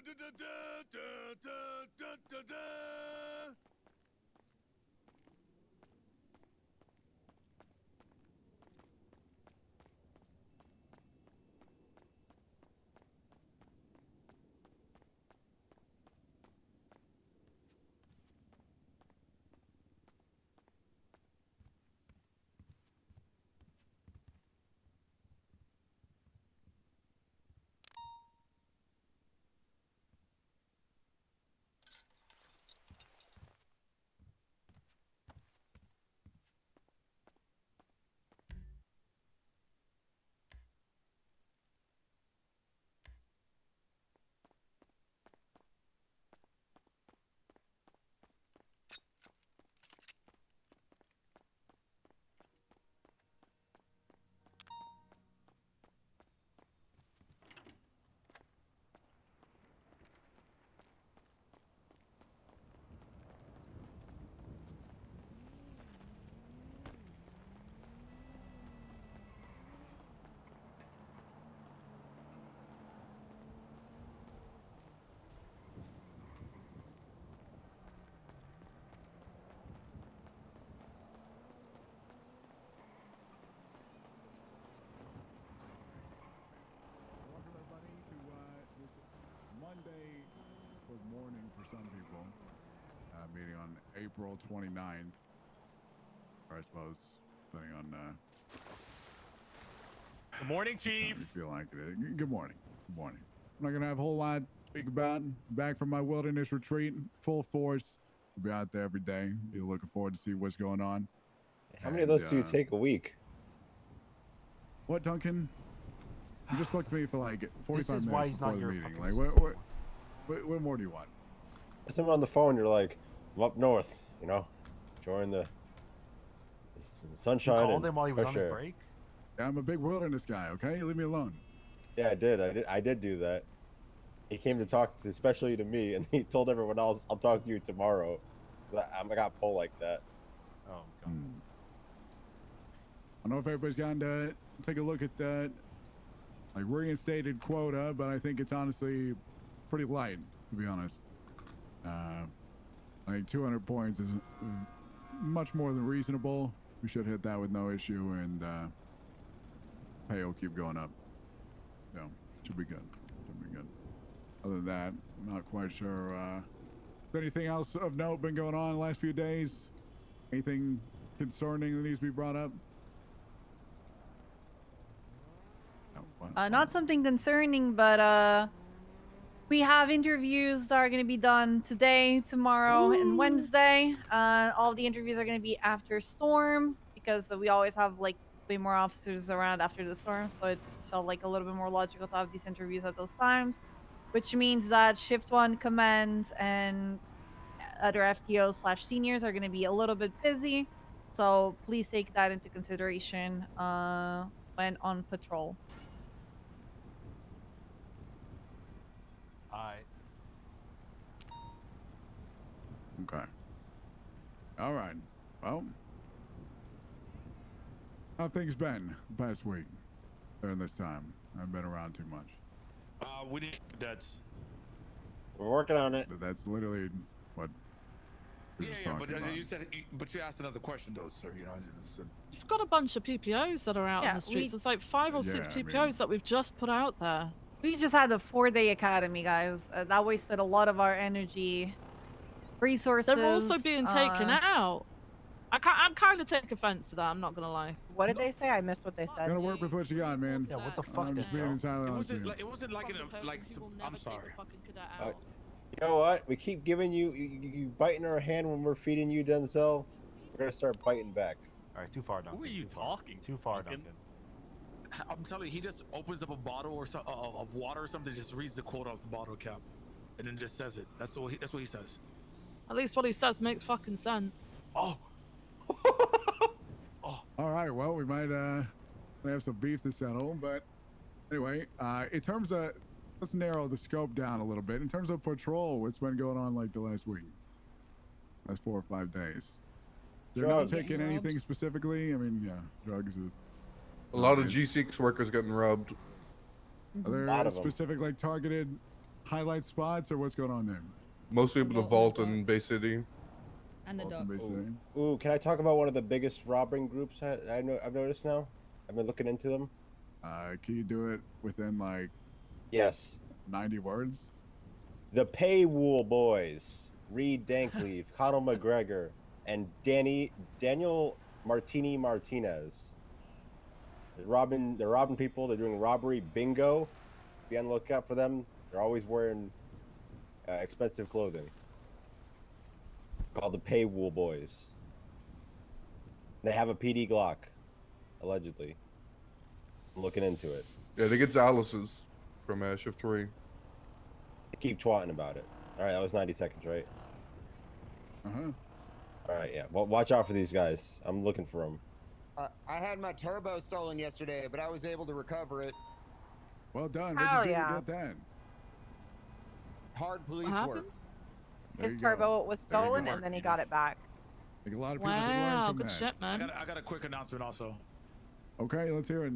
Welcome everybody to this Monday for morning for some people. Meeting on April 29th, or I suppose, depending on Good morning, how Chief. you feel like it. Good morning. Good morning. I'm not gonna have a whole lot to speak about. Back from my wilderness retreat, full force. We'll be out there every day. Be looking forward to see what's going on. How many of those do you take a week? What, Duncan? You just spoke to me for like 45 minutes why he's before not the your meeting. fucking Like, what more do you want? If I'm on the phone, you're like, I'm up north, you know, enjoying the You sunshine called and him while he was on fresh his air. break? Yeah, I'm a big wilderness guy, okay? Leave me alone. Yeah, I did do that. He came to talk, especially to me, and he told everyone else, "I'll talk to you tomorrow." I got pulled like that. Oh, God. I don't know if everybody's gotten to take a look at that like reinstated quota, but I think it's honestly pretty light, to be honest. I think 200 points is much more than reasonable. We should hit that with no issue, and pay will keep going up. So should be good. Should be good. Other than that, I'm not quite sure. Is anything else of note been going on the last few days? Anything concerning that needs to be brought up? Not something concerning, but we have interviews that are going to be done today, tomorrow, and Wednesday. All the interviews are going to be after storm because we always have like way more officers around after the storm, so it just felt like a little bit more logical to have these interviews at those times, which means that shift 1 command and other FTOs/seniors are going to be a little bit busy, so please take that into consideration when on patrol. Okay. All right. Well, how have things been the past week during this time? I haven't been around too much. We need cadets. We're working on it. That's literally what. Yeah, but you said, but you asked another question though, sir. You know, You've got a bunch of PPOs that are out Yeah, on the streets. we- There's like 5 or 6 Yeah, I PPOs mean- that we've just put out there. We just had a 4-day academy, guys. That wasted a lot of our energy, resources. They're also being taken out. I'm kind of taking offense to that. I'm not gonna lie. What did they say? I missed what they said. Gotta work with what you got, man. Yeah, what the fuck I'm did just being you entirely it honest with wasn't you. like it wasn't like Fucking in a person, like. he will I'm never take sorry. the fucking cadet out. You know what? We keep giving you biting our hand when we're feeding you, Denzel. We're gonna start biting back. All right, too far, Duncan. Who are you talking? Too far, Duncan? Duncan. I'm telling you, he just opens up a bottle or some of water or something, just reads the quote off the bottle cap, and then just says it. That's what he says. At least what he says makes fucking sense. Oh. All right. Well, we might have some beef to settle, but anyway, in terms of, let's narrow the scope down a little bit. In terms of patrol, what's been going on like the last week? Last 4 or 5 days. You're not Drugs. taking anything specifically? I mean, yeah, drugs is. A lot of G6 workers getting robbed. Are there lot of 'em. specific, like, targeted highlight spots, or what's going on there? Mostly able to Vault vault and in the Bay ducks. City. And the Welcome, ducks. basically. Ooh, can I talk about one of the biggest robbing groups I've noticed now? I've been looking into them. Can you do it within like Yes. 90 words? The Paywool Boys, Reed Dankleaf, Conor McGregor, and Daniel Martinez. They're robbing people. They're doing robbery bingo. Be on the lookout for them. They're always wearing expensive clothing. Called the Paywool Boys. They have a PD Glock, allegedly. I'm looking into it. Yeah, they get Alice's from Shift 3. They keep twatting about it. All right, that was 90 seconds, right? Uh-huh. All right, yeah. Well, watch out for these guys. I'm looking for them. I had my turbo stolen yesterday, but I was able to recover it. Well done. Hell What'd you do yeah. to get that? Hard police What work. happened? There His you go. turbo was There you stolen go. and then he got it back. I think a lot of people could learn Wow, from good that. shit, man. I got a quick announcement also. Okay, let's hear it.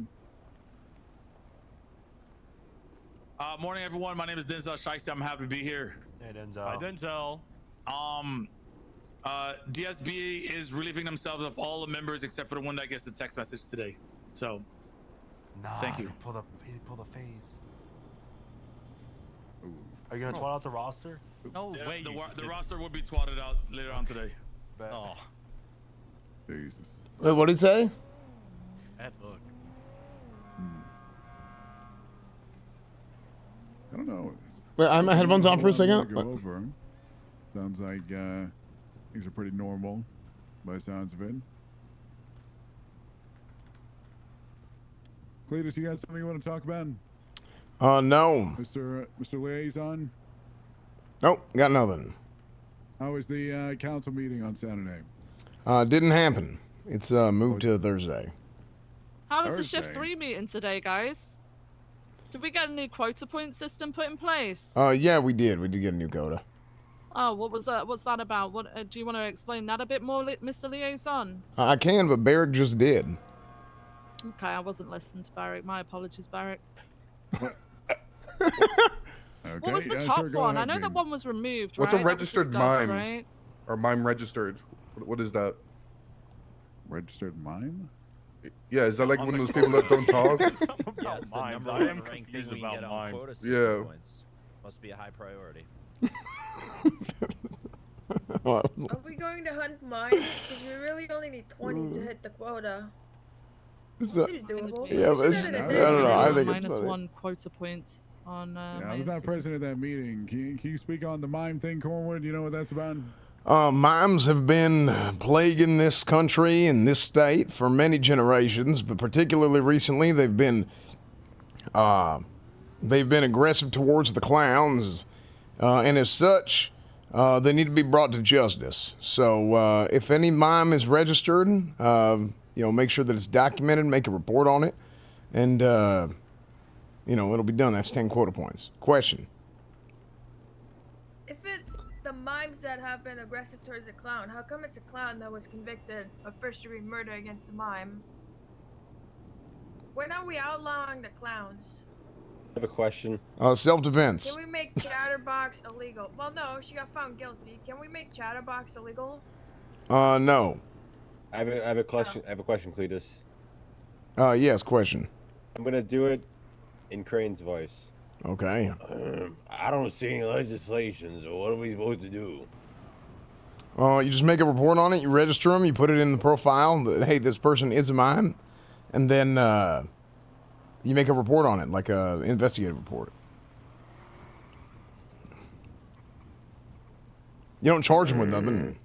Morning, everyone. My name is Denzel Shiesty. I'm happy to be here. Hey, Denzel. Hi, Denzel. DSB is relieving themselves of all the members except for the one that gets the text message today. So, Nah, Thank you. Pull the phase. Ooh. Are you gonna twat out the roster? No yeah, way. the roster will be twatted out later on today. Bet. Oh, Jesus. Wait, what did he say? that look. I don't know. Wait, I had my headphones on for a second. Go over. Sounds like things are pretty normal by the sounds of it. Cletus, you got something you want to talk about? No. Mr. Liaison? Nope, got nothing. How was the council meeting on Saturday? Didn't happen. It's moved to Thursday. How was the Shift Thursday. 3 meeting today, guys? Did we get a new quota point system put in place? Yeah, we did. We did get a new quota. Oh, what was that? What's that about? What do you want to explain that a bit more, Mr. Liaison? I can, but Barrick just did. Okay, I wasn't listening to Barrick. My apologies, Barrick. Okay, What was the yeah, top sure, go one? I ahead, know that Bean. one was removed, What's right? a That was registered discussed, mime? Right? Or mime registered. What is that? Registered mime? Yeah, is that like On one of the those people that don't talk? Something Yeah, about it's the mimes. number I one am ranked thing confused we can about get on Yeah. mimes. quota system points. Must be a high priority. Oh, Are we going to hunt mines? Because we really only need 20 to hit the quota. So- Seems doable. yeah, but Should have done it I today. don't know, I think it's minus funny. 1 quota points on. Yeah, I my was not incident. present at that meeting. Can you speak on the mime thing, Cornwood? You know what that's about? Mimes have been plaguing this country and this state for many generations, but particularly recently they've been aggressive towards the clowns, and as such, they need to be brought to justice. So if any mime is registered, make sure that it's documented, make a report on it, and it'll be done. That's 10 quota points. Question. If it's the mimes that have been aggressive towards the clown, how come it's a clown that was convicted of first-degree murder against a mime? When are we outlawing the clowns? I have a question. Self-defense. Can we make Chatterbox illegal? Well, no, she got found guilty. Can we make Chatterbox illegal? No. I have a question. I have a question, Cletus. Yes, question. I'm gonna do it in Crane's voice. Okay. I don't see any legislation, so what are we supposed to do? You just make a report on it, you register them, you put it in the profile that, hey, this person is a mime, and then you make a report on it, like a investigative report. You don't charge them with nothing.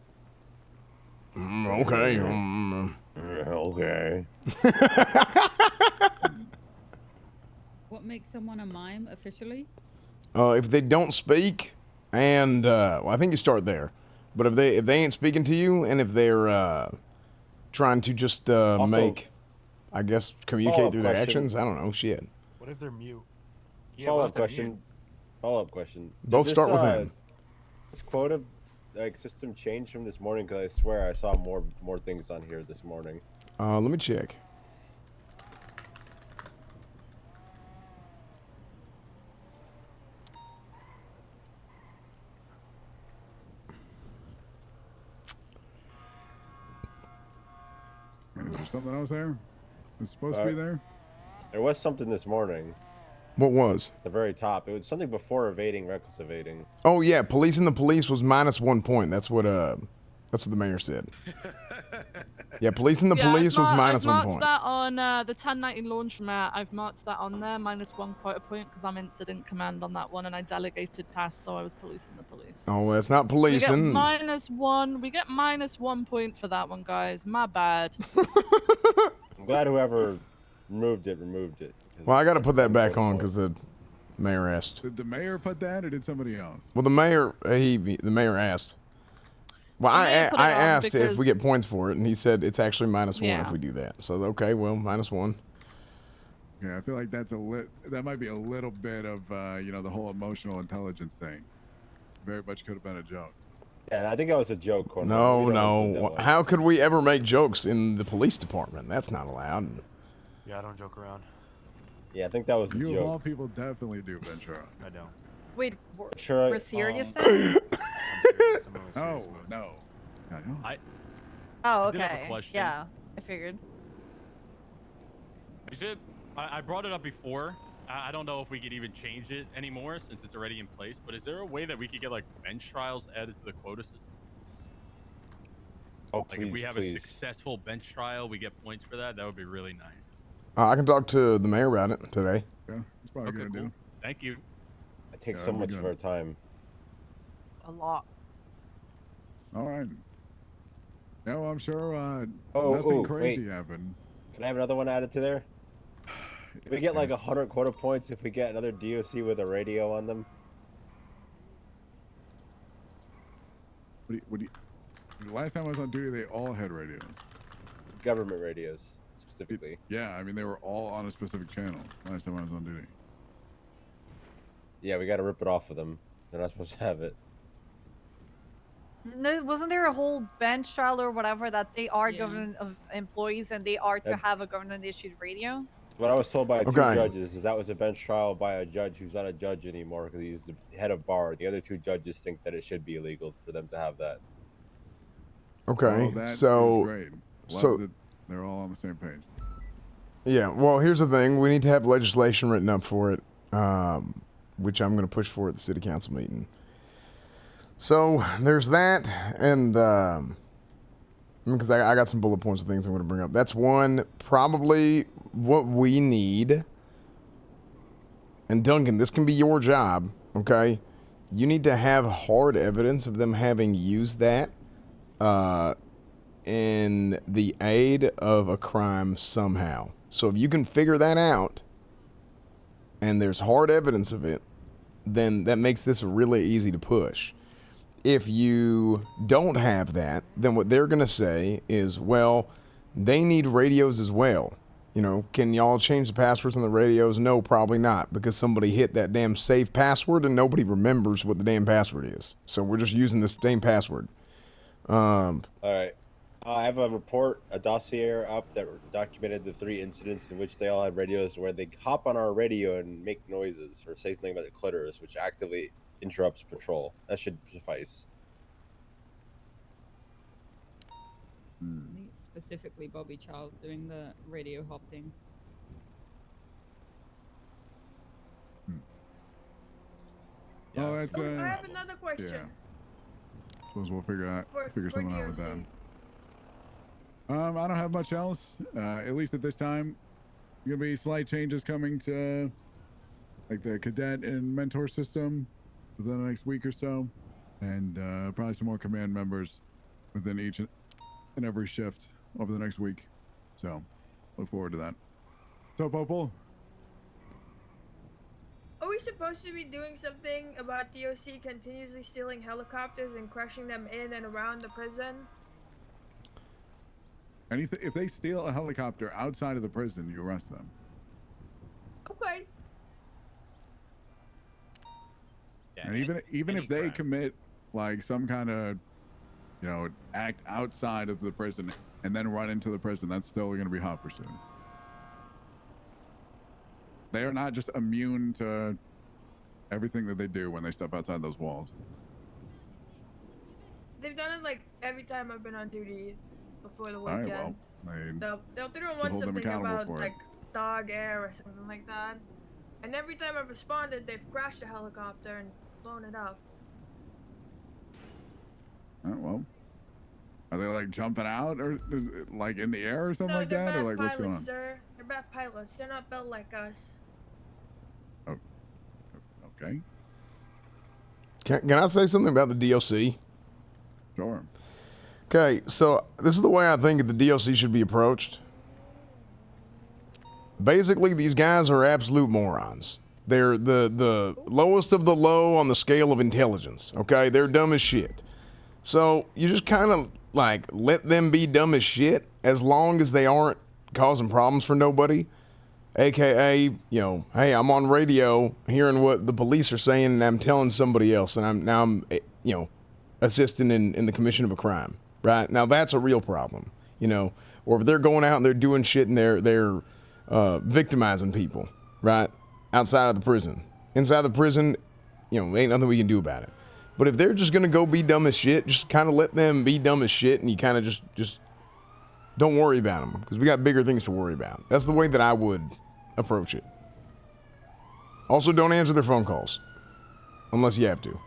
Okay. Okay. What makes someone a mime officially? If they don't speak, and I think you start there. But if they ain't speaking to you, and if they're trying to just make, I guess, communicate through their question. actions, I don't know, shit. What if they're mute? Follow-up question. Follow-up question. Did Both this, start with him. This quota system changed from this morning? Because I swear I saw more things on here this morning. Let me check. something else there? It's supposed to be there? There was something this morning. What was? At the very top. It was something before evading, reckless evading. Oh yeah, policing the police was -1 point. That's what the mayor said. Yeah, policing the police was -1 I've marked point. that on the 1090 laundromat. I've marked that on there, -1 quota point, because I'm incident command on that one, and I delegated tasks, so I was policing the police. Oh, that's not So we get policing. -1. We get -1 point for that one, guys. My bad. I'm glad whoever removed it. 'Cause Well, I got to that's put that what back I'm on going because the mayor asked. Did the mayor put that, or did somebody else? Well, the mayor asked. Well, The mayor put it I on asked if we because- get points for it, and he said it's actually -1 if Yeah. we do that. So okay, well, -1. Yeah, I feel like that's that might be a little bit of the whole emotional intelligence thing. Very much could have been a joke. for. Yeah, I think that was a joke. Cornwall. No, We don't do that no. one. How could we ever make jokes in the police department? That's not allowed. Yeah, I don't joke around. Yeah, I think that was a You of all joke. people definitely do, Ventura. I don't. Wait, Sure. we're serious then? I'm serious. I'm always Oh serious, but- no. I know. Oh, I did have a okay. question. Yeah, I figured. Is it? I brought it up before. I don't know if we could even change it anymore since it's already in place. But is there a way that we could get like bench trials added to the quota system? Oh, Like please, if we have a please. successful bench trial, we get points for that. That would be really nice. I can talk to the mayor about it today. Yeah, that's probably Okay, gonna cool. do. Thank you. It takes Yeah, so that'd much be of good. our time. A lot. All right. Yeah, well, I'm sure Oh, nothing oh, crazy wait. happened. Can I have another one added to there? Can we get like 100 quota points if we get another DOC with a radio on them? What do you, the last time I was on duty, they all had radios. Government radios, specifically. Yeah, I mean they were all on a specific channel last time I was on duty. Yeah, we got to rip it off of them. They're not supposed to have it. No, wasn't there a whole bench trial or whatever that they are Yeah. government of employees and they are to That- have a government issued radio? What I was told by two Okay. judges is that was a bench trial by a judge who's not a judge anymore because he's the head of bar. The other two judges think that it should be illegal for them to have that. Okay, Oh, that is so great. so- Love that they're all on the same page. yeah. Well, here's the thing: we need to have legislation written up for it, which I'm going to push for at the city council meeting. So there's that, and because I got some bullet points of things I'm going to bring up. That's one. Probably what we need. And Duncan, this can be your job, okay? You need to have hard evidence of them having used that in the aid of a crime somehow. So if you can figure that out, and there's hard evidence of it, then that makes this really easy to push. If you don't have that, then what they're going to say is, well, they need radios as well. You know, can y'all change the passwords on the radios? No, probably not, because somebody hit that damn save password and nobody remembers what the damn password is. So we're just using the same password. All right. I have a report, a dossier up that documented the 3 incidents in which they all had radios where they hop on our radio and make noises or say something about the clitoris, which actively interrupts patrol. That should suffice. I think it's specifically Bobby Charles doing the radio hopping. Oh, that's I have another question. yeah. Suppose we'll figure For something out with that. DOC. I don't have much else. At least at this time, gonna be slight changes coming to like the cadet and mentor system within the next week or so, and probably some more command members within each and every shift over the next week. So, look forward to that. So, Popol, Are we supposed to be doing something about DOC continuously stealing helicopters and crashing them in and around the prison? anything if they steal a helicopter outside of the prison, you arrest them. Okay. Yeah, And even any if they crime. commit like some kind of act outside of the prison and then run into the prison, that's still going to be hot pursuit. They are not just immune to everything that they do when they step outside those walls. They've done it like every time I've been on duty. before the All right, weekend. well, I mean, They'll do hold want them something accountable about for it. like dog air or something like that. And every time I've responded, they've crashed a helicopter and blown it up. all right, well, are they like jumping out or like in the air or something No, like they're that, or bad like pilots, what's going on? sir. They're bad pilots. They're not built like us. Okay, Can I say something about the DLC? sure. Okay, so this is the way I think the DLC should be approached. Basically, these guys are absolute morons. They're the lowest of the low on the scale of intelligence, okay? They're dumb as shit. So you just kind of like let them be dumb as shit as long as they aren't causing problems for nobody. AKA, you know, hey, I'm on radio hearing what the police are saying and I'm telling somebody else and I'm you know, assisting in the commission of a crime, right? Now that's a real problem, you know, or if they're going out and they're doing shit and they're victimizing people, right? Outside of the prison. Inside the prison, you know, ain't nothing we can do about it. But if they're just gonna go be dumb as shit, just kind of let them be dumb as shit and you kind of just don't worry about them because we got bigger things to worry about. That's the way that I would approach it. Also, don't answer their phone calls unless you have to.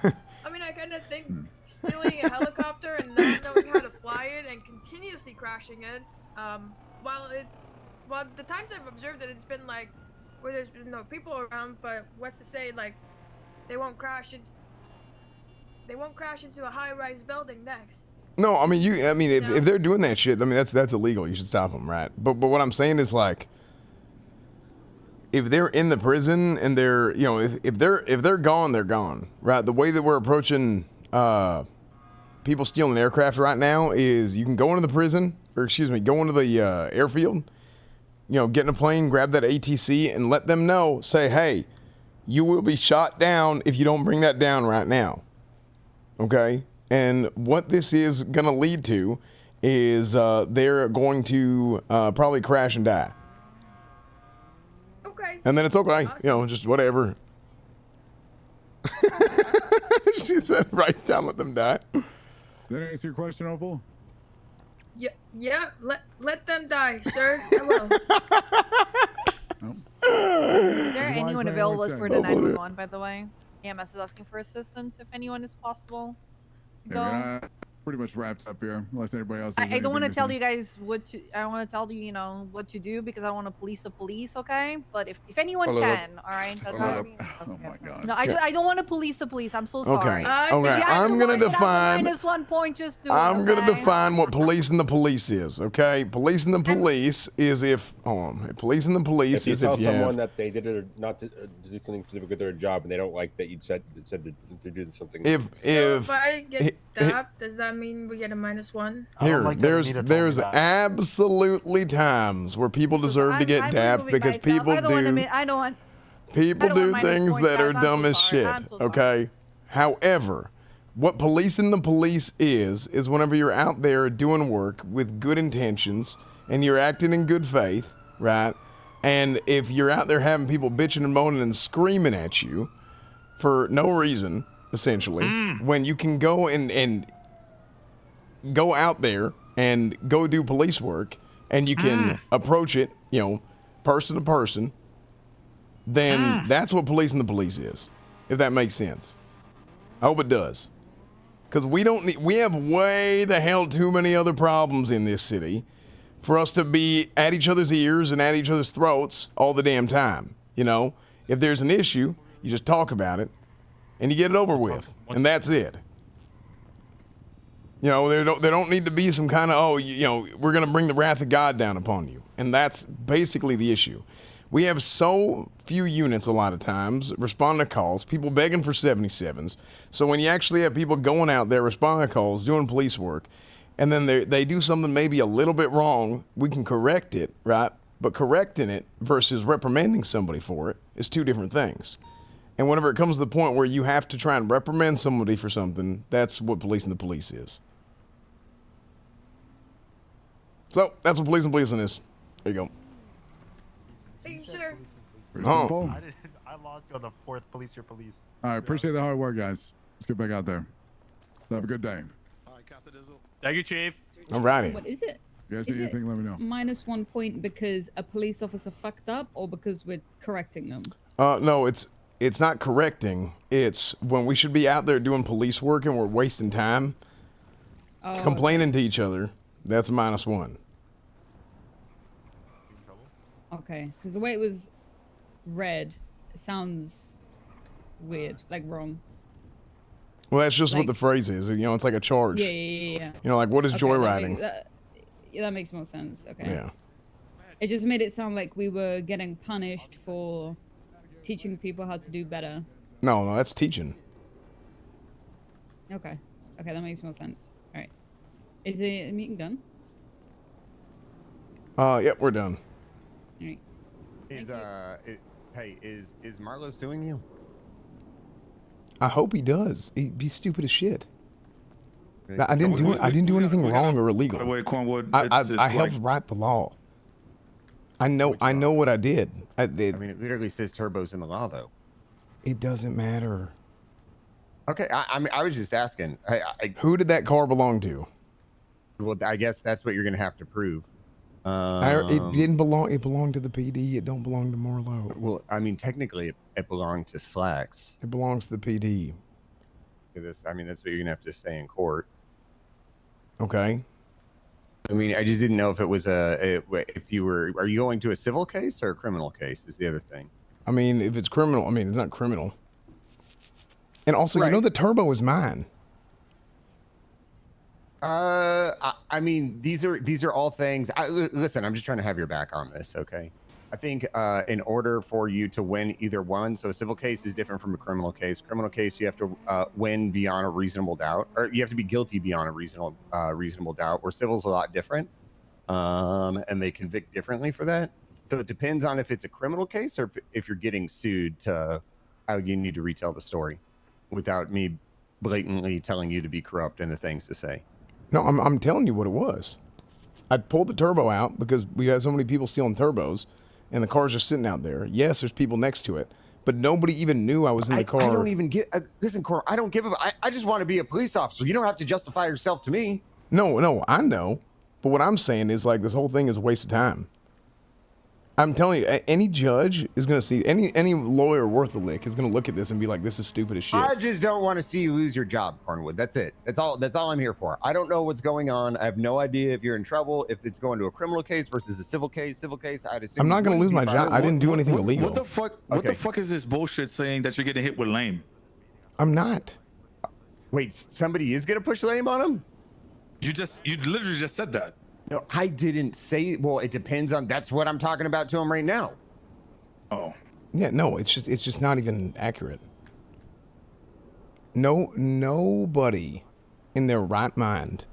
I mean, I kind of think stealing a helicopter and not knowing how to fly it and continuously crashing it, while the times I've observed it, it's been like where there's been no people around, but what's to say like they won't crash into a high-rise building next. No, I mean if they're doing that shit, I mean that's illegal. You should stop them, right? But what I'm saying is like if they're in the prison and they're, you know, if they're gone, they're gone, right? The way that we're approaching people stealing aircraft right now is you can go into the prison, or excuse me, go into the airfield, you know, get in a plane, grab that ATC, and let them know, say, hey, you will be shot down if you don't bring that down right now, okay? And what this is going to lead to is they're going to probably crash and die. Okay. And then it's okay, you know, just whatever. She said, writes down, let them die. Did that answer your question, Opal? Yeah. Let them die, sir. I will. Is there anyone man available always for said. the 911, by the way? EMS is asking for assistance if anyone is possible. to Yeah, go. I mean, pretty much wrapped up here, unless anybody else. I don't want to tell you guys I want to tell you, you know, what to do because I want to police the police, okay? But if anyone Hold up. can, all right? That's Hold what I up. mean. Oh my god. No, I don't want to police the police. I'm so sorry. Okay. If Okay. you guys I'm gonna want to get out define. with -1 point, just do it. I'm gonna okay? define what policing the police is. Okay, policing the police is if policing the police If you is tell if you someone have. that they did it or not to do something specific with their job and they don't like that you said to do something. If I get dapped, does that mean we get a -1? Here, there's absolutely times where people deserve to get dapped because people I don't want to do admit, I don't want. people I don't do want minus things points, that guys. are I'm dumb so as sorry. shit. I'm so sorry. Okay. However, what policing the police is whenever you're out there doing work with good intentions and you're acting in good faith, right? And if you're out there having people bitching and moaning and screaming at you for no reason, essentially, when you can go and go out there and go do police work and you can approach it, you know, person to person, then that's what policing the police is, if that makes sense. I hope it does. Because we have way the hell too many other problems in this city for us to be at each other's ears and at each other's throats all the damn time. You know, if there's an issue, you just talk about it and you get it over with, and that's it. You know, there don't need to be some kind of, we're going to bring the wrath of God down upon you. And that's basically the issue. We have so few units a lot of times responding to calls, people begging for 77s. So when you actually have people going out there responding to calls, doing police work, and then they do something maybe a little bit wrong, we can correct it, right? But correcting it versus reprimanding somebody for it is two different things. And whenever it comes to the point where you have to try and reprimand somebody for something, that's what policing the police is. So that's what policing is. There you go. Thank you, sir. Pretty simple. I lost you on the 4th police your police. All right, appreciate the hard work, guys. Let's get back out there. Have a good day. All right, Casa Dizzle. Thank you, Chief. Alrighty. What is it? You guys Is need it anything, let me know. -1 point because a police officer fucked up, or because we're correcting them? No, it's not correcting. It's when we should be out there doing police work and we're wasting time Oh, complaining to each other. That's -1. Okay, because the way it was read sounds weird, like wrong. Well, that's just what Like- the phrase is. You know, it's like a charge. Yeah. You know, like what is Okay, joyriding? That makes more sense. Okay. Yeah. It just made it sound like we were getting punished for teaching people how to do better. No, that's teaching. Okay. Okay, that makes more sense. All right. Is the meeting done? Yep, we're done. All right. Hey, is Marlo suing you? I hope he does. He'd be stupid as shit. I didn't do anything wrong or illegal. By the way, Cornwood, I helped write the law. I know what I did. I mean, it literally says Turbo's in the law, though. It doesn't matter. Okay, I mean, I was just asking. Who did that car belong to? Well, I guess that's what you're gonna have to prove. It didn't belong. It belonged to the PD. It don't belong to Marlo. Well, I mean, technically, it belonged to Slacks. It belongs to the PD. I mean, that's what you're gonna have to say in court. Okay. I mean, I just didn't know if it was are you going to a civil case or a criminal case? Is the other thing. I mean, if it's criminal, I mean, it's not criminal. And also, you know, the turbo is mine. I mean, these are all things. Listen, I'm just trying to have your back on this, okay? I think in order for you to win either one, so a civil case is different from a criminal case. Criminal case, you have to win beyond a reasonable doubt, or you have to be guilty beyond a reasonable doubt. Where civil's a lot different, and they convict differently for that. So it depends on if it's a criminal case or if you're getting sued to how you need to retell the story, without me blatantly telling you to be corrupt and the things to say. No, I'm telling you what it was. I pulled the turbo out because we had so many people stealing turbos, and the car's just sitting out there. Yes, there's people next to it, but nobody even knew I was in the car. I don't even get. Listen, Cor, I don't give a. I just want to be a police officer. You don't have to justify yourself to me. No, I know. But what I'm saying is, like, this whole thing is a waste of time. I'm telling you, any judge is going to see, any lawyer worth a lick is going to look at this and be like, this is stupid as shit. I just don't want to see you lose your job, Cornwood. That's it. That's all I'm here for. I don't know what's going on. I have no idea if you're in trouble, if it's going to a criminal case versus a civil case. Civil case, I'd assume. I'm not going to lose my job. I didn't do anything illegal. What the fuck? What the fuck is this bullshit saying that you're getting hit with lame? I'm not. Wait, somebody is going to push lame on him? You literally just said that. No, I didn't say. Well, it depends on. That's what I'm talking about to him right now. Oh. Yeah, no, it's just not even accurate. Nobody in their right mind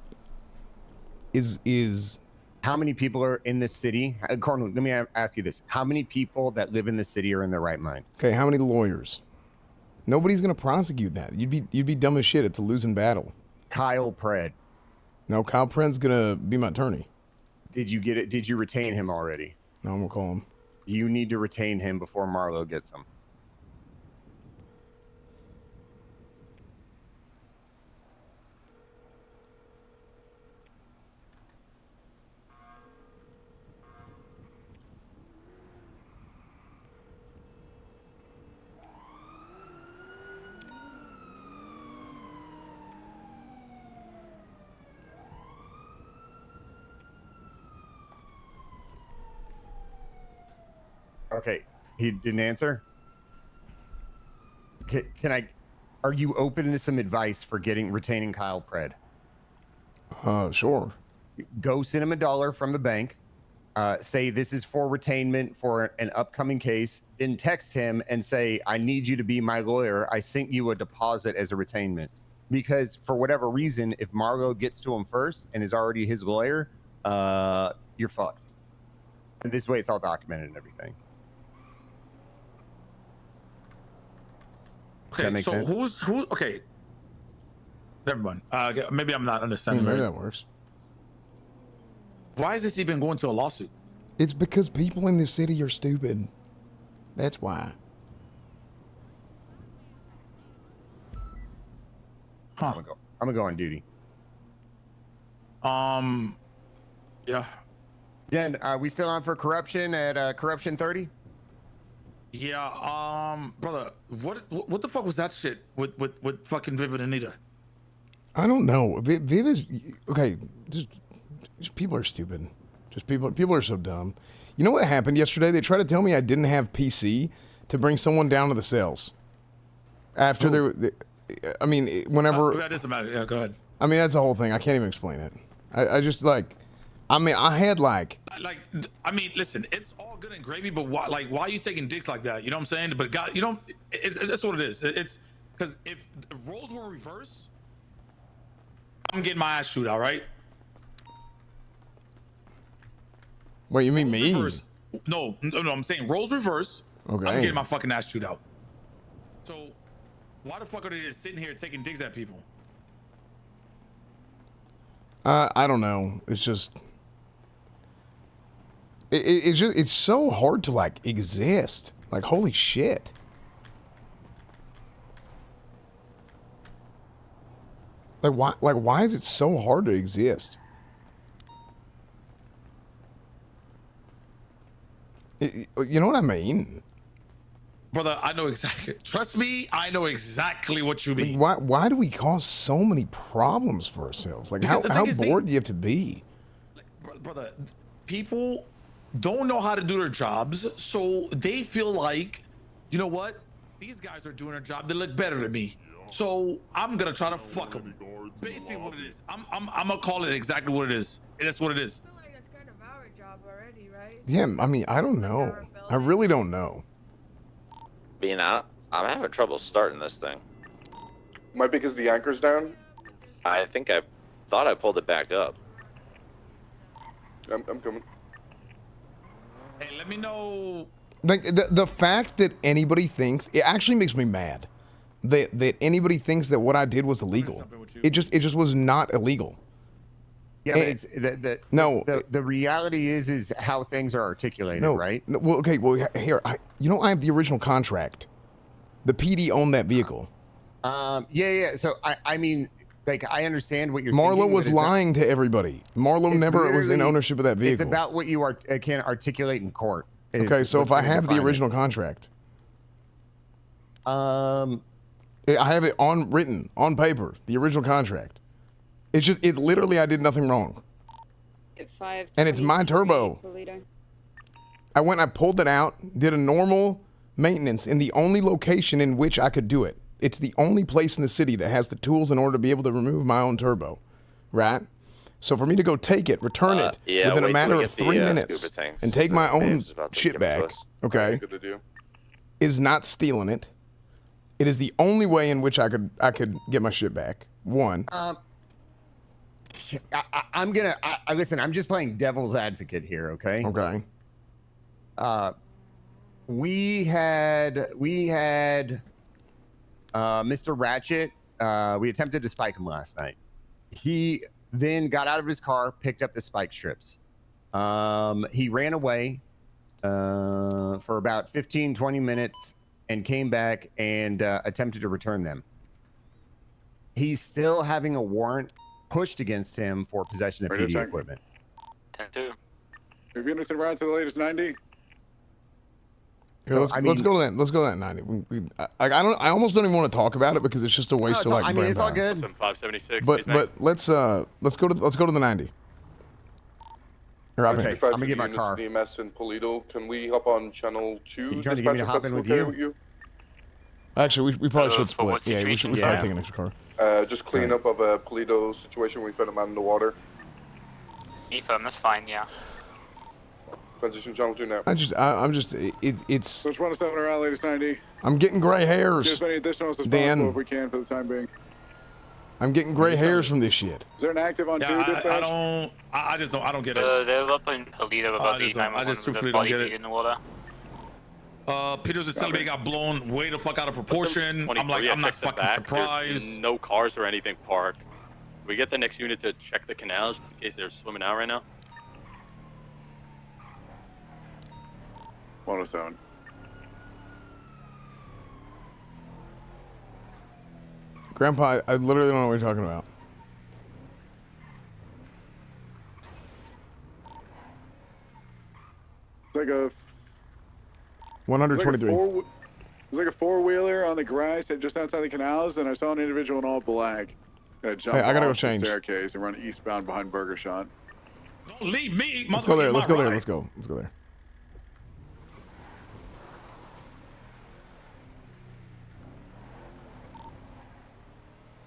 is. How many people are in this city? Cornwood, let me ask you this: how many people that live in this city are in their right mind? Okay, how many lawyers? Nobody's gonna prosecute that. You'd be dumb as shit. It's a losing battle. Kyle Pred. No, Kyle Pred's gonna be my attorney. Did you get it? Did you retain him already? No, I'm gonna call him. You need to retain him before Marlo gets him. Okay, he didn't answer. Can I? Are you open to some advice for retaining Kyle Pred? Sure. Go send him $1 from the bank. Say this is for retainment for an upcoming case. Then text him and say, "I need you to be my lawyer. I sent you a deposit as a retainment." Because for whatever reason, if Margo gets to him first and is already his lawyer, you're fucked. And this way, it's all documented and everything. Okay, so sense? who? Okay, never mind. Maybe I'm not understanding. Maybe right? that works. Why is this even going to a lawsuit? It's because people in this city are stupid. That's why. I'm gonna go on duty. Yeah. Dan, are we still on for corruption at corruption 30? Yeah. Brother, what the fuck was that shit with fucking Viv and Anita? I don't know. Viv is okay. Just people are stupid. Just people are so dumb. You know what happened yesterday? They tried to tell me I didn't have PC to bring someone down to the cells. After I mean, whenever. That doesn't matter. Yeah, go ahead. I mean, that's the whole thing. I can't even explain it. I just like. I mean, I had like. I mean, listen, it's all good and gravy, but why are you taking dicks like that? You know what I'm saying? But God, you don't. That's what it is. It's because if the roles were reversed, I'm getting my ass shoot out, right? What you mean me? Reverse. No, I'm saying roles reverse. Okay. I'm getting my fucking ass shoot out. So why the fuck are they just sitting here taking digs at people? I don't know. It's just. It's so hard to like exist. Like holy shit. Why is it so hard to exist? You know what I mean? Brother, I know exactly. Trust me, I know exactly what you mean. Why do we cause so many problems for ourselves? Like how bored do you have to be? Brother, people don't know how to do their jobs, so they feel like, you know what? These guys are doing their job. They look better than me, so I'm gonna try to fuck them. Basically, what it is. I'm gonna call it exactly what it is. That's what it is. I feel like that's kind of our job already, right? Yeah, I mean, I don't know. I really don't know. Being out, I'm having trouble starting this thing. Might be because the anchor's down. I think I thought I pulled it back up. I'm coming. Hey, let me know. Like the fact that anybody thinks it actually makes me mad. That anybody thinks that what I did was illegal. It just was not illegal. Yeah, but it's the reality is how things are articulated, right? No, well, okay, well here, I have the original contract. The PD owned that vehicle. Yeah. So I mean, like I understand what you're. Marlo was lying to everybody. Marlo never was in ownership of that vehicle. It's about what you can articulate in court. Okay, so if I have the original contract, I have it written on paper, the original contract. It's literally I did nothing wrong. And it's my turbo. I went, I pulled it out, did a normal maintenance in the only location in which I could do it. It's the only place in the city that has the tools in order to be able to remove my own turbo, right? So for me to go take it, return it within a matter of 3 minutes and take my own shit back, okay, is not stealing it. It is the only way in which I could get my shit back. One. I'm gonna listen. I'm just playing devil's advocate here, okay? Okay. We had Mr. Ratchet. We attempted to spike him last night. He then got out of his car, picked up the spike strips. He ran away for about 15-20 minutes and came back and attempted to return them. He's still having a warrant pushed against him for possession of PD equipment. 10-2. Have you understood right to the latest 90? Here, let's go to that. Let's go to that 90. I almost don't even want to talk about it because it's just a waste of like. It's all good. 576. But let's go to the 90. Okay, I'm gonna get my car. EMS in Polito. Can we hop on channel 2? You trying to get me to hop in with you? Actually, we probably should split. Yeah, we should probably take an extra car. Just clean up of a Polito situation. We found a man in the water. EFM, that's fine, yeah. Transition channel 2 now. it's. Let's run us down our latest 90. I'm getting gray hairs. Get as many additionals as Dan. possible if we can for the time being. I'm getting gray hairs from this shit. Is there an active on 2 dispatch? I don't get it. They're up in Polito about the 911 I just with the truthfully body don't get it. in the water. Peters is telling me he got blown way the fuck out of proportion. I'm like, I'm not fucking surprised. There's no cars or anything parked. We get the next unit to check the canals in case they're swimming out right now. 107. Grandpa, I literally don't know what you're talking about. like a 123. There's like a four-wheeler on the grass just outside the canals, and I saw an individual in all black. Jump Hey, I gotta go off the change. staircase and run eastbound behind Burger Shot. Don't leave me. Let's go there. motherfucker, Let's my go there. ride. Let's go. Let's go there.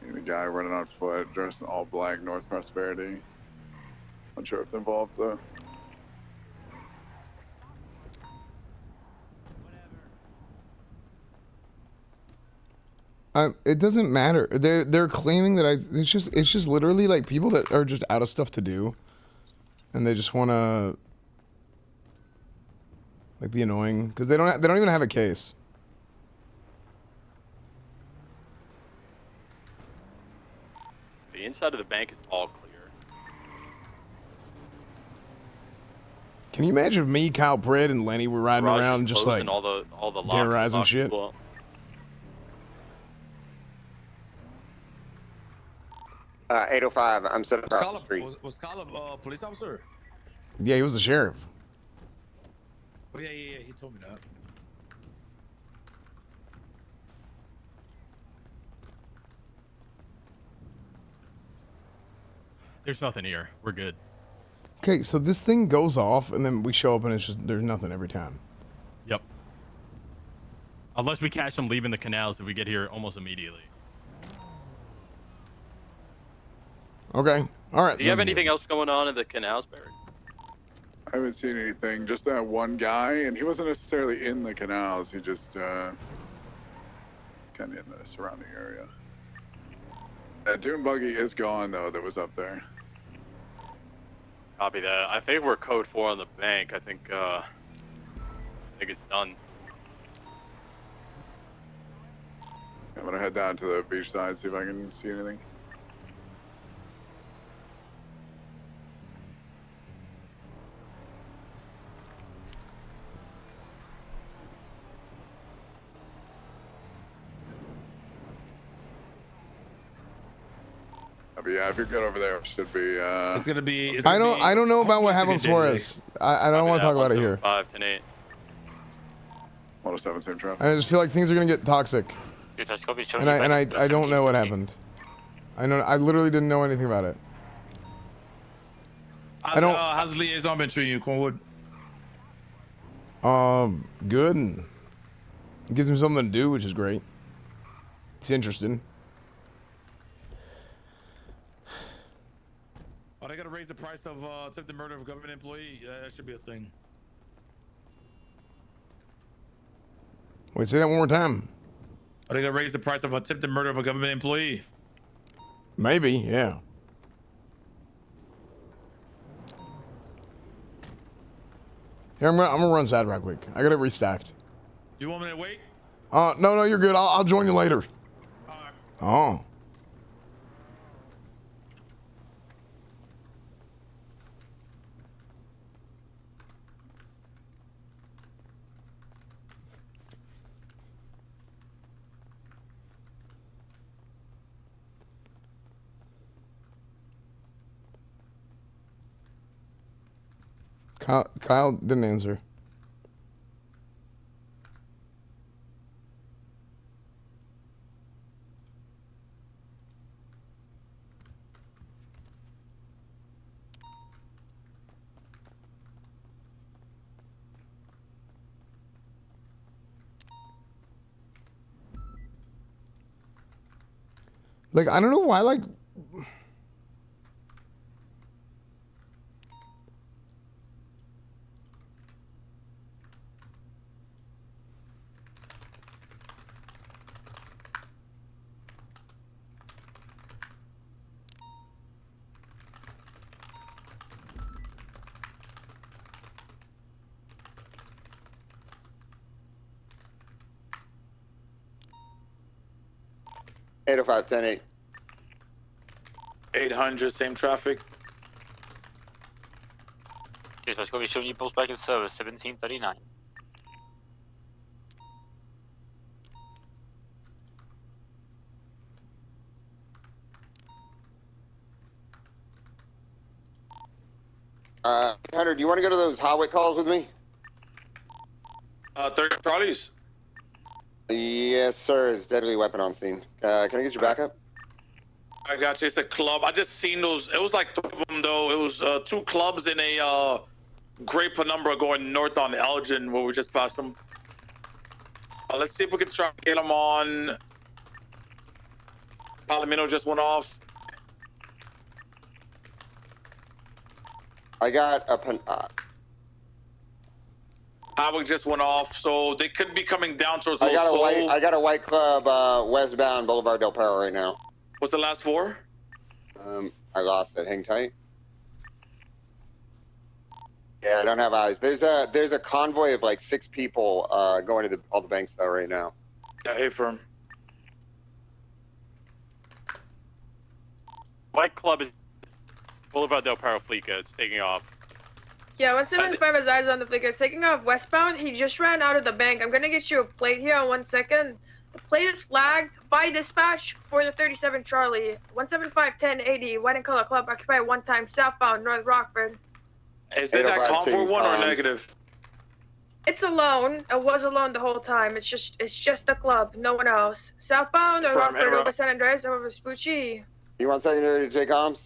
And the guy running on foot, dressed in all black, North Prosperity. Not sure if it's involved though. It doesn't matter. They're claiming that it's just literally like people that are just out of stuff to do, and they just want to like be annoying because they don't even have a case. The inside of the bank is all clear. Can you imagine if me, Kyle Pritt, and Lenny were riding Garage around is just closed like and all the locks terrorizing locked shit? people up. Uh, 805. I'm sitting across the Scala, street. was Scala police officer? Yeah, he was the sheriff. Oh yeah, he told me that. There's nothing here. We're good. Okay, so this thing goes off, and then we show up, and it's just there's nothing every time. Yep. Unless we catch them leaving the canals if we get here almost immediately. Okay. All right. Do you have sounds anything good. else going on in the canals, Barry? I haven't seen anything. Just that one guy, and he wasn't necessarily in the canals. He just kind of in the surrounding area. That dune buggy is gone though. That was up there. Copy that. I think we're code 4 on the bank. I think it's done. I'm gonna head down to the beach side, see if I can see anything. But yeah, if you're good over there, it should be. It's gonna be. It's I gonna don't know about what hopefully happened it's to a good day Suarez. I don't want to talk about it here. 5, 10, 8. 107, same traffic. I just feel like things are gonna get toxic, and I don't know what happened. I literally didn't know anything about it. How's the liaison been treating you, Cornwood? Good. And it gives me something to do, which is great. It's interesting. Are they gonna raise the price of attempted murder of a government employee? That should be a thing. Wait, say that one more time. Are they gonna raise the price of attempted murder of a government employee? Maybe, yeah. Here, I'm gonna run side right quick. I got it restacked. You want me to wait? No, you're good. I'll join you later. Oh. Kyle didn't answer. Like, I don't know why, like... Eight oh five 10-8. 800, same traffic. Okay, let's go. Showing you post back in service, 1739. Hunter, do you want to go to those highway calls with me? 30 Charlies. Yes, sir. It's deadly weapon on scene. Can I get your backup? I got you. It's a club. I just seen those. It was like 3 of them though. It was 2 clubs in a gray penumbra going north on Elgin where we just passed them. Let's see if we can try to get them on. Palomino just went off. I got a Havoc just went off, so they could be coming down towards. I got a white club westbound Boulevard Del Perro right now. What's the last 4? I lost it. Hang tight. Yeah, I don't have eyes. There's a convoy of like 6 people going to all the banks though right now. Yeah, hey firm. White Club is Boulevard Del Perro fleet goods taking off. Yeah, 175 has eyes on the flicker. Taking off westbound, he just ran out of the bank. I'm gonna get you a plate here in 1 second. The plate is flagged by dispatch for the 37 Charlie. 175 1080, white and color club, occupied 1 time, southbound, North Rockford. Is it that convoy one or negative? It's alone. It was alone the whole time. It's just the club, no one else. Southbound, North Rockford, over San Andreas, over Vespucci. You want secondary to take comms?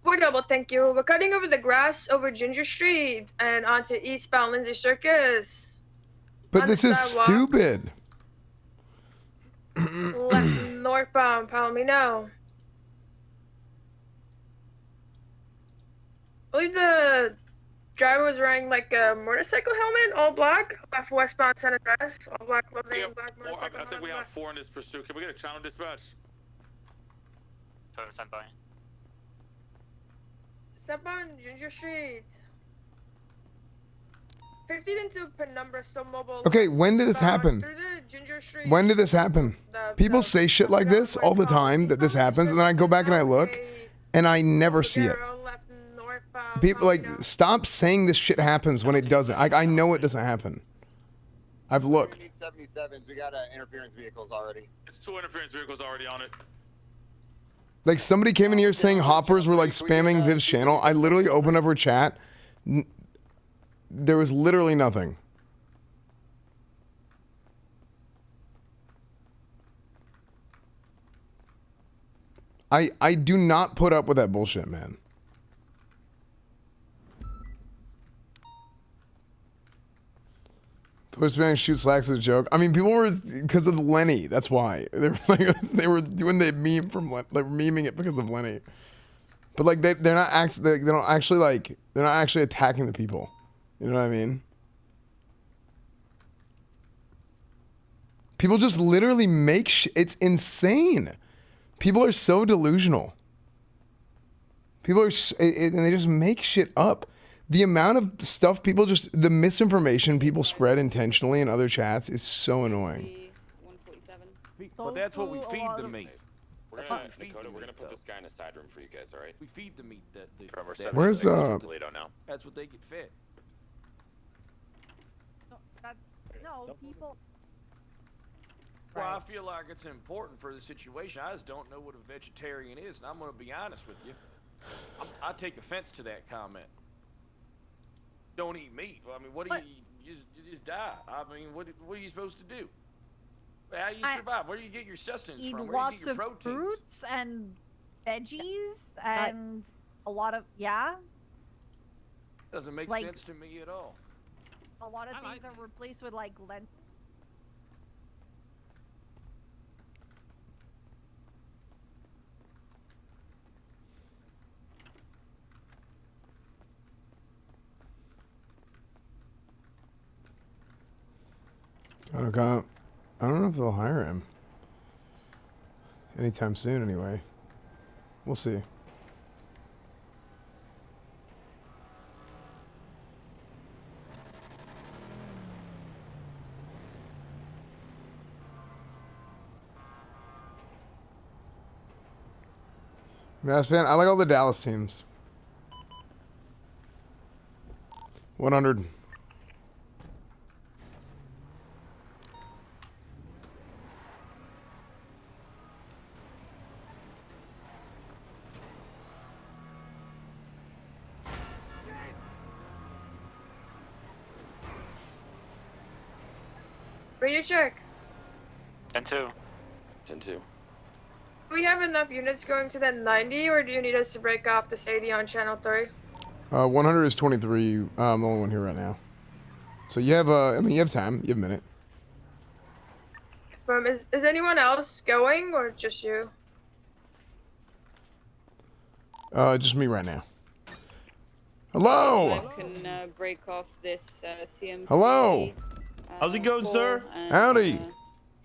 4 double, thank you. We're cutting over the grass over Ginger Street and onto eastbound Lindsay Circus. But On this the is sidewalk. stupid. Northbound Palomino. I believe the driver was wearing like a motorcycle helmet, all black, left westbound San Andreas, all black clothing, black motorcycle. I think we have 4 in this pursuit. Can we get a channel dispatch? Stand by. Step on Ginger Street. 15 into Penumbra, so mobile. Okay, when did this happen? Through the Ginger Street. When did this happen? People say shit like this all the time that this happens, and then I go back and I look, and I never see it. People like stop saying this shit happens when it doesn't. I know it doesn't happen. I've looked. 77s. We got interference vehicles already. It's 2 interference vehicles already on it. Like somebody came in here saying hoppers were like spamming Viv's channel. I literally opened up her chat. There was literally nothing. I do not put up with that bullshit, man. Spamming shoot slacks as a joke. I mean, people were because of Lenny. That's why they were like they were doing the meme from like memeing it because of Lenny. But like they're not actually they don't actually like they're not actually attacking the people. You know what I mean? People just literally make it's insane. People are so delusional. People are and they just make shit up. The amount of stuff people the misinformation people spread intentionally in other chats is so annoying. But that's what we feed the meat. We're gonna put this guy in a side room for you guys, all right? We feed the meat. Where's Toledo now? That's what they get fed. No, people. Well, I feel like it's important for the situation. I just don't know what a vegetarian is, and I'm gonna be honest with you. I take offense to that comment. Don't eat meat. Well, I mean, what do you just die? I mean, what are you supposed to do? How do you survive? Where do you get your sustenance Eat from? Where lots do you get your of proteins? fruits and veggies and a lot of Doesn't make like- sense to me at all. a lot of things are replaced with like lentils. Okay. I don't know if they'll hire him anytime soon. Anyway, we'll see. Mass fan. I like all the Dallas teams. 100. Will you check? 10-2. 10-2. Do we have enough units going to that 90, or do you need us to break off this 80 on channel 3? 100 is 23. I'm the only one here right now. So you have, I mean, you have time. You have a minute. Is anyone else going, or just you? Just me right now. Hello. I can break off this CMC. Hello. How's it going, sir? Howdy.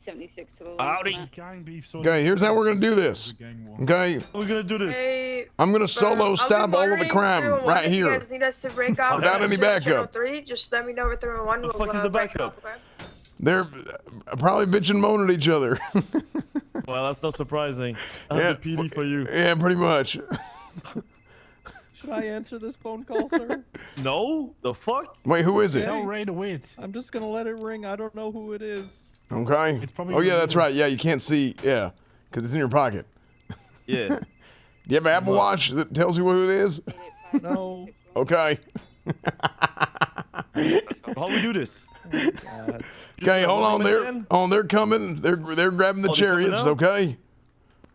76 to the Howdy. gang beef. Okay, here's how we're gonna do this. Okay. We're gonna do this. Hey, I'm gonna solo stop all of the crime right If you here. guys need us to break off Without any backup. channel 3, just let me know with 301. What the fuck is the backup? They're probably bitching, moaning at each other. Well, that's not surprising. I have the PD for you. Yeah, pretty much. Should I answer this phone call, sir? No? The fuck? Wait, who is it? Tell Ray to wait. I'm just gonna let it ring. I don't know who it is. Okay. probably Oh yeah, your that's leader. right. Yeah, you can't see. Yeah, because it's in your pocket. Yeah. Do you have an Apple Watch that tells you who it is? No. Okay. How we do this? Okay, hold on. They're coming. They're grabbing the Oh, they're coming chariots. now? Okay.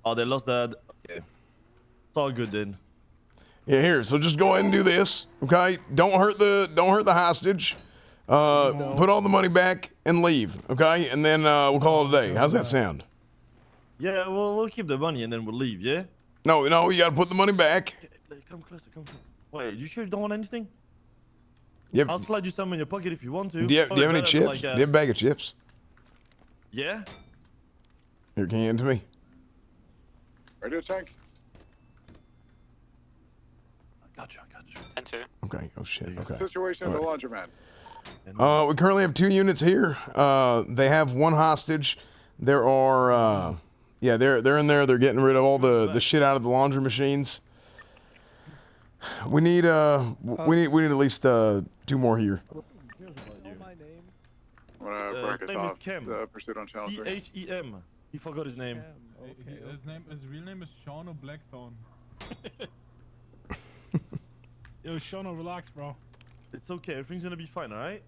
Oh, they lost that. Yeah. It's all good then. Yeah, here. So just go ahead and do this. Okay. Don't hurt the hostage. Put all the money back and leave. Okay, and then we'll call it a day. How's that sound? Yeah, well, we'll keep the money and then we'll leave, yeah? No, you gotta put the money back. Come closer, come closer. Wait, you sure you don't want anything? Yep. I'll slide you some in your pocket if you want to. Do you have any chips? Like, Do you have a bag of chips? Yeah? Here, can you hand it to me? Radio check. I got you. 10-2. Okay. Oh shit. Okay. Situation All at the laundromat. We currently have 2 units here. They have 1 hostage. There are, yeah, they're in there. They're getting rid of all the shit out of the laundry machines. We need we need at least 2 more here. I'm gonna break us name is off Chem. the pursuit on channel 3. C-H-E-M. He forgot his name. His real name is Shauno Blackthorn. Yo, Shauno, relax, bro. It's okay. Everything's gonna be fine, alright?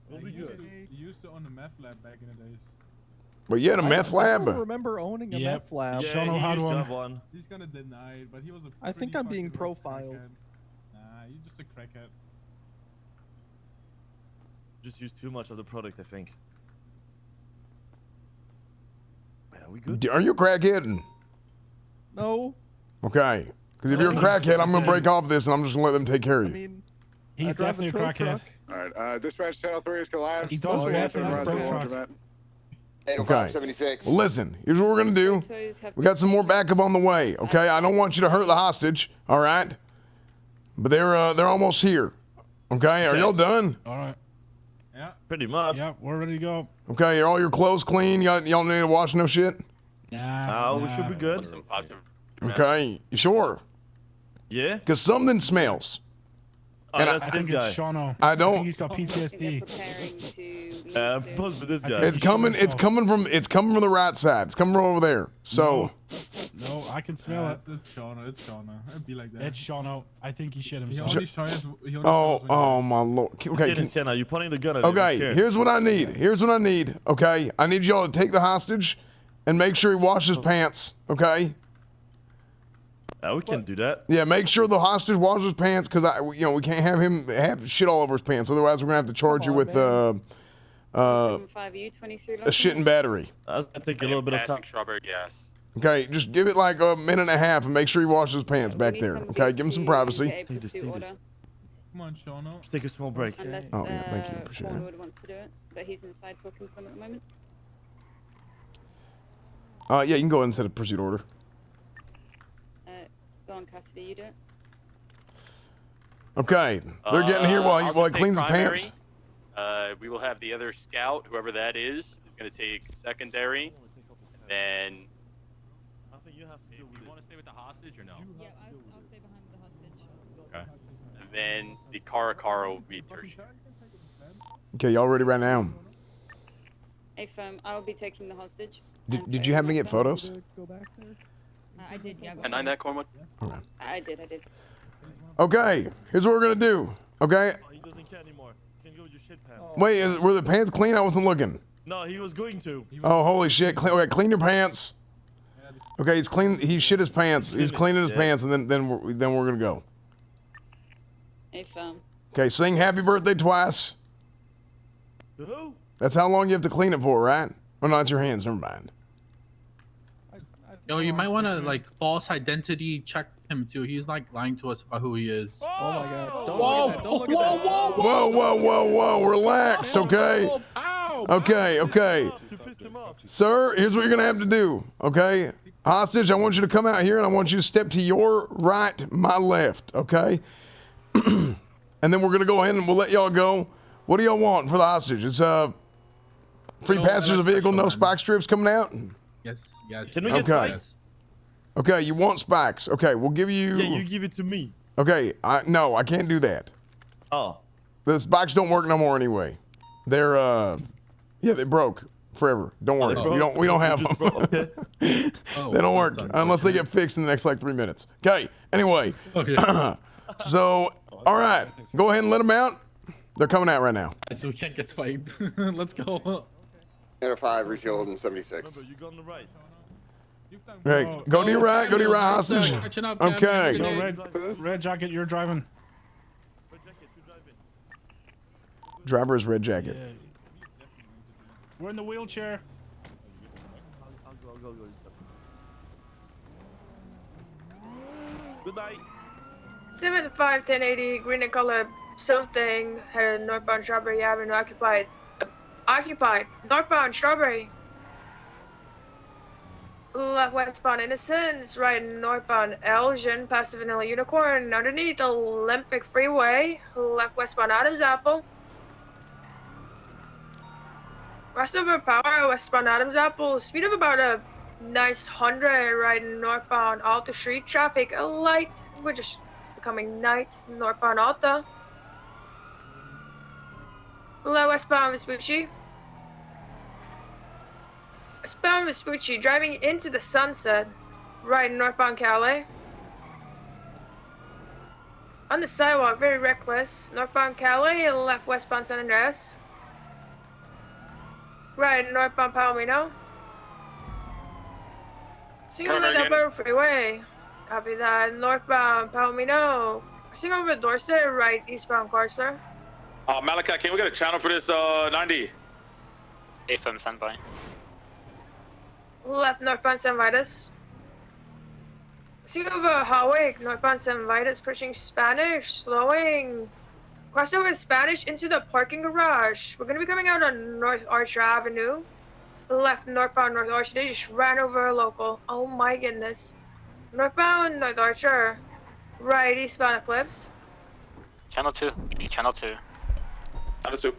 We'll be good. He used to own the meth lab back in the days. Well, you had a meth I lab. don't remember owning a meth lab. Yeah, he used to have one. He's gonna deny it, but he was a I think pretty I'm being fucking profiled. crackhead. Nah, you're just a crackhead. Just used too much of the product, I think. Yeah, we good? Are you a crackhead? No. Okay. Because if you're a crackhead, I'm gonna break off this and I'm just gonna let them take care of you. He's definitely a crackhead. Alright, dispatch channel 3 is collapsed. He does meth in his tow truck. Okay. 76. Well, listen, here's what we're gonna do. We got some more backup on the way. Okay. I don't want you to hurt the hostage. All right. But they're almost here. Okay. Are y'all done? All right. Yeah. Pretty much. Yeah, we're ready to go. Okay. Are all your clothes clean? Y'all need to wash no shit? Nah. We should be good. Okay. You sure? Yeah. Because something smells. Oh, And that's I this think guy. it's Shauno. I I don't. think he's got PTSD. Buzz with this guy. It's coming. It's coming from the right side. It's coming from over there. So. No, I can smell it. It's Shauno. It's Shauno. It'd be like that. It's Shauno. I think he shit himself. Oh my lord. Okay. Are you pointing the gun at him? Okay. I'm scared. Here's what I need. Okay. I need y'all to take the hostage, and make sure he washes pants. Okay. We can do that. Yeah. Make sure the hostage washes his pants, because we can't have him have shit all over his pants. Otherwise, we're gonna have to charge you with a shitting battery. That's gonna take a little bit of time. Strawberry gas. Okay, just give it like a minute and a half and make sure he washes his pants back there. Okay, give him some privacy. Come on, Shauno. Let's take a small break. Unless, Oh, yeah, thank you, appreciate it. Cornwood wants to do it, but he's inside talking to them at the moment. Yeah, you can go ahead and set a pursuit order. Go on, Cassidy, you do it. Okay, they're getting here while I'll he take cleans his primary. pants. We will have the other scout, whoever that is going to take secondary. And then I think you have to. Do you want to stay with the hostage or no? Yeah, I'll stay behind the hostage. Okay. And then the Karakara will be tertiary. Okay, y'all ready right now? Hey, firm, I will be taking the hostage. Did you happen to get photos? I did, yeah. And on that, Cornwood? Okay. I did. Okay, here's what we're gonna do. Okay. He doesn't care anymore. You can go with your shit pants. Wait, were the pants clean? I wasn't looking. No, he was going to. Oh, holy shit! Okay, clean your pants. Okay, he's clean. He shit his pants. He's cleaning his pants, and then we're gonna go. Affirm. Okay, sing "Happy Birthday" twice. Who? That's how long you have to clean it for, right? Oh no, it's your hands. Never mind. Yo, you might want to like false identity check him too. He's like lying to us about who he is. Oh my god. Don't Whoa, look at that. Don't look at whoa, that. whoa, Whoa, whoa, whoa, whoa! Relax, okay? Okay. Sir, here's what you're gonna have to do. Okay, hostage. I want you to come out here, and I want you to step to your right, my left. Okay. And then we're gonna go ahead and we'll let y'all go. What do y'all want for the hostage? It's free passage of the vehicle, no spike strips coming out. Yes, yes. Can we get Okay. spikes? Okay, you want spikes? Okay, we'll give you. Yeah, you give it to me. Okay, no, I can't do that. Oh. The spikes don't work no more anyway. They're yeah, they broke forever. Don't worry, we don't have them. Okay. They don't work unless they get fixed in the next like 3 minutes. Okay. Anyway. Okay. So, all right, go ahead and let them out. They're coming out right now. So we can't get spiked. Let's go. 5, refueled in 76. You go on the right. Okay, go to your right. Go to your right, hostage. Okay. No, red jacket, you're driving. Driver is red jacket. We're in the wheelchair. I'll go. Goodbye. 751080, green in color, something, headed northbound Strawberry Avenue, occupied. Northbound Strawberry. Left westbound Innocence, right northbound Elgin, past the Vanilla Unicorn, underneath Olympic Freeway, left westbound Adams Apple. Rest over power, westbound Adams Apple, speed of about a nice 100, right northbound Alta Street, traffic light, we're just becoming night, northbound Alta. Left westbound Vespucci. Westbound Vespucci, driving into the sunset, right northbound Calais. On the sidewalk, very reckless, northbound Calais, left westbound San Andreas. Right northbound Palomino. Single over the Borough Freeway. Copy that. Northbound Palomino. Single over Dorset, right eastbound Carcer. Malachi, can we get a channel for this 90? AFM standby. Left northbound San Vitus. Single over Hawick, northbound San Vitus, pushing Spanish, slowing. Cross over Spanish into the parking garage. We're gonna be coming out on North Archer Avenue. Left northbound North Archer. They just ran over a local. Oh my goodness. Northbound North Archer. Right eastbound Eclipse. Channel 2. Channel 2. Channel 2.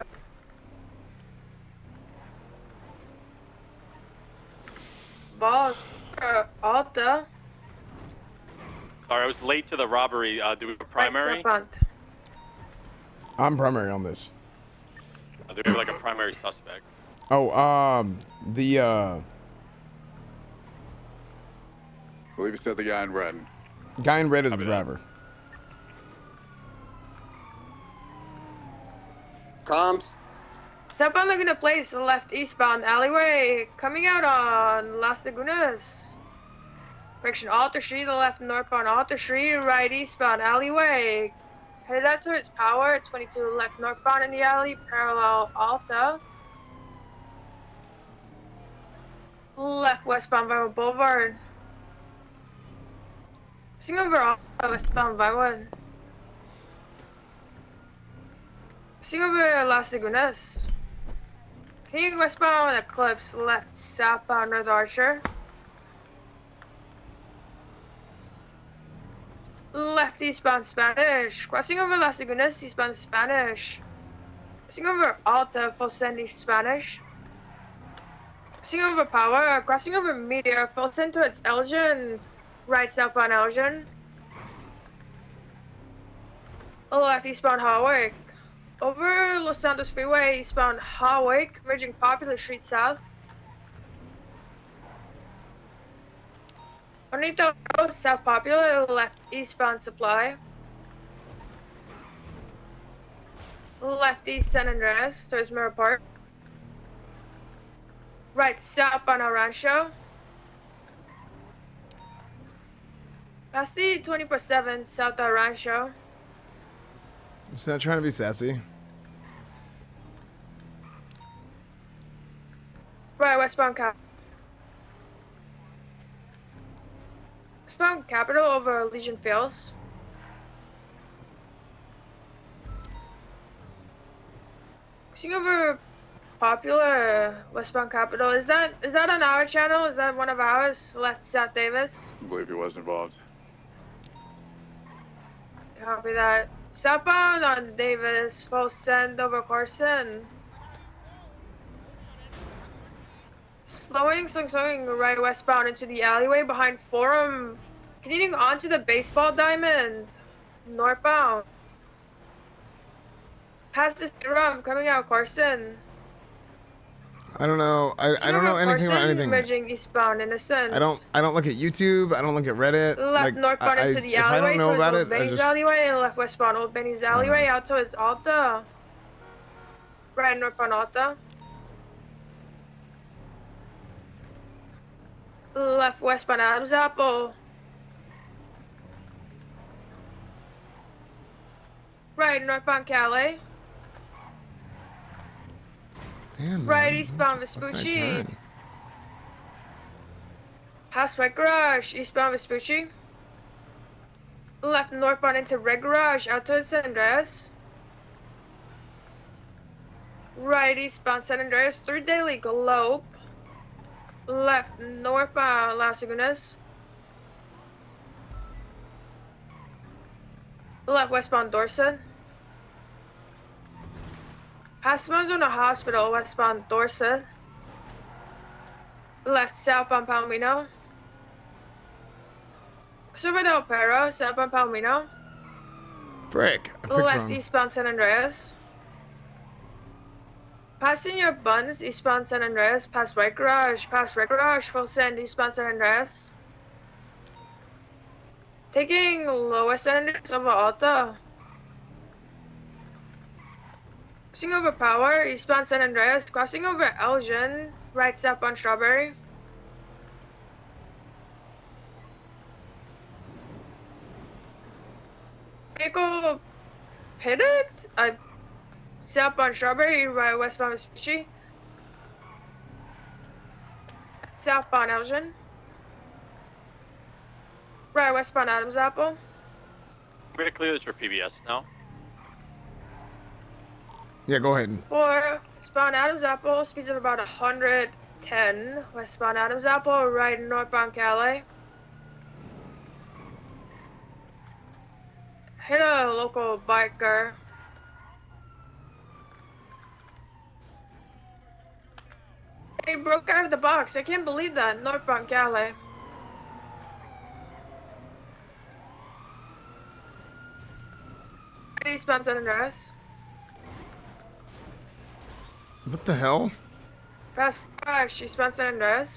Balls. Alta. Sorry, I was late to the robbery. Do we have a primary? Right, I'm primary on this. Do we have like a primary suspect? Oh, the I believe you said the guy in red. guy in red is the driver. Comms. Step on Laguna Place, left eastbound alleyway. Coming out on Las Lagunas. Direction Alta Street, the left northbound Alta Street, right eastbound alleyway. Headed out towards Power, 22 left northbound in the alley, parallel Alta. Left westbound Vinewood Boulevard. Sing over Alta, westbound Vinewood. Sing over Las Lagunas. King westbound Eclipse, left southbound North Archer. Left eastbound Spanish. Crossing over Las Lagunas, eastbound Spanish. Crossing over Alta, full send east Spanish. Crossing over Power. Crossing over Meteor, full send towards Elgin. Right southbound Elgin. Left eastbound Hawick. Over Los Santos Freeway, eastbound Hawick, merging Popular Street south. Bonito Road, South Popular, left eastbound Supply. Left east San Andreas towards Mirror Park. Right southbound El Rancho. Past the 24/7 South El Rancho. Just not trying to be sassy. Right westbound Capital over Legion Fields. Seeing over Popular westbound Capital. Is that on our channel? Is that one of ours? Left South Davis. I believe he was involved. Copy that. Southbound on Davis. Full send over Carson. Slowing right westbound into the alleyway behind Forum. Continuing onto the baseball diamond. Northbound. Past this rum, coming out Carson. I don't know. I don't know anything about anything. Merging eastbound Innocence. I don't look at YouTube. I don't look at Reddit. Left northbound into the alleyway. If I don't know about Old it, I Benny's just alleyway, and left westbound Old Benny's alleyway out towards Alta. Right northbound Alta. Left westbound Adams Apple. Right northbound Calais. Damn, right man. eastbound Vespucci. Past Red Garage, eastbound Vespucci. Left northbound into Red Garage, out towards San Andreas. Right eastbound San Andreas through Daily Globe. Left northbound Las Lagunas. Left westbound Dorset. Past Arizona Hospital, westbound Dorset. Left southbound Palomino. Silver del Perro, southbound Palomino. Frick. Left eastbound San Andreas. Passing your buns, eastbound San Andreas, past Red Garage, full send, eastbound San Andreas. Taking lowest San Andreas over Alta. Crossing over Power, eastbound San Andreas, crossing over Elgin, right southbound Strawberry. Vehicle pitted? Southbound Strawberry, right westbound Vespucci. Southbound Elgin. Right westbound Adams Apple. I'm gonna clear this for PBS now. Yeah, go ahead. For westbound Adams Apple, speeds of about 110. Westbound Adams Apple, right northbound Calais. Hit a local biker. He broke out of the box. I can't believe that. Northbound Calais. Eastbound San Andreas. What the hell? Fast Crash, eastbound San Andreas.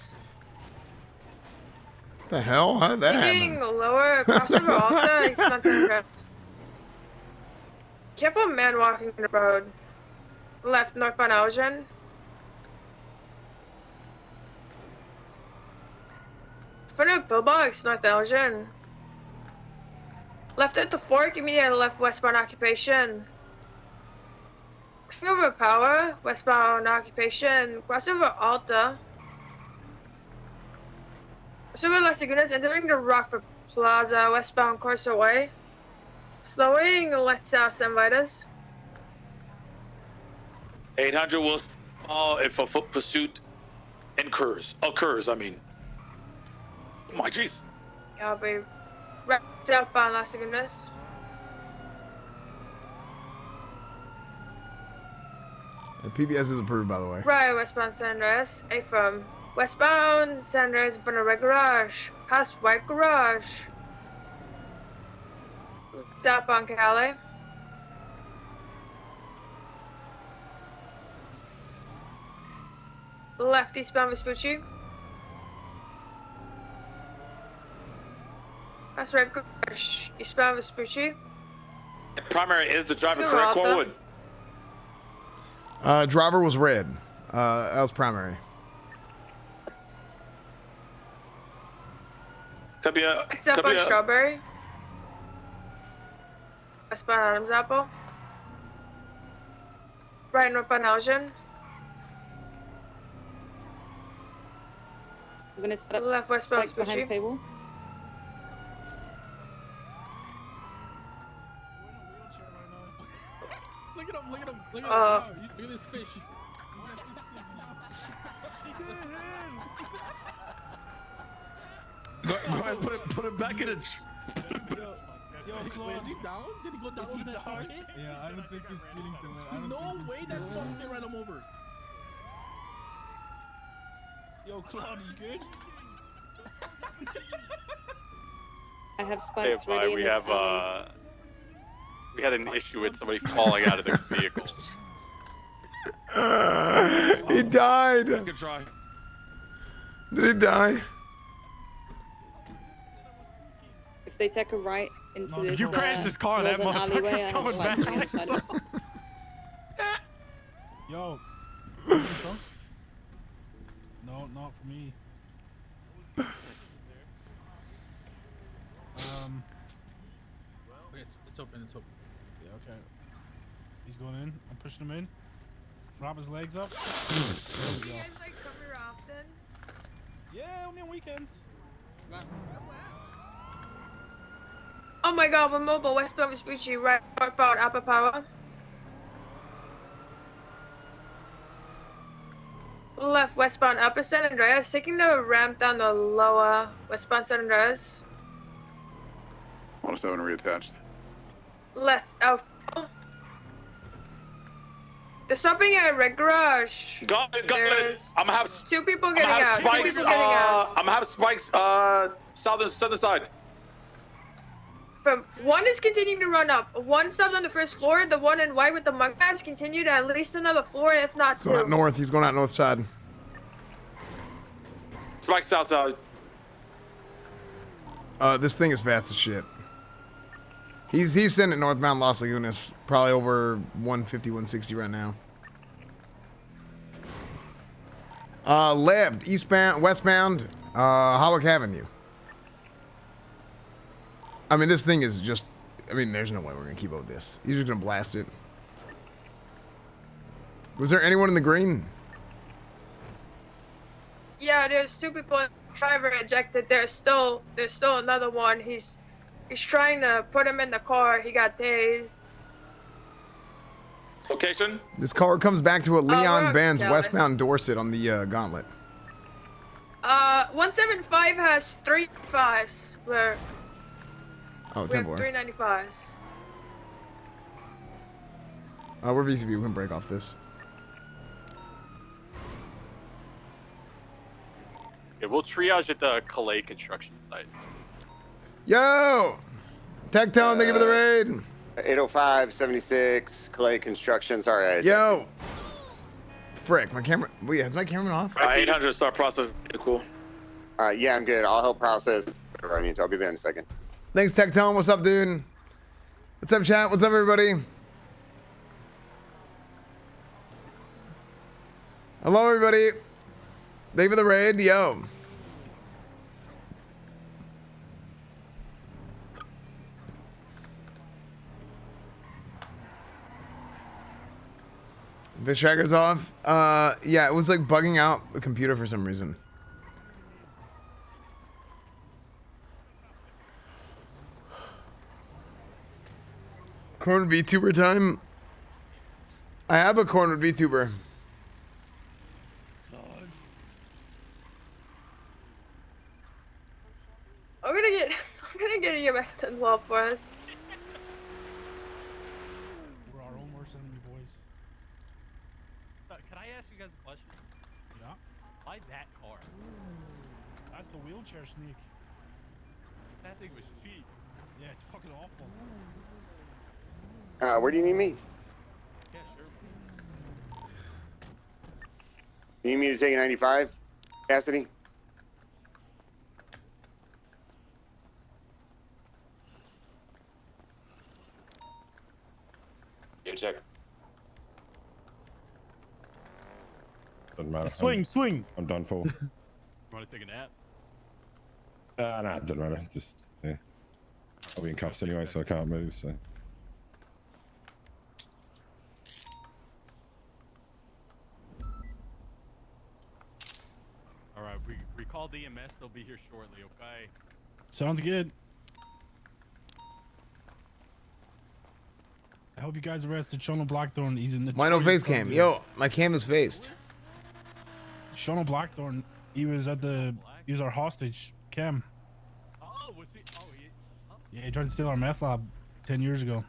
What the hell? How did that Taking happen? lower crossover Alta, eastbound San Andreas. Careful man walking the road. Left northbound Elgin. Front of Pillbox, North Elgin. Left at the fork, immediately left westbound Occupation. Crossing over Power, westbound Occupation. Crossover Alta. Crossover Las Lagunas, entering the Rockford Plaza, westbound Corso Way. Slowing left south San Vitus. 800 will if a foot pursuit occurs. I mean. Oh my jeez. I'll be right southbound Las Lagunas. PBS is approved, by the way. Right westbound San Andreas. A from westbound San Andreas in front of Red Garage. Past White Garage. Southbound Calais. Left eastbound Vespucci. Past Red Garage. Eastbound Vespucci. The primary is the driver, Two correct, Alta. Corwood? Driver was red. That was primary. Except on Strawberry. Westbound Adams Apple. Right northbound Elgin. I'm gonna set up Left westbound spikes behind Spoochie. table. Look at him, look at him, look at him. Uh, Look at this fish. Go ahead, put it back in it. Wait, is he down? Did he go down with that smoke hit? Yeah, I don't think he's feeling too well. No way, that smoke hit ran him over. Yo, Claude, you good? I have Hey, spikes ready. we in have this alley. we had an issue with somebody falling out of their vehicle. He died. That's a good try. Did he die? If they take a right into this, If you crash this car, that northern alleyway, motherfucker's I have coming spikes on the back. side. Yo. No, not for me. Okay, it's open, it's open. Yeah, okay. He's going in. I'm pushing him in. Prop his legs up. There we go. Like come here often? Yeah, only on weekends. Oh my god, we're mobile westbound Vespucci, right northbound Apple Power. Left westbound Upper San Andreas, taking the ramp down the lower westbound San Andreas. 107 reattached. Left Alpha. They're stopping at Red Garage. Got it. There's I'm gonna have two people I'm getting gonna out. have Two spikes. people getting out. I'm gonna have spikes. Southern side. From one is continuing to run up. One stopped on the first floor. The one in white with the monk mask continued at least another floor, if not He's going out two. north. He's going out north side. Spikes south side. This thing is fast as shit. He's sending northbound Las Lagunas, probably over 150, 160 right now. Left, eastbound, westbound, Hollock Avenue. I mean, this thing is just, I mean, there's no way we're gonna keep up with this. He's just gonna blast it. Was there anyone in the green? Yeah, there's two people. Driver ejected. There's still another one. He's trying to put him in the car. He got tased. Location. This car comes back to a Leon we're Benz Dallas. westbound Dorset on the Gauntlet. 175 has 3 5s. We're Oh, we have Temple. 395s. We're VCB. We can break off this. Okay, we'll triage at the Calais construction site. Yo! Tectone, thank you for the raid. 805, 76, Clay Construction. Sorry. Yo! Frick, my camera. Wait, is my camera off? 800 start process. Cool. Yeah, I'm good. I'll help process whatever I need to. I'll be there in a second. Thanks, Tectone. What's up, dude? What's up, chat? What's up, everybody? Hello, everybody. Thank you for the raid. Yo. Fish tracker's off. Yeah, it was like bugging out the computer for some reason. Cornered VTuber time. I have a cornered VTuber. I'm gonna get EMS 10-12 for us. We're our own worst enemy, boys. Can I ask you guys a question? Yeah. Why that car? That's the wheelchair sneak. That thing was cheap. Yeah, it's fucking awful. Where do you need me? Yeah, sure. You need me to take a 95, Cassidy? Yeah, check. doesn't matter. Swing. I'm done for. Want to take a nap? Nah, it doesn't matter. Just yeah. I'll be in cuffs anyway, so I can't move. So. All right, we called EMS. They'll be here shortly. Okay. Sounds good. I hope you guys arrested Shono Blackthorn. He's in the. Why no face cam? Yo, my cam is faced. Shono Blackthorn. He was our hostage. Cam. Oh, was he? Oh, Yeah, he tried to steal our meth lab 10 years ago.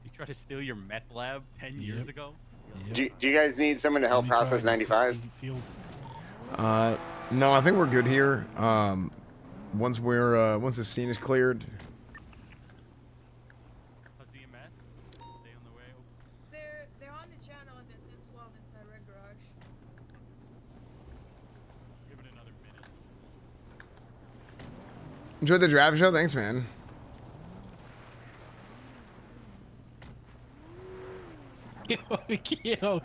He tried to steal your meth lab 10 years ago? Do you guys need someone to help process 95s? No, I think we're good here. Once the scene is cleared. They're on the channel at the 1012 inside Red Garage. Give it another minute. Enjoy the draft show. Thanks, man. Yo.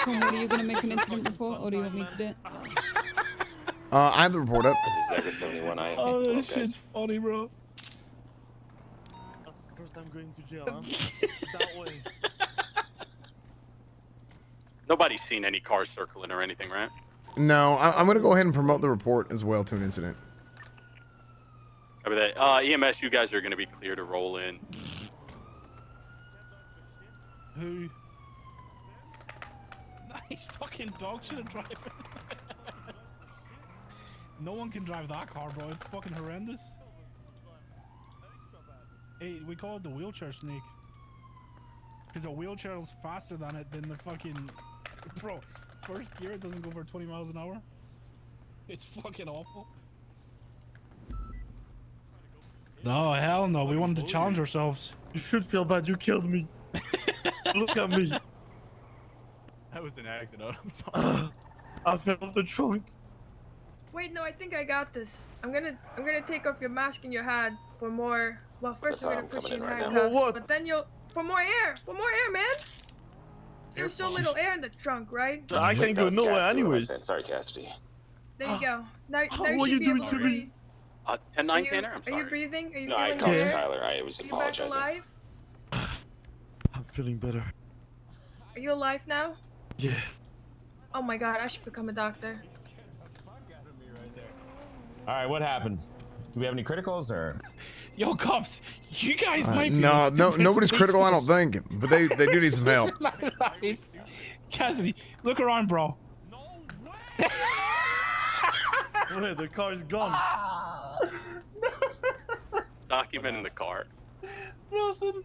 When are you gonna make an incident report, or do you want me to do it? I have the report up. Oh, this shit's funny, bro. First time going to jail, huh? That way. Nobody's seen any cars circling or anything, right? No, I'm going to go ahead and promote the report as well to an incident. Copy that. EMS, you guys are going to be clear to roll in. Who? Nice fucking dog shit driving. No one can drive that car, bro. It's fucking horrendous. Hey, we call it the wheelchair snake. Because a wheelchair is faster than the fucking... Bro, first gear it doesn't go for 20 miles an hour. It's fucking awful. No, hell no. We wanted to challenge ourselves. You should feel bad. You killed me. Look at me. That was an accident. I'm sorry. I fell off the trunk. Wait, no, I think I got this. I'm gonna take off your mask and your hat for more. Well, first I'm gonna put you in handcuffs, but then for more air, man. There's so little air in the trunk, right? I can't go nowhere anyways. Sorry, Cassidy. There you go. Now What you are you should be doing able to to me? breathe. 10-9 Tanner, I'm Are sorry. you breathing? Are you No, I feeling called better? Tyler. I was Are you back apologizing. alive? I'm feeling better. Are you alive now? Yeah. Oh my god, I should become a doctor. All right, what happened? Do we have any criticals or? Yo, cops, you guys might be. No, nobody's critical, I don't think. But they do need some help. Cassidy, look around, bro. Wait, the car's gone. Document in the car. Nothing.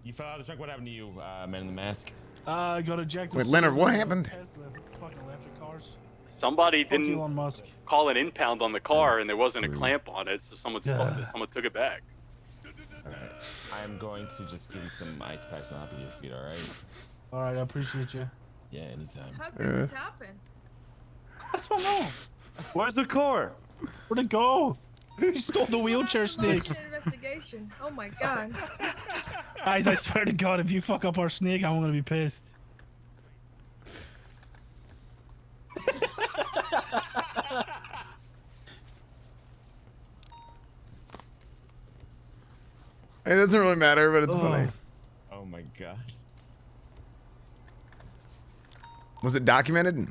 You fell out of the trunk. What happened to you, man in the mask? I got ejected. Wait, Leonard, what happened? Tesla, fucking electric cars. Somebody Fuck didn't Elon Musk. call an impound on the car, and there wasn't a clamp on it, so someone took it back. I'm going to just give you some ice packs on top of your feet. All right. All right, I appreciate you. Yeah, anytime. How did this happen? I don't know. Where's the car? Where'd it go? Who stole the wheelchair snake? Investigation. Oh my god. Guys, I swear to God, if you fuck up our snake, I'm gonna be pissed. It doesn't really matter, but it's funny. Oh my god. Was it documented?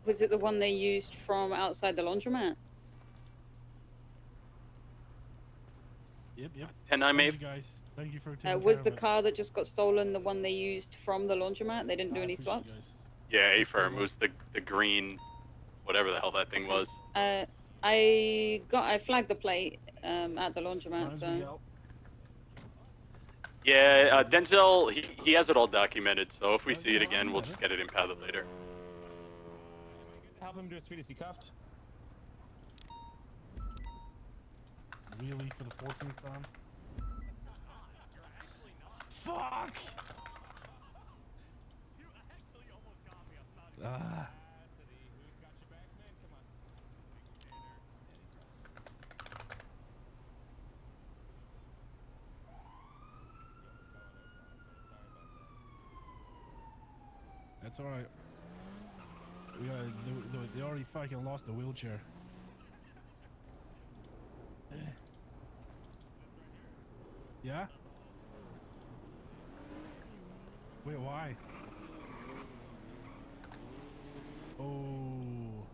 Was it the one they used from outside the laundromat? Yep. 10-9 Maeve. Guys, thank you for taking Was care the of it. car that just got stolen the one they used from the laundromat? They didn't do any swaps? Yeah, A-firm. It was the green, whatever the hell that thing was. I flagged the plate at the laundromat, so... Yeah, Denzel, he has it all documented, so if we see it again, we'll just get it impounded later. Help him to his feet. Is he cuffed? Really, for the 14th time? Fuck! It's all right. We they already fucking lost the wheelchair. Yeah? Wait, why? Oh.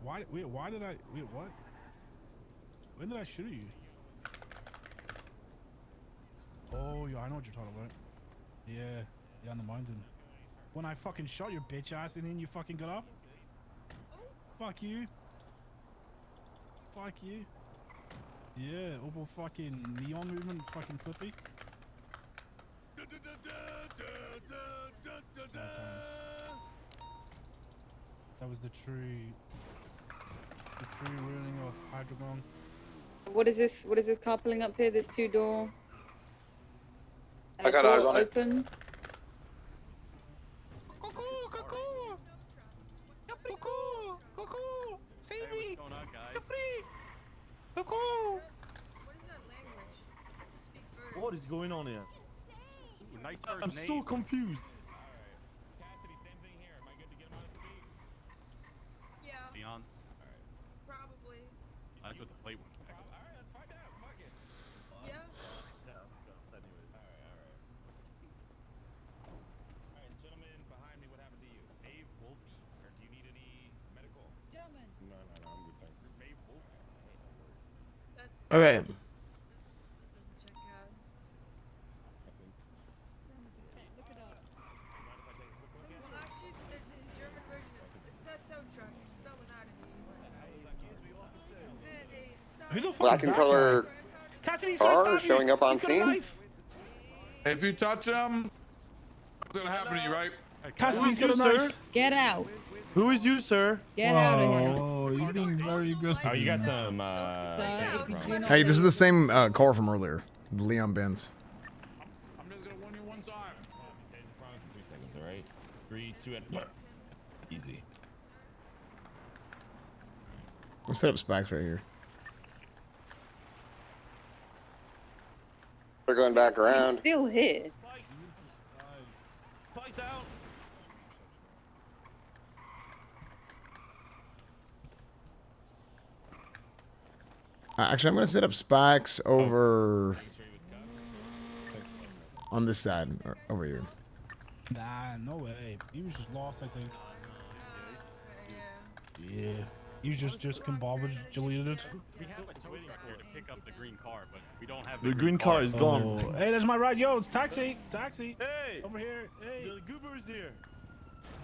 Why? Wait, why did I? Wait, what? When did I shoot you? Oh, yeah, I know what you're talking about. Yeah, on the mountain. When I fucking shot your bitch ass and then you fucking got up? Fuck you. Fuck you. Yeah, Opal fucking neon movement fucking flippy. Sometimes. That was the true ruining of Hydrogon. What is this? What is this car pulling up here? This two-door. I got eyes on it. Open. Save me! What's going on, guys? What is going on here? Ooh, nice I'm first so name. confused. Yeah, Leon. probably. That's what the plate was. Yeah. Gentlemen behind me, what happened to you? Maeve Wolfie. Or do you need any medical? Gentlemen. No, I'm good, thanks. Maeve Wolfie. Okay. Doesn't check out. Look it up. Well, actually, the German version it's that tow truck. It's spelled without an E. Who the fuck Black is and that color guy? Cassidy's gonna car stab you. showing up on He's got a scene. knife. If you touch them, what's gonna happen to you, right? Cassidy's got a Sir? knife. Get out. Who is you, sir? Get out of here. Oh, you're being very aggressive. Oh, you got some Sir, taser if you do from us. not Hey, this is the same car from earlier. The Leon Benz. I'm just gonna warn you one time. Taser from us in 3 seconds, all right? 3, 2, and easy. We'll set up spikes right here. They're going back around. Still here. Spikes out. Actually, I'm gonna set up spikes over on this side, or over here. Nah, no way. He was just lost, I think. Yeah. He was just discombobulated. We have a tow truck here to pick up the green car, but we don't have The green car is gone. Oh. Hey, there's my ride. Yo, it's taxi. Taxi. Hey! Over here. Hey. The goober's here.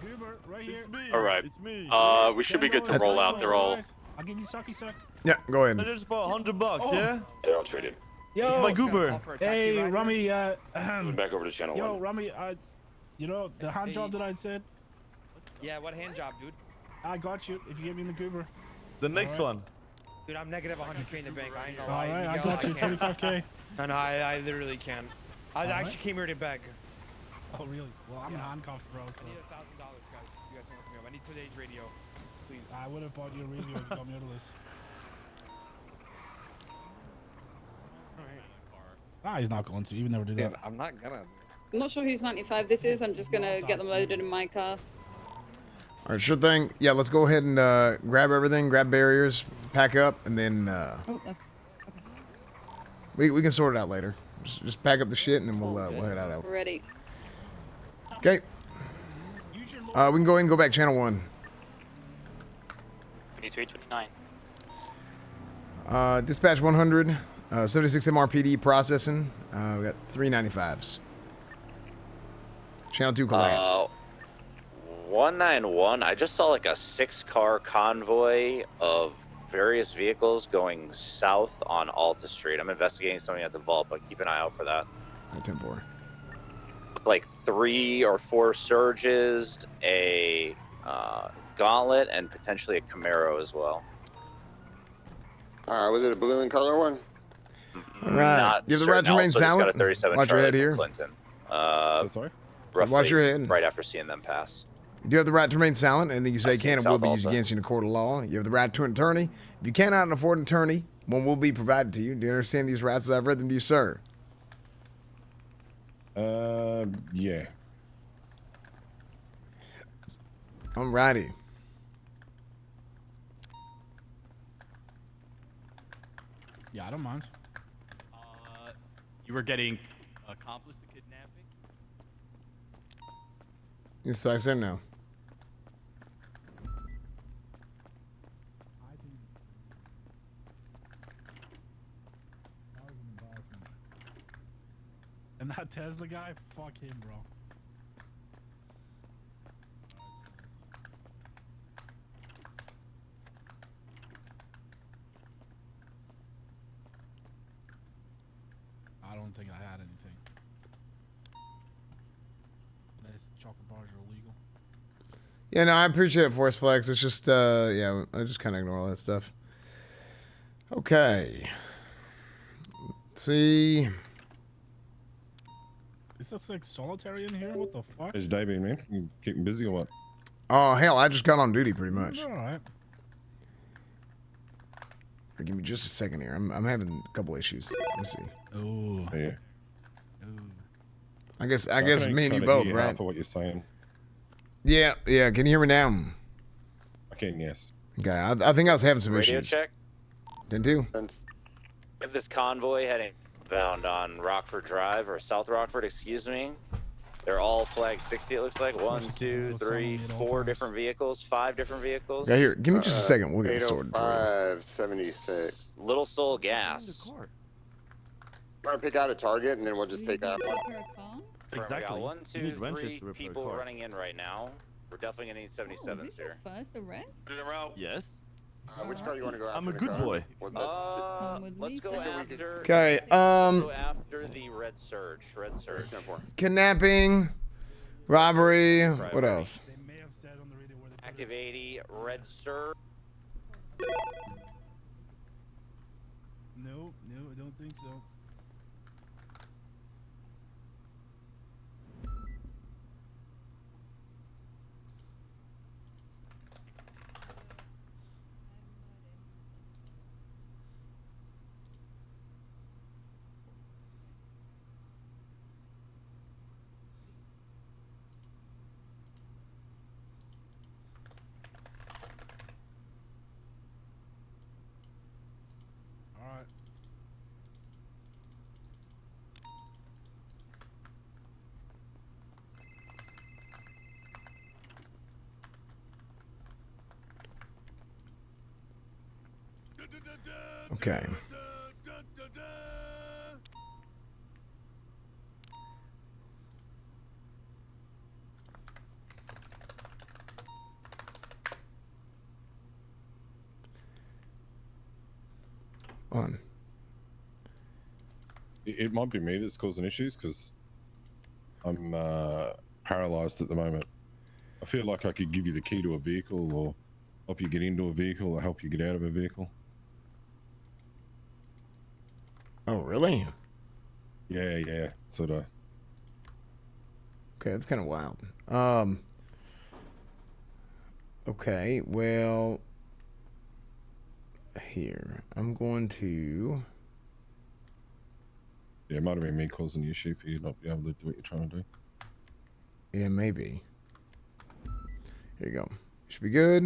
Goober, right here. It's me. All right. It's me. We should be good to roll out. They're all. I'll give you sucky sec. Yeah, go ahead. Just for $100, Oh. yeah? They're all traded. Yo, It's my goober. Hey, Rummy. Moving back over to channel Yo, 1. Rummy. You know the hand job that I said. Yeah, what hand job, dude? I got you. If you give me the goober. The next one. Dude, I'm negative 100k in the bank. I ain't gonna All lie. right, I Miguel, got you. can't. 25k. No, I literally can't. I All actually right. came here to beg. Oh really? Well, I'm in handcuffs, bro. So I need $1,000, guys. You guys can hook me up. I need today's radio, please. I would have bought you a radio if you got me out of this. Ah, he's not going to. He would never do that. I'm not gonna. I'm not sure whose 95 this is. I'm just gonna get them loaded in my car. All right, sure thing. Yeah, let's go ahead and grab everything, grab barriers, pack up, and then Oh, that's. we can sort it out later. Just pack up the shit, and then we'll head out. Ready. Okay. We can go ahead and go back channel 1. 23, 29. Dispatch 100, 76 MRPD processing. We got 395s. Channel 2 collapsed. 191. I just saw like a 6-car convoy of various vehicles going south on Alta Street. I'm investigating something at the vault, but keep an eye out for that. 10-4. Like 3 or 4 Surges, a Gauntlet, and potentially a Camaro as well. Was it a blue and color one? All right. Not You have the right to certain. remain Also, just got silent. a 37 Watch your Charlie head from here. Clinton. So sorry? So watch your head. Right after seeing them pass. You do have the right to remain silent. Anything you say can and will South be used Alta. against you in a court of law. You have the right to an attorney. If you cannot afford an attorney, one will be provided to you. Do you understand these rights as I've read them to you, sir? Yeah. Alrighty. Yeah, I don't mind. You were getting accomplice to kidnapping. Yes, I said no. And that Tesla guy, fuck him, bro. I don't think I had anything. Nice chocolate bars are illegal. Yeah, no, I appreciate it, Force Flex. It's just, yeah, I just kind of ignore all that stuff. Okay. Let's see. Is that like solitary in here? What the fuck? How's your day been, man? You keeping busy or what? Oh, hell, I just got on duty pretty much. All right. Give me just a second here. I'm having a couple issues. Let me see. Oh. Yeah. I guess can me and you kinda both, hear right? half of what you're saying. Yeah. Can you hear me now? I can, yes. Okay, I think I was having some Radio issues. check. Didn't you? We have this convoy heading bound on Rockford Drive, or South Rockford, excuse me. They're all flagged 60, it looks like. 1, 2, 3, 4 different vehicles, 5 different vehicles. Yeah, here. Give me just a second. We'll get it sorted for you. 80576. Little Soul Gas. Try to pick out a target, and then we'll just take that one. We got Exactly. 1, You 2, need wrenches 3 to repair a people car. running in right now. We're definitely gonna need 77s here. First arrest? Yes. Which car you want to go after? I'm a the good car? boy. Let's go after. Okay, Go after the Red Surge. Red Surge. Kidnapping, robbery, what else? Active 80, Red Surge. No, I don't think so. Alright. Okay. On. It might be me that's causing issues because I'm paralyzed at the moment. I feel like I could give you the key to a vehicle or help you get into a vehicle or help you get out of a vehicle. Oh, really? Yeah, sort of. Okay, that's kind of wild. Okay, well, here, I'm going to... Yeah, it might have been me causing the issue for you not being able to do what you're trying to do. Yeah, maybe. Here you go. Should be good.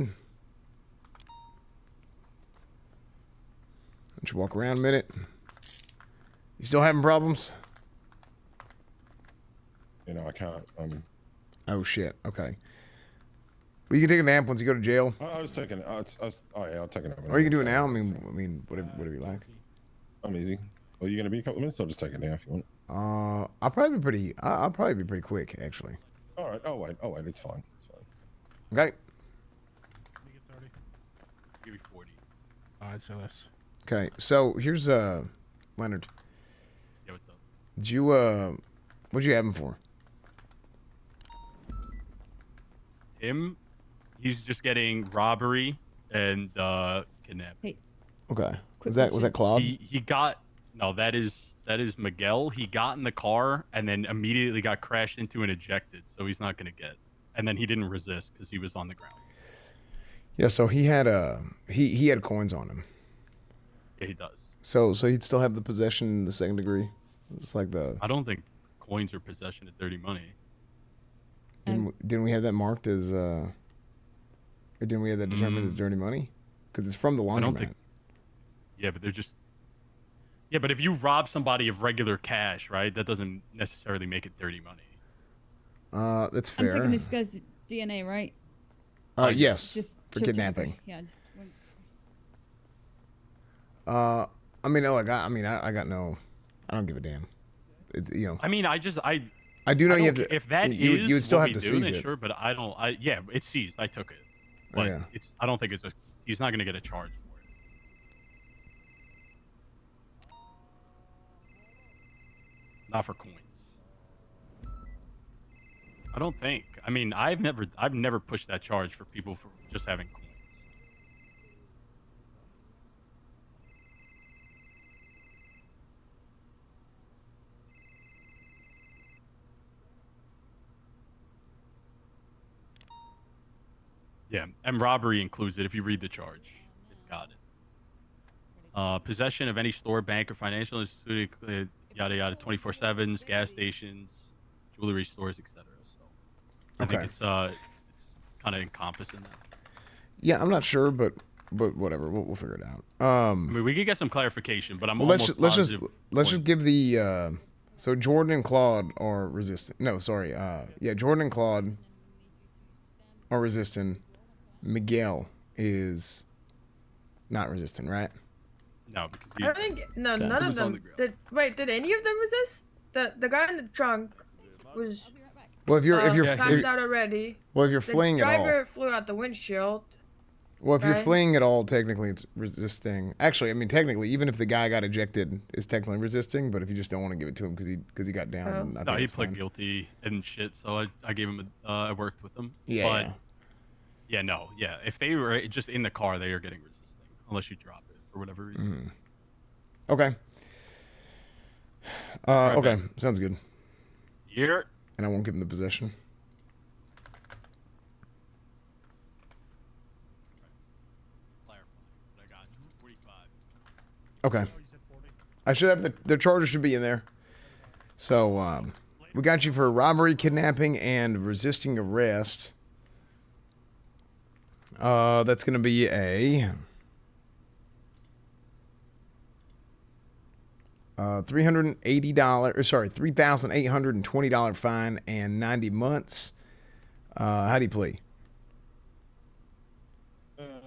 Let you walk around a minute. You still having problems? You know, I can't. Oh, shit. Okay. Well, you can take a nap once you go to jail. I was taking. Oh yeah, I'll take a nap. Or you can do it now. I mean, whatever you like. I'm easy. Well, you gonna be a couple of minutes? I'll just take it now if you want. I'll probably be pretty quick, actually. All right. Oh wait. It's fine. It's fine. Okay. Make it 30. Give me 40. Alright, so that's... Okay. So here's Leonard. Yeah, what's up? Did you what'd you have him for? Him? He's just getting robbery and kidnapping. Hey. Okay. Was that Claude? He got that is Miguel. He got in the car and then immediately got crashed into and ejected, so he's not gonna get. And then he didn't resist because he was on the ground. Yeah. So he had he had coins on him. Yeah, he does. So he'd still have the possession in the second degree. It's like the. I don't think coins or possession of dirty money. Didn't we have that marked as or didn't we have that determined as dirty money? Because it's from the I don't laundromat. think. Yeah, but they're just. Yeah, but if you rob somebody of regular cash, right, that doesn't necessarily make it dirty money. That's I'm fair. taking this guy's DNA, right? Yes, Just for triple check, kidnapping. okay. Yeah, just I mean, look, I got no, I don't give a damn. It's I mean, I do know I you have don't- to. If that you is would still what have to we do, seize then it. sure, but I don't. Yeah, it's seized. I took it, but yeah. it's. I don't think it's a. He's not gonna get a charge for it. Not for coins. I don't think. I mean, I've never pushed that charge for people for just having coins. Yeah, and robbery includes it. If you read the charge, it's got it. Possession of any store, bank, or financial institution, yada yada, 24/7s, gas stations, jewelry stores, etc. So I think Okay. it's kind of encompassing that. Yeah, I'm not sure, but whatever, we'll figure it out. I mean, we could get some clarification, but I'm Well, almost positive. let's just give the so Jordan and Claude are resistant. No, sorry. Yeah, Jordan and Claude are resistant. Miguel is not resistant, right? No, because I don't think no, Okay. none He of was on them. Did any of them resist? The guy in the trunk was. Well, if you're passed out already. well, if you're The fleeing at all, driver flew out the windshield. well, if you're right? fleeing at all, technically it's resisting. Actually, I mean, technically, even if the guy got ejected, it's technically resisting. But if you just don't want to give it to him because he got down, Oh. I think No, he it's pled fine. guilty and shit. So I gave him I worked with him. Yeah, But, yeah. yeah, no, yeah. If they were just in the car, they are getting resisting unless you drop it for whatever reason. Okay. Right Okay, back. sounds good. Here. And I won't give him the possession. Okay. I should have the charger should be in there. So we got you for robbery, kidnapping, and resisting arrest. That's gonna be a $380 fine and 90 months. How do you plea?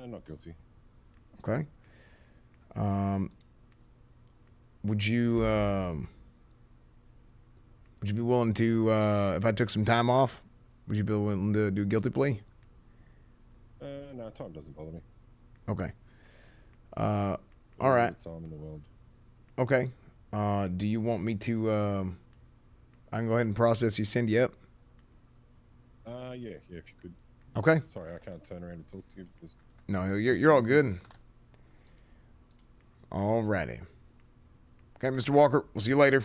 Not guilty. Okay. Would you be willing to if I took some time off? Would you be willing to do a guilty plea? No, time doesn't bother me. Okay. All right. Time in the world. Okay. Do you want me to? I can go ahead and process you, send you up. Yeah, if you could. Okay. Sorry, I can't turn around and talk to you because. No, you're all good. Alrighty. Okay, Mr. Walker. We'll see you later.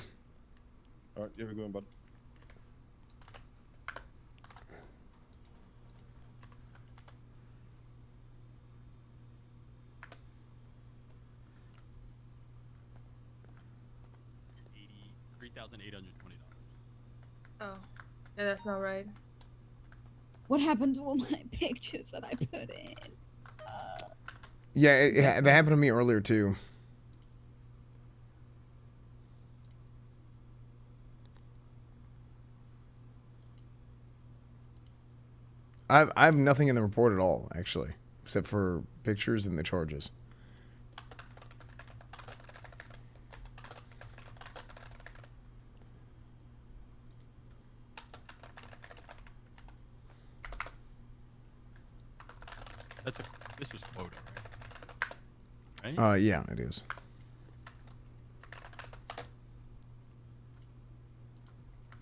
All right, you have a good one, bud. $3,820. Oh, yeah, that's not right. What happened to all my pictures that I put in? Yeah, it happened to me earlier too. I have nothing in the report at all, actually, except for pictures and the charges. This was quota, right? Yeah, it is.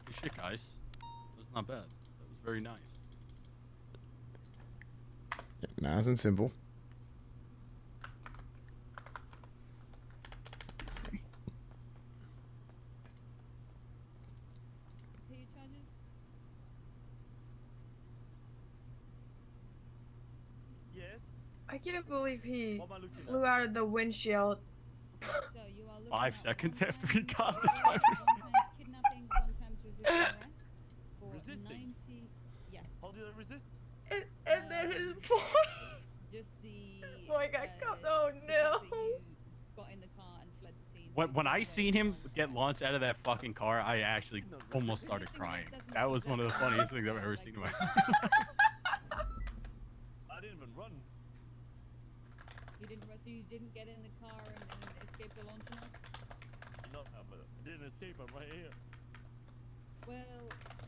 Good shit, guys. That was not bad. That was very nice. Nice and simple. Sorry. Yes. I can't believe he flew out of the windshield. 5 seconds after we got the driver's kidnapping, 1 times resist? And then his boy. Just the. Boy got caught. Oh no. Got in the car and fled the scene. When I seen him get launched out of that fucking car, I actually almost started crying. That was one of the funniest things I've ever seen in my life. I didn't even run. You didn't. So you didn't get in the car and escape the launch pad? No, but I didn't escape. I'm right here. Well,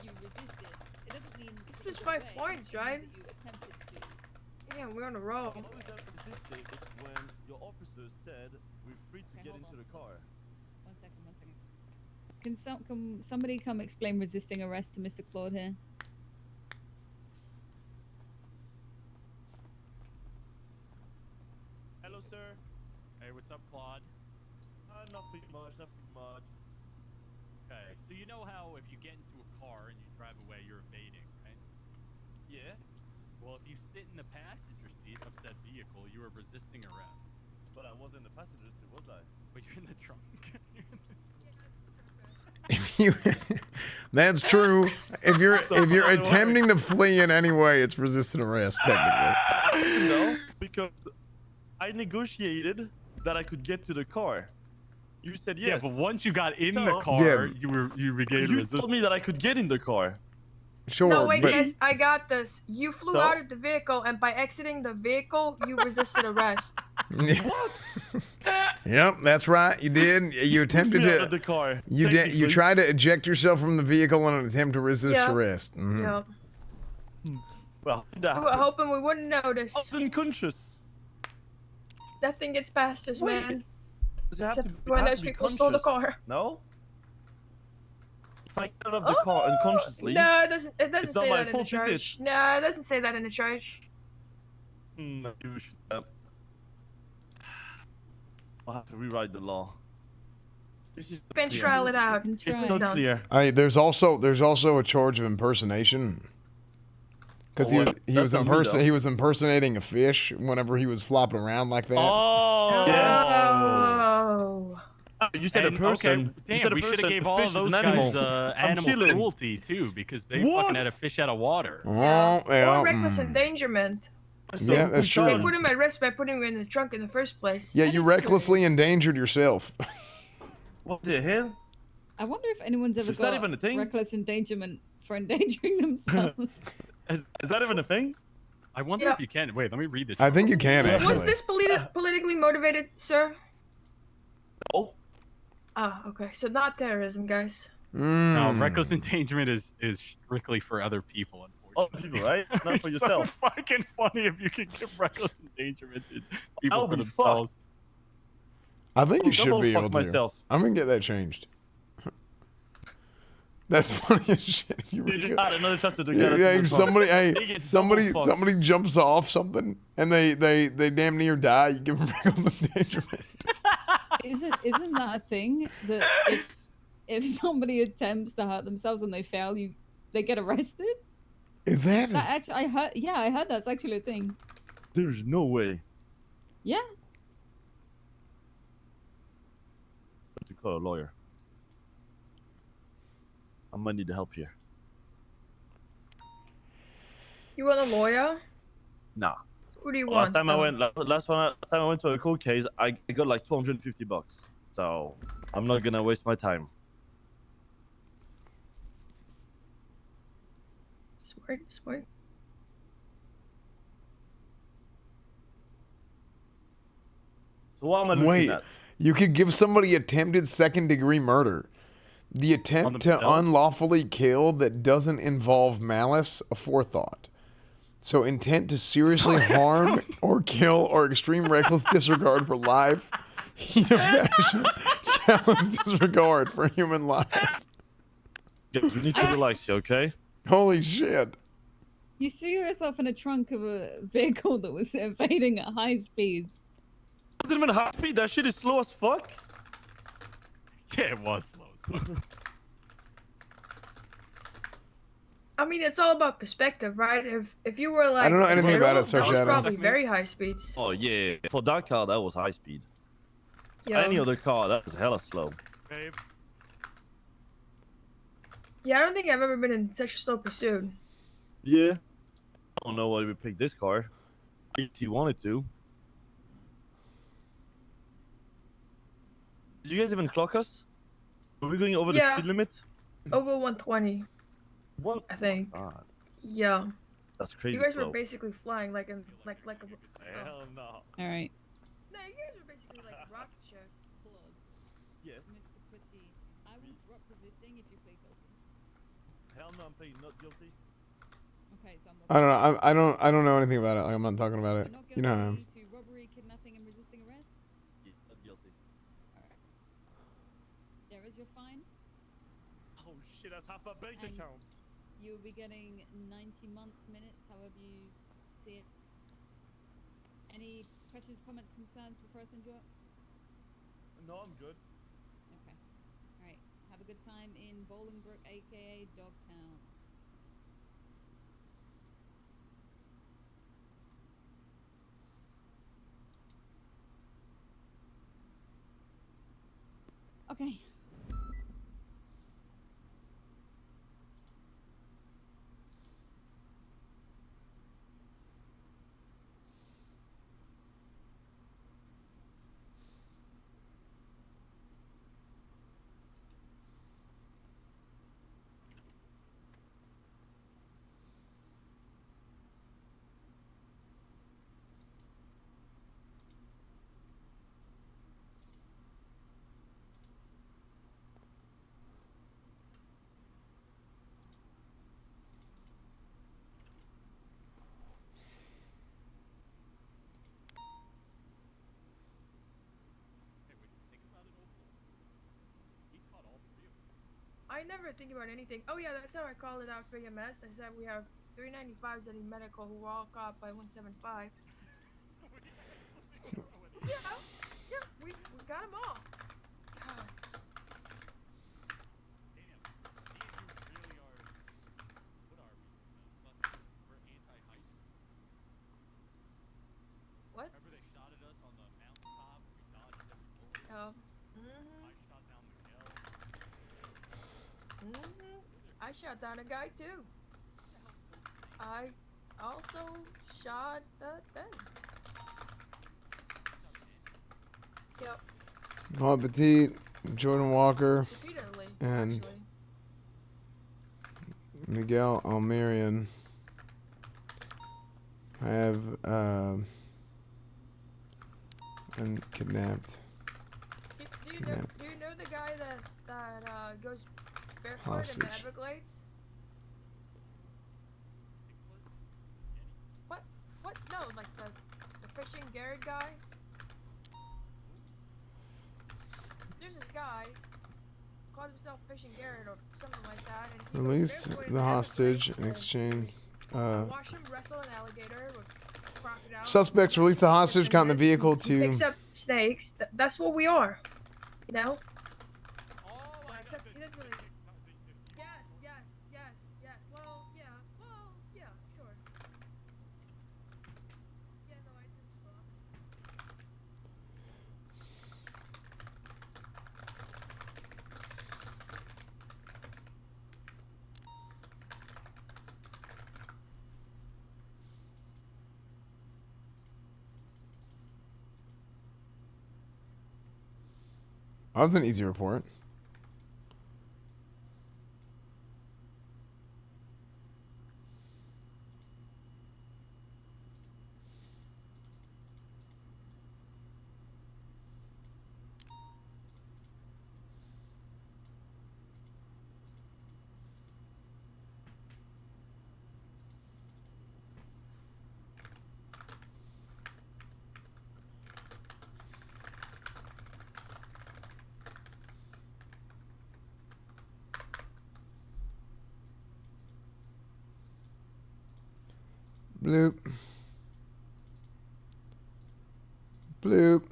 you resisted. It doesn't mean. It's just 5 points, right? You attempted to. Yeah, we're on a roll. How is that resisting? It's when your officer said we're free to get into the car. 1 second. Can somebody come explain resisting arrest to Mr. Claude here? Hello, sir. Hey, what's up, Claude? Nothing much. Okay, so you know how if you get into a car and you drive away, you're evading, right? Yeah. Well, if you sit in the passenger seat of said vehicle, you are resisting arrest. But I wasn't in the passenger seat, was I? But you're in the trunk. That's true. If you're attempting to flee in any way, it's resisting arrest technically. No, because I negotiated that I could get to the car. You said yes. Yeah, but once you got in the No. car, Yeah. you regained You resistance. told me that I could get in the car. Sure, No, wait, but guys, I got this. You flew So? out of the vehicle, and by exiting the vehicle, you resisted arrest. Yep, that's right. You did. You attempted me out of to. the car, You did. You technically. tried to eject yourself from the vehicle in an attempt to resist Yeah. arrest. Mhm. Yep. Well, We were hoping we wouldn't notice. I was unconscious. Nothing gets past us, Wait. man. Does it have Except to be, when have those to be people stole the conscious? car. No? If I get out of the car unconsciously, No, it doesn't. It doesn't it's not say my that in the fault, is it? charge. No, it doesn't say that in the charge. no, you should. I'll have to rewrite the law. This is Bench clear. trial it out. It's not clear. There's also a charge of impersonation. Because Oh, what? That's not me, though. he was impersonating a fish whenever he was flopping around like that. Oh, Oh. You said And, a person. Okay, You damn, said a we should person. have gave A all fish of is those an guys animal. I'm animal chilling. cruelty too, because they What? fucking had a fish out of water. Oh, Or yeah. reckless endangerment. Yeah, that's true. They put him at risk by putting him in the trunk in the first place. Yeah, you recklessly endangered yourself. What the hell? I wonder if anyone's ever Is that got even a thing? reckless endangerment for endangering themselves. Is that even a thing? I wonder Yeah. if you can. Wait, let me read the. I think you can Was actually. this politically motivated, sir? No. Oh, okay. So not terrorism, guys. No, Mm. reckless endangerment is strictly for other people. Other people, right? Not for It's yourself. So fucking funny if you could give reckless endangerment to people I'll for be themselves. I think you I'll should double be fuck able to. myself. I'm gonna get that changed. That's funny as shit. You You just really- had another chapter to Yeah, get us yeah, in the somebody, trunk. hey, They get somebody double fucked. jumps off something and they damn near die. You give them reckless endangerment. Isn't that a thing that if somebody attempts to hurt themselves and they fail, they get arrested? Is that? That actually, I heard that's actually a thing. There's no way. Yeah. To call a lawyer. I might need the help here. You want a lawyer? Nah. Who do you Last want? time I went, last time I went to a court case, I got like $250. So I'm not gonna waste my time. Smart. So what am I looking Wait, at? you could give somebody attempted second-degree murder. The attempt to themselves? unlawfully kill that doesn't involve malice aforethought. So intent to seriously harm or kill or extreme reckless disregard for life, heat of passion, callous disregard for human life. Guys, we need to relax, you okay? Holy shit. You threw yourself in a trunk of a vehicle that was evading at high speeds. It wasn't even high speed. That shit is slow as fuck. Yeah, it was slow. I mean, it's all about perspective, right? If you were like, I don't know anything about it, that was Sarshado. probably very high speeds. Oh yeah, for that car that was high speed. Yeah. Any other car that was hella slow. Babe. Yeah, I don't think I've ever been in such a slow pursuit. Yeah. don't know why we picked this car. If you wanted to. Did you guys even clock us? Were we going over the Yeah. speed limit? Over 120. What? I think. God, Yeah. that's crazy. You guys were slow. basically flying like a Hell no. All right. No, you guys were basically like a rocket ship. Yes. Mr. Pretty, I will drop resisting if you plead guilty. Hell no, I'm playing not guilty. Okay, so I'm I don't know. I don't know anything about it. Like, I'm not talking about it. You know how I am. to robbery, kidnapping, and resisting arrest. Yeah, not guilty. There is your fine. Oh shit, that's half my bank And account. You'll be getting 90 months, minutes, however you see it. Any questions, comments, concerns before I send you up? No, I'm good. Okay. All right. Have a good time in Bolingbrook, aka Dogtown. Okay. I never think about anything. Oh yeah, that's how I called it out for EMS. I said we have 395s that need medical who were all caught by 175. Yeah, we got them all. God. What? Remember they shot at us on the mountaintop? We dodged every bullet. Oh. I shot down Miguel. I shot down a guy too. I also shot that thing. Yep. Bon Appetit, Jordan Walker, Repeatedly, and actually. Miguel Almerian have been kidnapped. Do you know the guy that goes barefoot in the Hostage. Everglades? What? What? No, like the fishing Garrett guy. There's this guy calls himself Fishing Garrett or something like that, and he goes Released barefoot in the hostage Everglades in and exchange. watch him wrestle an alligator with crocodiles. Suspects released the hostage, got in the vehicle He to. picks up snakes. That's what we are. You know? Except he doesn't really. Yes. Well, yeah, sure. Yeah, no, I did stop. That was an easy report. Bloop. Bloop.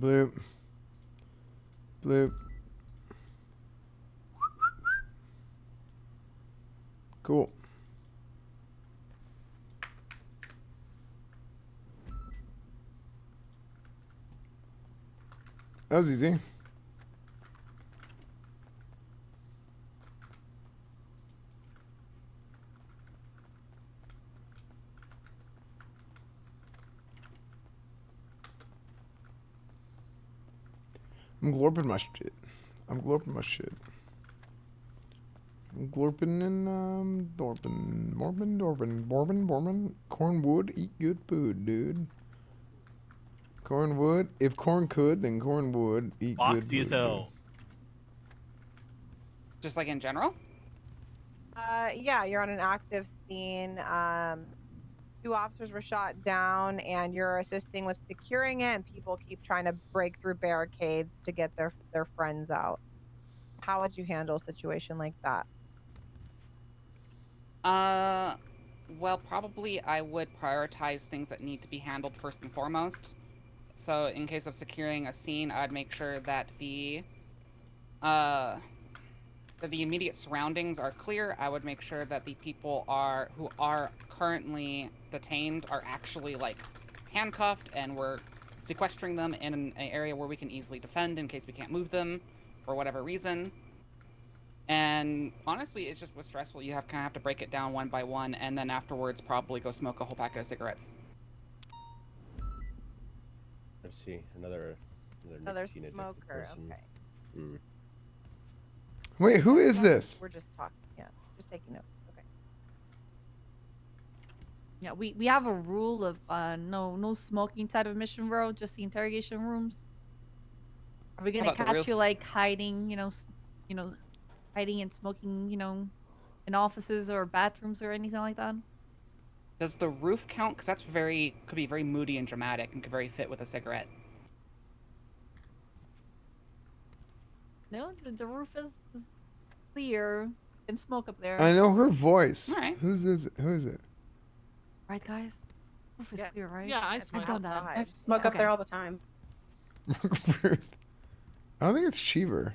Bloop. Bloop. Cool. That was easy. I'm glorping my shit. I'm glorping my shit. I'm glorping and dorping. Morbin. Cornwood, eat good food, dude. Cornwood. If corn could, then corn would eat good Foxy food. as hell. Just like in general? Yeah, you're on an active scene. 2 officers were shot down, and you're assisting with securing it, and people keep trying to break through barricades to get their friends out. How would you handle a situation like that? Well, probably I would prioritize things that need to be handled first and foremost. So in case of securing a scene, I'd make sure that the immediate surroundings are clear. I would make sure that the people who are currently detained are actually like handcuffed, and we're sequestering them in an area where we can easily defend in case we can't move them for whatever reason. And honestly, it's just what's stressful. You kind of have to break it down one by one, and then afterwards probably go smoke a whole packet of cigarettes. Let's see, another nicotine-addicted smoker. person. Okay. Hmm. Wait, who is this? We're just talking. Yeah, just taking notes. Okay. Yeah, we have a rule of no smoking inside of Mission Row, just the interrogation rooms. Are we gonna about the catch roof? you like hiding, hiding and smoking, in offices or bathrooms or anything like that? Does the roof count? Because that's could be very moody and dramatic and could very fit with a cigarette. No, the roof is clear. You can smoke up there. I know her voice. All right. Who is it? Right, guys? Roof is clear, right? Yeah, I I've smoke done that. I smoke up Okay. there all the time. I don't think it's Cheever.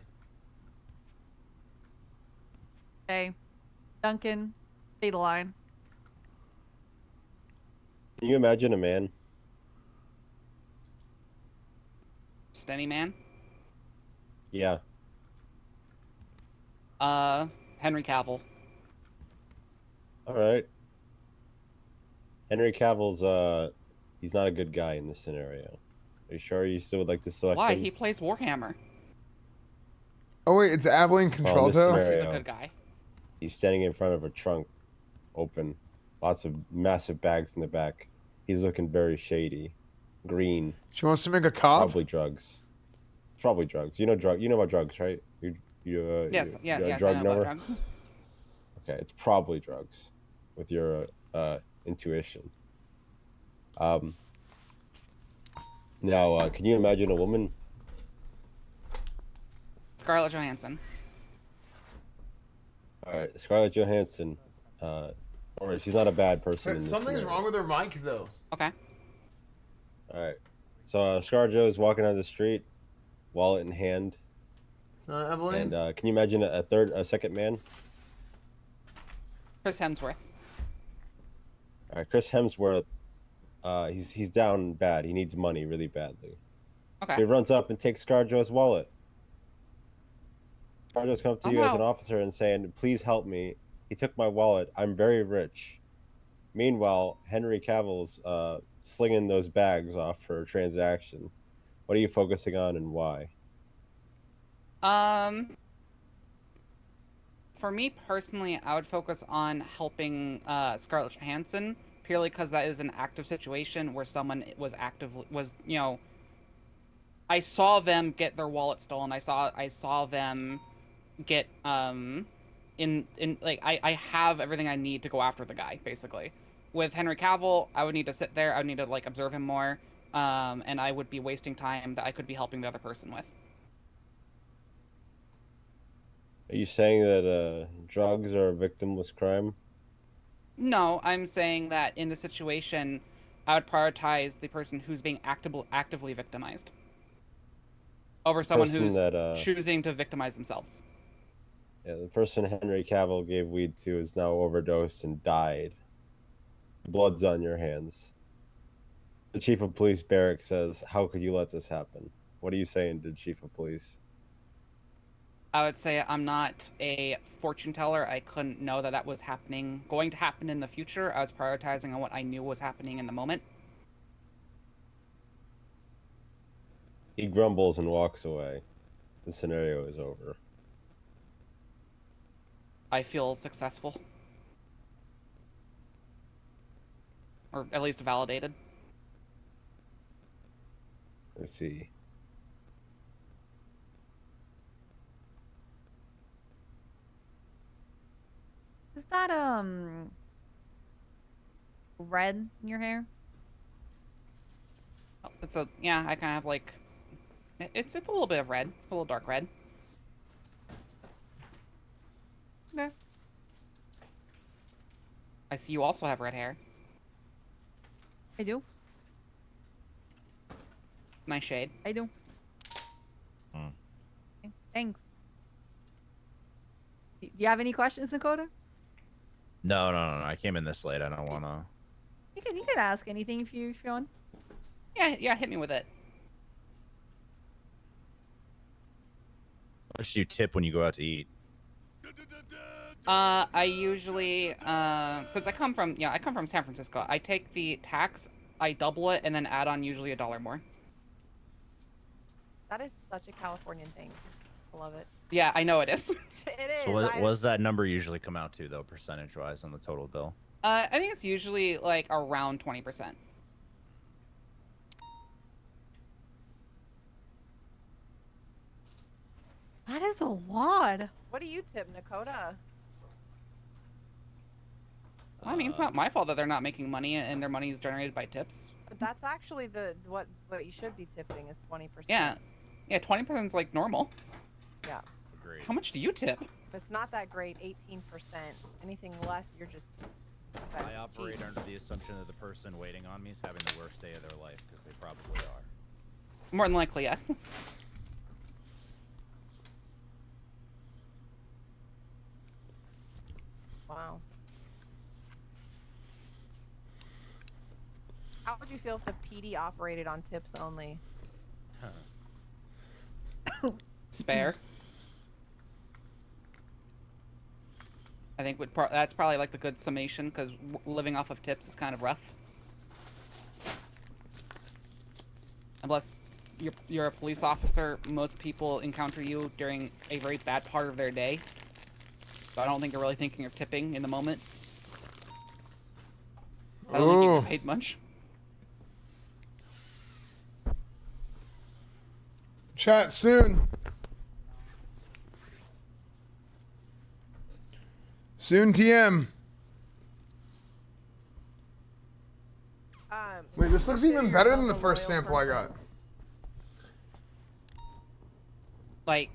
Okay. Duncan, stay the line. Can you imagine a man? Just any man? Yeah. Henry Cavill. All right. Henry Cavill's he's not a good guy in this scenario. Are you sure you still would like to select Why? him? He plays Warhammer. Oh wait, it's Aveline Well, in this Contralto. He's a scenario, good guy. He's standing in front of a trunk, open, lots of massive bags in the back. He's looking very shady, green. She wants to make a cop. Probably drugs. Probably drugs. You know You know about drugs, right? Yes, you're a yes, I drug know knower? about drugs. Okay, it's probably drugs, with your intuition. Now, can you imagine a woman? Scarlett Johansson. All right, Scarlett Johansson. Or she's not a bad person. In this Something's scenario. wrong with her mic though. Okay. All right. So Scarlett Joe is walking down the street, wallet in hand. It's not Evelyn. And can you imagine a second man? Chris Hemsworth. All right, Chris Hemsworth. He's down bad. He needs money really badly. Okay. So he runs up and takes Scarlett Joe's wallet. Scarlett Joe's come to you as an officer and saying, "Please help me. He took my wallet. I'm very rich." Meanwhile, Henry Cavill's slinging those bags off for a transaction. What are you focusing on and why? For me personally, I would focus on helping Scarlett Johansson purely because that is an active situation where someone I saw them get their wallet stolen. I saw them get I have everything I need to go after the guy basically. With Henry Cavill, I would need to sit there. I would need to observe him more, and I would be wasting time that I could be helping the other person with. Are you saying that drugs are a victimless crime? No, I'm saying that in the situation, I would prioritize the person who's being actively victimized over someone Person who's that, choosing to victimize themselves. Yeah, the person Henry Cavill gave weed to is now overdosed and died. Blood's on your hands. The chief of police, Barrick, says, "How could you let this happen?" What are you saying to the chief of police? I would say I'm not a fortune teller. I couldn't know that was going to happen in the future. I was prioritizing on what I knew was happening in the moment. He grumbles and walks away. the scenario is over. I feel successful. Or at least validated. I see. Is that red in your hair? Oh, it's a yeah. I kind of have like it's a little bit of red. It's a little dark red. Okay. I see you also have red hair. I do. Nice shade. I do. Hmm. Okay, thanks. Do you have any questions, Dakota? No. I came in this late. I don't wanna. You could ask anything if you want. Yeah. Hit me with it. How much do you tip when you go out to eat? I usually since I come from San Francisco, I take the tax, I double it, and then add on usually $1 more. That is such a Californian thing. I love it. Yeah, I know it is. It is. So what does that number usually come out to, though, percentage-wise on the total bill? I think it's usually like around 20%. That is a lot. What do you tip, Nakota? I mean, it's not my fault that they're not making money and their money is generated by tips. But that's actually what you should be tipping is 20%. Yeah, 20% is like normal. Yeah. Agreed. How much do you tip? If it's not that great, 18%. Anything less, you're just. I operate under the assumption that the person waiting on me is having the worst day of their life, because they probably are. More than likely, yes. Wow. How would you feel if the PD operated on tips only? Spare. I think that's probably like the good summation, because living off of tips is kind of rough. Unless you're a police officer, most people encounter you during a very bad part of their day. So I don't think you're really thinking of tipping in the moment. I don't think you get paid much. Chat soon. Soon TM. Wait, this looks even better than the first sample I got. Like,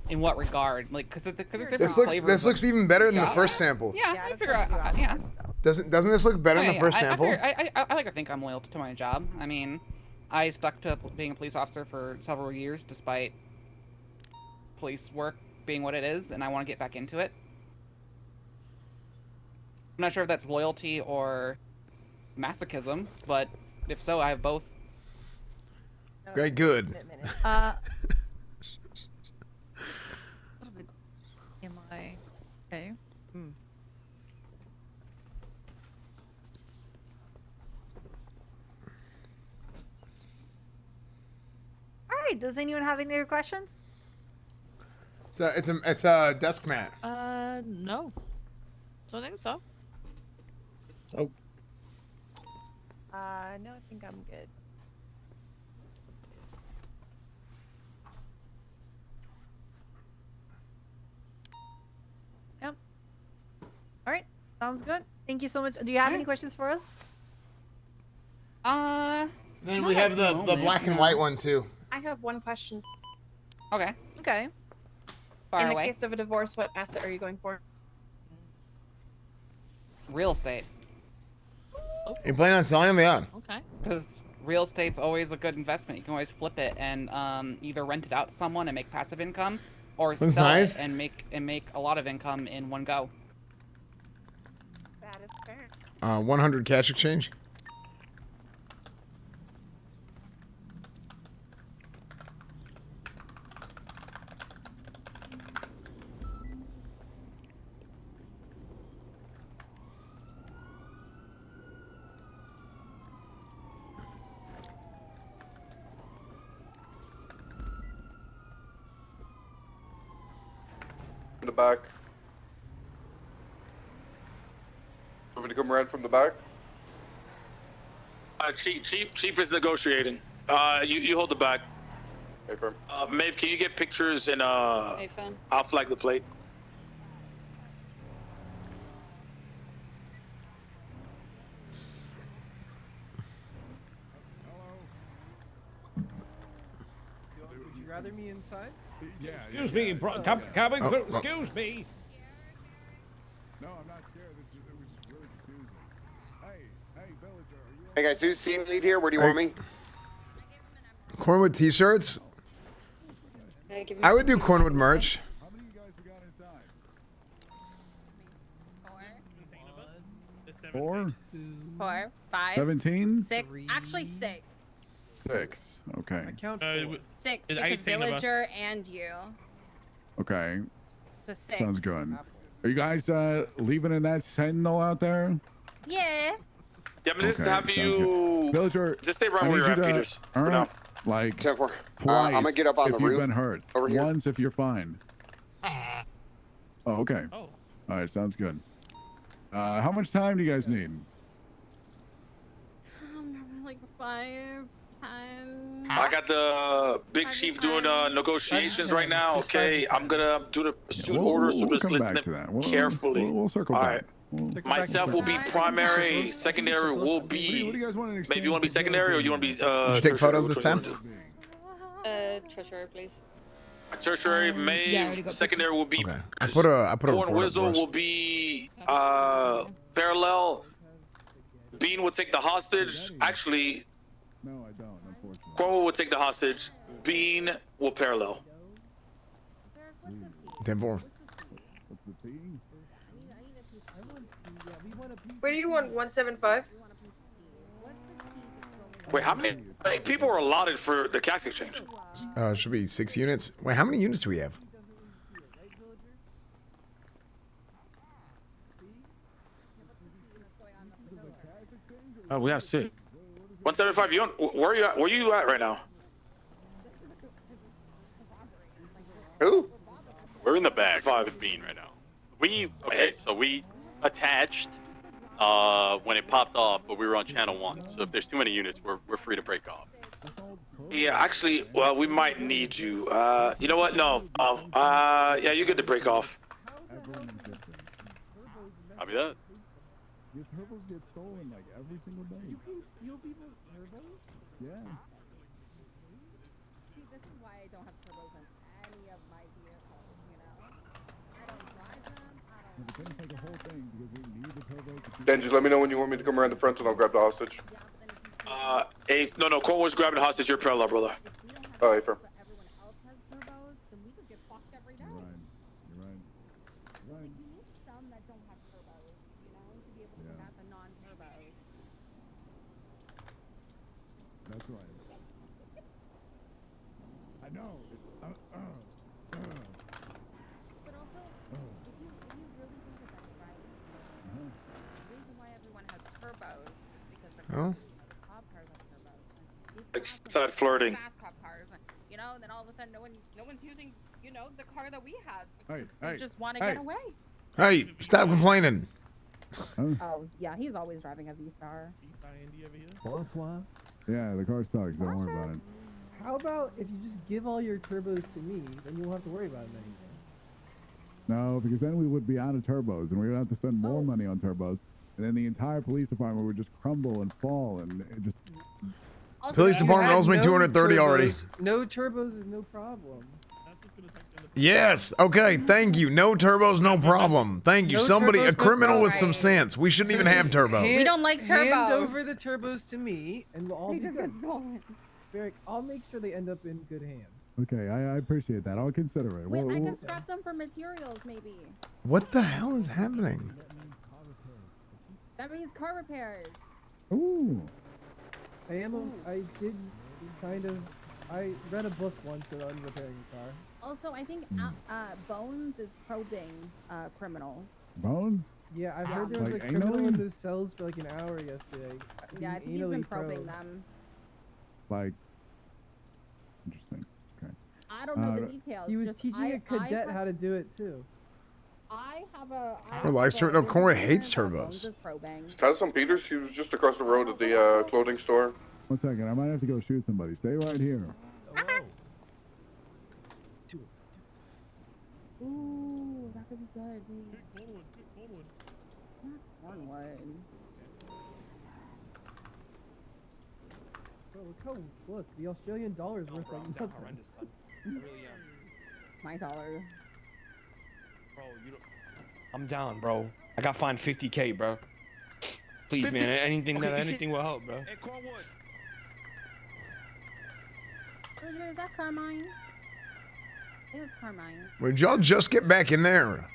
in what regard? Like, because there's different This flavors. looks even better than the first sample. Yeah, I figure out. Yeah. Doesn't this look better than the first sample? I like to think I'm loyal to my job. I mean, I stuck to being a police officer for several years, despite police work being what it is, and I want to get back into it. I'm not sure if that's loyalty or masochism, but if so, I have both. Very good. Am I okay? All right. Does anyone have any other questions? It's a desk mat. No. Don't think so. Oh. No, I think I'm good. Yep. All right. Sounds good. Thank you so much. Do you have any questions for us? Then we have the black and white one too. I have one question. Okay. Okay. In the case of a divorce, what asset are you going for? Real estate. You plan on selling them? Yeah. Okay. Because real estate's always a good investment. You can always flip it and either rent it out to someone and make passive income, or Looks sell nice. it and make a lot of income in one go. That is fair. 100 cash exchange. In the back. Want me to come around from the back? Chief is negotiating. You hold the bag. Hey, firm. Maeve, can you get pictures and Hey, fam. I'll flag the plate. Would you rather me inside? Yeah. Excuse me, coming through. Excuse me. No, I'm not scared. It was just really confusing. Hey, villager, are you? Hey guys, who's team lead here? Where do you want me? Cornwood t-shirts. I would do Cornwood merch. How many of you guys we got inside? 4? 4, 5, 17? 6, actually 6. 6. Okay. I count 4. 6 There's because 18 of us. villager and you. Okay. So 6. Sounds good. Are you guys leaving in that sentinel out there? Yeah. Yeah, but just Okay, have sounds you Villager, just stay right I where need you're you at, to Peters. earn, for now. like, 10-4. twice I'm gonna get up on if the you've roof been hurt. over here. Once if you're fine. Oh, okay. Oh. All right, sounds good. How much time do you guys need? Like 5, 10. I got the big chief doing negotiations right now. Okay, I'm gonna do the pursuit order, so just come listen back to that. We'll, carefully. We'll circle All back. right. We'll- Myself will be primary. Secondary will What do be. you guys want to Maybe you want to be secondary or you want to be. Did you take tertiary? photos Which this one time? you wanna Treasurer, please. do? Tertiary, Maeve. Secondary will be. Okay. I put a Corn report up Whistle for us. will be parallel. Bean will take the hostage. Actually, No, I don't, unfortunately. Cornwall will take the hostage. Bean will parallel. 10-4. What's the thing? Where do you want 175? Wait, how many people are allotted for the cash exchange? Should be 6 units. Wait, how many units do we have? We have 6. 175. Where are you at? Where you at right now? Who? We're in the back with Bean right now. So we attached when it popped off, but we were on channel 1. So if there's too many units, we're free to break off. Yeah, actually, well, we might need you. You know what? No. Yeah, you're good to break off. Copy that. Your turbos get stolen like every single day. You can steal people's turbos? Yeah. See, this is why I don't have turbos in any of my vehicles, you know? I don't drive them, But then it's like a whole thing because we need the turbos. Then just let me know when you want me to come around the front and I'll grab the hostage. No, Cornwall's grabbing the hostage. You're parallel, brother. Oh, hey, firm. everyone else has turbos, then we could get fucked every day. You're right. Like, you need some that don't have turbos, you know, to be able to have the non-turbos. That's right. I know. But also, if you really think of it, right? The reason why everyone has turbos is because the Oh. cop cars have turbos. And Side flirting. fast cop cars, and, you know, then all of a sudden no one's using, you know, the car that we have because they just want to get away. Hey, stop complaining. Oh yeah, he's always driving a V-Star. Bonsoir. Yeah, the car sucks. Don't worry about it. How about if you just give all your turbos to me, then you won't have to worry about it anymore. No, because then we would be out of turbos and we would have to spend more money on turbos. And then the entire police department would just crumble and fall and it just... Police department owes me 230 already. No turbos is no problem. Yes. Okay. Thank you. No turbos, no problem. Thank you. No Somebody, a turbos, no criminal with problem. some sense. We shouldn't even have just turbos. We don't like Hand turbos. over the turbos to me, and we'll all They be just good. get stolen. Barrick, I'll make sure they end up in good hands. Okay, I appreciate that. I'll consider it. Wait, We'll- I we'll- can scrap them for materials, maybe. What the hell is happening? That means car repairs. Ooh. I did kind of. I read a book once on repairing a car. Also, I think Bones is probing criminals. Bones? Yeah, I've heard there was Like a criminal in anally? the cells for like an hour yesterday. Yeah, I think he's been probing them. Like... Interesting. Okay. I don't know the details. He was just teaching I a cadet have- how to do it too. I have a. Or likes turbo. No, Corey hates turbos. Tazon Peters, he was just across the road at the clothing store. 1 second, I might have to go shoot somebody. Stay right here. Ooh, that could be good. Cornwood. Bro, look, the Australian dollar's worth like nothing. My dollar. Bro, I'm down, bro. I got fined 50K, bro. Please, man, anything will help, bro. Is that Carmine? I think it's Carmine. Would y'all just get back in there?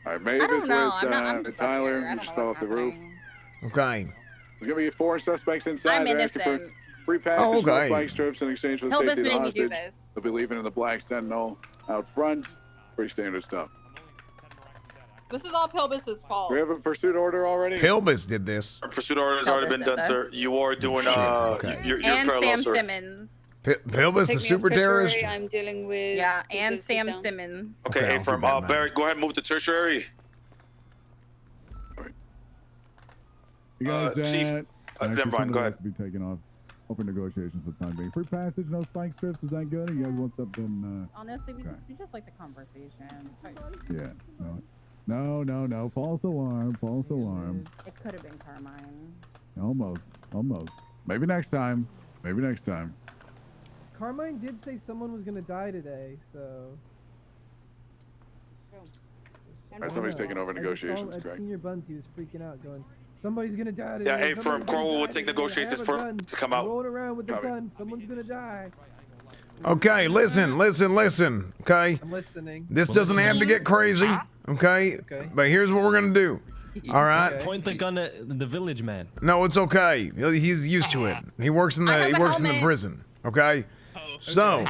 All right, Mavis don't know. with I'm Tyler. I don't Just know off what's the roof. Okay. There's gonna be 4 suspects inside. I'm They're asking for innocent. free passage Oh, okay. with flag strips in exchange for the Hilbus safety of the made me do hostage. this. They'll be leaving in the Black Sentinel out front. Pretty standard stuff. This is all Pilbus's fault. We have a pursuit order already. Pilbus did this. Our pursuit order has already been done, sir. You are doing your And parallel, Sam sir. Simmons. Pilbus, the super terrorist. I'm dealing with. Yeah, and Sam Simmons. Okay, hey, from Barrett, go ahead and move to tertiary. You guys, Chief, never mind, go ahead. To be taken off. Open negotiations for the time being. Free passage, no spike strips. Is that good? Or you guys want something? Honestly, we okay. just like the conversation. Yeah. No. False alarm. False alarm. It could have been Carmine. Almost. Maybe next time. Carmine did say someone was gonna die today, so. Alright, somebody's taking over negotiations, At correct? Senior Buns, he was freaking out, going, "Somebody's gonna die today." Yeah, hey, somebody's from gonna Crowell, we'll die take today, I negotiations have a for gun. to come out. Rolling around with the Copy. gun. Someone's gonna die. Okay, listen. Okay. I'm listening. This doesn't have to get crazy. Okay. But here's what we're gonna do. All right. Point the gun at the village man. No, it's okay. He's used to it. He works in the prison. Okay. So,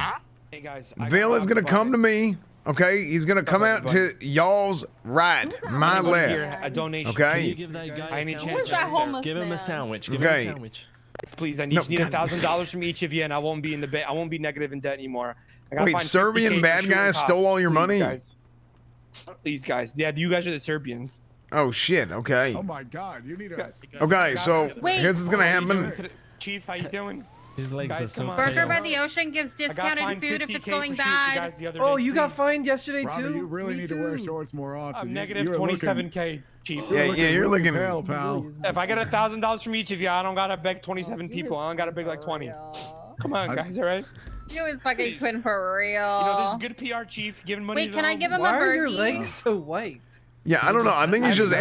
Hey guys, Bill is gonna come to me. Okay, he's gonna come out to y'all's right, my Anybody left. here a donation? Okay. Can you give that guy I a need sandwich? Where's that homeless Give him a man? sandwich. Give him Okay. a sandwich. Please, I No, need God. $1,000 from each of you, and I won't be in I won't be negative in debt anymore. I gotta Wait, find Serbian 50K for bad shooting guys cops. stole all your Please, money? Guys. Please, guys. Yeah, you guys are the Serbians. Oh shit. Okay. Oh my God, you need a. Okay, so Wait. here's what's gonna happen. Chief, how you doing? His legs Guys, are so come on. Burger by the Ocean gives I got discounted fined food if it's 50K going for shooting you bad. guys the other Oh, day, you got please. fined yesterday Robbie, too? you really Me need to wear too. shorts more often. I'm You- negative you're looking- 27K, Chief. Yeah, you're really looking. pale, pal. If I get $1,000 from each of you, I don't gotta beg 27 people. I don't gotta beg like 20. Come on, guys, all right? You is fucking twin for real. You know, this is good PR, Chief. Giving money Wait, to can the I give him a Why are your burgie? legs so white? Yeah, I don't know. I think he's just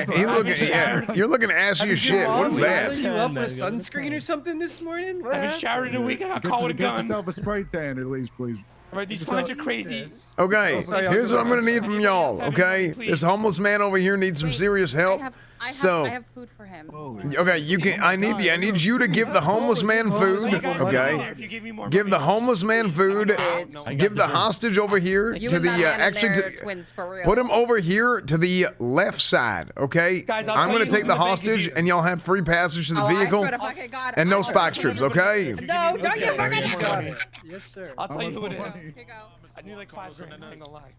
you're looking assy as shit. What's that? You up with sunscreen or something this morning? What I've been happened? showered in a week and I call it a Get gun. yourself a spray tan at least, please. Right, these flags are crazy. Okay, here's what I'm gonna need from y'all. Okay, this homeless man over here needs some serious help. I So, have food for him. okay, you can. I need you to give the homeless man food. Okay, give the homeless man food. Give the hostage over here You to and the that man in actually there are to, twins for real. put him over here to the left side. Okay, Guys, I'll I'm tell gonna you take who's the gonna make hostage, it. and y'all have free passage to the Oh, I vehicle, swear to fucking God, and no I- spike strips. Okay. No, don't you forget Sorry. it. Yes, sir. I'll tell you who it How is. much Here you go. I need like 5 grand. I ain't gonna lie.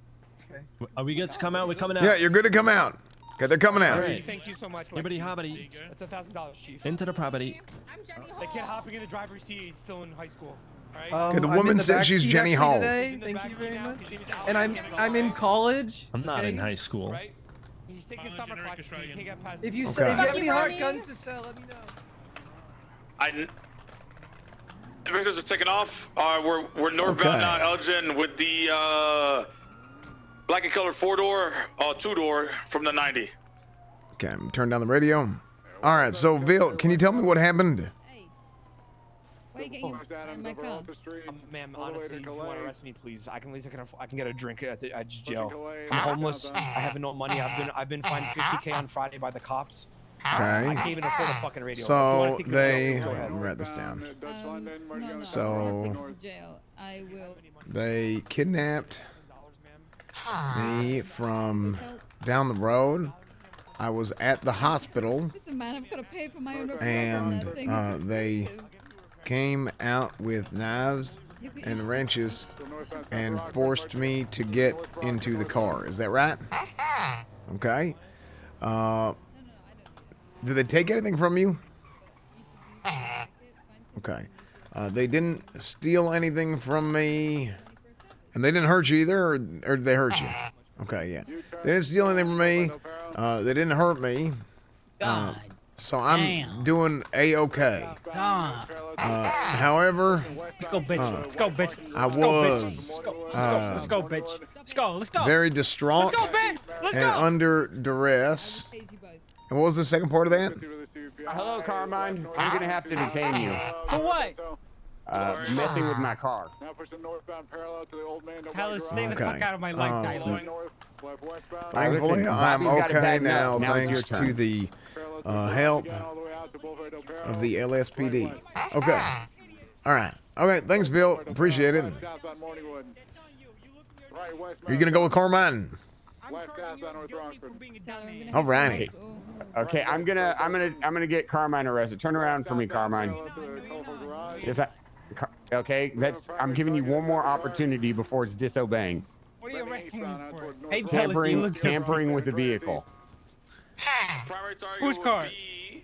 Are we good to come out? We're coming out. Yeah, you're good to come out. Okay, they're coming out. Great. Thank you so much. Hibbity Lexi. hobbity. That's $1,000, Chief. Into the property. I'm Jenny The kid Hall. hopping in the driver's seat is still in high school. Right? Okay, the I'm woman in the said back she's seat Jenny actually Hall. today. In the Thank back you seat very now. much. His name is Alex And I'm in college. I'm not okay? in high school. Right? He's taking summer classes. So he can't get past. If you Okay. sell, if you have Fuck any you, hot Bernie. guns to sell, let me know. Victors are taking off. We're northbound Okay. now, Elgin, with the black and colored 4-door, 2-door from the 90. Okay, I'm turn down the radio. All right, so Vil, can you tell me what happened? Hey. Why are you getting in my car? Ma'am, honestly, if you want to arrest me, please, I can at least I can get a drink at jail. I'm homeless. I have no money. I've been fined 50K on Friday by the cops. I Okay. can't even afford a fucking radio. If you So wanna take me to they jail, go ahead. let me write this down. No, So- I'm not taking you to jail. I will. They kidnapped me from down the road. I was at the hospital, Listen, man, I've got to pay for my own repairs on and that thing. This is they expensive. came out with knives and wrenches and forced me to get into the car. Is that right? Okay. Did they take anything from you? Okay. They didn't steal anything from me. And they didn't hurt you either, or did they hurt you? Okay, yeah. They didn't steal anything from me. They didn't hurt me. So I'm doing A-okay. However, let's go, bitch. Let's go, bitch. I was Let's go, bitch. Let's go. Let's go. very distraught Let's go, bitch. Let's and go. under duress. And what was the second part of that? Hello, Carmine. I'm gonna have to detain you. For what? Messing with my car. Tyler, stay the fuck out of my life, Tyler. Thankfully, Listen, I'm Bobby's got it okay back now, now. Now it's your thanks turn. to the help of the LSPD. Okay. All right. Okay, thanks, Bill. Appreciate it. Are you gonna go with Carmine? All righty. Okay, I'm gonna get Carmine arrested. Turn around for me, Carmine. Yes, okay, I'm giving you one more opportunity before it's disobeying. What are you arresting me for? Hey, Tyler, you look Tampering with a vehicle. Whose car?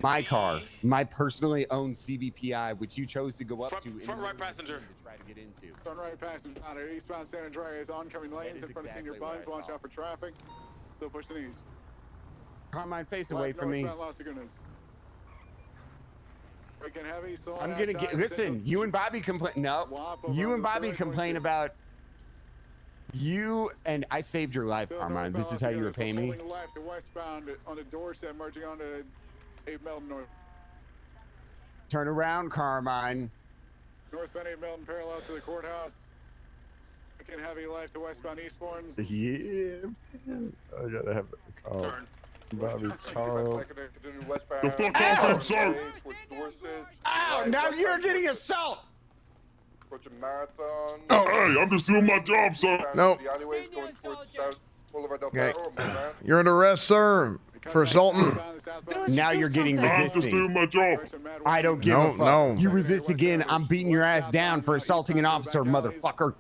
My car, my personally owned CVPI, which you chose to go up to. Front right passenger. To try to get into. Front right passenger on eastbound San Andreas, oncoming lanes in front of Senior Buns. Watch out for traffic. Still pushing east. Carmine, face away from me. I'm gonna get. Listen, you and Bobby complain. No, you and Bobby complain about. You and I saved your life, Carmine. This is how you repay me. Left to westbound on the doorstep, merging onto 8 Melton North. Turn around, Carmine. Northbound 8 Melton, parallel to the courthouse. Again, heavy left to westbound Eastbourne. Yeah, man. I gotta have a call. Turn. Bobby Charles. The fuck off, sir. Ow! Now you're getting assault. Marathon. Oh, hey, I'm just doing my job, sir. Nope. The alleyways going towards South Boulevard Del Okay. Perro. You're under arrest, sir, for assaulting. Now you're getting I'm just resisting. doing my job. I don't give a fuck. No. You resist again, I'm beating your ass down for assaulting an officer, motherfucker.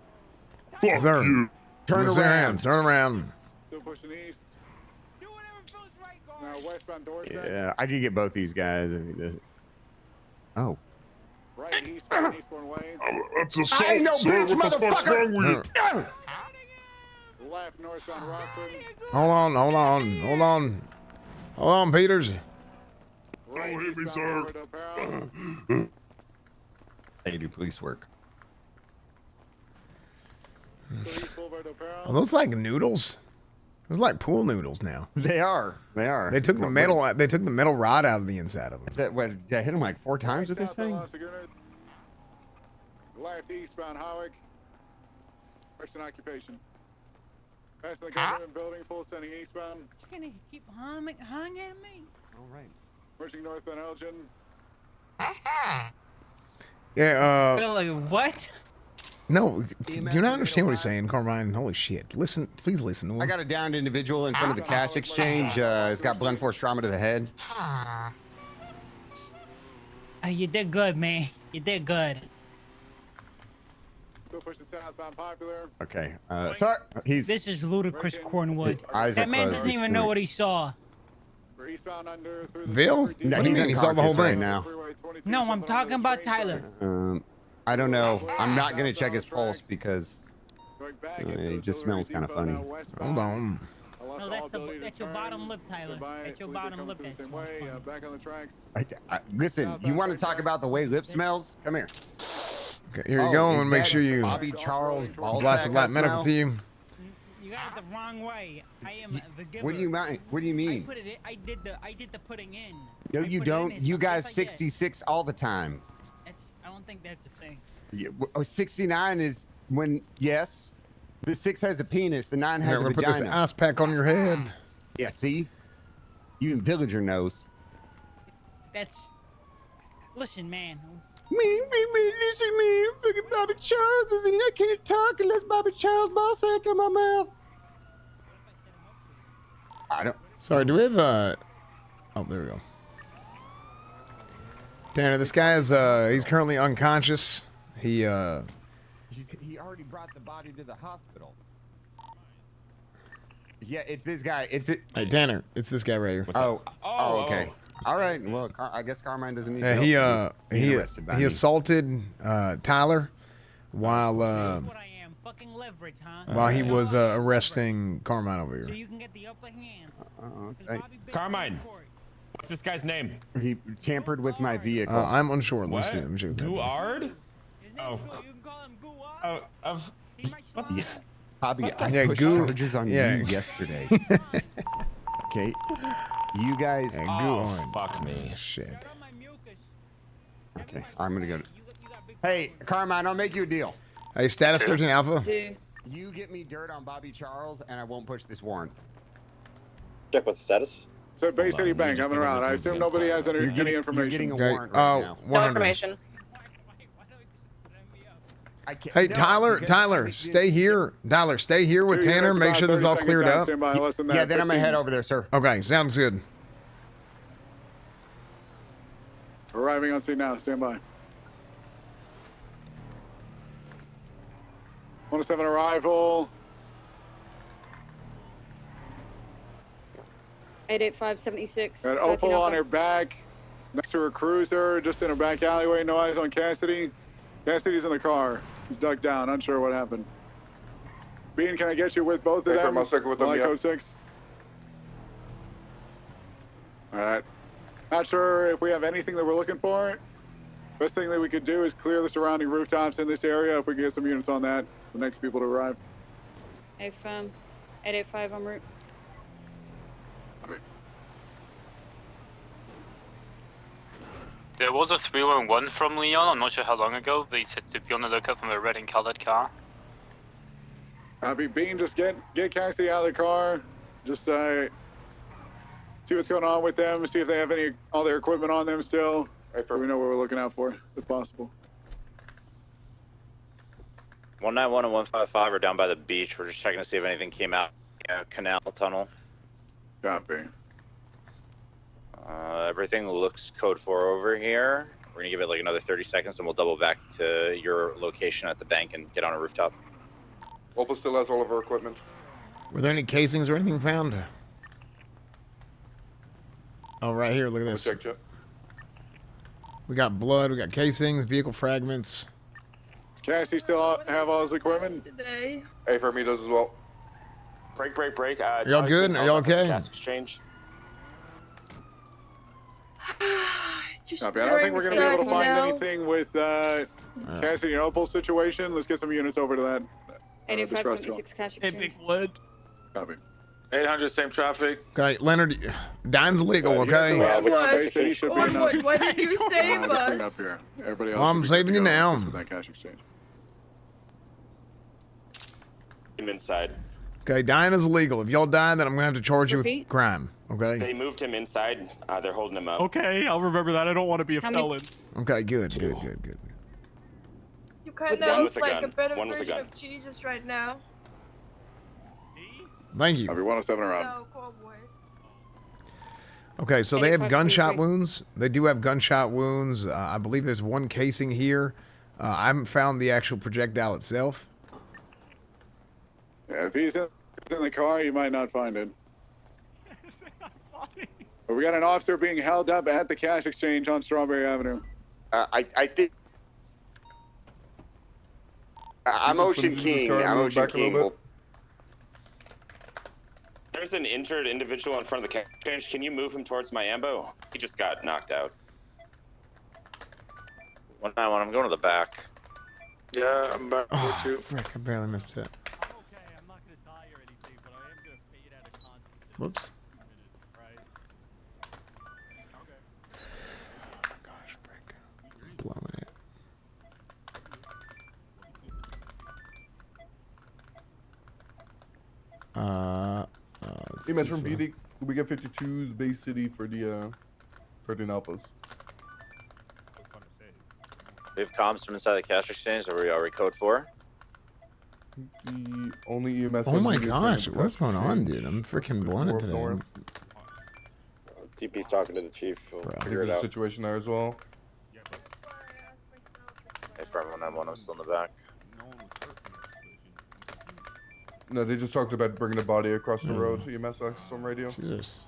Fuck Sir. you. Turn Raise your around. hands. Turn around. Still pushing east. Now westbound doorstep. Yeah, I could get both these guys if he does. Oh. Right eastbound Eastbourne lanes. That's assault, I ain't no sir. bitch, What the fuck's motherfucker. wrong with you? Left northbound Rockford. Hold on, Peters. Don't hit me, sir. I do police work. Are those like noodles? Those like pool noodles now. They are. They are. They took the metal. They took the metal rod out of the inside of them. Is that what? Did I hit him like 4 times with this thing? Left eastbound Howick. Person occupation. Passing the government building, full sending eastbound. You're gonna keep hung at me. All right. Merging northbound Elgin. Yeah. Feel like what? No. Do you not understand what he's saying, Carmine? Holy shit! Listen, please listen to him. I got a downed individual in front of the cash exchange. It's got blunt force trauma to the head. You did good, man. You did good. Still pushing southbound Popular. Okay. Sir, he's. This is ludicrous, Cornwood. His eyes are That man closed. doesn't even know what he saw. We're eastbound under through the Bill? No, What do you he's mean? in He saw the whole Caucus right thing. now. No, I'm talking about Tyler. I don't know. I'm not gonna check his pulse because he just smells kind of funny. Hold on. No, that's your bottom lip, Tyler. That's your bottom lip. That smells funny. Back on the tracks. Listen, you want to talk about the way lip smells? Come here. Okay, here you go. I'm is gonna make that sure you Bobby Charles blast of black medical to you. You got it the wrong way. I am the giver. What do you mean? What do you mean? I put it in. I did the putting in. No, I you put it in, don't. it's You not guys just like that. 66 all the time. I don't think that's a thing. Yeah, 69 is when yes, the 6 has a penis, the 9 has Here, a we're gonna vagina. put this ice pack on your head. Yeah, see, even Villager knows. That's. Listen, man. Me, listen, me. Fucking Bobby Charles is, and I can't talk unless Bobby Charles balls sack in my mouth. I don't. Sorry, do we have Oh, there we go. Tanner, this guy is he's currently unconscious. He He already brought the body to the hospital. Yeah, it's this guy. Hey, Tanner, it's this guy right here. Oh, okay. All right. Well, I guess Carmine doesn't need. He arrested by me. assaulted Tyler while he was arresting Carmine over here. Carmine, what's this guy's name? He tampered with my vehicle. I'm unsure. Let me What? see. Let me check his name. Guard? Oh. Yeah. Bobby, I Yeah, pushed Goo- charges on yeah. you yesterday. Okay. You guys. Fuck me. Shit. Okay. I'm gonna go. Hey, Carmine, I'll make you a deal. Hey, status 13 Alpha. You get me dirt on Bobby Charles, and I won't push this warrant. Check what's the status. So Bay City Bank coming around. I assume nobody has any information. You're getting a Okay, warrant right now. 100. Hey, Tyler, stay here. Tyler, stay here with Tanner. Make sure this is all cleared up. Yeah, then I'm gonna head over there, sir. Okay, sounds good. Arriving on scene now. Stand by. 107 arrival. 88576. Got Opal on her back, next to her cruiser, just in her back alleyway. No eyes on Cassidy. Cassidy's in the car. He's ducked down. Unsure what happened. Bean, can I get you with both of them? Code 6. All right. Not sure if we have anything that we're looking for. Best thing that we could do is clear the surrounding rooftops in this area. If we can get some units on that, the next people to arrive. 885 en route. There was a 311 from Leon, I'm not sure how long ago. They said to be on the lookout from a red and colored car. Copy. Bean, just get Cassidy out of the car. Just see what's going on with them. See if they have all their equipment on them still. So we know what we're looking out for, if possible. 191 and 155 are down by the beach. We're just checking to see if anything came out. Canal tunnel. Copy. Everything looks code 4 over here. We're gonna give it like another 30 seconds and we'll double back to your location at the bank and get on a rooftop. Opal still has all of her equipment. Were there any casings or anything found? Oh, right here. Look at this. We got blood. We got casings, vehicle fragments. Cassidy still have all his equipment? Today. Hey, for me does as well. Break. Are y'all good? Are y'all okay? Gas exchange. Just Copy. I don't think we're going to be able to find anything with Cassidy and Opal's situation. Let's get some units over to that. 8576 cash exchange. Hey, Big Wood. Copy. 800, same traffic. Okay, Leonard, dine's legal, okay? Why did you save us? Well, I'm saving you now. That cash exchange. I'm inside. Okay, dying is illegal. If y'all die, then I'm gonna have to charge you with crime. Okay. They moved him inside. They're holding him up. Okay, I'll remember that. I don't want to be a How many- felon. Okay, good. You kind One of with look a like a gun. better One with a version gun. of Jesus right now. Thank you. Copy. 107 around. No, Cowboy. Okay, so they have 85, gunshot 23. wounds. They do have gunshot wounds. I believe there's one casing here. I haven't found the actual projectile itself. Yeah, if he's in the car, you might not find it. But we got an officer being held up at the cash exchange on Strawberry Avenue. I think. I'm Ocean King. There's an injured individual in front of the cash exchange. Can you move him towards my ambo? He just got knocked out. 191, I'm going to the back. Yeah, I'm back Oh, with you. frick, I barely missed it. Whoops. Gosh, frick. I'm blowing it. Hey, Metro PD, we get 52s Bay City for the 13 Alphas. We have comms from inside the cash exchange. Are we code 4? The only EMS. Oh my gosh, what's going on, dude? I'm freaking blowing it today. TP's talking to the chief. We'll I think figure it there's a out. situation there as well. Hey, for 191, I'm still in the back. No, they just talked about bringing the body across the road. EMS access on radio. Jesus.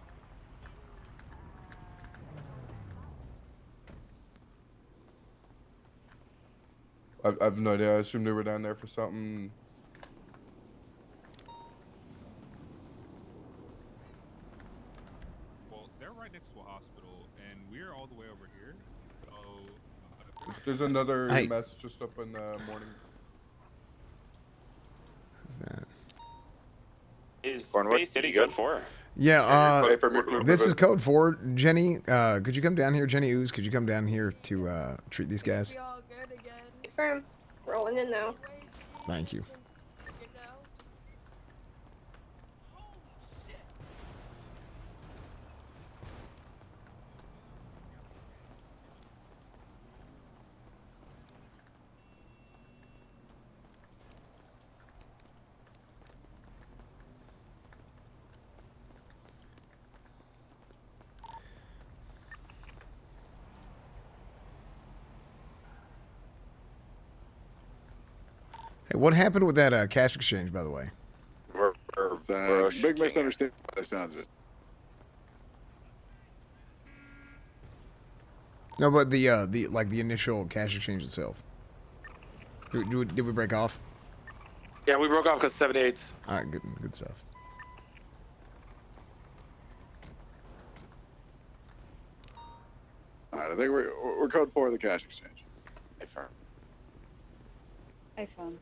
I have no idea. I assume they were down there for something. Well, they're right next to a hospital, and we're all the way over here. So There's another Hey. EMS just up in the morning. Who's that? Is Bay City good for? Yeah, Wait for me to move this it. is code 4. Jenny, could you come down here? Jenny Ooze, could you come down here to treat these guys? Confirm. Rolling in now. Thank you. Hey, what happened with that cash exchange, by the way? Big misunderstanding by the sounds of it. No, but the initial cash exchange itself. Did we break off? Yeah, we broke off because 78's. All right, good stuff. All right, I think we're code 4 of the cash exchange. Confirm. iPhone.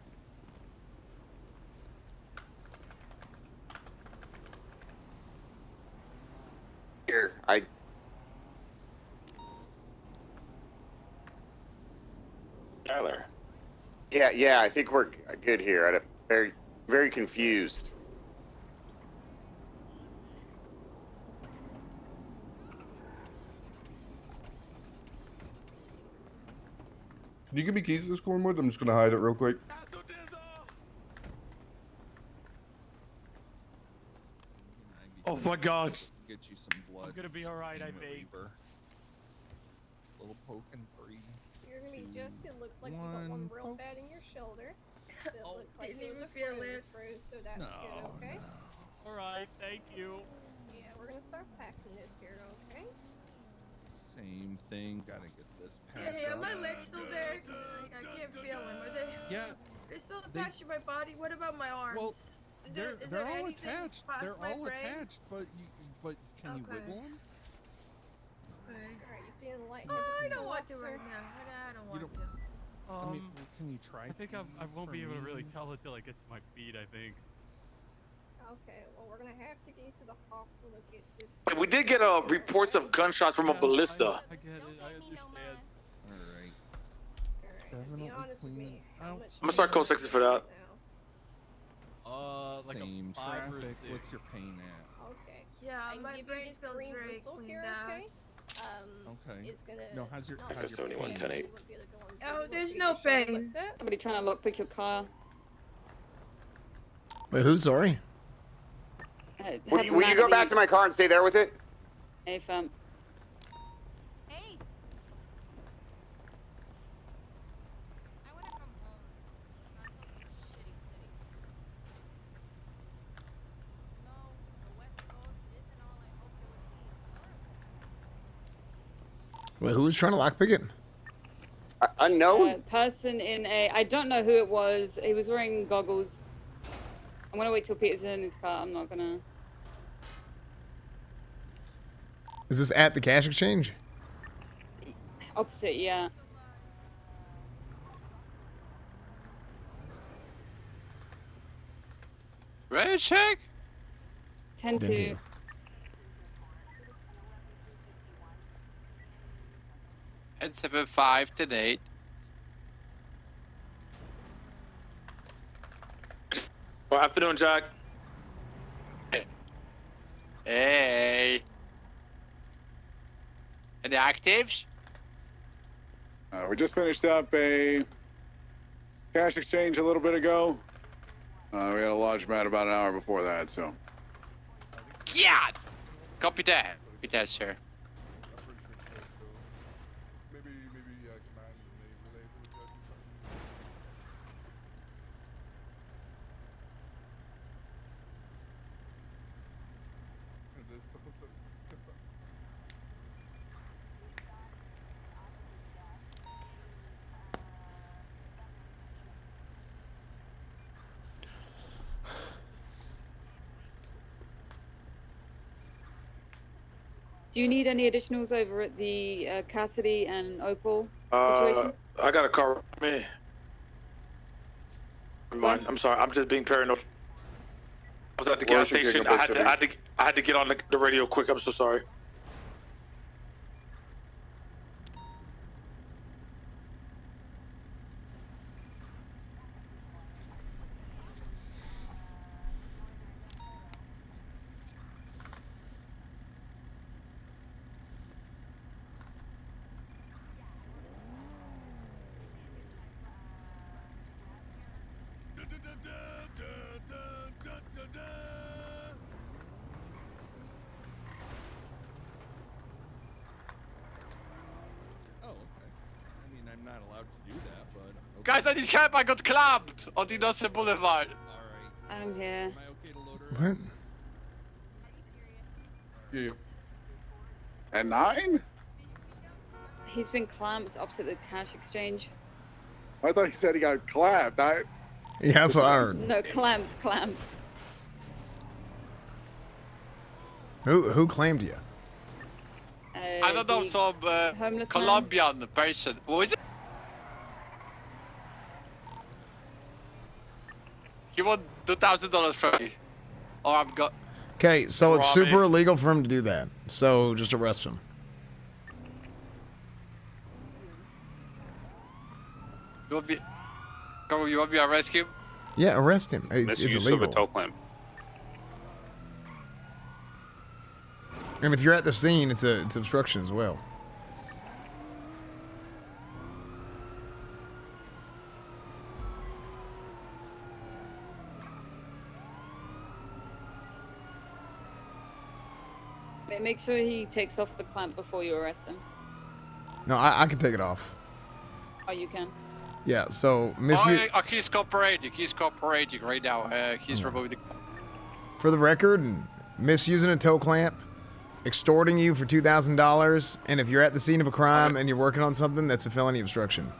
Here, Tyler. Yeah, I think we're good here. I'm very, very confused. Can you give me keys to this Cornwood? I'm just gonna hide it real quick. Oh my God. Get you some blood. I'm gonna be alright, I think. Little poke and 3. You're gonna be just good. Looks like you got one real bad in your shoulder. It looks like didn't it was even a feel it. so that's good, okay? Alright, thank you. Yeah, we're gonna start packing this here, okay? Same thing. Gotta get this packed Yeah, up. my legs still there. I can't feel them. Are they? Yeah. They're still attached to my body. What about my arms? Well, is they're there all anything attached. past They're my all brain? attached, but can you Okay. wiggle them? Alright, you feeling light? Oh, I don't want to right now. I don't want to. I mean, can you try? I think I won't be able to really tell until I get to my feet, I think. Okay, well we're gonna have to get you to the hospital to get this. We did get reports of gunshots from a ballista. I get it, I understand. Alright. Alright, be honest with me. How much I'm gonna start code 60 for that. Like Same a 5 or traffic. 6. What's your pain at? Okay. Yeah, I can my give brain you this feels green very whistle cleaned here, out. okay? Okay. It's gonna. No, how's your not how's your 71, pain? 10-8. Oh, there's no pain. Somebody trying to lockpick your car. Wait, who's sorry? Will you go back to my car and stay there with it? Hey, fam. Hey. I wanna come home. Santos is a shitty city. No, the West Coast isn't all I hoped it would be. Wait, who was trying to lockpick it? Unknown? Person in a. I don't know who it was. He was wearing goggles. I'm gonna wait till Peter's in his car. I'm not gonna. Is this at the cash exchange? Opposite, yeah. Ready to check? 10-2. And 7-5 to 8. Well, afternoon, Jack. Hey. Any actives? We just finished up a cash exchange a little bit ago. We had a laundromat about an hour before that, so. Yeah! Copy that. Copy that, sir. Maybe command may relay to the judge or something. Do you need any additionals over at the Cassidy and Opal situation? I got a car with me. Never mind. I'm sorry. I'm just being paranoid. I was at the gas station. I had to get on the radio quick. I'm so sorry. Oh, okay. I mean, I'm not allowed to do that, but. Okay. Guys, I need help. I got clamped on the Innocent Boulevard. I'm here. What? Yeah. At 9? He's been clamped opposite the cash exchange. I thought he said he got clapped. Yeah, that's what I heard. No, clamped. Who claimed you? I don't know, some homeless Colombian person. What is it? He won $2,000 from me. Or I'm got. Okay, so it's Robbie. super illegal for him to do that. So just arrest him. You want me to arrest him? Yeah, arrest him. It's Misuse of a illegal. tow clamp. And if you're at the scene, it's obstruction as well. Make sure he takes off the clamp before you arrest him. No, I can take it off. Oh, you can. Yeah, so He's cooperating. He's cooperating right now. He's removing the. for the record, misusing a tow clamp, extorting you for $2,000, and if you're at the scene of a crime and you're working on something, that's a felony obstruction.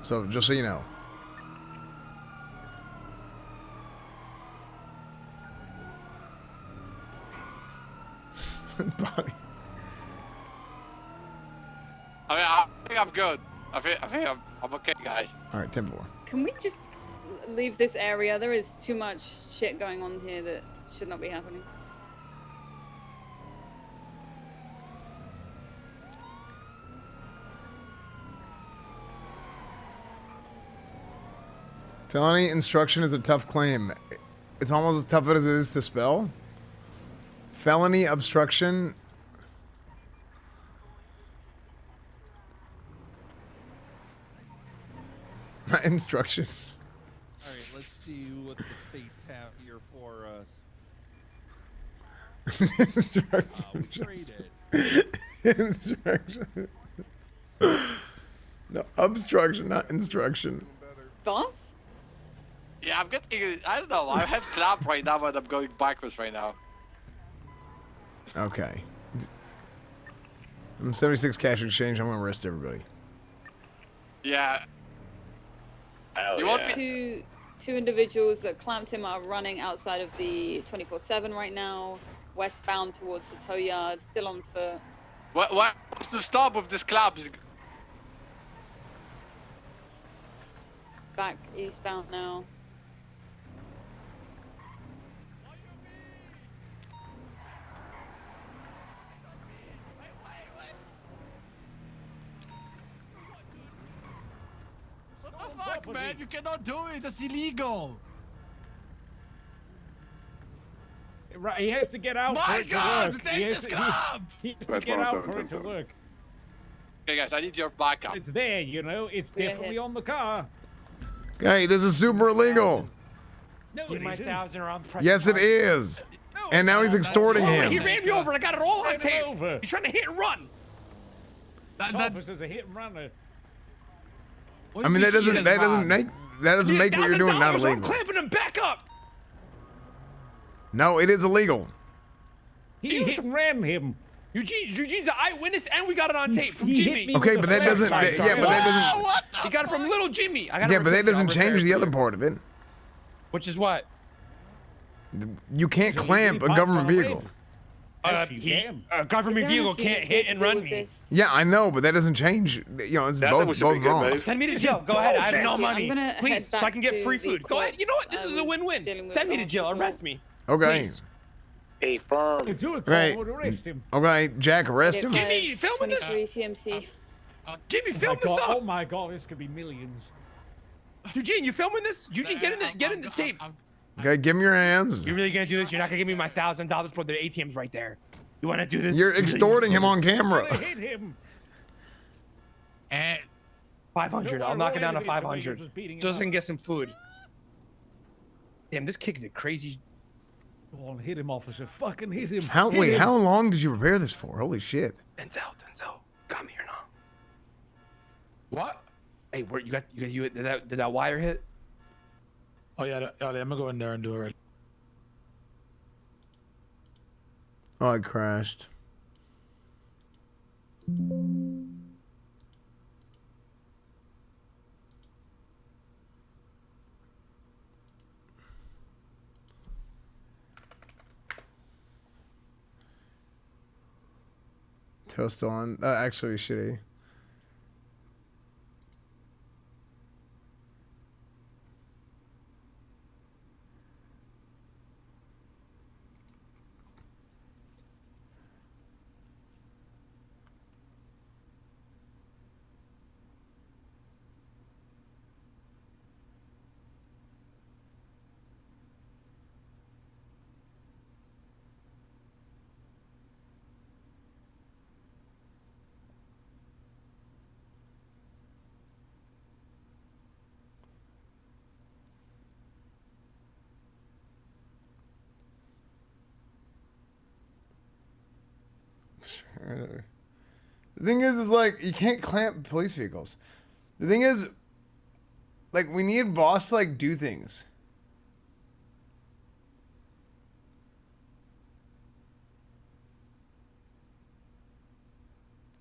So just so you know. Bobby. I think I'm good. I think I'm okay, guys. All right, 10-4. Can we just leave this area? There is too much shit going on here that should not be happening. Felony instruction is a tough claim. It's almost as tough as it is to spell. Felony obstruction. My instruction. All right, let's see what the fates have here for us. Instruction. Instruction. No, obstruction, not instruction. Boss? Yeah, I'm getting. I don't know. I have clamp right now, but I'm going backwards right now. Okay. I'm 76 cash exchange. I'm gonna arrest everybody. Yeah. You want two individuals that clamped him are running outside of the 24/7 right now, westbound towards the tow yard, still on foot. What's the stop of this clamp? Back eastbound now. What the fuck, man? You cannot do it. That's illegal. Right, he has to get out for it to work. Take this club! He has to get out for it to work. Okay, guys, I need your backup. It's there, you know. It's definitely on the car. Hey, this is super illegal. No, Give my 1,000 or I'm pressing Yes, it is. And now he's extorting He him. ran me over. I got it all on Ran him tape. over. He's trying to hit and run. This officer's a hit and runner. I mean, that doesn't make what you're doing not I'm illegal. clamping him back up. No, it is illegal. He hit and ran him. Eugene's an eyewitness, and we got it on tape from he hit Jimmy. me Okay, but that doesn't. Yeah, but that doesn't. What? He got it from little Jimmy. I got Yeah, but that doesn't change the other part of it. Which is what? You can't clamp a government vehicle. A government vehicle can't hit and run me. Yeah, I know, but that doesn't change. You know, it's both wrong. Send me to jail. Go ahead. I have no money. I'm gonna Please, head so I back can get to free the food. Go ahead. You know what? This is a win-win. Send me to jail. Arrest me. Okay. Please. Hey, firm. Do it, Right. Cole. Arrest him. Okay, Jack, arrest him. Jimmy, you filming this? 23 CMC. Jimmy, film this up. Oh my god, this could be millions. Eugene, you filming this? Eugene, get in the tape. Okay, give him your hands. You really gonna do this? You're not gonna give me my $1,000 for the ATM's right there. You wanna do this? You're extorting him on camera. Hit him. And 500. I'll knock it down to 500. Just so I can get some food. Damn, this kid did crazy. Go on, hit him, officer. Fucking hit him. Wait, how long did you prepare this for? Holy shit. Denzel, come here now. What? Hey, where did that wire hit? Oh yeah, I'm gonna go in there and do it right. Oh, I crashed. Toast on. Actually, shitty. The thing is like you can't clamp police vehicles. The thing is, like, we need boss to like do things.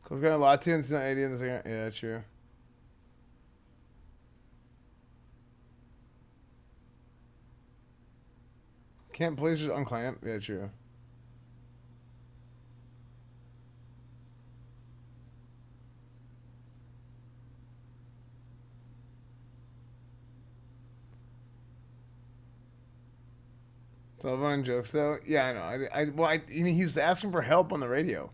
Cole's got a lot to, and it's not 80 in the second. Yeah, true. Can't police just unclamp? Yeah, true. It's all fun and jokes, though. Yeah, I know. I mean, he's asking for help on the radio.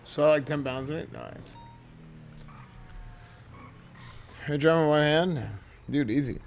So like 10 pounds in it? Nice. Hey, drum in one hand? Dude, easy.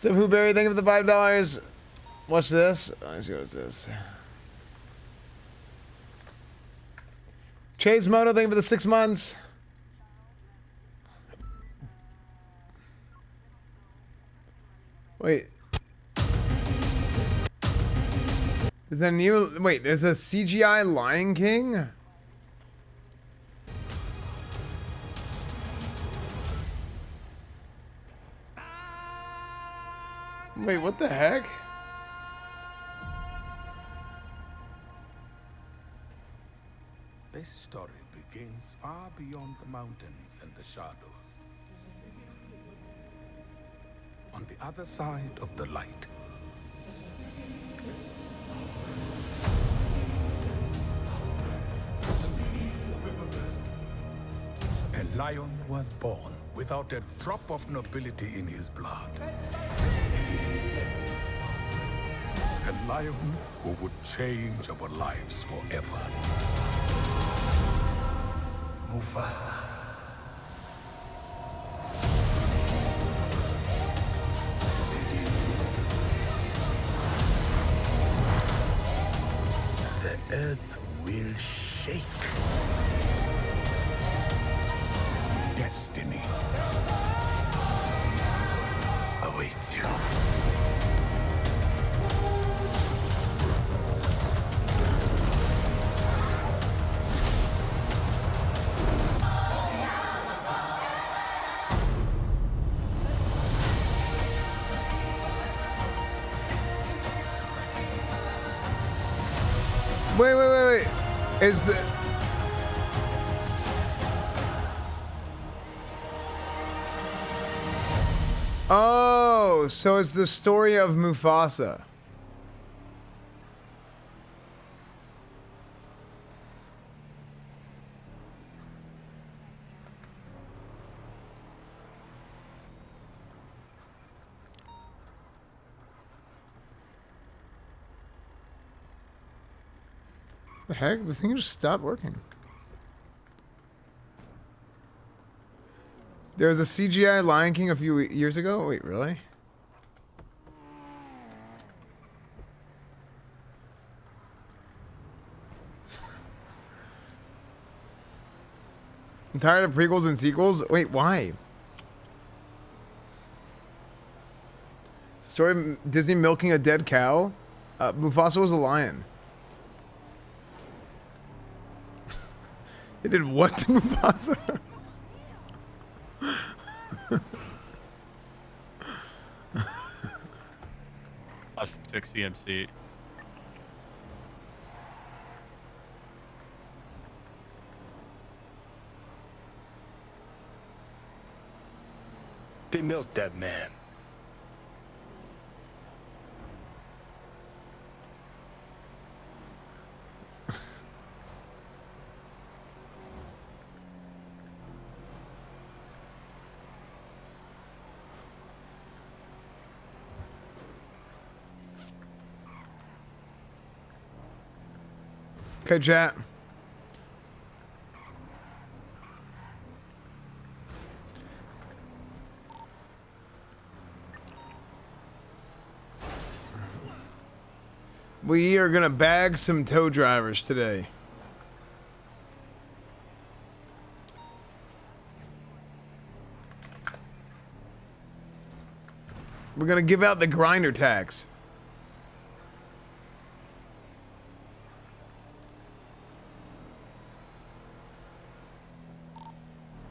So Blueberry, thank you for the $5. What's this? Let's see what's this. Chase Moto, thank you for the 6 months. Wait. Is that new? Wait, there's a CGI Lion King? Wait, what the heck? This story begins far beyond the mountains and the shadows. On the other side of the light. A lion was born without a drop of nobility in his blood. A lion who would change our lives forever. Mufasa. The earth will shake. Destiny awaits you. Wait. Is the... Oh, so it's the story of Mufasa. The heck? The thing just stopped working. There was a CGI Lion King a few years ago? Wait, really? I'm tired of prequels and sequels? Wait, why? Story of Disney milking a dead cow? Mufasa was a lion. They did what to Mufasa? 6 CMC. They milked that man. Okay, chat. We are gonna bag some tow drivers today. We're gonna give out the grinder tax.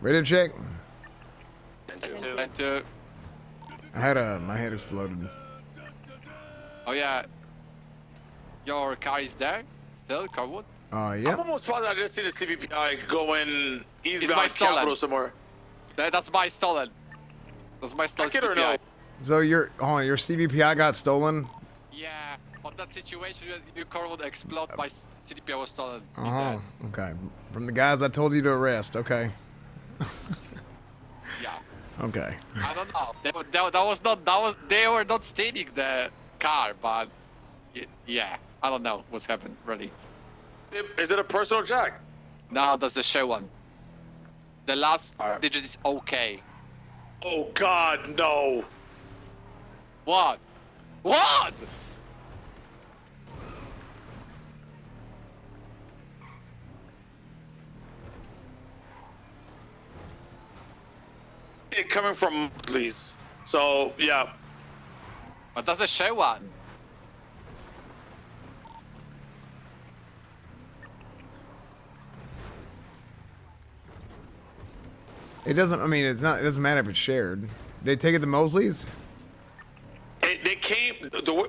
Ready to check? I had my head exploded. Oh yeah. Your car is there? Still, Carwood? Yeah. I'm almost positive I just see the CVPI going eastbound my stolen. Capitol somewhere. That's my stolen. That's my stolen Kid or no? CVPI. So your CVPI got stolen? Yeah, on that situation, your car would explode. My CVPI was stolen. Oh, okay. From the guys I told you to arrest. Okay. Yeah. Okay. I don't know. They were not stealing the car, but yeah, I don't know what's happened really. Is it a personal jack? No, that's the show one. The last digit is okay. Oh God, no. What? What? It coming from please. So yeah. What does it show one? It doesn't. I mean, it's not. It doesn't matter if it's shared. They take it to Mosley's. They came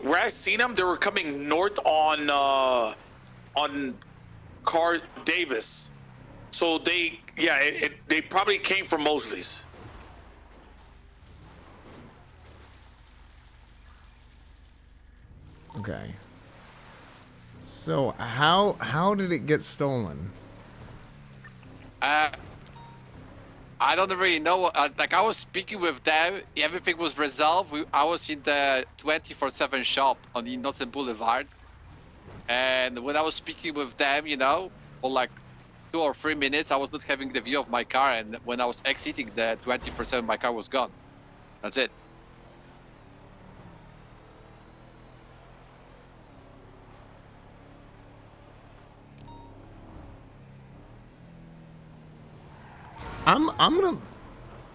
where I seen them. They were coming north on Car Davis. So they they probably came from Mosley's. Okay. So how did it get stolen? I don't really know. Like I was speaking with them, everything was resolved. I was in the 24/7 shop on the Innocent Boulevard, and when I was speaking with them, you know, for like 2 or 3 minutes, I was not having the view of my car, and when I was exiting the 24/7, my car was gone. That's it. I'm gonna.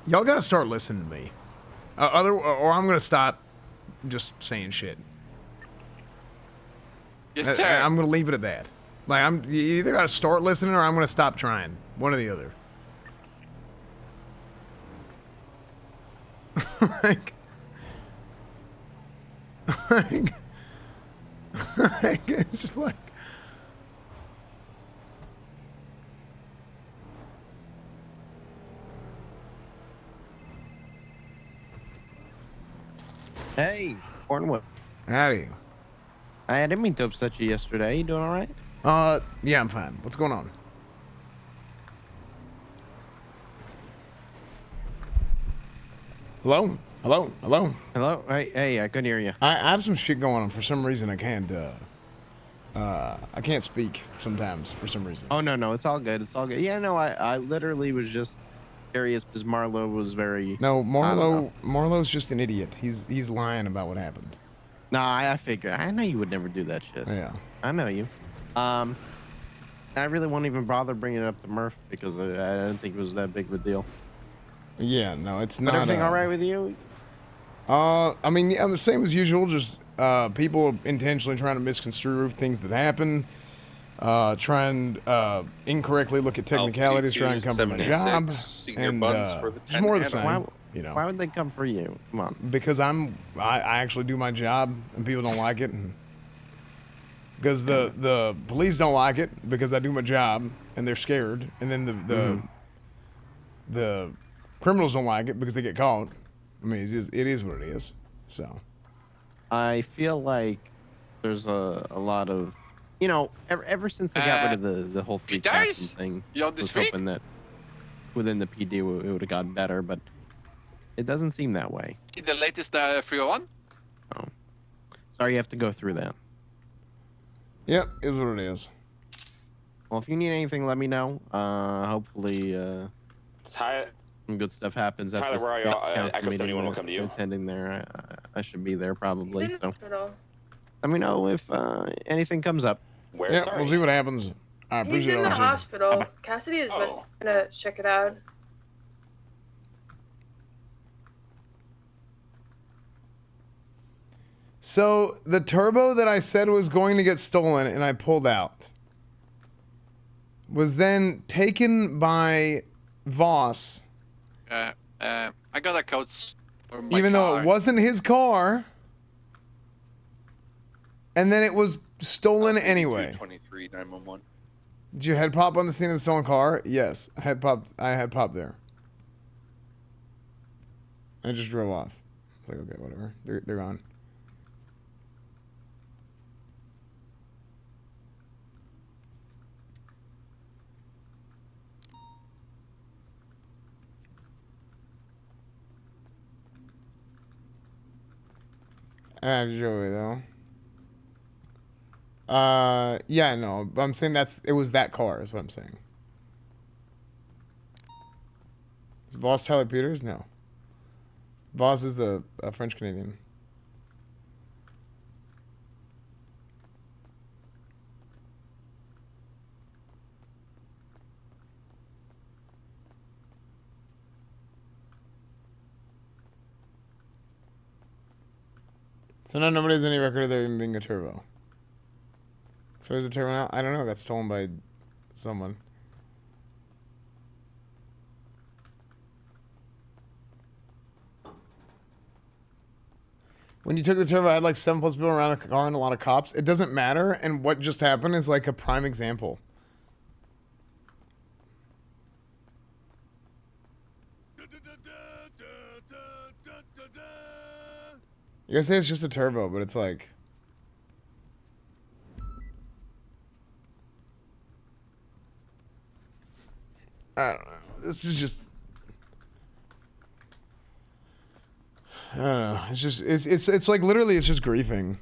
Y'all gotta start listening to me, or I'm gonna stop just saying shit. Yes, sir. I'm gonna leave it at that. Like you either gotta start listening or I'm gonna stop trying. One or the other. It's just like. Hey, Cornwood. Howdy. I didn't mean to upset you yesterday. You doing all right? Yeah, I'm fine. What's going on? Hello? Hello? Hello? Hello? Hey, I couldn't hear you. I have some shit going on. For some reason, I can't speak sometimes for some reason. Oh, no, it's all good. It's all good. Yeah, no, I literally was just curious because Marlo was very... No, Marlo's just an idiot. He's lying about what happened. Nah, I figured. I know you would never do that shit. Yeah. I know you. I really won't even bother bringing it up to Murph because I didn't think it was that big of a deal. Yeah, no, it's But not. everything all right with you? I mean, yeah, the same as usual. Just people intentionally trying to misconstrue things that happen. Try and incorrectly look at technicalities, try and come for my job, and just more of the same. You know. Why would they come for you? Come on. Because I actually do my job, and people don't like it, and because the police don't like it because I do my job, and they're scared, and then the criminals don't like it because they get caught. I mean, it is what it is. So. I feel like there's a lot of, you know, ever since they got rid of the whole free captain thing, I was hoping that within the PD it would have gotten better, but it doesn't seem that way. See the latest 301? Oh. Sorry you have to go through that. Yep, is what it is. Well, if you need anything, let me know. Hopefully, some good stuff happens at this where are you? Echo 71 will meeting. come to you. Attending there, I should be there probably. So let me know if anything comes up. Where? Yeah, we'll see what happens. I He's appreciate in it. the Archie. hospital. Cassidy is gonna check it out. So the turbo that I said was going to get stolen and I pulled out was then taken by Voss. I got a code for my Even though car. it wasn't his car, and then it was stolen anyway. 23 911. Did you head pop on the scene of the stolen car? Yes, I had popped there. I just drove off. It's like, okay, whatever. They're gone. Joey though. Yeah, no, I'm saying it was that car is what I'm saying. Is Voss Tyler Peters? No. Voss is the French Canadian. So now nobody has any record of there even being a turbo. So is a turbo now? I don't know. It got stolen by someone. When you took the turbo, I had like 7+ people around the car and a lot of cops. It doesn't matter. And what just happened is like a prime example. You guys say it's just a turbo, but it's like... I don't know. This is just... I don't know. It's just... It's like literally it's just griefing.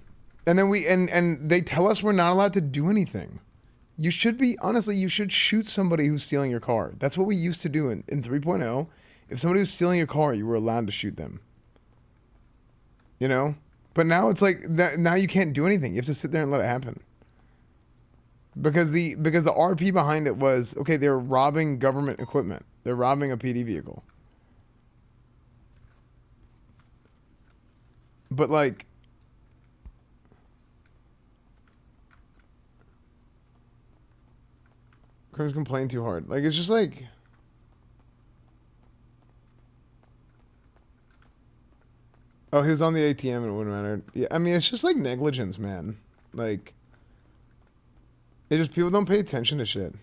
And then and they tell us we're not allowed to do anything. You should be... Honestly, you should shoot somebody who's stealing your car. That's what we used to do in 3.0. If somebody was stealing your car, you were allowed to shoot them. You know? But now it's like now you can't do anything. You have to sit there and let it happen. Because the RP behind it was, okay, they're robbing government equipment. They're robbing a PD vehicle. But like Crims complain too hard. Like it's just like oh, he was on the ATM and it wouldn't matter. Yeah, I mean, it's just like negligence, man. Like, it just, people don't pay attention to shit.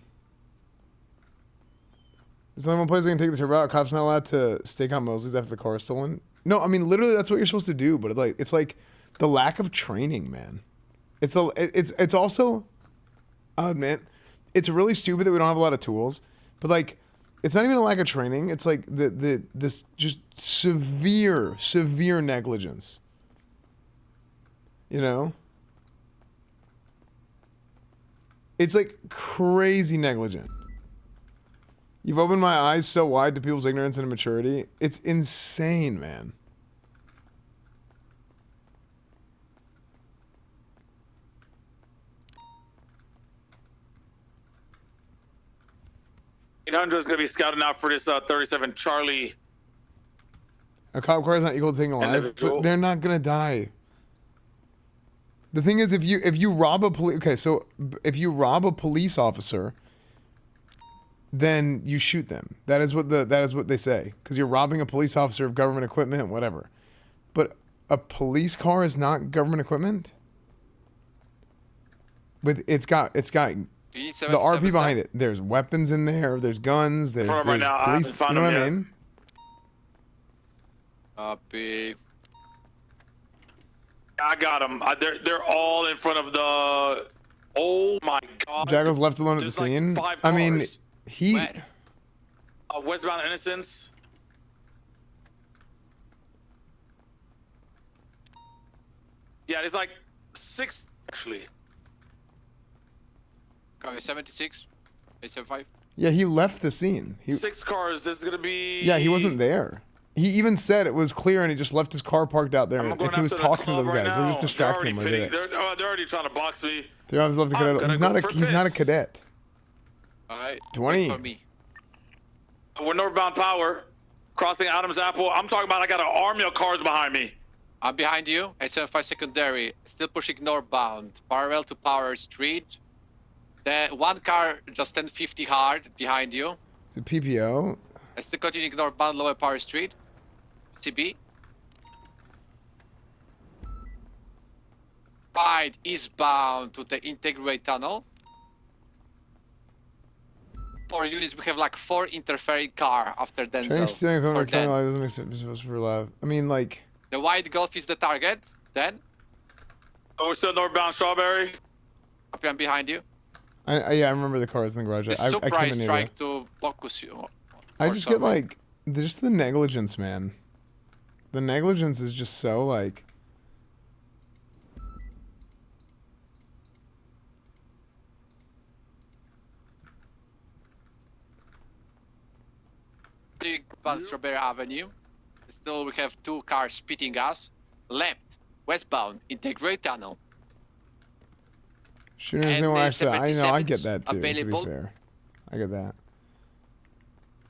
Is only one place they can take the turbo out. Cops not allowed to stake on Mosley's after the car is stolen. No, I mean, literally, that's what you're supposed to do. But it's like the lack of training, man. It's also, I'll admit, it's really stupid that we don't have a lot of tools. But like, it's not even a lack of training. It's like this just severe negligence. You know? It's like crazy negligent. You've opened my eyes so wide to people's ignorance and immaturity. It's insane, man. Is going to be scouting out for this 37 Charlie. A cop car is not equal to taking a life, but they're not gonna die. The thing is, if you rob a if you rob a police officer, then you shoot them. That is what they say, because you're robbing a police officer of government equipment, whatever. But a police car is not government equipment. It's got the RP behind it. There's weapons in there. There's guns. There's police. You know what I mean? Copy. I got them. They're all in front of the. Oh my god. Jackal's left alone at the scene. Like I mean, he. Westbound Innocence. Yeah, there's like 6 actually. Okay, 76, 875. Yeah, he left the scene. 6 cars. This is gonna be. Yeah, he wasn't there. He even said it was clear, and he just left his car parked out there, and he was talking to those guys. They were just distracting him. They're already trying to box me. He's not a cadet. All right. 20. For me. We're northbound Power, crossing Adams Apple. I'm talking about I got an army of cars behind me. I'm behind you. 875 secondary, still pushing northbound, parallel to Power Street. The one car just 1050 hard behind you. It's a PPO. I still continuing northbound, lower Power Street. CB. Right eastbound to the Integrate Tunnel. 4 units, we have like 4 interfering car after Denzel. Training stealing equipment doesn't make sense for live. I mean, like. The white Golf is the target. Then. Oh, we're still northbound Strawberry. Okay, I'm behind you. Yeah, I remember the cars in the garage. I came in here. Trying to focus you. I just get like, just the negligence, man. The negligence is just so like. Strawberry Avenue. Still, we have 2 cars spitting us. Left, westbound, Integrate Tunnel. Shooting is no accident. I know, I get that too. Available. To be fair, I get that.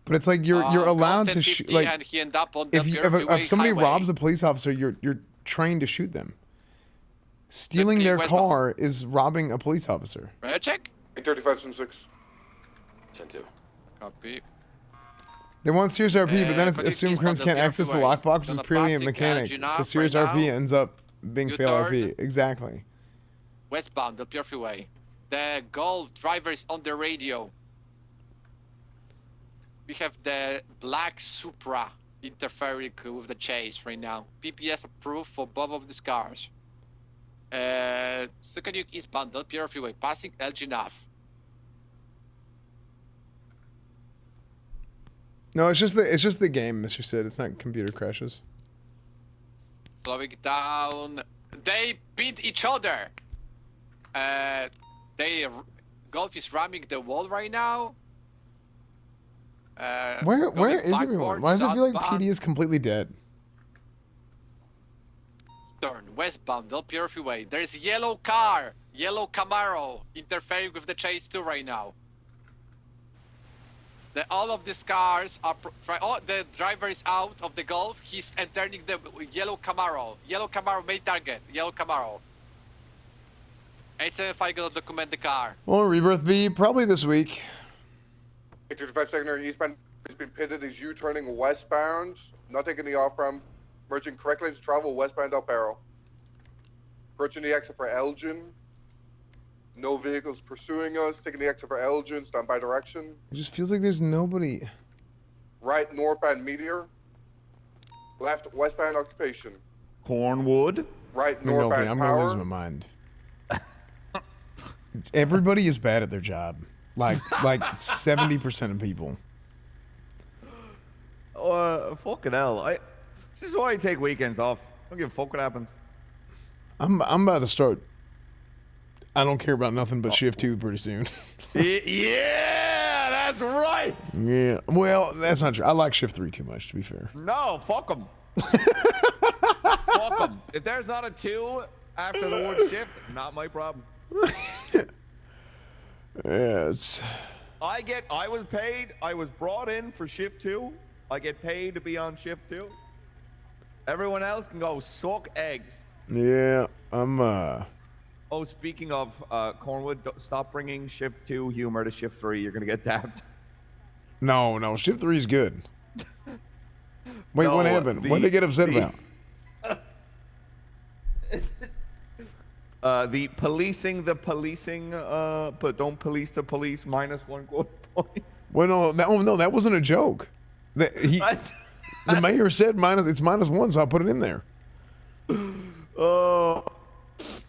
But it's like you're allowed to shoot. Like if somebody robs a police officer, you're trained to shoot them. Stealing their car is robbing a police officer. Right, check. 3576. 10-2. Copy. They want serious RP, but then it's assumed criminals can't access the lockbox, which is purely a mechanic. So serious RP ends up being fail RP. Exactly. Westbound, the Pure Freeway. The Golf driver is on the radio. We have the black Supra interfering with the chase right now. PPS approved for both of these cars. Second eastbound, the Pure Freeway, passing LG Nav. No, it's just the game, Mr. Sid. It's not computer crashes. Slowing down. They beat each other. Golf is ramming the wall right now. Where is everyone? Why does it feel like PD is completely dead? Turn westbound, Del Piero Freeway. There's a yellow car, yellow Camaro, interfering with the chase too right now. All of these cars are. The driver is out of the Golf. He's entering the yellow Camaro. Yellow Camaro main target. Yellow Camaro. 875 gonna document the car. Well, Rebirth B probably this week. 835 secondary eastbound has been pitted as U-turning westbound, not taking the off-ramp, merging correct lanes travel westbound El Perro. Approaching the exit for Elgin. No vehicles pursuing us, taking the exit for Elgin, standby direction. It just feels like there's nobody. Right northbound Meteor. Left westbound Occupation. Cornwood. Right northbound I'm Power. gonna lose my mind. Everybody is bad at their job. Like 70% of people. Fucking hell. This is why I take weekends off. I don't give a fuck what happens. I'm about to start. I don't care about nothing but shift 2 pretty soon. Yeah, that's right. Yeah. Well, that's not true. I like shift 3 too much, to be fair. No, fuck them. Fuck them. If there's not a 2 after the word shift, not my problem. Yes. I was brought in for shift 2. I get paid to be on shift 2. Everyone else can go suck eggs. Yeah, Oh, speaking of Cornwood, stop bringing shift 2 humor to shift 3. You're gonna get dapped. No, shift 3 is good. Wait, what happened? What did they get upset about? The policing, but don't police the police, -1 quote point. Well, no, that wasn't a joke. The mayor said it's -1, so I put it in there. Oh.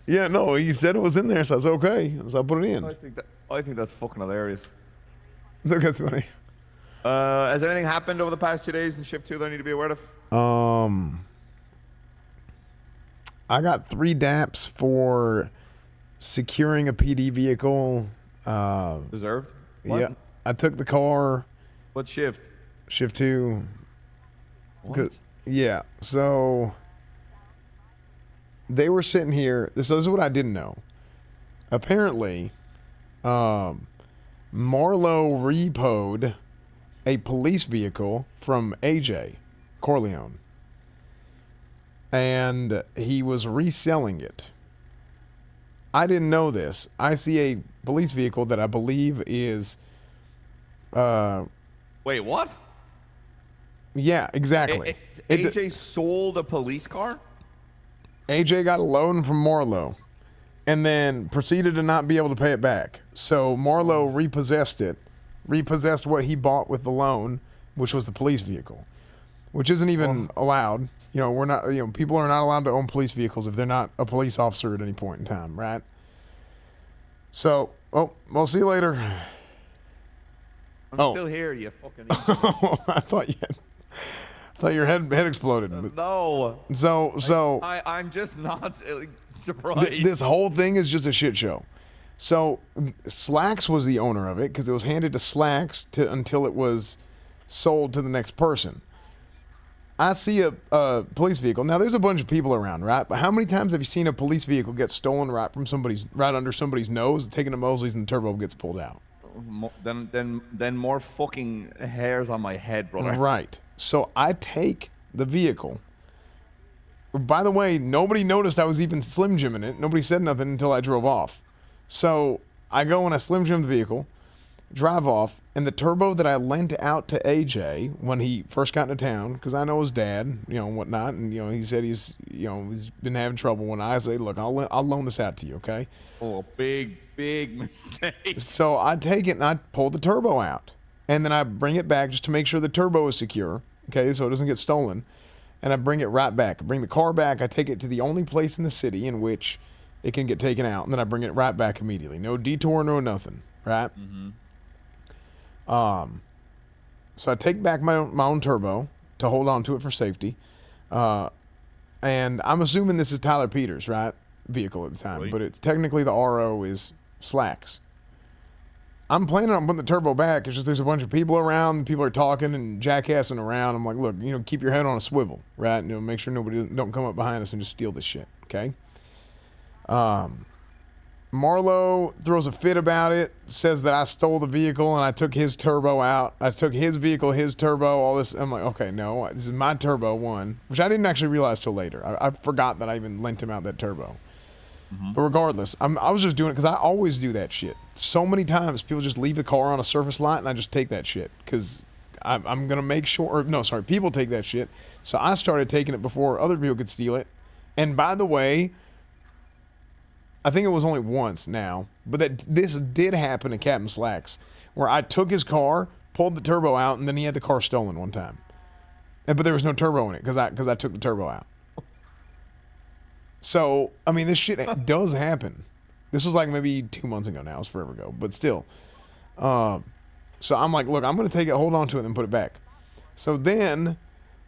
Yeah, no, he said it was in there, so I said okay, so I put it in. I think that's fucking hilarious. That's funny. Has anything happened over the past 2 days in shift 2 that I need to be aware of? I got 3 DAPs for securing a PD vehicle. Deserved? What? Yeah, I took the car. What shift? Shift 2. What? Yeah, so they were sitting here. This is what I didn't know. Apparently, Marlowe repoed a police vehicle from AJ Corleone, and he was reselling it. I didn't know this. I see a police vehicle that I believe is Wait, what? Yeah, exactly. AJ sold a police car? AJ got a loan from Marlowe and then proceeded to not be able to pay it back. So Marlowe repossessed what he bought with the loan, which was the police vehicle, which isn't even allowed. You know, we're not, people are not allowed to own police vehicles if they're not a police officer at any point in time, right? So, we'll see you later. I'm still here, you fucking I thought your head exploded. No. So I'm just not surprised. This whole thing is just a shit show. So Slacks was the owner of it because it was handed to Slacks until it was sold to the next person. I see a police vehicle. Now there's a bunch of people around, right? But how many times have you seen a police vehicle get stolen right under somebody's nose, taken to Mosley's, and the turbo gets pulled out? Then more fucking hairs on my head, brother. Right. So I take the vehicle, by the way, nobody noticed I was even Slim Jimming it. Nobody said nothing until I drove off. So I go and I Slim Jim the vehicle, drive off, and the turbo that I lent out to AJ when he first got into town, because I know his dad, you know, and whatnot, and you know, he said he's been having trouble. When I say, look, I'll loan this out to you, okay? Oh, big mistake. So I take it and I pull the turbo out, and then I bring it back just to make sure the turbo is secure, okay, so it doesn't get stolen. And I bring it right back. I bring the car back. I take it to the only place in the city in which it can get taken out, and then I bring it right back immediately. No detour, no nothing, right? Mm-hmm. So I take back my own turbo to hold on to it for safety. And I'm assuming this is Tyler Peters, right? Vehicle at the time, but it's technically the RO is Slacks. I'm planning on putting the turbo back. It's just there's a bunch of people around. People are talking and jackassing around. I'm like, look, you know, keep your head on a swivel, right? You know, make sure nobody don't come up behind us and just steal this shit, okay? Marlo throws a fit about it, says that I stole the vehicle and I took his turbo out. I took his vehicle, his turbo, all this. I'm like, okay, no, this is my turbo one, which I didn't actually realize till later. I forgot that I even lent him out that turbo. But regardless, I was just doing it because I always do that shit. So many times people just leave the car on a surface lot and I just take that shit because I'm going to make sure, or no, sorry, people take that shit. So I started taking it before other people could steal it. And by the way, I think it was only once now, but this did happen to Captain Slacks, where I took his car, pulled the turbo out, and then he had the car stolen one time. But there was no turbo in it because I took the turbo out. So, I mean, this shit does happen. This was like maybe 2 months ago now. It's forever ago, but still. So I'm like, look, I'm going to take it, hold on to it, and put it back. So then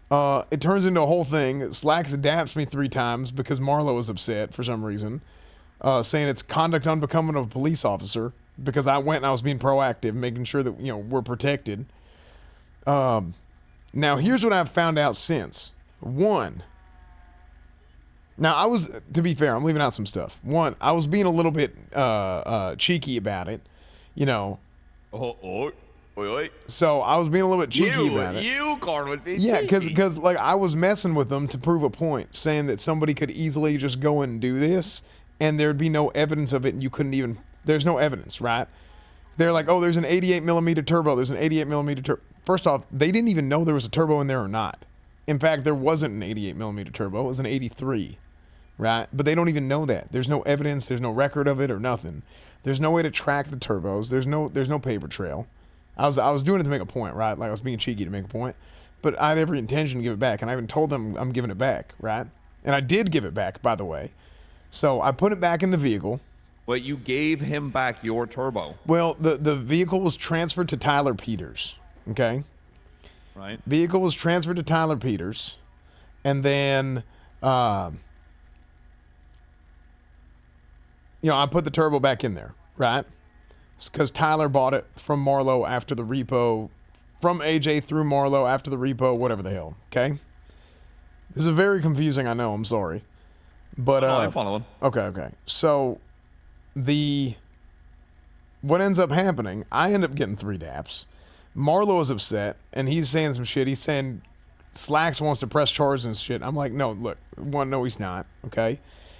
it turns into a whole thing. Slacks adapts me 3 times because Marlo was upset for some reason, saying it's conduct unbecoming of a police officer because I went and I was being proactive, making sure that, you know, we're protected. Now, here's what I've found out since. One, now I was, to be fair, I'm leaving out some stuff. One, I was being a little bit cheeky about it, you know. So I was being a little bit cheeky about it. You, Corn, would be Yeah, cheeky. because like I was messing with them to prove a point, saying that somebody could easily just go and do this, and there'd be no evidence of it, and you couldn't even. There's no evidence, right? They're like, oh, there's an 88 millimeter turbo. There's an 88 millimeter turbo. First off, they didn't even know there was a turbo in there or not. In fact, there wasn't an 88 millimeter turbo. It was an 83. Right? But they don't even know that. There's no evidence, there's no record of it or nothing. There's no way to track the turbos. There's no paper trail. I was doing it to make a point, right? Like I was being cheeky to make a point. But I had every intention to give it back, and I even told them I'm giving it back, right? And I did give it back, by the way. So I put it back in the vehicle. But you gave him back your turbo. Well, the vehicle was transferred to Tyler Peters. Okay? Right. Vehicle was transferred to Tyler Peters. And then you know, I put the turbo back in there, right? It's because Tyler bought it from Marlo after the repo, from AJ through Marlo after the repo, whatever the hell, okay? This is very confusing, I know, I'm sorry. But, I'm following. Okay. So, what ends up happening, I end up getting 3 daps. Marlo is upset, and he's saying some shit. He's saying Slacks wants to press charges and shit. I'm like, no, look, no, he's not, okay?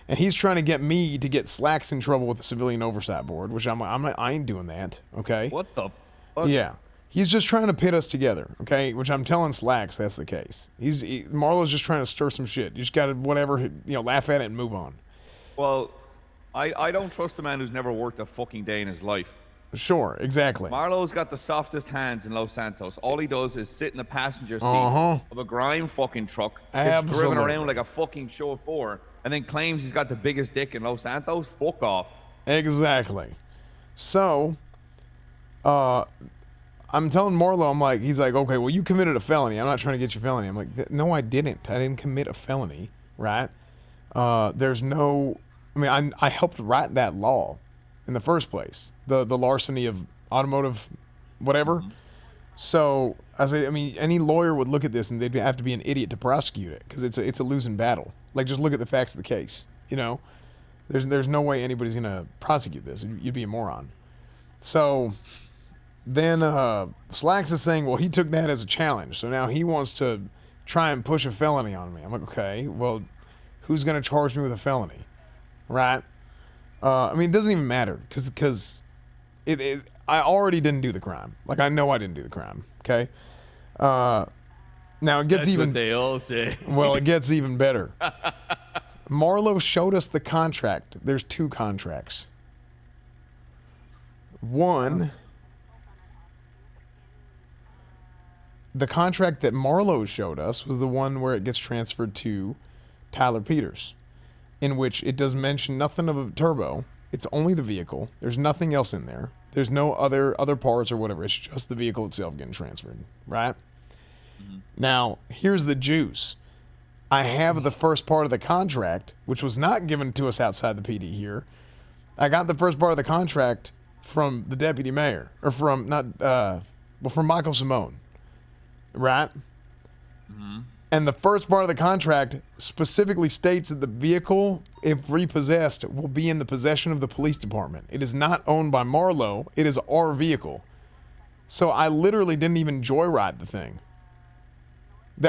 And he's trying to get me to get Slacks in trouble with the Civilian Oversight Board, which I ain't doing that, okay? What the fuck? Yeah. He's just trying to pit us together, okay? Which I'm telling Slacks that's the case. Marlo's just trying to stir some shit. You just got to, whatever, you know, laugh at it and move on. Well, I don't trust a man who's never worked a fucking day in his life. Sure, exactly. Marlo's got the softest hands in Los Santos. All he does is sit in the passenger seat of a grime fucking truck, gets driven around like a fucking chauffeur, and then claims he's got the biggest dick in Los Santos. Fuck off. Exactly. So, I'm telling Marlo, I'm like, he's like, okay, well, you committed a felony. I'm not trying to get you a felony. I'm like, no, I didn't. I didn't commit a felony, right? There's no, I mean, I helped write that law in the first place, the larceny of automotive whatever. So I say, I mean, any lawyer would look at this and they'd have to be an idiot to prosecute it because it's a losing battle. Like, just look at the facts of the case. You know, there's no way anybody's gonna prosecute this. You'd be a moron. So then Slacks is saying, well, he took that as a challenge, so now he wants to try and push a felony on me. I'm like, okay, well, who's going to charge me with a felony, right? I mean, it doesn't even matter because I already didn't do the crime. Like, I know I didn't do the crime, okay? Now, it gets That's even... what they all say. Well, it gets even better. Marlo showed us the contract. There's 2 contracts. One, the contract that Marlo showed us was the one where it gets transferred to Tyler Peters, in which it does mention nothing of a turbo. It's only the vehicle. There's nothing else in there. There's no other parts or whatever. It's just the vehicle itself getting transferred, right? Now, here's the juice. I have the first part of the contract, which was not given to us outside the PD here. I got the first part of the contract from the deputy mayor, or from from Michael Simone, right? And the first part of the contract specifically states that the vehicle, if repossessed, will be in the possession of the police department. It is not owned by Marlo. It is our vehicle. So I literally didn't even joyride the thing.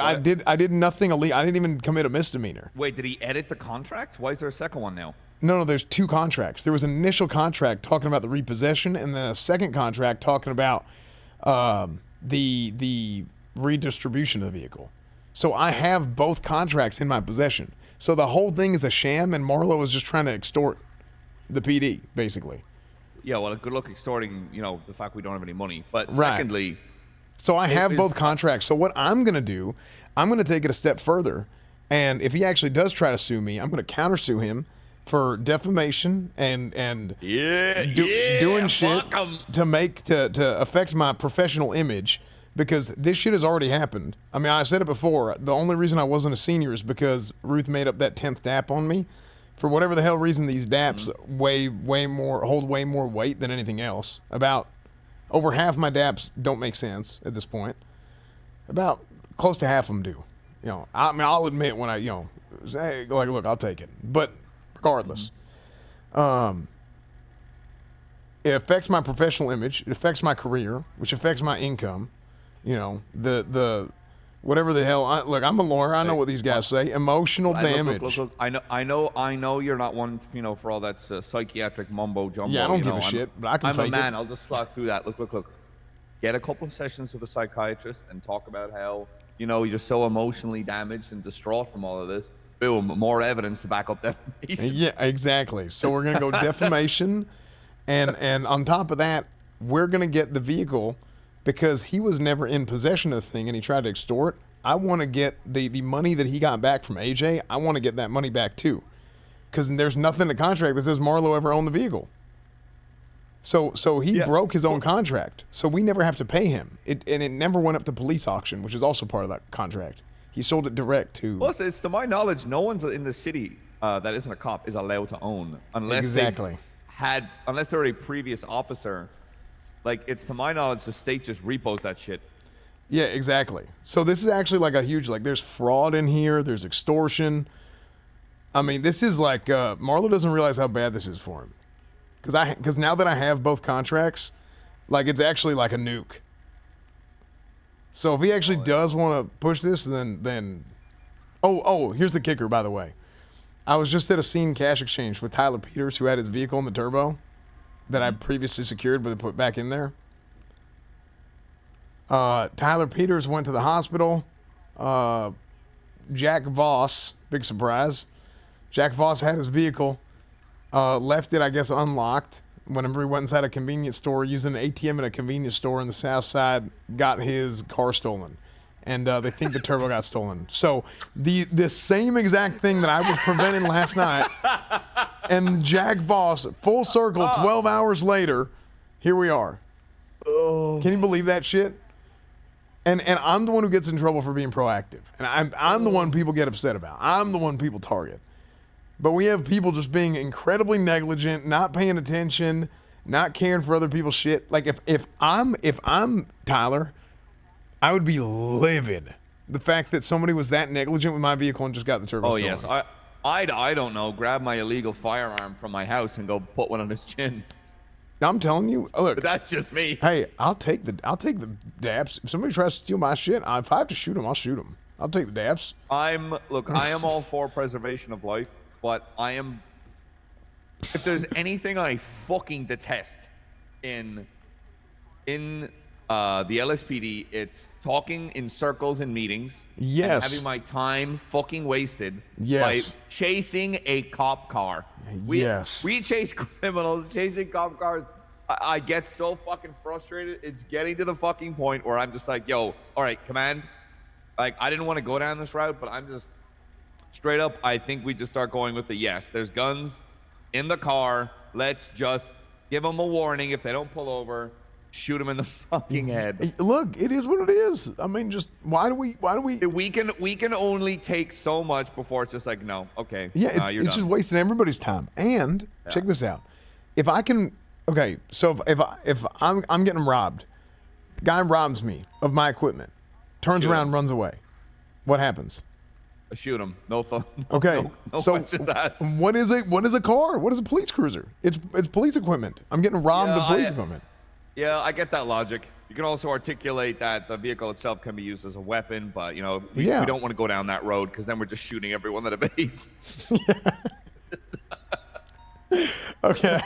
I did nothing illegal. I didn't even commit a misdemeanor. Wait, did he edit the contracts? Why is there a second one now? No, there's 2 contracts. There was an initial contract talking about the repossession, and then a second contract talking about the redistribution of the vehicle. So I have both contracts in my possession. So the whole thing is a sham, and Marlo is just trying to extort the PD, basically. Yeah, well, good luck extorting, the fact we don't have any money. But Right. secondly... So I have both contracts. So what I'm going to do, I'm going to take it a step further. And if he actually does try to sue me, I'm going to countersue him for defamation and doing shit to affect my professional image, because this shit has already happened. I mean, I said it before. The only reason I wasn't a senior is because Ruth made up that 10th DAP on me. For whatever the hell reason, these DAPs hold way more weight than anything else. About over half my DAPs don't make sense at this point. About close to half of them do. I mean, I'll admit when I, say, like, look, I'll take it. But regardless, it affects my professional image. It affects my career, which affects my income. The whatever the hell. Look, I'm a lawyer. I know what these guys say. Emotional damage. Look, I know you're not one, for all that psychiatric mumbo jumbo. Yeah, I don't give a shit, but I can I'm a take man. it. I'll just slog through that. Look. Get a couple of sessions with a psychiatrist and talk about how, you're so emotionally damaged and distraught from all of this. Boom, more evidence to back up defamation. Yeah, exactly. So we're gonna go defamation, and on top of that, we're gonna get the vehicle. Because he was never in possession of the thing and he tried to extort. I want to get the money that he got back from AJ. I want to get that money back too. Because there's nothing in the contract that says Marlo ever owned the vehicle. So he broke his own contract. So we never have to pay him. And it never went up to police auction, which is also part of that contract. He sold it direct to... Plus, it's to my knowledge, no one's in the city that isn't a cop is allowed to own. Unless they're a previous officer. Like, it's to my knowledge, the state just repos that shit. Yeah, exactly. So this is actually like a huge, there's fraud in here. There's extortion. I mean, this is like, Marlo doesn't realize how bad this is for him. Because now that I have both contracts, it's actually like a nuke. So if he actually does want to push this, then... Oh, here's the kicker, by the way. I was just at a scene cash exchange with Tyler Peters, who had his vehicle in the turbo that I previously secured but put back in there. Tyler Peters went to the hospital. Jack Voss, big surprise. Jack Voss had his vehicle, left it, I guess, unlocked. Whenever he went inside a convenience store, using an ATM in a convenience store in the south side, got his car stolen. And they think the turbo got stolen. So the same exact thing that I was preventing last night, and Jack Voss, full circle, 12 hours later, here we are. Can you believe that shit? And I'm the one who gets in trouble for being proactive. And I'm the one people get upset about. I'm the one people target. But we have people just being incredibly negligent, not paying attention, not caring for other people's shit. Like if I'm Tyler, I would be livid. The fact that somebody was that negligent with my vehicle and just got the turbo stolen. Yes. I don't know. Grab my illegal firearm from my house and go put one on his chin. I'm telling you, look. But that's just me. Hey, I'll take the dabs. If somebody tries to steal my shit, if I have to shoot him, I'll shoot him. I'll take the dabs. I am all for preservation of life, but I am. If there's anything I fucking detest in the LSPD, it's talking in circles in meetings. Yes. And having my time fucking wasted. Yes. By chasing a cop car. Yes. We chase criminals, chasing cop cars. I get so fucking frustrated. It's getting to the fucking point where I'm just like, yo, all right, command. Like, I didn't want to go down this route, but I'm just straight up. I think we just start going with the yes. There's guns in the car. Let's just give them a warning. If they don't pull over, shoot them in the fucking head. Look, it is what it is. I mean, just why do we? We can only take so much before it's just like, no, okay. Yeah, it's just wasting everybody's time. And check this out. If I can, okay, so if I'm getting robbed, guy robs me of my equipment, turns around, runs away, what happens? I shoot him. No fun. Okay. No So questions asked. what is a car? What is a police cruiser? It's police equipment. I'm getting robbed of police equipment. Yeah, I get that logic. You can also articulate that the vehicle itself can be used as a weapon, but we don't want to go down that road because then we're just shooting everyone that evades. Okay.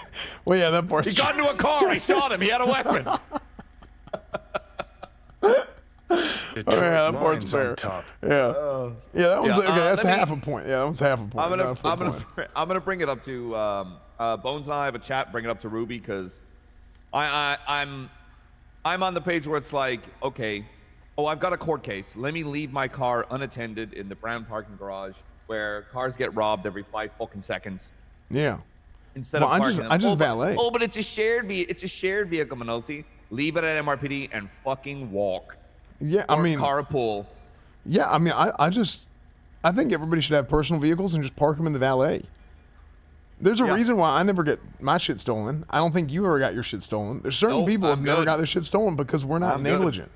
Well, yeah, that part's He got into a car. I shot him. He had a weapon. Okay, that part's fair. Yeah. Yeah, that one's okay. That's half a point. Yeah, that one's half a point. I'm gonna bring it up to Bones and I have a chat. Bring it up to Ruby because I'm on the page where it's like, okay, I've got a court case. Let me leave my car unattended in the Brown parking garage where cars get robbed every 5 fucking seconds. Yeah. Instead of parking them. I just valet. But it's a shared vehicle, Minotti. Leave it at MRPD and fucking walk. Yeah, or carpool. Yeah, I mean, I think everybody should have personal vehicles and just park them in the valet. There's a reason why I never get my shit stolen. I don't think you ever got your shit stolen. There's certain people who have never got their shit stolen because we're not negligent.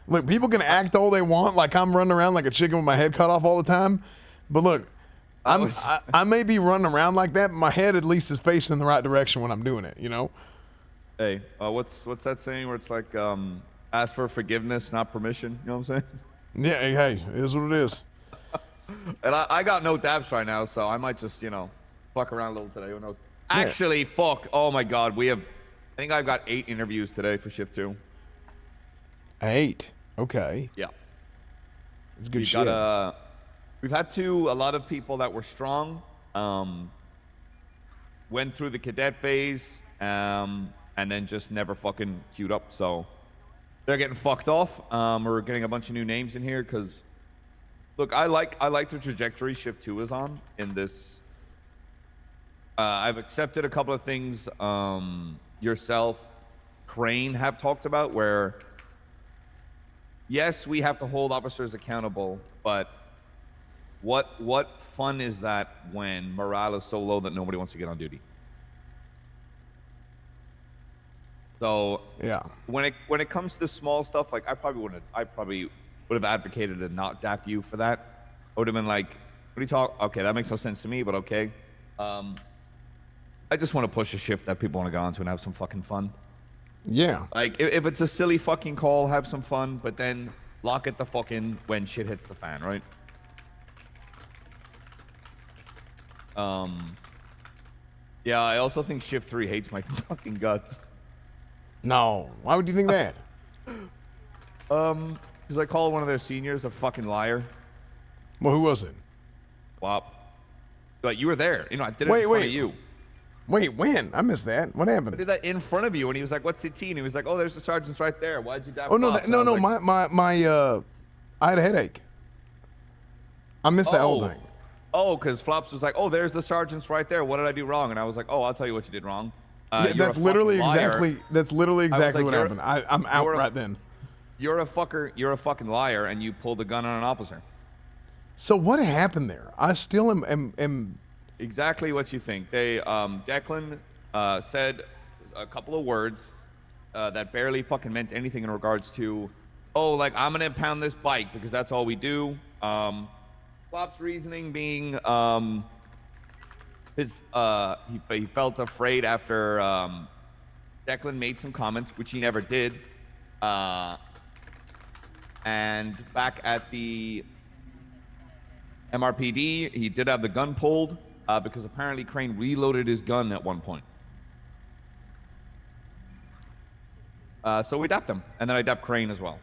Look, people can act all they want, like I'm running around like a chicken with my head cut off all the time. But look, I may be running around like that, but my head at least is facing in the right direction when I'm doing it, Hey, what's that saying where it's like, ask for forgiveness, not permission? You know what I'm saying? Yeah, hey, it is what it is. And I got no dabs right now, so I might just, fuck around a little today. Who knows? Yeah. Actually, fuck. Oh my God, I think I've got 8 interviews today for shift 2. 8? Okay. Yeah. It's good shit. We've had a lot of people that were strong, went through the cadet phase, and then just never fucking queued up. So they're getting fucked off. We're getting a bunch of new names in here because, look, I like the trajectory shift 2 is on in this. I've accepted a couple of things yourself, Crane have talked about where, yes, we have to hold officers accountable, but what fun is that when morale is so low that nobody wants to get on duty? So yeah, when it comes to small stuff, like I probably would have advocated to not DAP you for that. I would have been like, what do you talk? Okay, that makes no sense to me, but okay. I just want to push a shift that people want to go onto and have some fucking fun. Yeah. Like if it's a silly fucking call, have some fun, but then lock it the fucking when shit hits the fan, right? Yeah, I also think shift 3 hates my fucking guts. No, why would you think that? Because I called one of their seniors a fucking liar. Well, who was it? Wop. But you were there. I did it in front of you. Wait, when? I missed that. What happened? I did that in front of you, and he was like, "What's the T?" And he was like, "Oh, there's the sergeant's right there. Why'd you die?" Oh no, I had a headache. I missed that whole thing. Oh, because Flops was like, "Oh, there's the sergeant's right there. What did I do wrong?" And I was like, "Oh, I'll tell you what you did wrong." That's literally exactly what happened. I'm out right then. You're a fucking liar, and you pulled a gun on an officer. So what happened there? I still am exactly what you think. They Declan said a couple of words that barely fucking meant anything in regards to, oh, like I'm gonna impound this bike because that's all we do. Flop's reasoning being he felt afraid after Declan made some comments, which he never did. And back at the MRPD, he did have the gun pulled because apparently Crane reloaded his gun at one point. So we dapped him, and then I dapped Crane as well.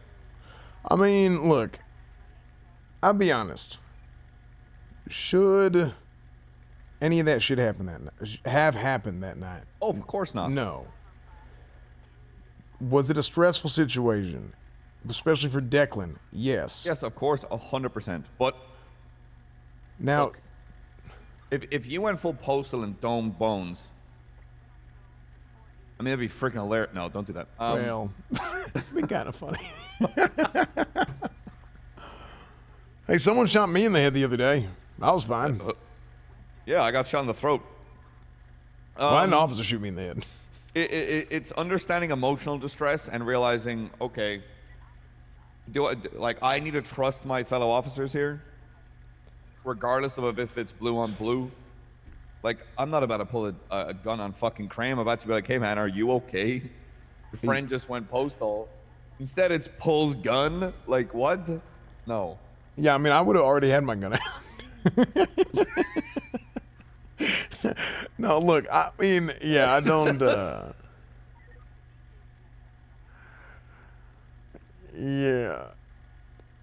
I mean, look, I'll be honest. Should any of that shit happen have happened that night? Oh, of course not. No. Was it a stressful situation, especially for Declan? Yes. Yes, of course, 100%. But now, look, if you went full postal and domed bones, I mean, that'd be freaking hilarious. No, don't do that. Well, it'd be kind of funny. Hey, someone shot me in the head the other day. I was fine. Yeah, I got shot in the throat. Well, I had an officer shoot me in the head. It's understanding emotional distress and realizing, okay, I need to trust my fellow officers here, regardless of if it's blue on blue. Like, I'm not about to pull a gun on fucking Crane. I'm about to be like, hey man, are you okay? Your friend just went postal. Instead, it's pulls gun. Like, what? No. Yeah, I mean, I would have already had my gun out. No, look, I mean, yeah, I don't, yeah.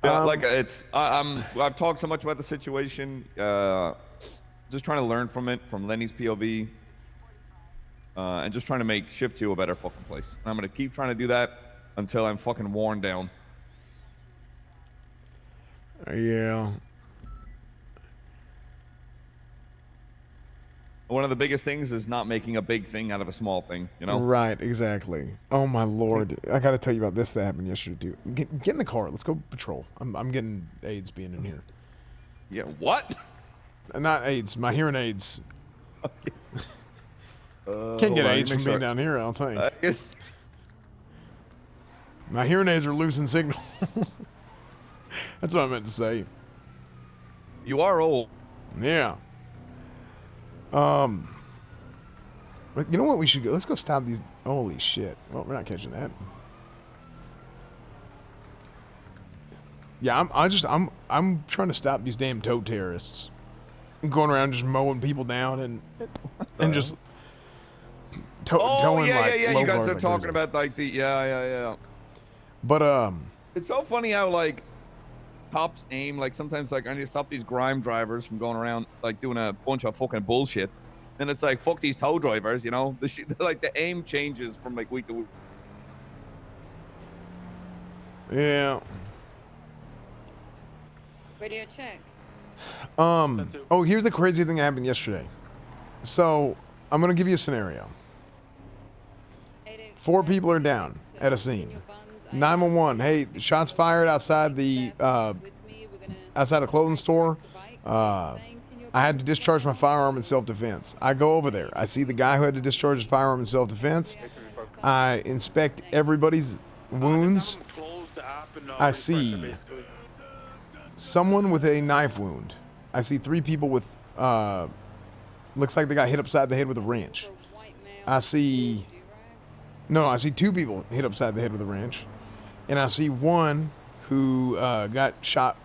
Yeah, like, I've talked so much about the situation, just trying to learn from it, from Lenny's POV, and just trying to make Shift 2 a better fucking place. And I'm going to keep trying to do that until I'm fucking worn down. Yeah. One of the biggest things is not making a big thing out of a small thing, you know? Right, exactly. Oh my lord, I got to tell you about this that happened yesterday too. Get in the car. Let's go patrol. I'm getting AIDS being in here. Yeah, what? Not AIDS. My hearing aids. Can't get AIDS from being down here, I don't think. My hearing aids are losing signal. That's what I meant to say. You are old. Yeah. You know what we should go? Let's go stop these. Holy shit. Well, we're not catching that. Yeah, I'm trying to stop these damn tow terrorists. I'm going around just mowing people down and just towing yeah, like yeah. low You guys cars are like talking crazy. about like the yeah. But it's so funny how like cops aim, like sometimes like I need to stop these grime drivers from going around like doing a bunch of fucking bullshit, and it's like fuck these tow drivers, you know? Like the aim changes from like week to week. Yeah. Radio check. Oh, here's the crazy thing that happened yesterday. So I'm gonna give you a scenario. 4 people are down at a scene. 911. Hey, shots fired outside the outside a clothing store. I had to discharge my firearm in self-defense. I go over there. I see the guy who had to discharge his firearm in self-defense. I inspect everybody's wounds. I see someone with a knife wound. I see 3 people with looks like they got hit upside the head with a wrench. I see 2 people hit upside the head with a wrench. And I see one who got shot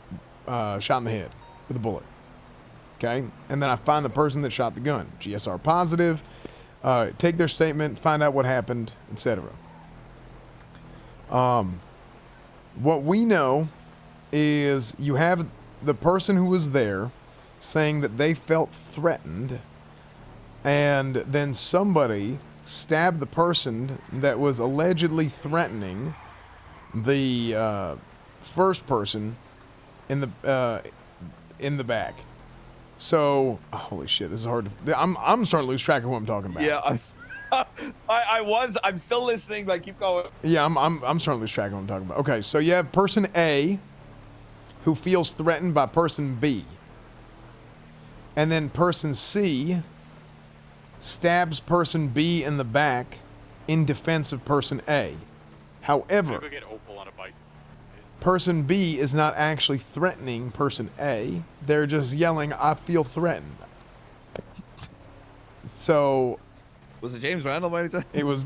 in the head with a bullet. Okay? And then I find the person that shot the gun. GSR positive. Take their statement, find out what happened, etc. What we know is you have the person who was there saying that they felt threatened, and then somebody stabbed the person that was allegedly threatening the first person in the back. So, holy shit, this is hard to. I'm starting to lose track of who I'm talking about. Yeah, I'm still listening. Like, keep going. Yeah, I'm starting to lose track of what I'm talking about. Okay, so you have person A who feels threatened by person B, and then person C stabs person B in the back in defense of person A. However, person B is not actually threatening person A. They're just yelling, "I feel threatened." So, was it James Randall by any chance? It was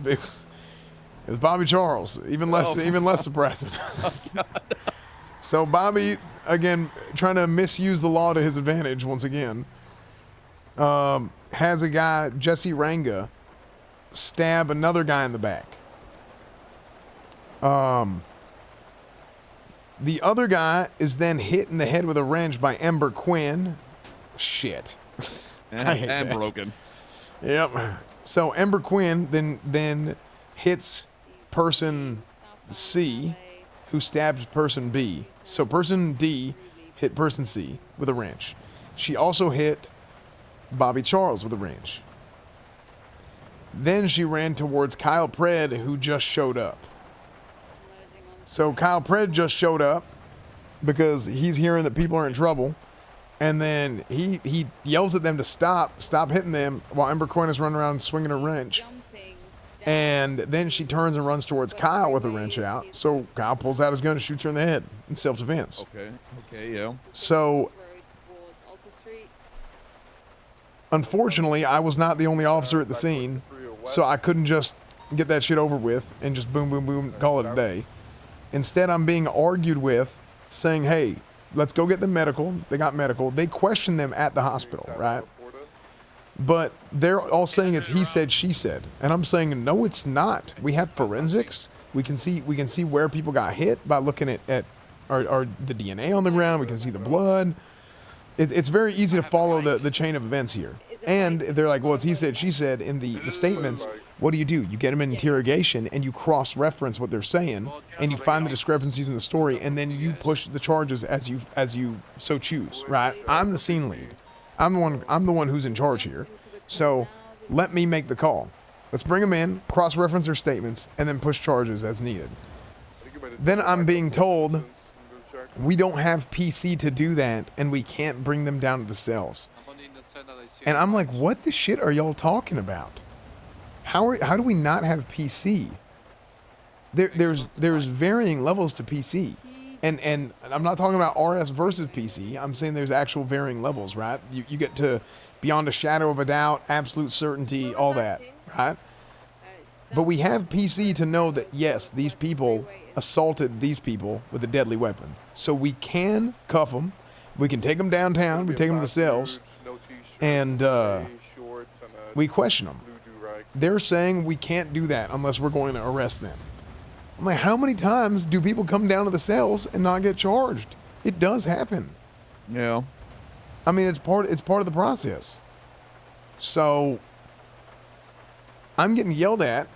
Bobby Charles. Even less surprising. So Bobby again, trying to misuse the law to his advantage once again, has a guy, Jesse Ranga, stab another guy in the back. The other guy is then hit in the head with a wrench by Ember Quinn. Shit. And broken. Yep. So Ember Quinn then hits person C, who stabs person B. So person D hit person C with a wrench. She also hit Bobby Charles with a wrench. Then she ran towards Kyle Pred, who just showed up. So Kyle Pred just showed up because he's hearing that people are in trouble. And then he yells at them to stop hitting them while Ember Quinn is running around swinging a wrench. And then she turns and runs towards Kyle with a wrench out. So Kyle pulls out his gun and shoots her in the head in self-defense. Okay, yeah. So, unfortunately, I was not the only officer at the scene, so I couldn't just get that shit over with and just boom, boom, boom, call it a day. Instead, I'm being argued with, saying, hey, let's go get them medical. They got medical. They questioned them at the hospital, right? But they're all saying it's he said, she said. And I'm saying, no, it's not. We have forensics. We can see where people got hit by looking at the DNA on the ground. We can see the blood. It's very easy to follow the chain of events here. And they're like, well, it's he said, she said in the statements. What do? You get them in interrogation and you cross-reference what they're saying and you find the discrepancies in the story and then you push the charges as you so choose, right? I'm the scene lead. I'm the one who's in charge here. So let me make the call. Let's bring them in, cross-reference their statements, and then push charges as needed. Then I'm being told we don't have PC to do that and we can't bring them down to the cells. And I'm like, what the shit are y'all talking about? How do we not have PC? There's varying levels to PC. And I'm not talking about RS versus PC. I'm saying there's actual varying levels, right? You get to beyond a shadow of a doubt, absolute certainty, all that, right? But we have PC to know that, yes, these people assaulted these people with a deadly weapon. So we can cuff them. We can take them downtown. We take them to the cells. And we question them. They're saying we can't do that unless we're going to arrest them. I'm like, how many times do people come down to the cells and not get charged? It does happen. Yeah. I mean, it's part of the process. So I'm getting yelled at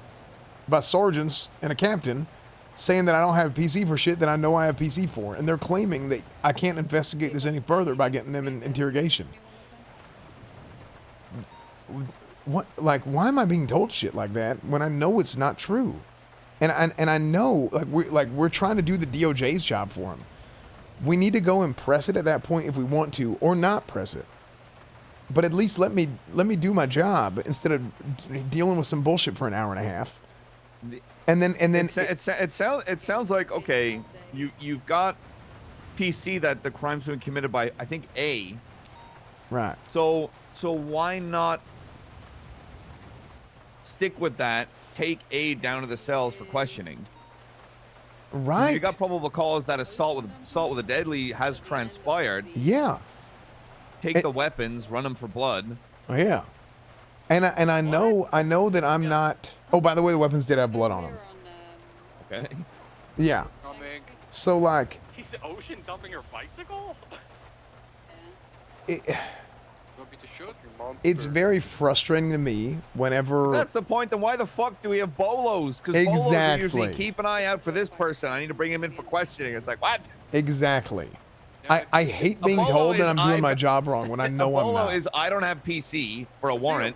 by sergeants and a captain saying that I don't have PC for shit that I know I have PC for. And they're claiming that I can't investigate this any further by getting them in interrogation. What? Like, why am I being told shit like that when I know it's not true? And I know, we're trying to do the DOJ's job for them. We need to go and press it at that point if we want to, or not press it. But at least let me do my job instead of dealing with some bullshit for an hour and a half. And then it sounds like, okay, you've got PC that the crime's been committed by, I think, A. Right. So why not stick with that? Take A down to the cells for questioning. Right. You got probable cause that assault with a deadly has transpired. Yeah. Take the weapons, run them for blood. Oh, yeah. And I know that I'm not. Oh, by the way, the weapons did have blood on them. Okay. Yeah. So like. He's the ocean dumping her bicycle. It's very frustrating to me whenever. That's the point. Then why the fuck do we have bolos? Because bolos are usually keep an eye out for this person. I need to bring him in for questioning. It's like, what? Exactly. I hate being told that I'm doing my job wrong when I know I'm not. Is I don't have PC for a warrant,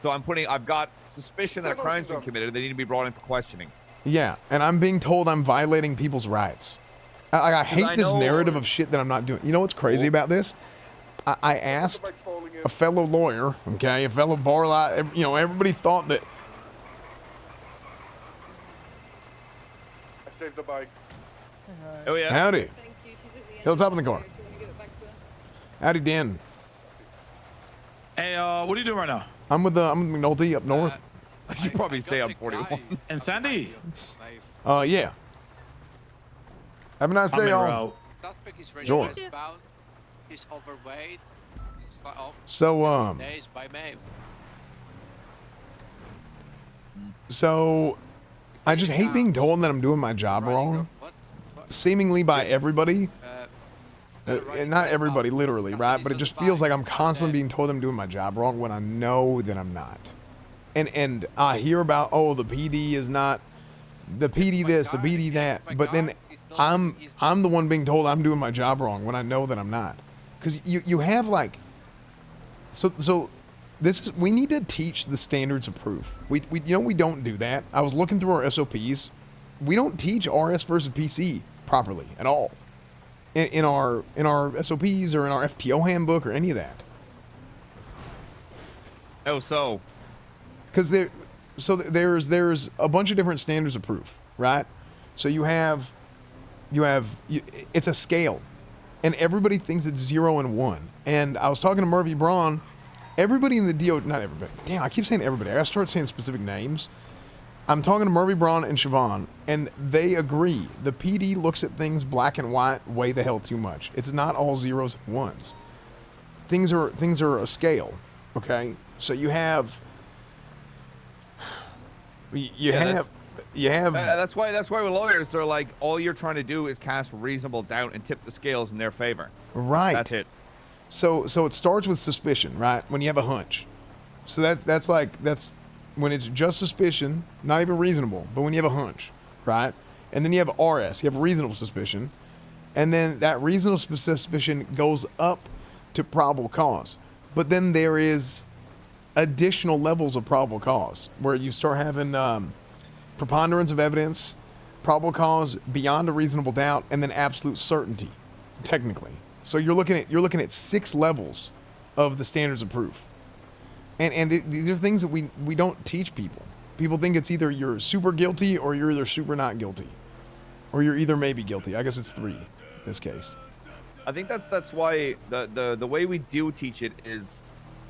so I've got suspicion that a crime's been committed. They need to be brought in for questioning. Yeah, and I'm being told I'm violating people's rights. I hate this narrative of shit that I'm not doing. You know what's crazy about this? I asked a fellow lawyer, okay, a fellow bar lawyer, you know, everybody thought that. I saved the bike. Oh, yeah. Howdy. Let's hop in the car. Howdy, Dan. Hey, what are you doing right now? I'm with McNulty up north. I should probably say I'm 41. And Sandy? Yeah. Have a nice day, y'all. Suspect is ready Sure. westbound. He's overweight. He's off. So, Days by May. So, I just hate being told that I'm doing my job wrong, seemingly by everybody. And not everybody, literally, right? But it just feels like I'm constantly being told I'm doing my job wrong when I know that I'm not. And I hear about, oh, the PD is not, the PD this, the PD that, but then I'm the one being told I'm doing my job wrong when I know that I'm not. Because you have like, so this is, we need to teach the standards of proof. We don't do that. I was looking through our SOPs. We don't teach RS versus PC properly at all in our SOPs or in our FTO handbook or any of that. Oh, so because there's a bunch of different standards of proof, right? So you have it's a scale, and everybody thinks it's 0 and 1. And I was talking to Murphy Braun. Everybody in the DO, not everybody. Damn, I keep saying everybody. I gotta start saying specific names. I'm talking to Murphy Braun and Siobhan, and they agree. The PD looks at things black and white way the hell too much. It's not all 0s and 1s. Things are a scale, okay? So you have That's why with lawyers, they're like, all you're trying to do is cast reasonable doubt and tip the scales in their favor. Right. That's it. So it starts with suspicion, right? When you have a hunch. So that's when it's just suspicion, not even reasonable, but when you have a hunch, right? And then you have RS, you have reasonable suspicion, and then that reasonable suspicion goes up to probable cause. But then there is additional levels of probable cause where you start having preponderance of evidence, probable cause beyond a reasonable doubt, and then absolute certainty, technically. So you're looking at 6 levels of the standards of proof. And these are things that we don't teach people. People think it's either you're super guilty or you're either super not guilty. Or you're either maybe guilty. I guess it's 3 in this case. I think that's why the way we do teach it is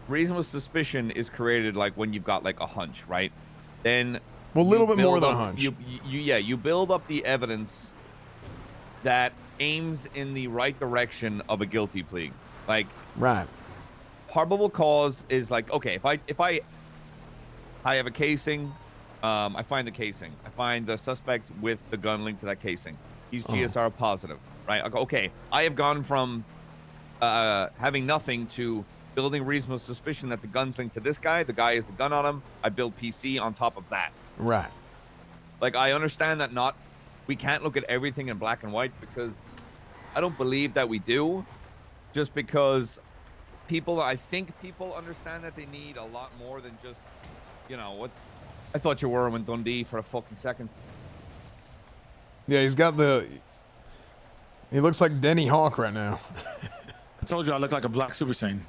reasonable suspicion is created like when you've got like a hunch, right? Then a little bit more than a hunch. You build up the evidence that aims in the right direction of a guilty plea. Like right. Probable cause is like, okay, if I have a casing, I find the casing. I find the suspect with the gun linked to that casing. He's GSR positive, right? Okay, I have gone from having nothing to building reasonable suspicion that the gun's linked to this guy. The guy has the gun on him. I build PC on top of that. Right. Like, I understand that we can't look at everything in black and white because I don't believe that we do. Just because I think people understand that they need a lot more than just, what. I thought you were in Dundee for a fucking second. Yeah, he looks like Denny Hawk right now. I told you I look like a black Super Saiyan.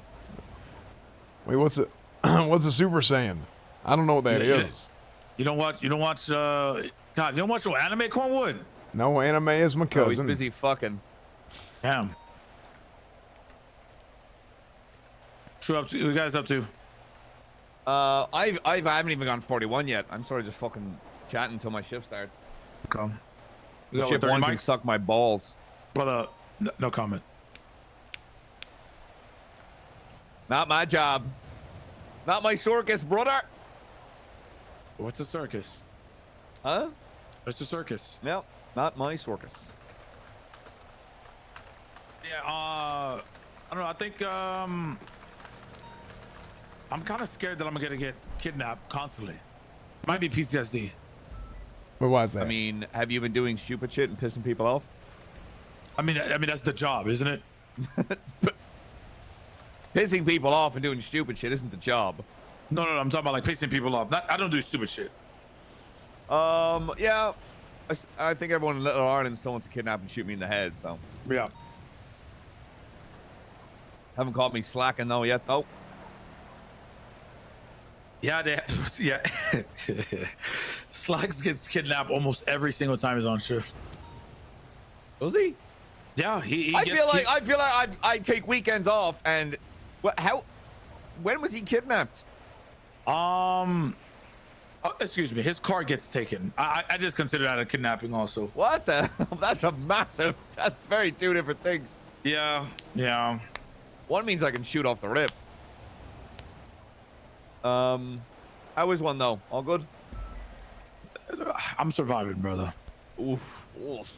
Wait, what's a Super Saiyan? I don't know what that is. You don't watch you don't watch no anime, Cornwood? No, anime is my cousin. He's busy fucking. Damn. What you guys up to? I haven't even gone 41 yet. I'm sort of just fucking chatting until my shift starts. Okay. Shift 1 can suck my balls. But no comment. Not my job. Not my circus, brother. What's a circus? Huh? What's a circus? Nope, not my circus. Yeah, I don't know. I think I'm kind of scared that I'm gonna get kidnapped constantly. Might be PTSD. What was that? I mean, have you been doing stupid shit and pissing people off? I mean that's the job, isn't it? Pissing people off and doing stupid shit isn't the job. No, I'm talking about like pissing people off. I don't do stupid shit. Yeah, I think everyone in Little Ireland still wants to kidnap and shoot me in the head. So yeah. Haven't caught me slacking though yet though. Yeah, yeah. Slacks gets kidnapped almost every single time he's on shift. Does he? Yeah, he I feel like I take weekends off and when was he kidnapped? Oh, excuse me. His car gets taken. I just consider that a kidnapping also. What the? That's a massive. That's very two different things. Yeah. Yeah. One means I can shoot off the rip. How is one though? All good? I'm surviving, brother. Oof.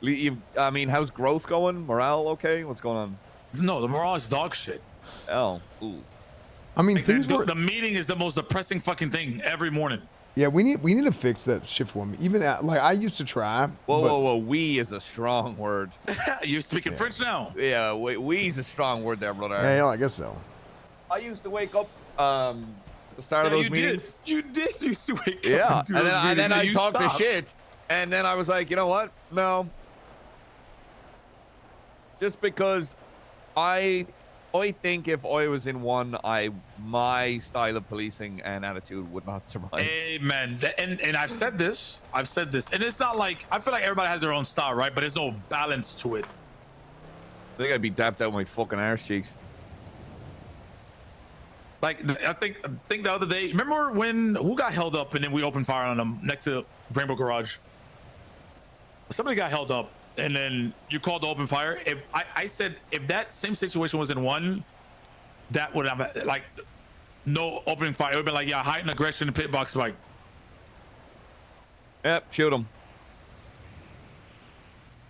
I mean, how's growth going? Morale okay? What's going on? No, the morale is dog shit. Oh. Ooh. I mean, Like, the meeting is the most depressing fucking thing every morning. Yeah, we need to fix that shift one. Even like I used to try. Whoa. We is a strong word. You're speaking French now. Yeah, we is a strong word there, brother. Yeah, I guess so. I used to wake up at the start of those meetings. You did used to wake Yeah, up. and then I you talked to stopped. shit, and then I was like, you know what? No. Just because I think if I was in one, my style of policing and attitude would not survive. Amen. And I've said this, and it's not like I feel like everybody has their own style, right? But there's no balance to it. I think I'd be dapped out my fucking arse cheeks. Like I think the other day, remember when who got held up and then we opened fire on them next to Rainbow Garage? Somebody got held up and then you called to open fire. If I said if that same situation was in one, that would have like no opening fire. It would have been like, yeah, heightened aggression in pit box bike. Yep, shoot them.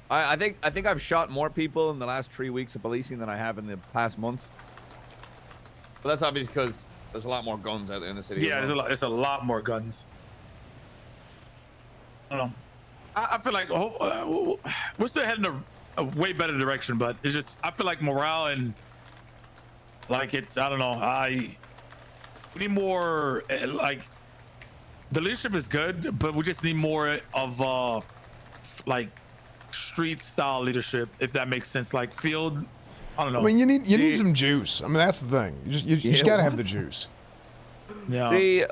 I think I've shot more people in the last 3 weeks of policing than I have in the past months. But that's obviously because there's a lot more guns out there in the city. Yeah, there's a lot more guns. I don't know. I feel like we're still heading a way better direction, but it's just I feel like morale and like it's I don't know. We need more like the leadership is good, but we just need more of like street style leadership, if that makes sense. Like field. I don't know. I mean, you need some juice. I mean, that's the thing. You just gotta have the juice. Yeah. See,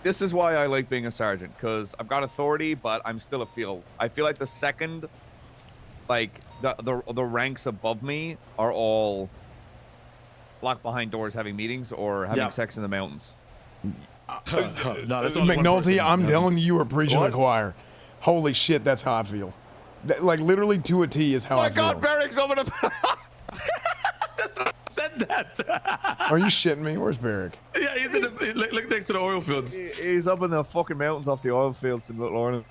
this is why I like being a sergeant, because I've got authority, but I'm still a field. I feel like the second, like the ranks above me are all locked behind doors having meetings or having sex in the mountains. No, that's only one McNulty, person. I'm telling you, you are preaching to the choir. Holy shit, that's how I feel. Like literally to a T is how I feel. Oh my God, Barrick's over the. Said that. Are you shitting me? Where's Barrick? Yeah, he's in look next to the oil fields. He's up in the fucking mountains off the oil fields in Little Orleans.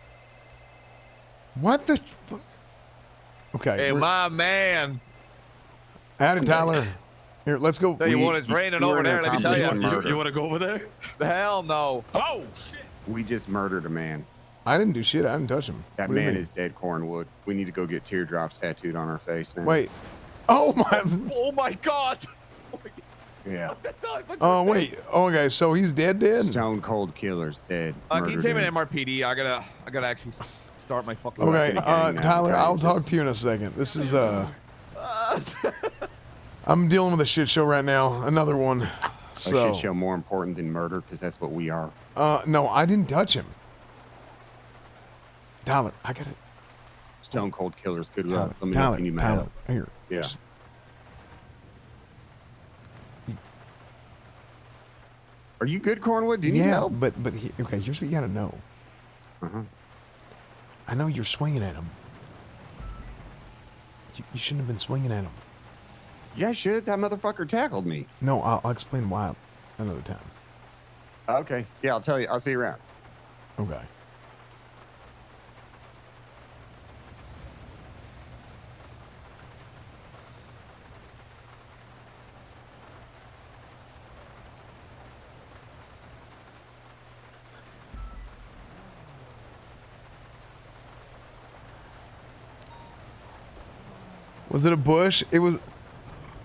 What the? Okay. Hey, my man. Howdy, Tyler. Here, let's go. Tell you what, it's raining over there. Let me tell you. You want to go over there? Hell no. Oh shit. We just murdered a man. I didn't do shit. I didn't touch him. That What do you man mean? is dead, Cornwood. We need to go get teardrops tattooed on our face now. Wait. Oh my. Oh my God. Yeah. Oh wait. Oh, okay. So he's dead. Stone Cold Killer's dead. Can you Murdered take me him. an MRPD? I gotta actually start my fucking. Okay. Tyler, I'll talk to you in a second. This is I'm dealing with a shit show right now. Another one. A So. shit show more important than murder, because that's what we are. No, I didn't touch him. Tyler, I got it. Stone Cold Killer's good luck. Let me know Tyler, if you need my Tyler, help. here. Yeah. Are you good, Cornwood? Do you need Yeah, help? but okay. Here's what you gotta know. Uh-huh. I know you're swinging at him. You shouldn't have been swinging at him. Yeah, I should. That motherfucker tackled me. No, I'll explain why another time. Okay. Yeah, I'll tell you. I'll see you around. Okay. Was it a bush? It was.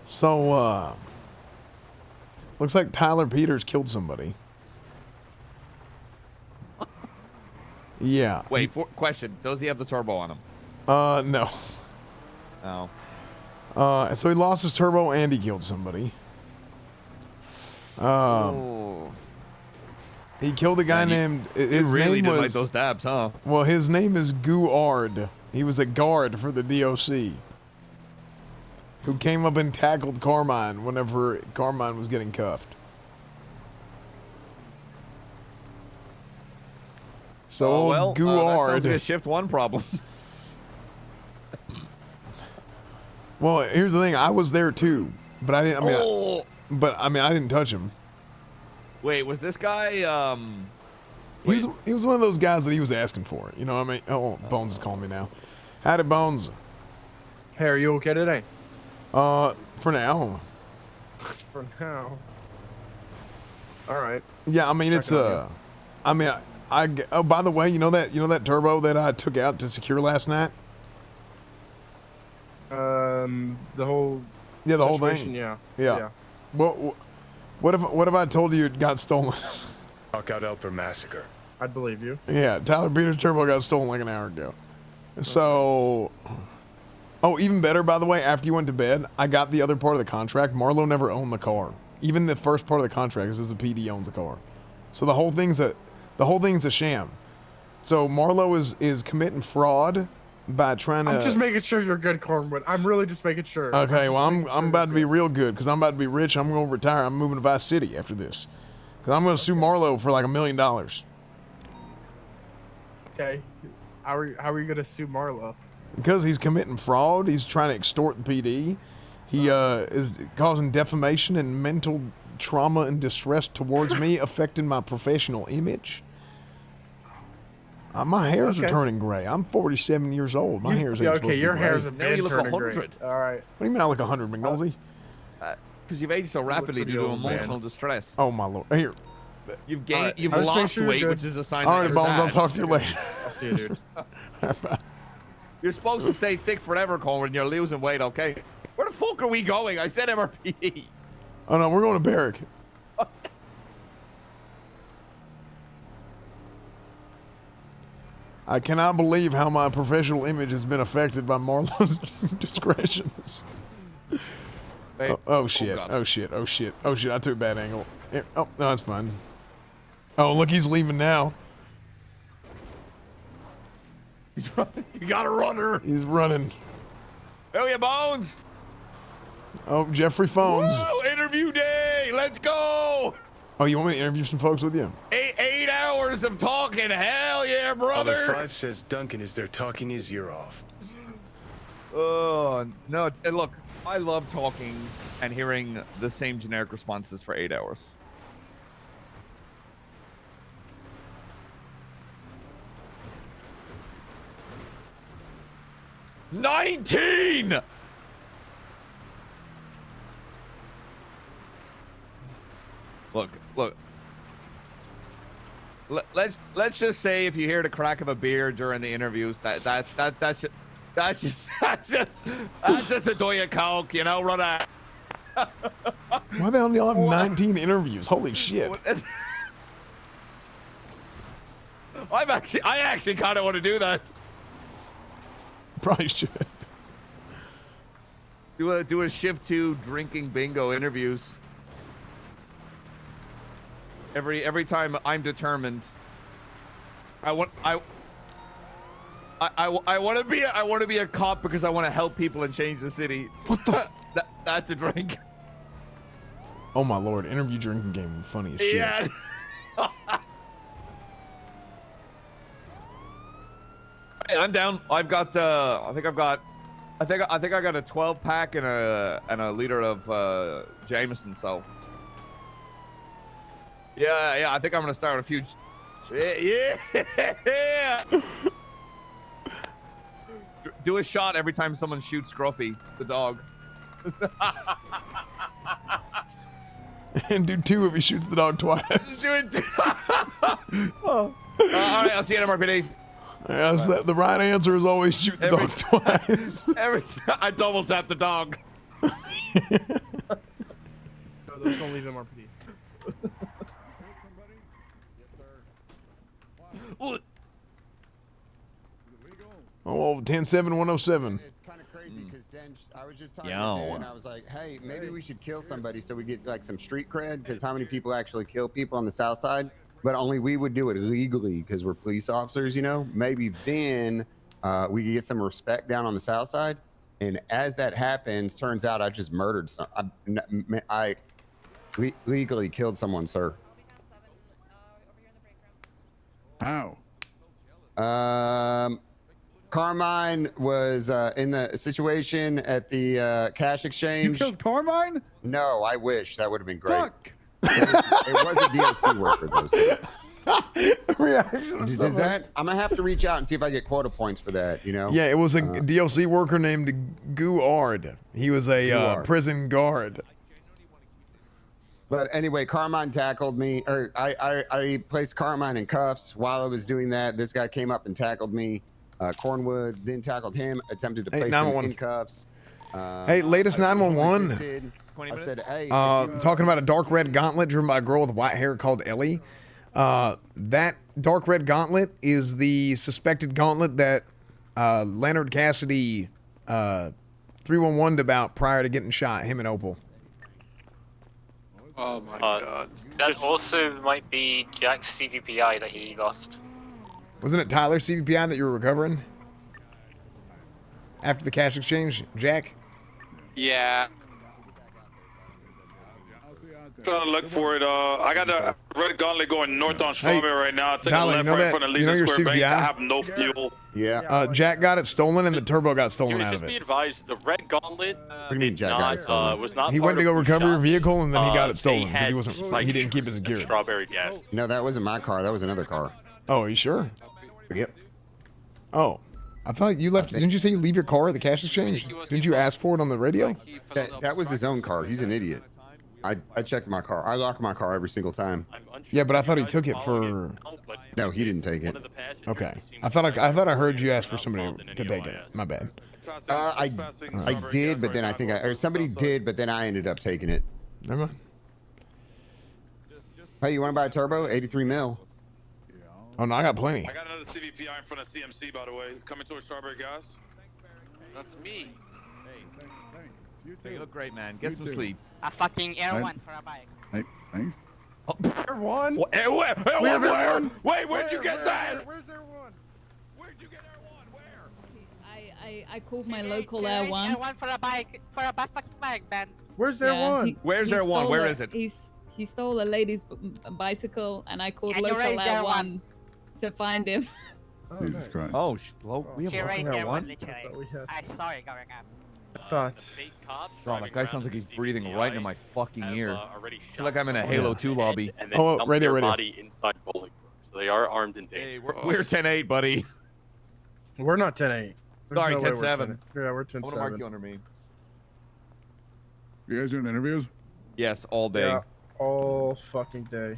So, looks like Tyler Peters killed somebody. Yeah. Wait, question. Does he have the turbo on him? No. No. So he lost his turbo and he killed somebody. He killed a guy named. His really name didn't was. like those dabs, huh? Well, his name is Guard. He was a guard for the DOC. Who came up and tackled Carmine whenever Carmine was getting cuffed. So Oh, well, that sounds like a Guard. shift one problem. Well, here's the thing. I was there too, but I didn't. I mean, Oh. I didn't touch him. Wait, was this guy? He was one of those guys that he was asking for. You know what I mean? Oh, Bones is calling me now. Howdy, Bones. Hey, are you okay today? For now. For now. All right. Yeah, I mean it's I mean oh, by the way, you know that turbo that I took out to secure last night? The whole Yeah, the whole situation, thing. Yeah. Yeah. What if I told you it got stolen? Knockout Elper massacre. I'd believe you. Yeah, Tyler Peters turbo got stolen like an hour ago. So even better, by the way, after you went to bed, I got the other part of the contract. Marlo never owned the car. Even the first part of the contract is the PD owns the car. So the whole thing's a sham. So Marlo is committing fraud by trying to. I'm just making sure you're good, Cornwood. I'm really just making sure. Okay, well I'm about to be real good because I'm about to be rich. I'm going to retire. I'm moving to Vice City after this because I'm going to sue Marlo for like $1 million. Okay. How are you gonna sue Marlo? Because he's committing fraud. He's trying to extort the PD. He is causing defamation and mental trauma and distress towards me, affecting my professional image. My hairs are turning gray. I'm 47 years old. My hair's ain't supposed to be your gray. hairs are Now you look turning 100. gray. All right. What do you mean I look 100, McNulty? Because you've aged so rapidly pretty due to old, man. emotional distress. Oh my lord! Here, You've gained, Alright, you've I'll just make lost sure you're weight, good. which is a sign all that right, you're Bones. sad. I'll talk to you later. I'll see you, dude. You're supposed to stay thick forever, Colin, and you're losing weight, okay? Where the fuck are we going? I said MRP. Oh no, we're going to Barrick. I cannot believe how my professional image has been affected by Marlo's discretions. Hey. Oh shit! God. Oh shit! Oh shit! Oh shit! I took a bad angle. Here. Oh no, it's fine. Oh look, he's leaving now. He's running. You got a runner. He's running. Oh, yeah, Bones. Oh, Jeffrey Phones. Woo, interview day. Let's go. Oh, you want me to interview some folks with you? 8 hours of talking. Hell yeah, brother. Other 5 says Duncan is there talking his ear off. Oh, no. And look, I love talking and hearing the same generic responses for 8 hours. $19! Look. Let's just say if you hear the crack of a beer during the interviews, that's just a Diet Coke, you know, run out. Why the hell do y'all have 19 interviews? Holy shit! I actually kind of want to do that. Probably should. Do a shift 2 drinking bingo interviews. Every time I'm determined, I want to be a cop because I want to help people and change the city. What the? That's a drink. Oh my lord! Interview drinking game, funny as shit. Yeah. Hey, I'm down. I think I got a 12 pack and a liter of Jameson. So. Yeah, I think I'm gonna start a few. Yeah. Do a shot every time someone shoots Scruffy, the dog. And do 2 if he shoots the dog twice. Do it. All right, I'll see you at MRPD. Yes, the right answer is always shoot the dog twice. I double tap the dog. No, those don't leave MRPD. Oh, 10-7-107. It's kind of crazy because I was just talking to Dan and I was like, hey, maybe we should kill somebody so we get like some street cred because how many people actually kill people on the south side? But only we would do it legally because we're police officers, you know? Maybe then we could get some respect down on the south side. And as that happens, turns out I just murdered I legally killed someone, sir. How? Carmine was in the situation at the cash exchange. You killed Carmine? No, I wish. That would have been great. Fuck. It was a DLC worker, though. Reaction. Does that? I'm gonna have to reach out and see if I get quota points for that. You know? Yeah, it was a DLC worker named Guard. He was a prison guard. But anyway, Carmine tackled me, or I placed Carmine in cuffs. While I was doing that, this guy came up and tackled me. Cornwood then tackled him, attempted to place him in cuffs. Hey, latest 911. I said, hey. Talking about a dark red gauntlet driven by a girl with white hair called Ellie. That dark red gauntlet is the suspected gauntlet that Leonard Cassidy 311'd about prior to getting shot, him and Opal. Oh my god. That also might be Jack's CVPI that he lost. Wasn't it Tyler's CVPI that you were recovering? After the cash exchange, Jack? Yeah. Trying to look for it. I got a red gauntlet going north on Strawberry right now. Taking a left right in front of Legion Square Bank. I have no fuel. Yeah. Jack got it stolen and the turbo got stolen out of Just be it. advised, the red gauntlet What do you mean Jack got it stolen? was not He went to go recover your vehicle and then he got it stolen they because he had, wasn't. like, He didn't keep it secured. Strawberry gas. No, that wasn't my car. That was another car. Oh, are you sure? Yep. Oh, I thought you left. Didn't you say you leave your car at the cash exchange? Didn't you ask for it on the radio? That was his own car. He's an idiot. I checked my car. I lock my car every single time. Yeah, but I thought he took it for. No, he didn't take it. Okay, I thought I heard you ask for somebody to take it. My bad. I did, but then I think or somebody did, but then I ended up taking it. Never mind. Hey, you want to buy a turbo? 83 mil. Oh no, I got plenty. I got another CVPI in front of CMC, by the way, coming towards Strawberry Gas. That's me. Hey, you look great, man. Get some sleep. A fucking Air One for a bike. Hey, thanks. Air One? Wait, where'd you get that? Where's Air One? Where'd you get Air One? Where? I called my local Air One. Air One for a bike, fucking bike, man. Where's Air One? Where's Air One? Where is it? He stole a lady's bicycle, and I called local Air One to find him. Oh, Jesus Christ. Oh, we have She raised Air Air One, One? literally. I saw it going up. Thought. Bro, that guy sounds like he's breathing right into my fucking ear. I feel like I'm in a Halo 2 lobby. And then dump their body inside Bolingbrook. So they are armed and dangerous. Hey, we're 10-8, buddy. We're not 10-8. Sorry, no way 10-7. Yeah, we're 10-7. I want to mark you under me. You guys doing interviews? Yes, all day. Yeah, all fucking day.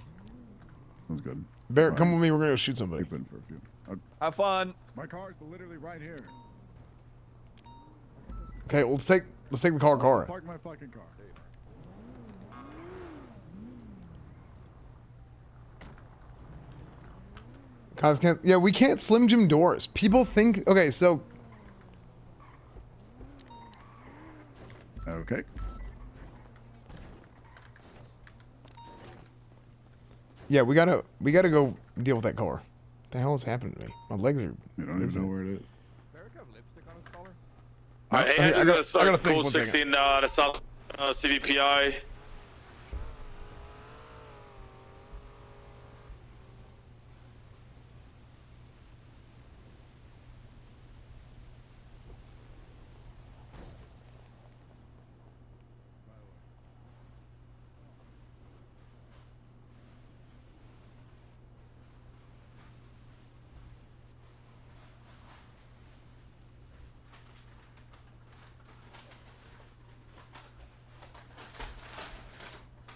Sounds good. Barrett, come with me. We're gonna go shoot somebody. For a few. Have fun. My car's literally right here. Okay, well, let's take the car. Park my fucking car. Guys can't. Yeah, we can't Slim Jim doors. People think. Okay, so. Okay. Yeah, we gotta go deal with that car. What the hell is happening to me? My legs are. You don't even know where it is. Alright, I I'm gotta gonna start think, Code one second. 16, the South CVPI.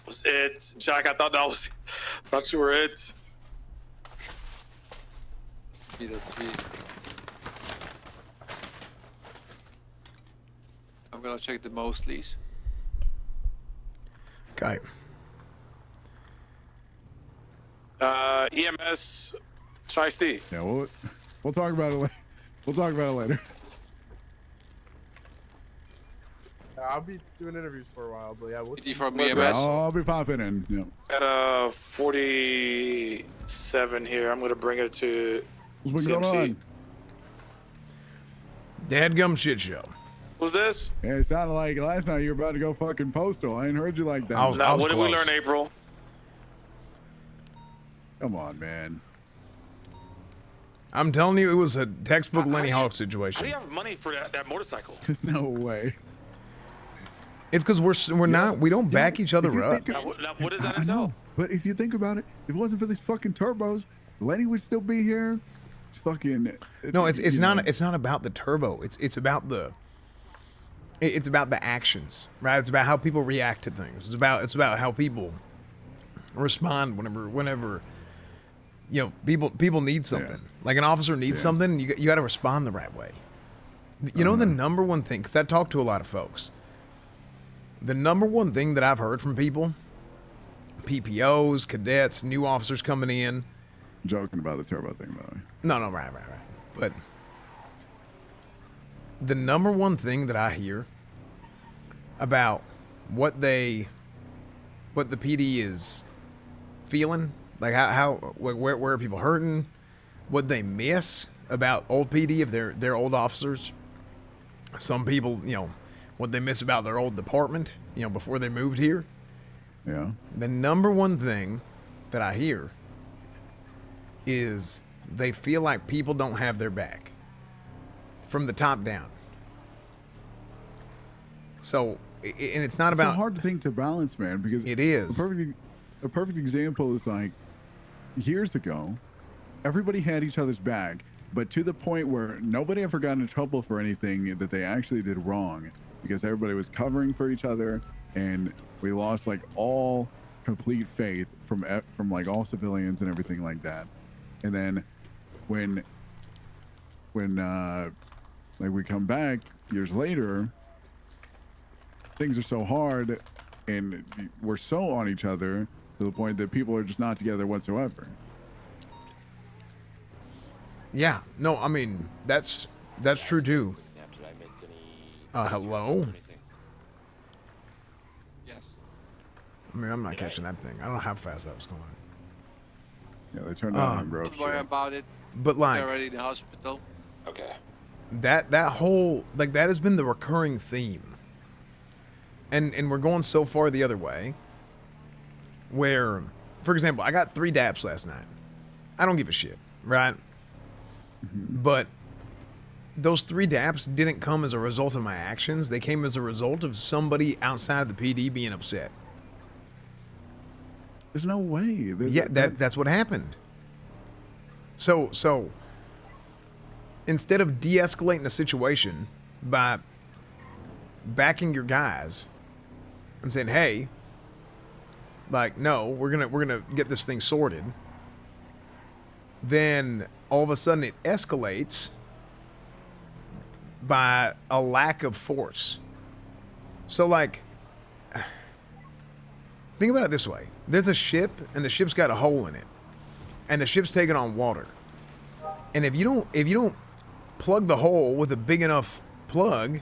Was it, Jack? I thought that was. Not sure it. That's me. I'm gonna check the Mosleys. Okay. EMS, Shiesty. Yeah, we'll talk about it later. We'll talk about it later. I'll be doing interviews for a while, but yeah, we'll. From Yeah, EMS. I'll be popping in. Yeah. At 47 here. I'm gonna bring it to What's going CMC. on? Dadgum shit show. Who's this? Yeah, it sounded like last night you were about to go fucking postal. I ain't heard you like that. Now, what did we learn, April? Come on, man. I'm telling you, it was a textbook Lenny Hawk How do situation. you have money for that motorcycle? There's no way. It's because we don't back each other up. Now, what does that I entail? know, but if you think about it, if it wasn't for these fucking turbos, Lenny would still be here. It's fucking. No, it's not about the turbo. It's about the actions, right? It's about how people react to things. It's about how people respond whenever people need something. Yeah. Like an officer needs something, you got to respond the right way. You know the number one thing, because I talk to a lot of folks. The number one thing that I've heard from people, PPOs, cadets, new officers coming in. Joking about the turbo thing, by the way. No, right. But the number one thing that I hear about what the PD is feeling, like where are people hurting, what they miss about old PD if they're old officers. Some people, what they miss about their old department, before they moved here. Yeah. The number one thing that I hear is they feel like people don't have their back from the top down. So, and it's not about... It's a hard thing to balance, man, because... It is. A perfect example is like, years ago, everybody had each other's back, but to the point where nobody ever got in trouble for anything that they actually did wrong, because everybody was covering for each other, and we lost like all complete faith from like all civilians and everything like that. And then when like we come back years later, things are so hard and we're so on each other to the point that people are just not together whatsoever. Yeah, no, I mean, that's true too. Did I miss any? Hello? Yes. I mean, I'm not catching that thing. I don't know how fast that was going. Yeah, they turned out on Grove Don't worry about it. But like... They're already in the hospital. Okay. That whole, like, that has been the recurring theme. And we're going so far the other way where, for example, I got 3 daps last night. I don't give a shit, right? But those 3 daps didn't come as a result of my actions. They came as a result of somebody outside of the PD being upset. There's no way. That's what happened. So instead of de-escalating the situation by backing your guys and saying, "Hey, like, no, we're gonna get this thing sorted," then all of a sudden it escalates by a lack of force. So, like, think about it this way. There's a ship, and the ship's got a hole in it. And the ship's taking on water. And if you don't plug the hole with a big enough plug,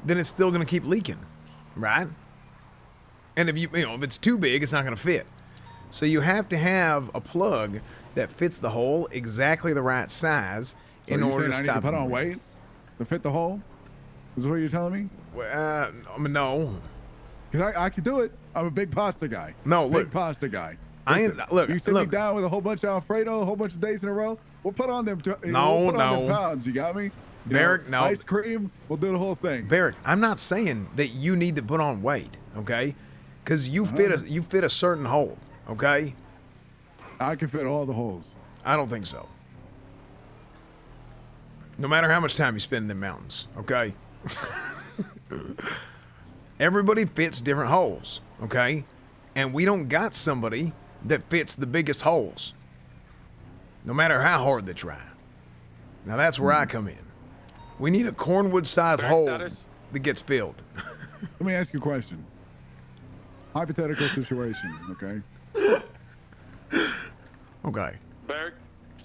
then it's still going to keep leaking, right? And if if it's too big, it's not going to fit. So you have to have a plug that fits the hole exactly the right size in order to stop. I need to put on weight to fit the hole? Is that what you're telling me? Well, no. Because I can do it. I'm a big pasta guy. No, look. Big pasta guy. Listen, You sit me down with a whole bunch of Alfredo, a whole bunch of days in a row. We'll put on them. We'll put on them pounds. You got me? Barrick, no. Ice cream. We'll do the whole thing. Barrick, I'm not saying that you need to put on weight, okay? Because you fit a certain hole, okay? I can fit all the holes. I don't think so. No matter how much time you spend in the mountains, okay? Everybody fits different holes, okay? And we don't got somebody that fits the biggest holes, no matter how hard they try. Now that's where I come in. We need a Cornwood-sized hole that gets filled. Let me ask you a question. Hypothetical situation, okay? Okay. Barrick,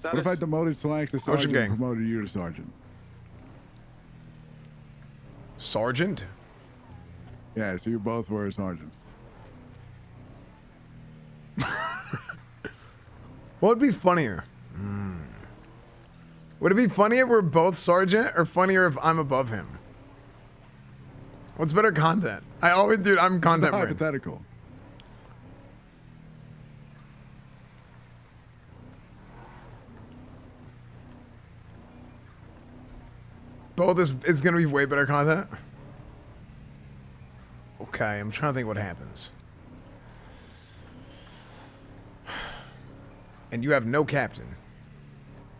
what if I demoted Slacks to sergeant and promoted you to sergeant? Sergeant? Yeah, so you both were sergeants. What would be funnier? Would it be funnier if we're both sergeant, or funnier if I'm above him? What's better content? I'm content brain. Hypothetical. Both is going to be way better content. Okay, I'm trying to think what happens. And you have no captain.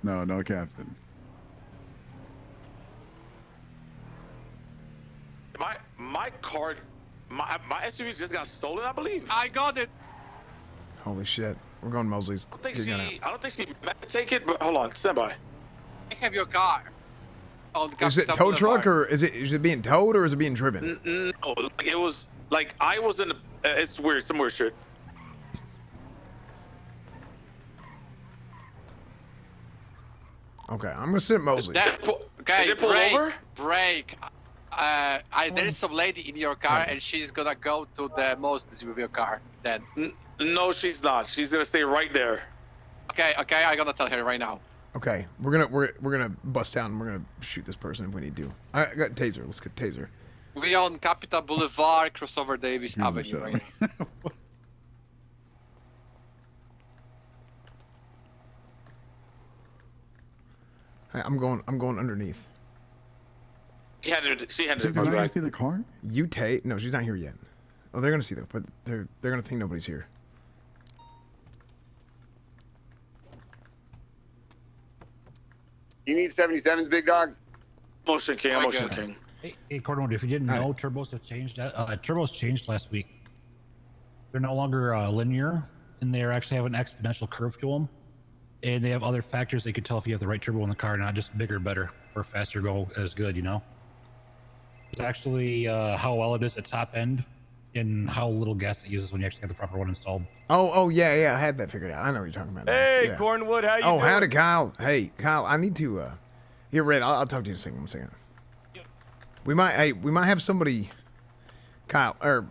No, no captain. My card, my SUV just got stolen, I believe. I got it. Holy shit. We're going Mosley's. I don't think she might take it, but hold on, stand by. I have your car. Is it tow truck or is it being towed or is it being driven? No, like it was like I was in. It's weird, some weird shit. Okay, I'm gonna sit at Mosley's. Okay, Is it pulled over? Break. There is some lady in your car, and she's gonna go to the Mosley's with your car. Then. No, she's not. She's gonna stay right there. Okay, I'm gonna tell her right now. Okay, we're gonna bust down and we're gonna shoot this person if we need to. I got taser. Let's get taser. We on Capitol Boulevard, crossover Davis Avenue right now. Hey, I'm going underneath. She had it They're not gonna see the car? You take no, she's not here yet. Oh, they're gonna see though, but they're gonna think nobody's here. You need 77s, big dog? Motion King, Motion King. Hey, Cordon, if you didn't know, turbos have changed. Turbos changed last week. They're no longer linear, and they actually have an exponential curve to them. And they have other factors they could tell if you have the right turbo in the car, not just bigger, better, or faster go as good, you know? It's actually how well it is at top end and how little gas it uses when you actually have the proper one installed. Oh, yeah, I had that figured out. I know what you're talking about. Hey, yeah. Cornwood, how you doing? Oh, howdy, Kyle. Hey, Kyle, I need to, here, Red, I'll talk to you in a second. 1 second. We might have somebody, Kyle, or,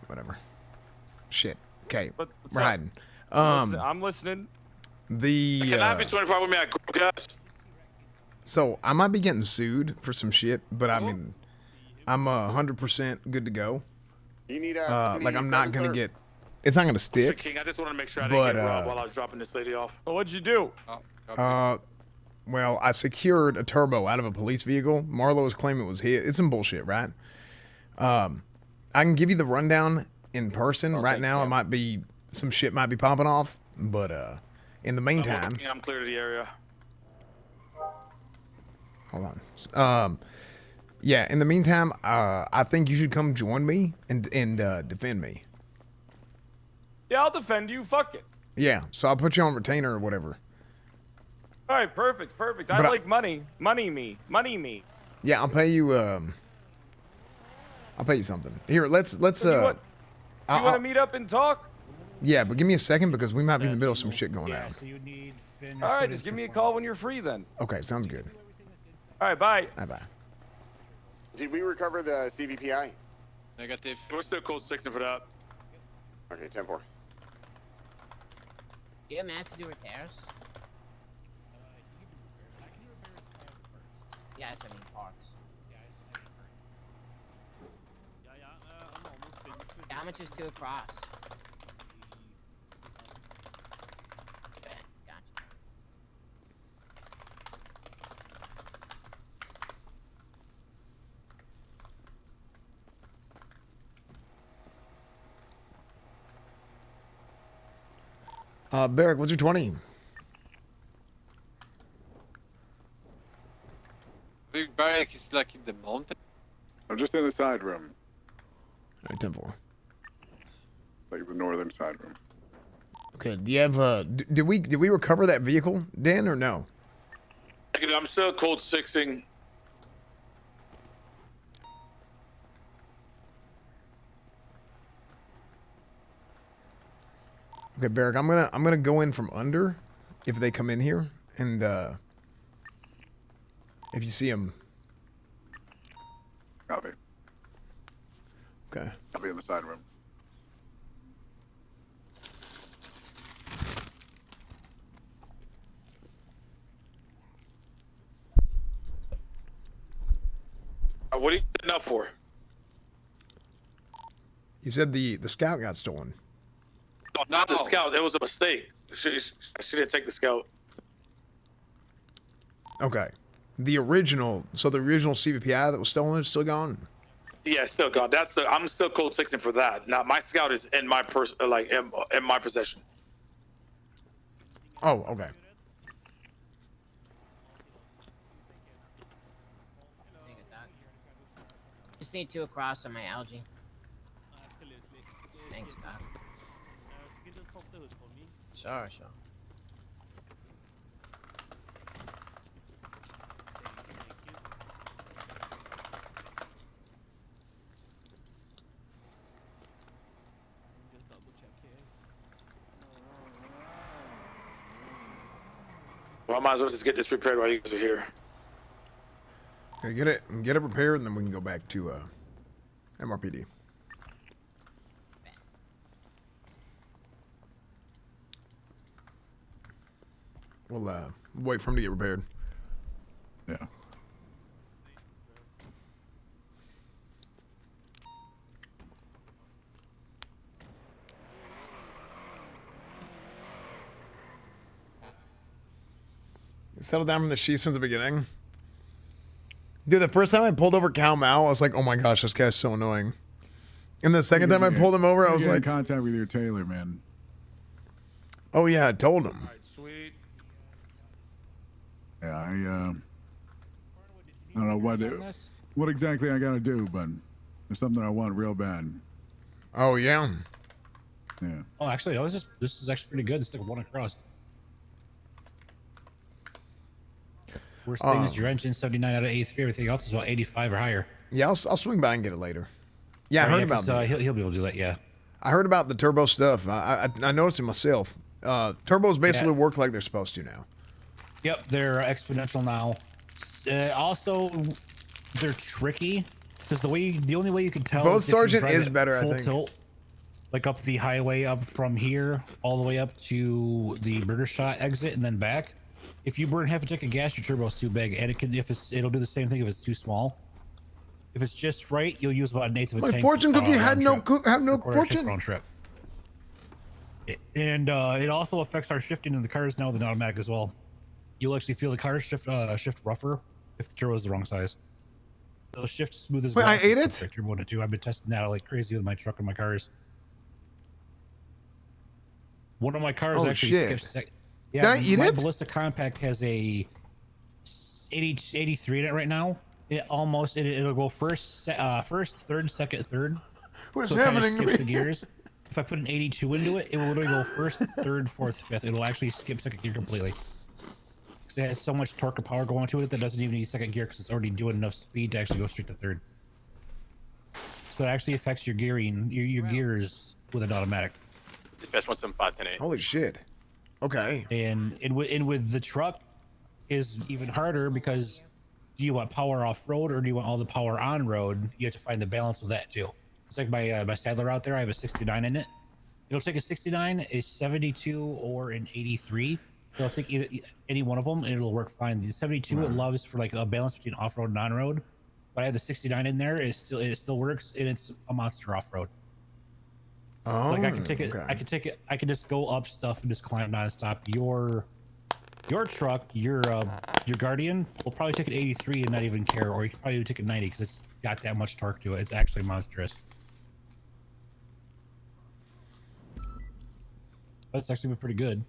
whatever. Shit. Okay, we're hiding. I'm listening. Can I have you 25 with me at Group Gas? So, I might be getting sued for some shit, but I mean, I'm 100% good to go. You need like I'm not gonna get. It's not gonna stick. King, I just want to make sure I didn't get robbed while I was dropping this lady off. Well, what'd you do? Well, I secured a turbo out of a police vehicle. Marlo was claiming it was his. It's some bullshit, right? I can give you the rundown in person right now. It might be some shit might be popping off, but in the meantime, I'm clear to the area. Hold on. Yeah, in the meantime, I think you should come join me and defend me. Yeah, I'll defend you. Fuck it. Yeah, so I'll put you on retainer or whatever. All right, perfect. I like money. Money me. Yeah, I'll pay you. I'll pay you something. Here, let's. You want to meet up and talk? Yeah, but give me a second because we might be in the middle of some shit going on. So you need Finn. All right, just give me a call when you're free then. Okay, sounds good. All right, bye. Bye. Did we recover the CVPI? Negative. We're still code 6 for that. Okay, 10-4. Do you have mass to do repairs? Yes, I mean parts. How much is 2 across? Okay, gotcha. Barrick, what's your 20? Big Barrick is like in the mountain. I'm just in the side room. All right, 10-4. Like the northern side room. Okay, do you have did we recover that vehicle, Dan, or no? I'm still code 6ing. Okay, Barrick, I'm gonna go in from under if they come in here, and if you see them. Copy. Okay. I'll be in the side room. What are you setting up for? You said the scout got stolen. No, not the scout. It was a mistake. She didn't take the scout. Okay. The original, so the original CVPI that was stolen is still gone? Yeah, still gone. I'm still code 6ing for that. Now my scout is in my in my possession. Oh, okay. Just need 2 across on my algae. Thanks, Doc. Sure. Well, I might as well just get this prepared while you guys are here. Okay, get it prepared, and then we can go back to MRPD. We'll wait for him to get repaired. Yeah. Settle down from the sheet since the beginning. Dude, the first time I pulled over Cal Mao, I was like, oh my gosh, this guy's so annoying. And the second time I pulled him over, I was like, in contact with your tailor, man. Oh yeah, I told him. Sweet. Yeah, I don't know what exactly I gotta do, but there's something I want real bad. Oh yeah. Yeah. Oh, actually, this is actually pretty good. It's like 1 across. Worst thing is your engine 79 out of 83. Everything else is about 85 or higher. Yeah, I'll swing by and get it later. Yeah, I heard about that. He'll be able to do that. Yeah. I heard about the turbo stuff. I noticed it myself. Turbos basically work like they're supposed to now. Yep, they're exponential now. Also, they're tricky because the only way you can tell Both is if you Sergeant drive is it better, I full think. tilt, like up the highway, up from here all the way up to the Burger Shot exit and then back. If you burn half a tank of gas, your turbo's too big, and it'll do the same thing if it's too small. If it's just right, you'll use about 1/8 of a tank. My fortune cookie had no fortune. Round trip. And it also affects our shifting in the cars now with an automatic as well. You'll actually feel the cars shift rougher if the turbo is the wrong size. They'll shift smooth as Wait, glass. I ate it? Turbo 1 to 2. I've been testing that like crazy with my truck and my cars. One of my cars Oh, actually shit. skips. Did I eat my it? Ballista Compact has a 83 in it right now. It'll go first, third, second, third. What's so it kinda happening to skips me? the gears. If I put an 82 into it, it will literally go first, third, fourth, fifth. It'll actually skip second gear completely. Because it has so much torque and power going to it that doesn't even need second gear because it's already doing enough speed to actually go straight to third. So it actually affects your gearing, your gears with an automatic. Dispatch 175-10-8. Holy shit. Okay. And with the truck is even harder because do you want power off road or do you want all the power on road? You have to find the balance of that too. It's like my Sadler out there. I have a 69 in it. It'll take a 69, a 72, or an 83. It'll take either any one of them, and it'll work fine. The 72 it loves for like a balance between off road and on road. But I have the 69 in there. It still works, and it's a monster off road. Oh, like I can take it. okay. I can take it. I can just go up stuff and just climb nonstop. Your truck, your Guardian will probably take an 83 and not even care, or you can probably take a 90 because it's got that much torque to it. It's actually monstrous. That's actually been pretty good.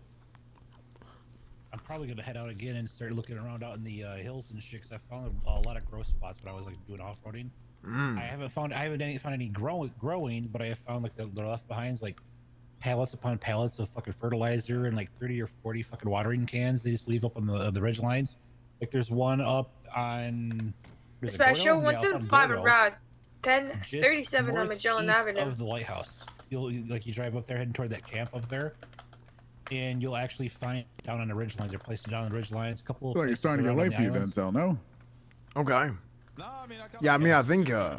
I'm probably gonna head out again and start looking around out in the hills and shit because I found a lot of growth spots when I was like doing off-roading. I haven't found any growing, but I have found like they're left behinds like pallets upon pallets of fucking fertilizer and like 30 or 40 fucking watering cans. They just leave up on the ridge lines. Like there's one up on Special 125 around 1037 on Magellan east Avenue. of the lighthouse. You drive up there heading toward that camp up there, and you'll actually find down on the ridge lines. They're placed down on the ridge lines. Couple of Well, you're starting to get late for you then, Sal, no? Okay. Yeah, I mean, I think. I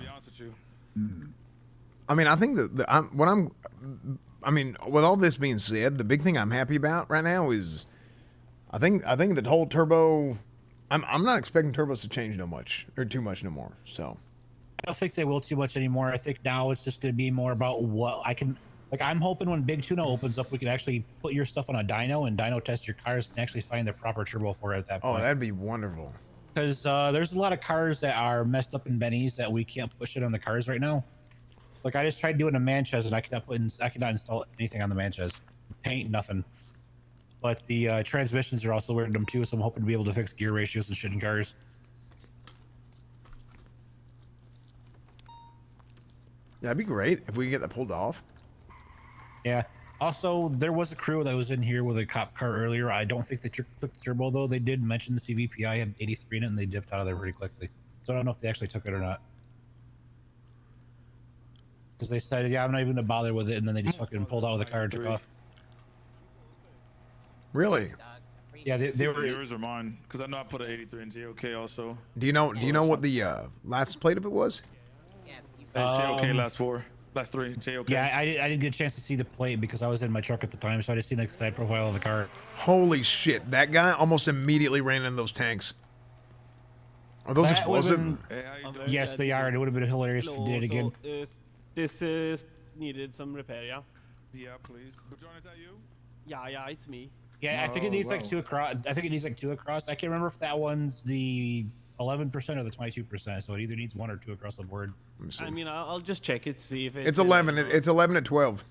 mean, I think that with all this being said, the big thing I'm happy about right now is, I think the whole turbo. I'm not expecting turbos to change too much no more. So. I don't think they will too much anymore. I think now it's just going to be more about what I can. Like, I'm hoping when Big Tuna opens up, we can actually put your stuff on a dyno and dyno test your cars and actually find the proper turbo for it at that point. Oh, that'd be wonderful. Because there's a lot of cars that are messed up in Benny's that we can't push it on the cars right now. Like I just tried doing a Manchez and I cannot install anything on the Manchez. Paint, nothing. But the transmissions are also weird in them too, so I'm hoping to be able to fix gear ratios and shit in cars. That'd be great if we could get that pulled off. Yeah. Also, there was a crew that was in here with a cop car earlier. I don't think they took the turbo though. They did mention the CVPI had 83 in it, and they dipped out of there pretty quickly. So I don't know if they actually took it or not. Because they said, "Yeah, I'm not even gonna bother with it," and then they just fucking pulled out of the car and took off. Really? Yeah, they were. Yours or mine? Because I know I put an 83 in JOK also. Do you know what the last plate of it was? JOK last three JOK. Yeah, I didn't get a chance to see the plate because I was in my truck at the time, so I just seen like the side profile of the car. Holy shit! That guy almost immediately ran into those tanks. Are those explosive? Yes, they are. And it would have been hilarious if you did it again. This is needed some repair, yeah? Yeah, please. But John, is that you? Yeah, it's me. Yeah, I think it needs like 2 across. I think it needs like 2 across. I can't remember if that one's the 11% or the 22%. So it either needs 1 or 2 across the board. I mean, I'll just check it to see if it's 11. It's 11 at 12.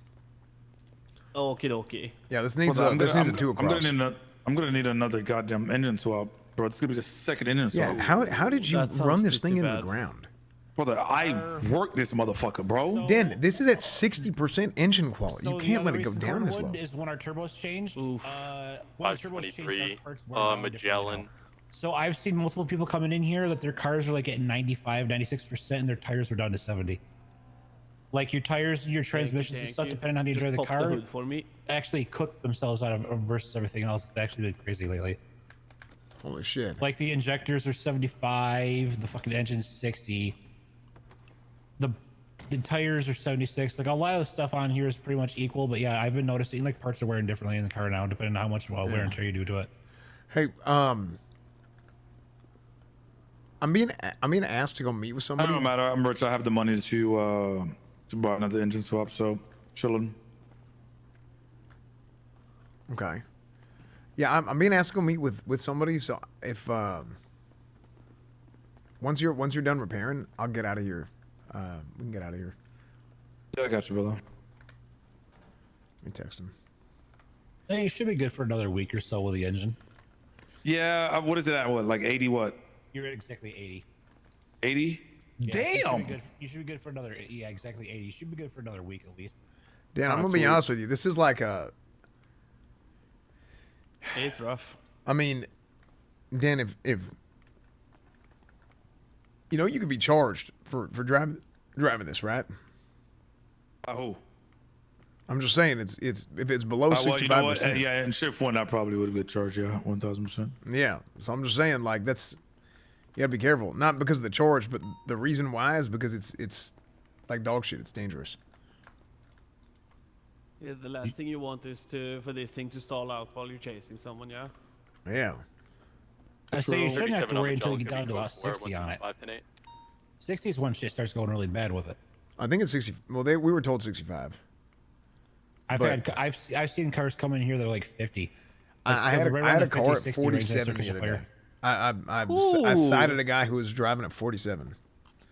Okay. Yeah, this needs a 2 across. I'm gonna need another goddamn engine swap, bro. It's gonna be the second engine swap. Yeah, how did you run this thing into the ground? Brother, I worked this motherfucker, bro. Dan, this is at 60% engine quality. You can't let it go down this low. Is when our turbos changed. Oof. 523, Magellan. So I've seen multiple people coming in here that their cars are like at 95, 96%, and their tires are down to 70. Like your tires and your transmissions and stuff, depending on how you drive the car, for me. actually cook themselves out of versus everything else. It's actually been crazy lately. Holy shit. Like the injectors are 75, the fucking engine's 60. The tires are 76. Like a lot of the stuff on here is pretty much equal, but yeah, I've been noticing like parts are wearing differently in the car now, depending on how much wear and tear you do to it. Hey, I'm being asked to go meet with somebody. It don't matter. I'm rich. I have the money to buy another engine swap, so chilling. Okay. Yeah, I'm being asked to go meet with somebody. So if once you're done repairing, I'll get out of here. We can get out of here. Yeah, I got you, brother. Let me text him. Hey, you should be good for another week or so with the engine. Yeah, what is it at? What, like 80 what? You're at exactly 80. 80? Yeah, Damn! You should be good for another, yeah, exactly 80. You should be good for another week at least. Dan, I'm gonna be honest with you. This is like a... It's rough. I mean, Dan, if you know, you could be charged for driving this, right? Oh. I'm just saying, it's if it's below 65%. You know what? Yeah, in shift 1, I probably would have been charged. Yeah, 1,000%. Yeah, so I'm just saying, like, that's, you gotta be careful. Not because of the charge, but the reason why is because it's like dog shit. It's dangerous. Yeah, the last thing you want is for this thing to stall out while you're chasing someone, yeah? Yeah. I say you shouldn't have to wait until you get down to about 60 on it. 60 is when shit starts going really bad with it. I think it's 60. Well, we were told 65. I've seen cars come in here that are like 50. I had a car at 47 the other day. I sighted a guy who was driving at 47.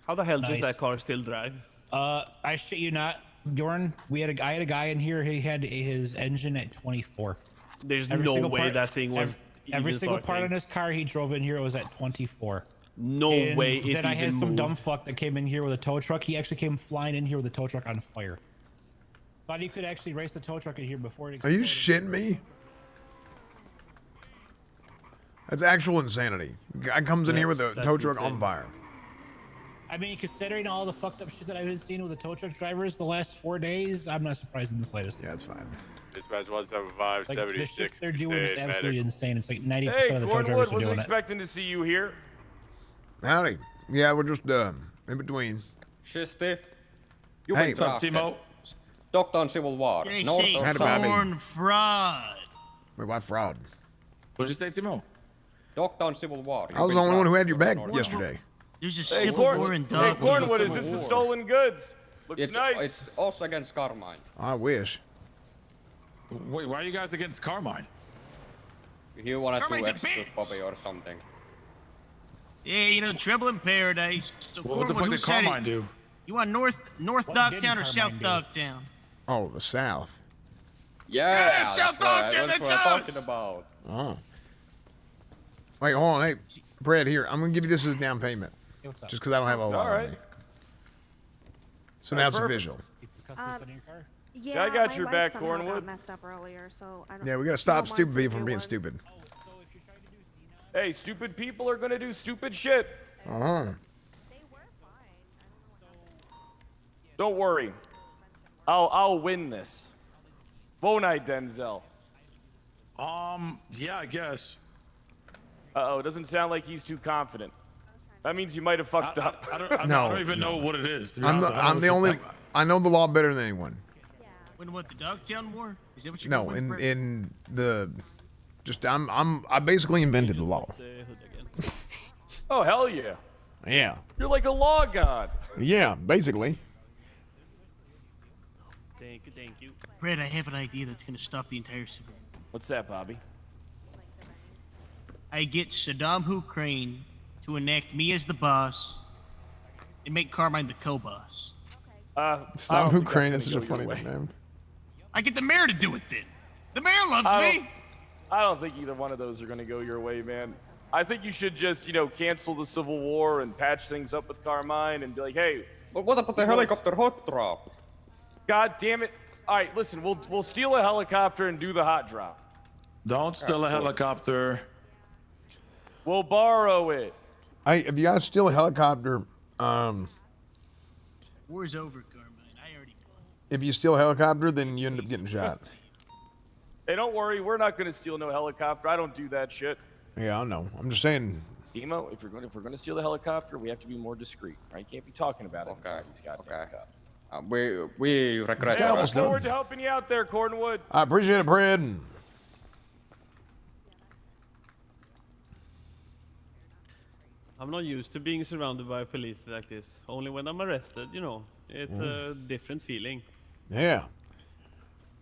How the hell does that car still drive? I shit you not, Jordan. I had a guy in here. He had his engine at 24. There's no way that thing was. Every single part on his car he drove in here was at 24. No way. Then I had some dumb fuck that came in here with a tow truck. He actually came flying in here with a tow truck on fire. Thought he could actually race the tow truck in here before it exploded. Are you shitting me? That's actual insanity. Guy comes in here with a tow truck on fire. I mean, considering all the fucked up shit that I've been seeing with the tow truck drivers the last 4 days, I'm not surprised in the slightest. Yeah, that's fine. Dispatch 175, Like, 76. the shit they're doing is absolutely insane. It's like 90% Hey, of the tow drivers are wasn't doing it. expecting to see you here. Howdy. Yeah, we're just in between. Shisti. Hey, what's up, Timo? Docked on Civil War. Corn fraud. Wait, why fraud? What'd you say, Timo? Docked on Civil War. I was the only one who had your bag yesterday. There's a Hey, Cornwood, is this the stolen goods? Looks nice. It's us against Carmine. I wish. Wait, why are you guys against Carmine? You wanted to execute Bobby or something. Yeah, you know, trouble in paradise. So Well, what the Cornwood, fuck who did said it? Carmine do? You want North What Dogtown did or South Carmine do? Dogtown? Oh, the South. Yeah, South Dogtown, that's that's what I'm us! talking about. Oh. Wait, hold on. Hey, Brad, here. I'm gonna give you this as a down payment. Hey, what's up? Just because I don't have a lot Alright. on me. So now it's perfect. official. He's the customer in your car? Yeah, I got my your lights back, somehow got Cornwood. messed up earlier, so I don't Yeah, we gotta stop don't want stupid the people from new being ones. stupid. Hey, stupid people are gonna do stupid shit. Uh-huh. Don't worry. I'll win this. Won't I, Denzel? Yeah, I guess. Uh-oh, doesn't sound like he's too confident. That means you might have fucked up. I don't even know what it is. to be I'm honest. the, I don't I'm know the what's only. I know the law better than anyone. What, the Dogtown War? Is that what you're No, going with, in the, just I basically invented the law. Oh, hell yeah. Yeah. You're like a law god. Yeah, basically. Thank you. Brad, I have an idea that's going to stop the entire civil war. What's that, Bobby? I get Saddam Hussein to enact me as the boss and make Carmine the co-boss. Saddam Hussein is such a funny name. I get the mayor to do it then. The mayor loves me. I don't think either one of those are going to go your way, man. I think you should just, cancel the Civil War and patch things up with Carmine and be like, hey. But what about the helicopter hot drop? God damn it. All right, listen, we'll steal a helicopter and do the hot drop. Don't steal a helicopter. We'll borrow it. Hey, if you guys steal a helicopter, War's over, Carmine. I already won. if you steal a helicopter, then you end up getting shot. Hey, don't worry, we're not going to steal no helicopter. I don't do that shit. Yeah, I know. I'm just saying. Demo, if we're going to steal the helicopter, we have to be more discreet, right? Can't be talking about it. Okay. He's got We regret I look that. forward to helping you out there, Cornwood. I appreciate it, Brad. I'm not used to being surrounded by police like this. Only when I'm arrested, it's a different feeling. Yeah.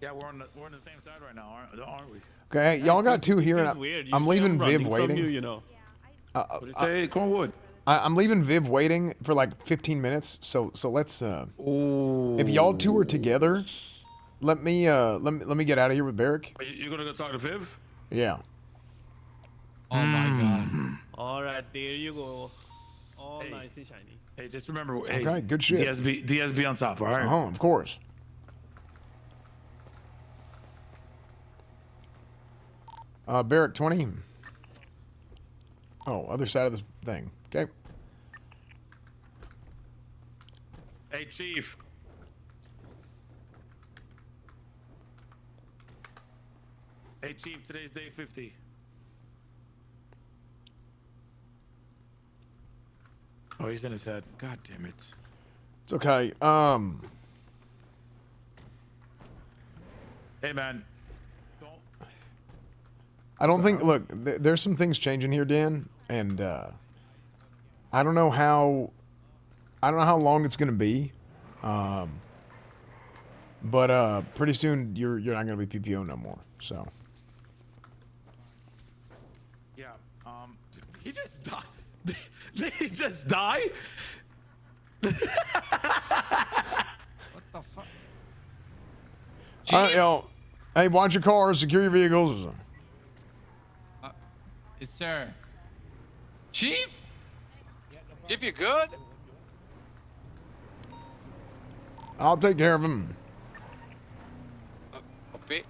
Yeah, we're on the same side right now, aren't we? Okay, y'all got two here, and I'm leaving Viv waiting. What did you say, Cornwood? I'm leaving Viv waiting for like 15 minutes. So let's. If y'all two are together, let me get out of here with Barrick. You're gonna go talk to Viv? Yeah. Oh my god. All right, there you go. All nice and shiny. Hey, just remember. Hey, Okay, good shit. DSB on top, all right? Of course. Barrick 20. Oh, other side of this thing. Okay. Hey, Chief. Hey, Chief, today's day 50. Oh, he's in his head. God damn it. It's okay. Hey, man. I don't think. Look, there's some things changing here, Dan, and I don't know how long it's gonna be, but pretty soon you're not gonna be PPO no more. So. Yeah. He just died. Did he just die? What the fuck? All right, y'all. Hey, watch your cars, secure your vehicles. Yes, sir. Chief? Chief, you good? I'll take care of him. Okay.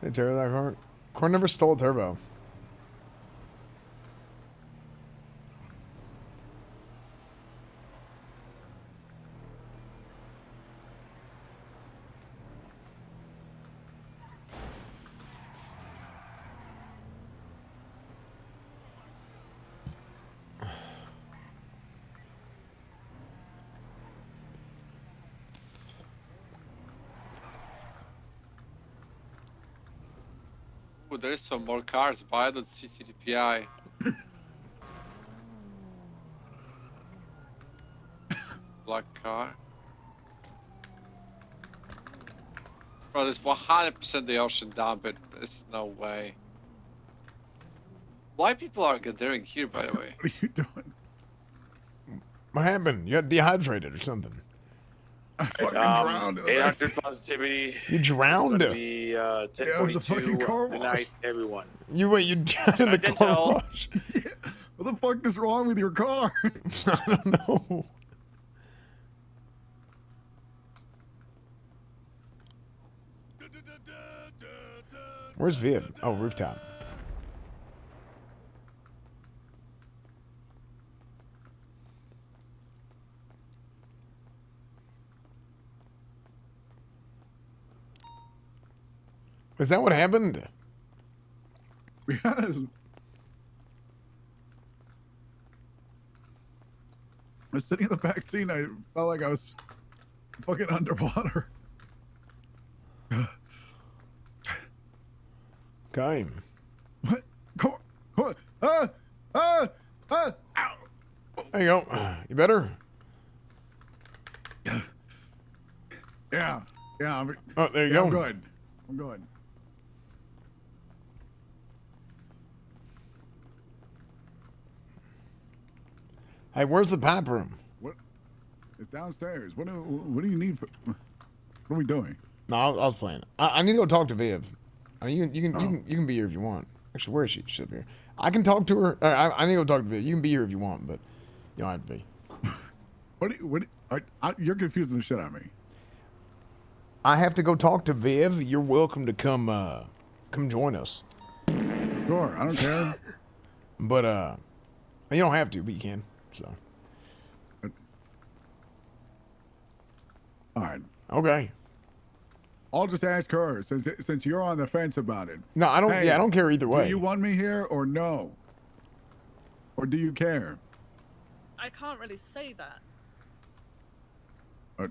They turbo that car. Corn never stole a turbo. Ooh, there's some more cars. Why don't see CDPI? Black car. Bro, there's 100% the ocean down, but there's no way. Why people are gathering here, by the way? What are you doing? What happened? You got dehydrated or something? I fucking drowned in the 800 positivity. You drowned? It's gonna be 10:42 tonight, everyone. You drowned in the car wash? What the fuck is wrong with your car? I don't know. Where's Viv? Oh, rooftop. Is that what happened? Yes. I was sitting in the back seat and I felt like I was fucking underwater. Okay. What? Come on. Ow. There you go. You better? Yeah. Oh, there you yeah, go. I'm good. I'm good. Hey, where's the pipe room? What? It's downstairs. What do you need? What are we doing? No, I was playing. I need to go talk to Viv. I mean, you can be here if you want. Actually, where is she? She's up here. I can talk to her. I need to go talk to Viv. You can be here if you want, but you don't have to be. You're confusing the shit out of me. I have to go talk to Viv. You're welcome to come join us. Sure, I don't care. But you don't have to, but you can. So. All right. Okay. I'll just ask her since you're on the fence about it. No, I don't. Hey, yeah, I don't care either way. Do you want me here or no? Or do you care? I can't really say that. Uh,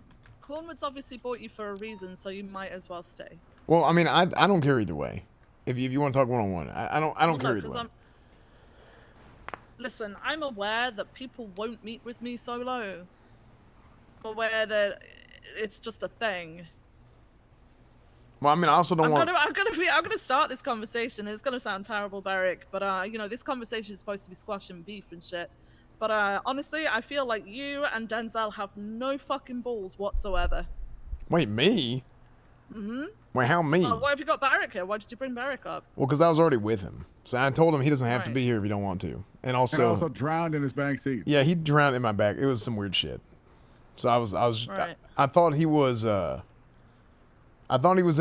Cornwood's obviously bought you for a reason, so you might as well stay. Well, I mean, I don't care either way. If you want to talk one-on-one, I don't care either way. Listen, I'm aware that people won't meet with me solo. I'm aware that it's just a thing. Well, I mean, I also don't want. I'm gonna start this conversation. It's gonna sound terrible, Barrick, but you know, this conversation is supposed to be squashing beef and shit. But honestly, I feel like you and Denzel have no fucking balls whatsoever. Wait, me? Mm-hmm. Wait, how me? Why have you got Barrick here? Why did you bring Barrick up? Well, because I was already with him. So I told him he doesn't have to Right. be here if he don't want to. And also drowned in his back seat. Yeah, he drowned in my back. It was some weird shit. So Right. I thought he was in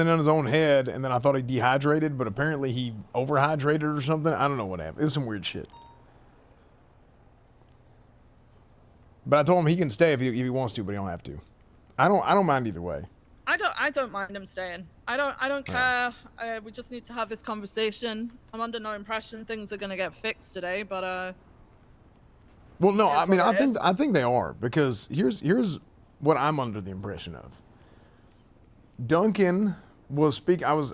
his own head, and then I thought he dehydrated, but apparently he overhydrated or something. I don't know what happened. It was some weird shit. But I told him he can stay if he wants to, but he don't have to. I don't mind either way. I don't mind him staying. I don't care. We just need to have this conversation. I'm under no impression things are gonna get fixed today, but Well, no, I mean, what it is. I think they are, because here's what I'm under the impression of. Duncan was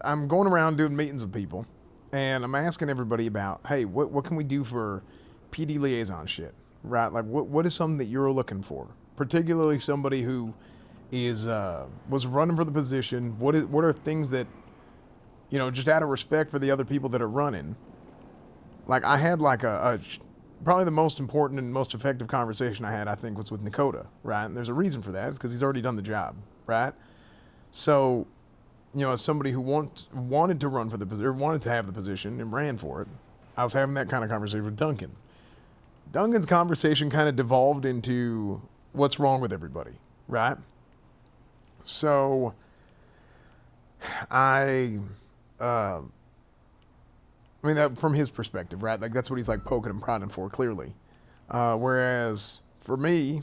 I'm going around doing meetings with people, and I'm asking everybody about, hey, what can we do for PD liaison shit, right? Like, what is something that you're looking for, particularly somebody who was running for the position? What are things that, you know, just out of respect for the other people that are running? Like, I had like probably the most important and most effective conversation I had, I think, was with Nakota, right? And there's a reason for that. It's because he's already done the job, right? So, you know, as somebody who wanted to run for the position, or wanted to have the position and ran for it, I was having that kind of conversation with Duncan. Duncan's conversation kind of devolved into what's wrong with everybody, right? So, I mean, that from his perspective, right? Like, that's what he's like poking and prodding for, clearly. Whereas for me,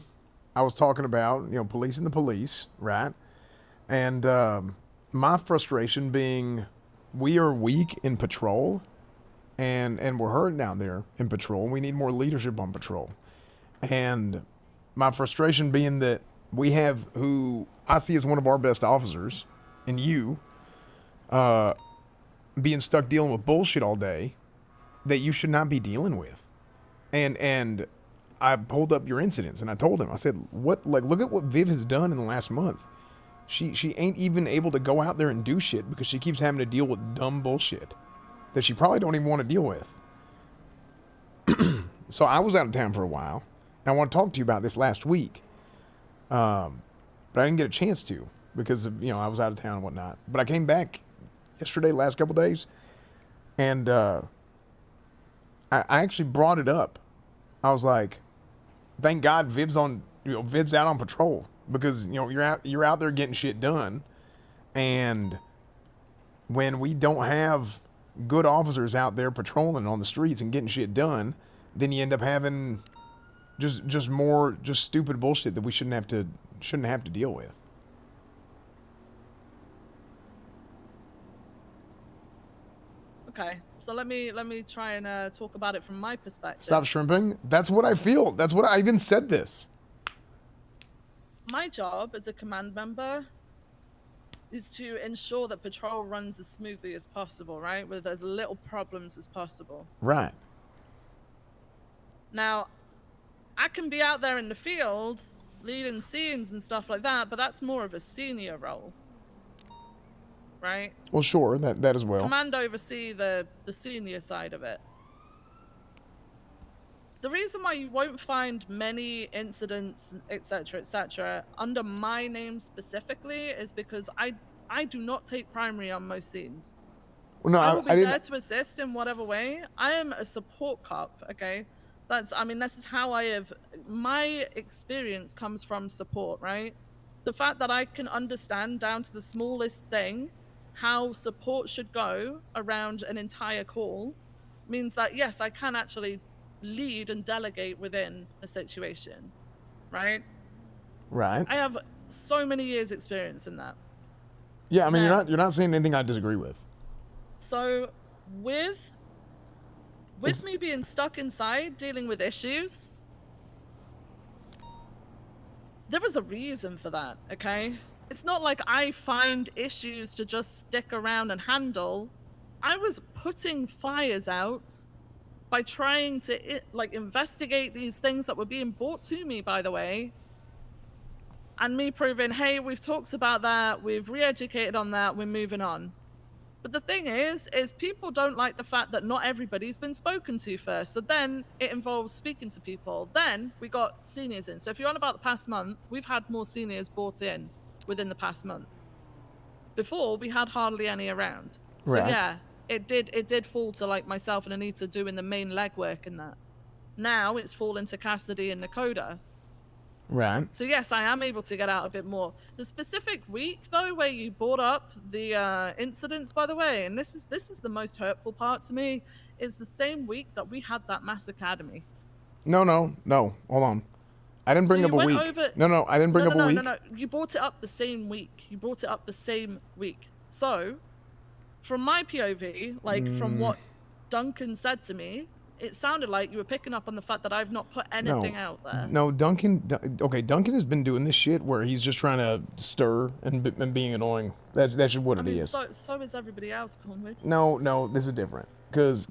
I was talking about, you know, policing the police, right? And my frustration being, we are weak in patrol, and we're hurting down there in patrol. We need more leadership on patrol. And my frustration being that we have who I see as one of our best officers, and you, being stuck dealing with bullshit all day that you should not be dealing with. And I pulled up your incidents and I told him, I said, look at what Viv has done in the last month. She ain't even able to go out there and do shit because she keeps having to deal with dumb bullshit that she probably don't even want to deal with. So I was out of town for a while. And I want to talk to you about this last week. But I didn't get a chance to because of, I was out of town and whatnot. But I came back yesterday, last couple days, and I actually brought it up. I was like, thank God Viv's out on patrol because you're out there getting shit done, and when we don't have good officers out there patrolling on the streets and getting shit done, then you end up having just more stupid bullshit that we shouldn't have to deal with. Okay, so let me try and talk about it from my perspective. Stop shrimping. That's what I feel. That's what I even said this. My job as a command member is to ensure that patrol runs as smoothly as possible, right? With as little problems as possible. Right. Now, I can be out there in the field leading scenes and stuff like that, but that's more of a senior role. Right? Well, sure, that as well. Command oversee the senior side of it. The reason why you won't find many incidents, etc., under my name specifically is because I do not take primary on most scenes. Well, no, I will be I there didn't. to assist in whatever way. I am a support cop, okay? This is how my experience comes from support, right? The fact that I can understand down to the smallest thing how support should go around an entire call means that, yes, I can actually lead and delegate within a situation, right? Right. I have so many years experience in that. Yeah, I mean, you're not saying anything I disagree with. So with me being stuck inside dealing with issues, there was a reason for that, okay? It's not like I find issues to just stick around and handle. I was putting fires out by trying to investigate these things that were being brought to me, by the way, and me proving, hey, we've talked about that, we've re-educated on that, we're moving on. But the thing is people don't like the fact that not everybody's been spoken to first. So then it involves speaking to people. Then we got seniors in. So if you're on about the past month, we've had more seniors brought in within the past month. Before, we had hardly any around. So Right. yeah, it did fall to myself and Anita doing the main legwork in that. Now it's fallen to Cassidy and Nakoda. Right. So yes, I am able to get out a bit more. The specific week though, where you brought up the incidents, by the way, and this is the most hurtful part to me, is the same week that we had that mass academy. No. Hold on. I didn't bring So up you a went week. over- No, I didn't bring up a week. No. You brought it up the same week. So, from my POV, from what Duncan said to me, it sounded like you were picking up on the fact that I've not put anything out there. No, Duncan has been doing this shit where he's just trying to stir and being annoying. That's just what it is. So is everybody else, Cornwood. No, this is different. Because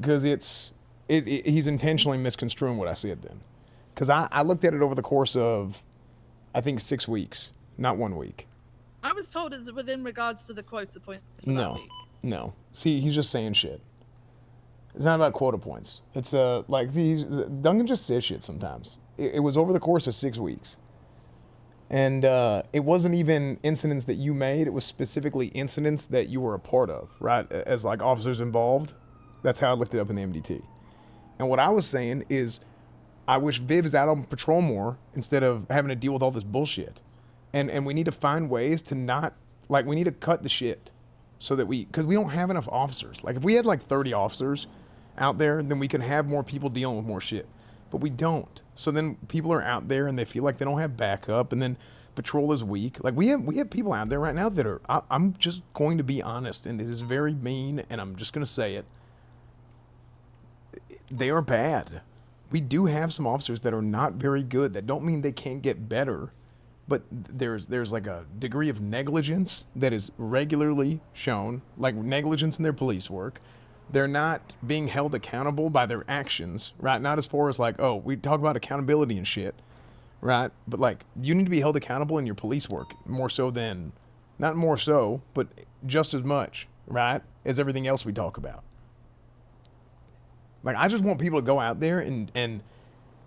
he's intentionally misconstruing what I said then. Because I looked at it over the course of, I think, 6 weeks, not 1 week. I was told it's within regards to the quota points for that week. No. See, he's just saying shit. It's not about quota points. It's Duncan just says shit sometimes. It was over the course of 6 weeks. And it wasn't even incidents that you made. It was specifically incidents that you were a part of, right? As officers involved. That's how I looked it up in the MDT. And what I was saying is, I wish Viv is out on patrol more instead of having to deal with all this bullshit. And we need to find ways to not, we need to cut the shit so that because we don't have enough officers. If we had 30 officers out there, then we could have more people dealing with more shit. But we don't. So then people are out there and they feel like they don't have backup, and then patrol is weak. We have people out there right now that are, I'm just going to be honest, and this is very mean, and I'm just going to say it. They are bad. We do have some officers that are not very good. That don't mean they can't get better, but there's a degree of negligence that is regularly shown, negligence in their police work. They're not being held accountable by their actions, right? Not as far as we talk about accountability and shit, right? But you need to be held accountable in your police work more so than, not more so, but just as much, right, as everything else we talk about. Like, I just want people to go out there and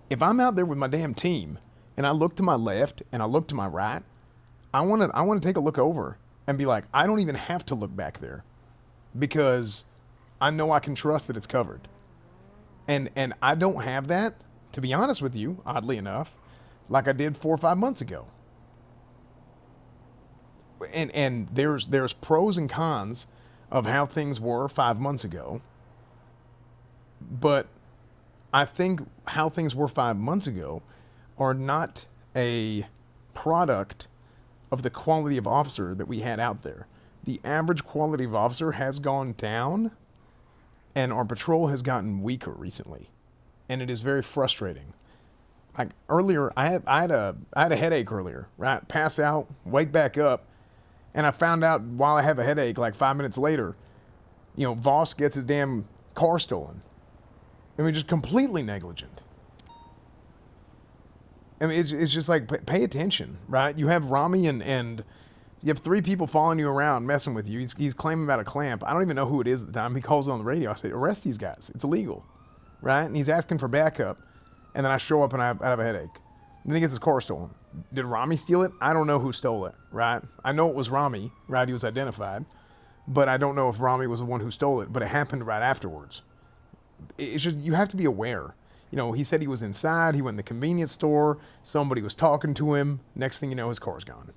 if I'm out there with my damn team and I look to my left and I look to my right, I want to take a look over and be like, I don't even have to look back there because I know I can trust that it's covered. And I don't have that, to be honest with you, oddly enough, like I did 4 or 5 months ago. And there's pros and cons of how things were 5 months ago. But I think how things were 5 months ago are not a product of the quality of officer that we had out there. The average quality of officer has gone down, and our patrol has gotten weaker recently, and it is very frustrating. Like earlier, I had a headache earlier, right? Pass out, wake back up, and I found out while I have a headache, like 5 minutes later, Voss gets his damn car stolen. I mean, just completely negligent. I mean, it's just like, pay attention, right? You have Rami and you have 3 people following you around, messing with you. He's claiming about a clamp. I don't even know who it is at the time. He calls it on the radio. I say, arrest these guys. It's illegal, right? And he's asking for backup. And then I show up and I have a headache. And then he gets his car stolen. Did Rami steal it? I don't know who stole it, right? I know it was Rami, right? He was identified. But I don't know if Rami was the one who stole it. But it happened right afterwards. It's just, you have to be aware. He said he was inside. He went in the convenience store. Somebody was talking to him. Next thing you know, his car's gone.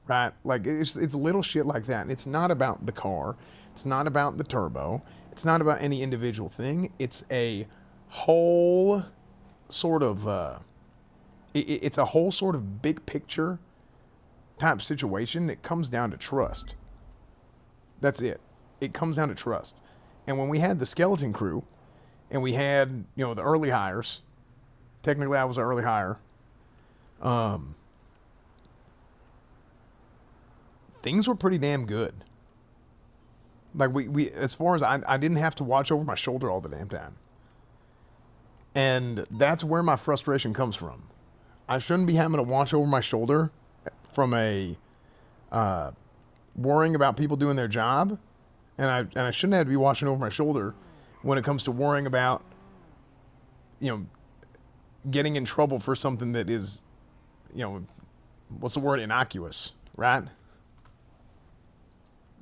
Right? Like, it's little shit like that. And it's not about the car. It's not about the turbo. It's not about any individual thing. It's a whole sort of, it's a whole sort of big picture type situation that comes down to trust. That's it. It comes down to trust. And when we had the skeleton crew, and we had, the early hires. Technically, I was an early hire. Things were pretty damn good. Like, we as far as I didn't have to watch over my shoulder all the damn time. And that's where my frustration comes from. I shouldn't be having to watch over my shoulder from a worrying about people doing their job. And I shouldn't have to be watching over my shoulder when it comes to worrying about, getting in trouble for something that is, what's the word, innocuous, right?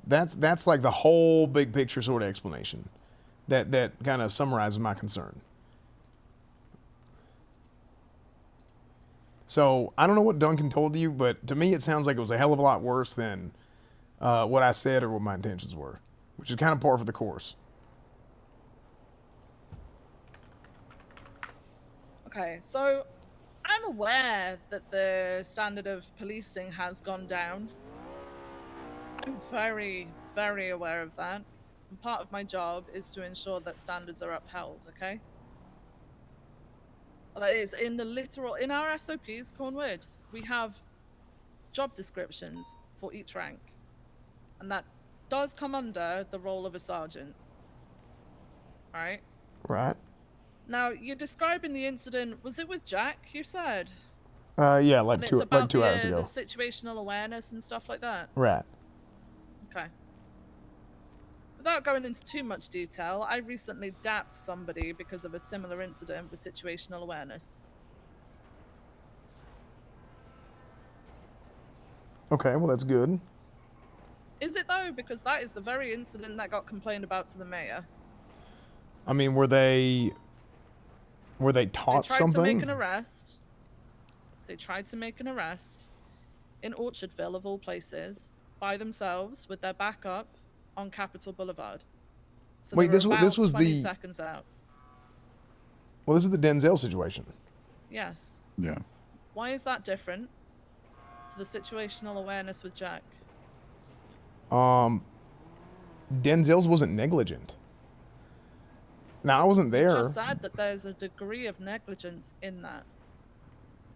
That's like the whole big picture sort of explanation that kind of summarizes my concern. So I don't know what Duncan told you, but to me it sounds like it was a hell of a lot worse than what I said or what my intentions were, which is kind of par for the course. Okay, so I'm aware that the standard of policing has gone down. I'm very, very aware of that. And part of my job is to ensure that standards are upheld, okay? That is, in our SOPs, Cornwood, we have job descriptions for each rank. And that does come under the role of a sergeant. Right? Right. Now, you're describing the incident, was it with Jack, you said? Yeah, like And it's 2 about hours the ago. situational awareness and stuff like that? Right. Okay. Without going into too much detail, I recently dapped somebody because of a similar incident with situational awareness. Okay, well, that's good. Is it though? Because that is the very incident that got complained about to the mayor. I mean, were they taught They tried something? to make an arrest. They tried to make an arrest in Orchardville, of all places, by themselves with their backup on Capitol Boulevard. So Wait, they were this was about 20 the seconds out. Well, this is the Denzel situation. Yes. Yeah. Why is that different to the situational awareness with Jack? Denzel's wasn't negligent. Now, I wasn't there. Just said that there's a degree of negligence in that.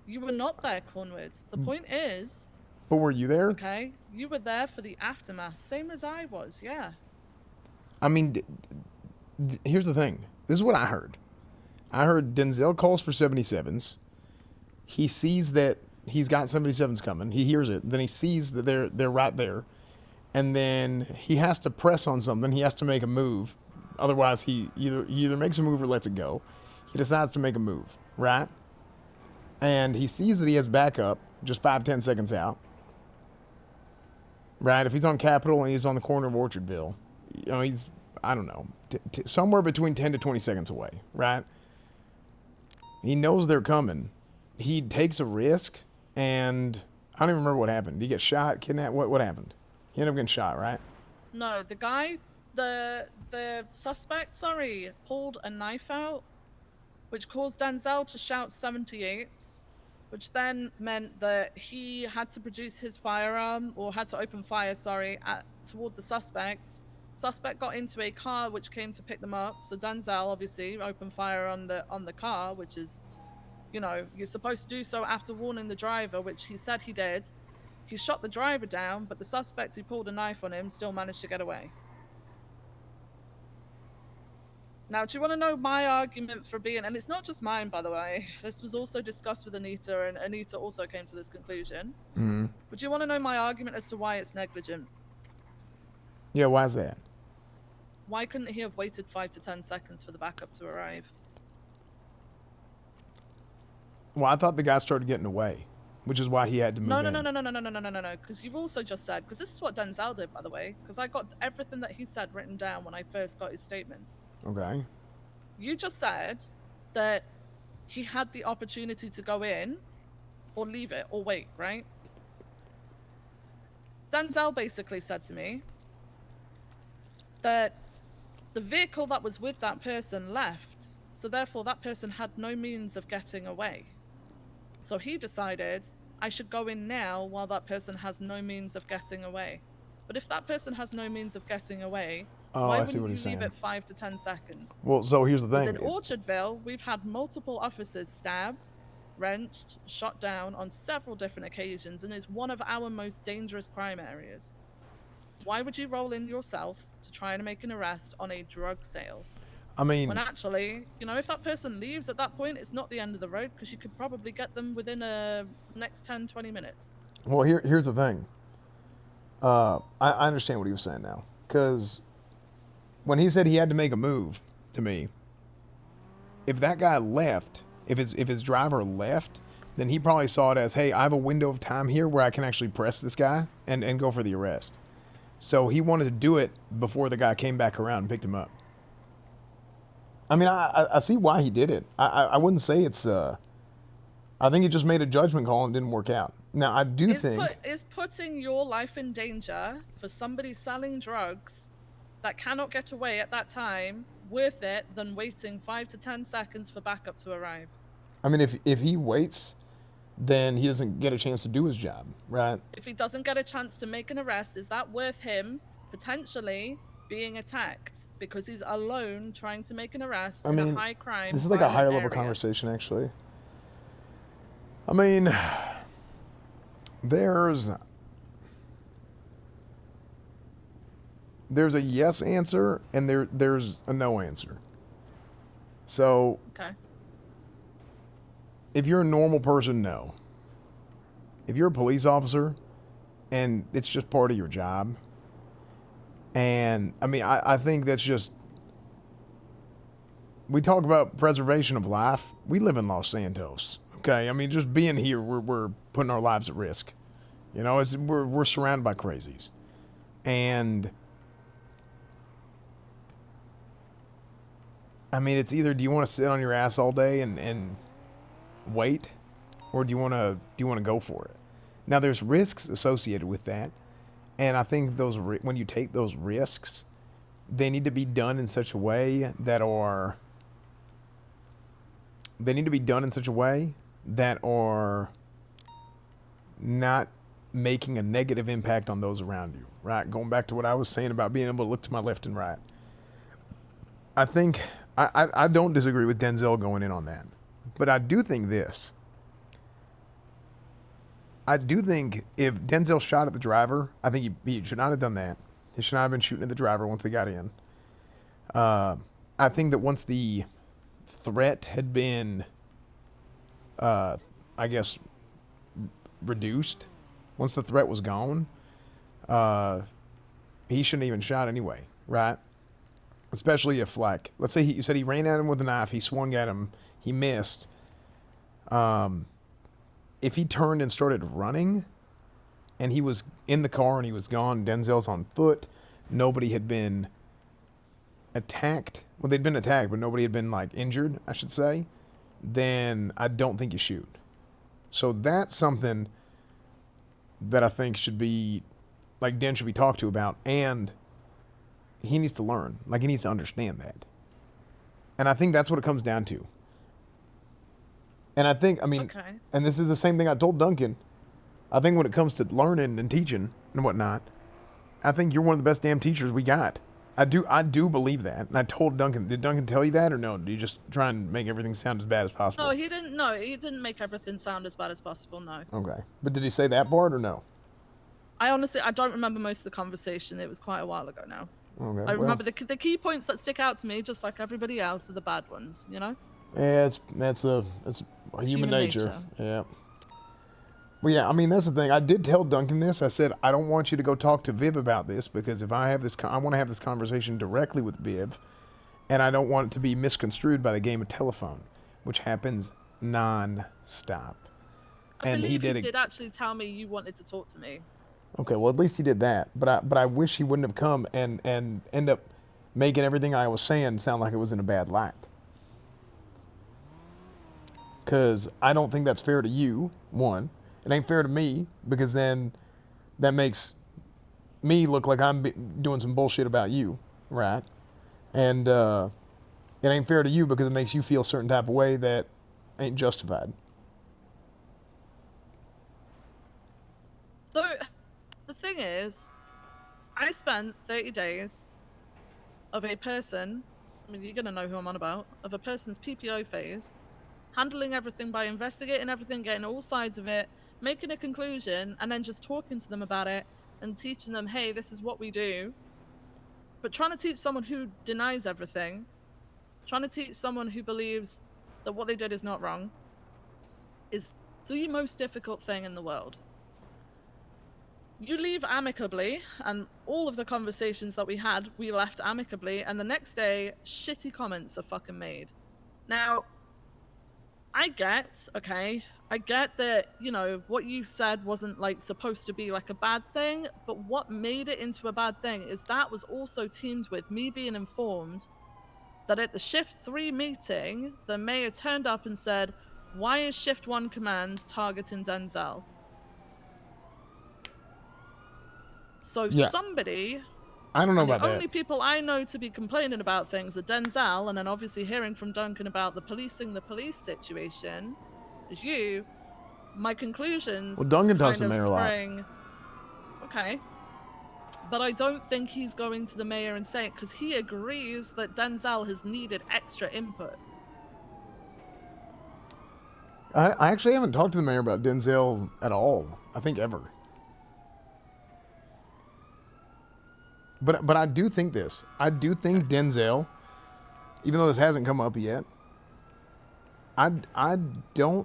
You were not there, Cornwood. The point is... But were you there? Okay, you were there for the aftermath, same as I was, yeah. I mean, here's the thing. This is what I heard. I heard Denzel calls for 77s. He sees that he's got 77s coming. He hears it. Then he sees that they're right there. And then he has to press on something. He has to make a move Otherwise, he either makes a move or lets it go. He decides to make a move, right? And he sees that he has backup just 5-10 seconds out, right? If he's on Capitol and he's on the corner of Orchardville, you know, he's, I don't know, somewhere between 10 to 20 seconds away, right? He knows they're coming. He takes a risk, and I don't even remember what happened. Did he get shot, kidnapped? What happened? He ended up getting shot, right? No, the guy, the suspect, sorry, pulled a knife out, which caused Denzel to shout 78, which then meant that he had to produce his firearm, or had to open fire, sorry, toward the suspect. Suspect got into a car which came to pick them up, so Denzel obviously opened fire on the car, which is, you know, you're supposed to do so after warning the driver, which he said he did. He shot the driver down, but the suspect who pulled a knife on him still managed to get away. Now, do you want to know my argument for being, and it's not just mine, by the way, this was also discussed with Anita, and Anita also came to this conclusion. Mm-hmm. But do you want to know my argument as to why it's negligent? Yeah, why is that? Why couldn't he have waited 5 to 10 seconds for the backup to arrive? Well, I thought the guy started getting away, which is why he had to move in. No, because you've also just said, because this is what Denzel did, by the way, because I got everything that he said written down when I first got his statement. Okay. You just said that he had the opportunity to go in, or leave it, or wait, right? Denzel basically said to me that the vehicle that was with that person left, so therefore that person had no means of getting away. So he decided, I should go in now while that person has no means of getting away. But if that person has no means of getting away, why wouldn't you leave it 5 to 10 seconds? Well, so here's the thing. In Orchardville, we've had multiple officers stabbed, wrenched, shot down on several different occasions, and is one of our most dangerous crime areas. Why would you roll in yourself to try and make an arrest on a drug sale? I mean, when actually, you know, if that person leaves at that point, it's not the end of the road, because you could probably get them within the next 10, 20 minutes. Well, here's the thing. I understand what he was saying now, because when he said he had to make a move to me, if that guy left, if his driver left, then he probably saw it as, hey, I have a window of time here where I can actually press this guy and go for the arrest. So he wanted to do it before the guy came back around and picked him up. I mean, I see why he did it. I wouldn't say it's, I think he just made a judgment call and didn't work out. Now, I do think... Is putting your life in danger for somebody selling drugs that cannot get away at that time worth it than waiting 5 to 10 seconds for backup to arrive? I mean, if he waits, then he doesn't get a chance to do his job, right? If he doesn't get a chance to make an arrest, is that worth him potentially being attacked because he's alone trying to make an arrest in a high crime? This is like a higher level conversation, actually. I mean, there's a yes answer and there's a no answer. So, okay. If you're a normal person, no. If you're a police officer and it's just part of your job, and I mean, I think that's just, we talk about preservation of life. We live in Los Santos, okay? I mean, just being here, we're putting our lives at risk. You know, we're surrounded by crazies. And I mean, it's either, do you want to sit on your ass all day and wait, or do you want to go for it? Now, there's risks associated with that, and I think when you take those risks, they need to be done in such a way that are not making a negative impact on those around you, right? Going back to what I was saying about being able to look to my left and right. I think I don't disagree with Denzel going in on that. But I do think this. I do think if Denzel shot at the driver, I think he should not have done that. He should not have been shooting at the driver once they got in. I think that once the threat had been, I guess, reduced, once the threat was gone, he shouldn't have even shot anyway, right? especially if, like, let's say you said he ran at him with a knife, he swung at him, he missed. If he turned and started running, and he was in the car and he was gone, Denzel's on foot, nobody had been attacked. Well, they'd been attacked, but nobody had been, like, injured, I should say. Then I don't think you shoot. So that's something that I think should be, like, Den should be talked to about, and he needs to learn. Like, he needs to understand that. And I think that's what it comes down to. And I think, I mean, and this is the same thing I told Duncan. I think when it comes to learning and teaching and whatnot, I think you're one of the best damn teachers we got. I do believe that. And I told Duncan, did Duncan tell you that or no? Do you just try and make everything sound as bad as possible? No, he didn't. No, he didn't make everything sound as bad as possible. No. Okay. But did he say that part or no? I honestly, I don't remember most of the conversation. It was quite a while ago now. Okay. I remember the key points that stick out to me, just like everybody else, are the bad ones. You know. Yeah, it's human nature. Yeah. Well, yeah, I mean, that's the thing. I did tell Duncan this. I said, I don't want you to go talk to Viv about this, because if I have this, I want to have this conversation directly with Viv, and I don't want it to be misconstrued by the game of telephone, which happens non-stop. And he did actually tell me you wanted to talk to me. Okay, well, at least he did that. But I wish he wouldn't have come and end up making everything I was saying sound like it was in a bad light. Because I don't think that's fair to you, one. It ain't fair to me, because then that makes me look like I'm doing some bullshit about you, right? And it ain't fair to you because it makes you feel a certain type of way that ain't justified. So, the thing is, I spent 30 days of a person, I mean, you're going to know who I'm on about, of a person's PPO phase, handling everything by investigating everything, getting all sides of it, making a conclusion, and then just talking to them about it and teaching them, hey, this is what we do. But trying to teach someone who denies everything, trying to teach someone who believes that what they did is not wrong, is the most difficult thing in the world. You leave amicably, and all of the conversations that we had, we left amicably, and the next day, shitty comments are fucking made. Now, I get that, you know, what you said wasn't, like, supposed to be, like, a bad thing, but what made it into a bad thing is that was also teamed with me being informed that at the Shift 3 meeting, the mayor turned up and said, why is Shift 1 command targeting Denzel? So somebody... I don't know about that. The only people I know to be complaining about things are Denzel, and then obviously hearing from Duncan about the policing the police situation is you. My conclusions. Well, Duncan talks to the mayor a lot. Okay. But I don't think he's going to the mayor and saying, because he agrees that Denzel has needed extra input. I actually haven't talked to the mayor about Denzel at all. I think ever. But I do think this. I do think Denzel, even though this hasn't come up yet, I do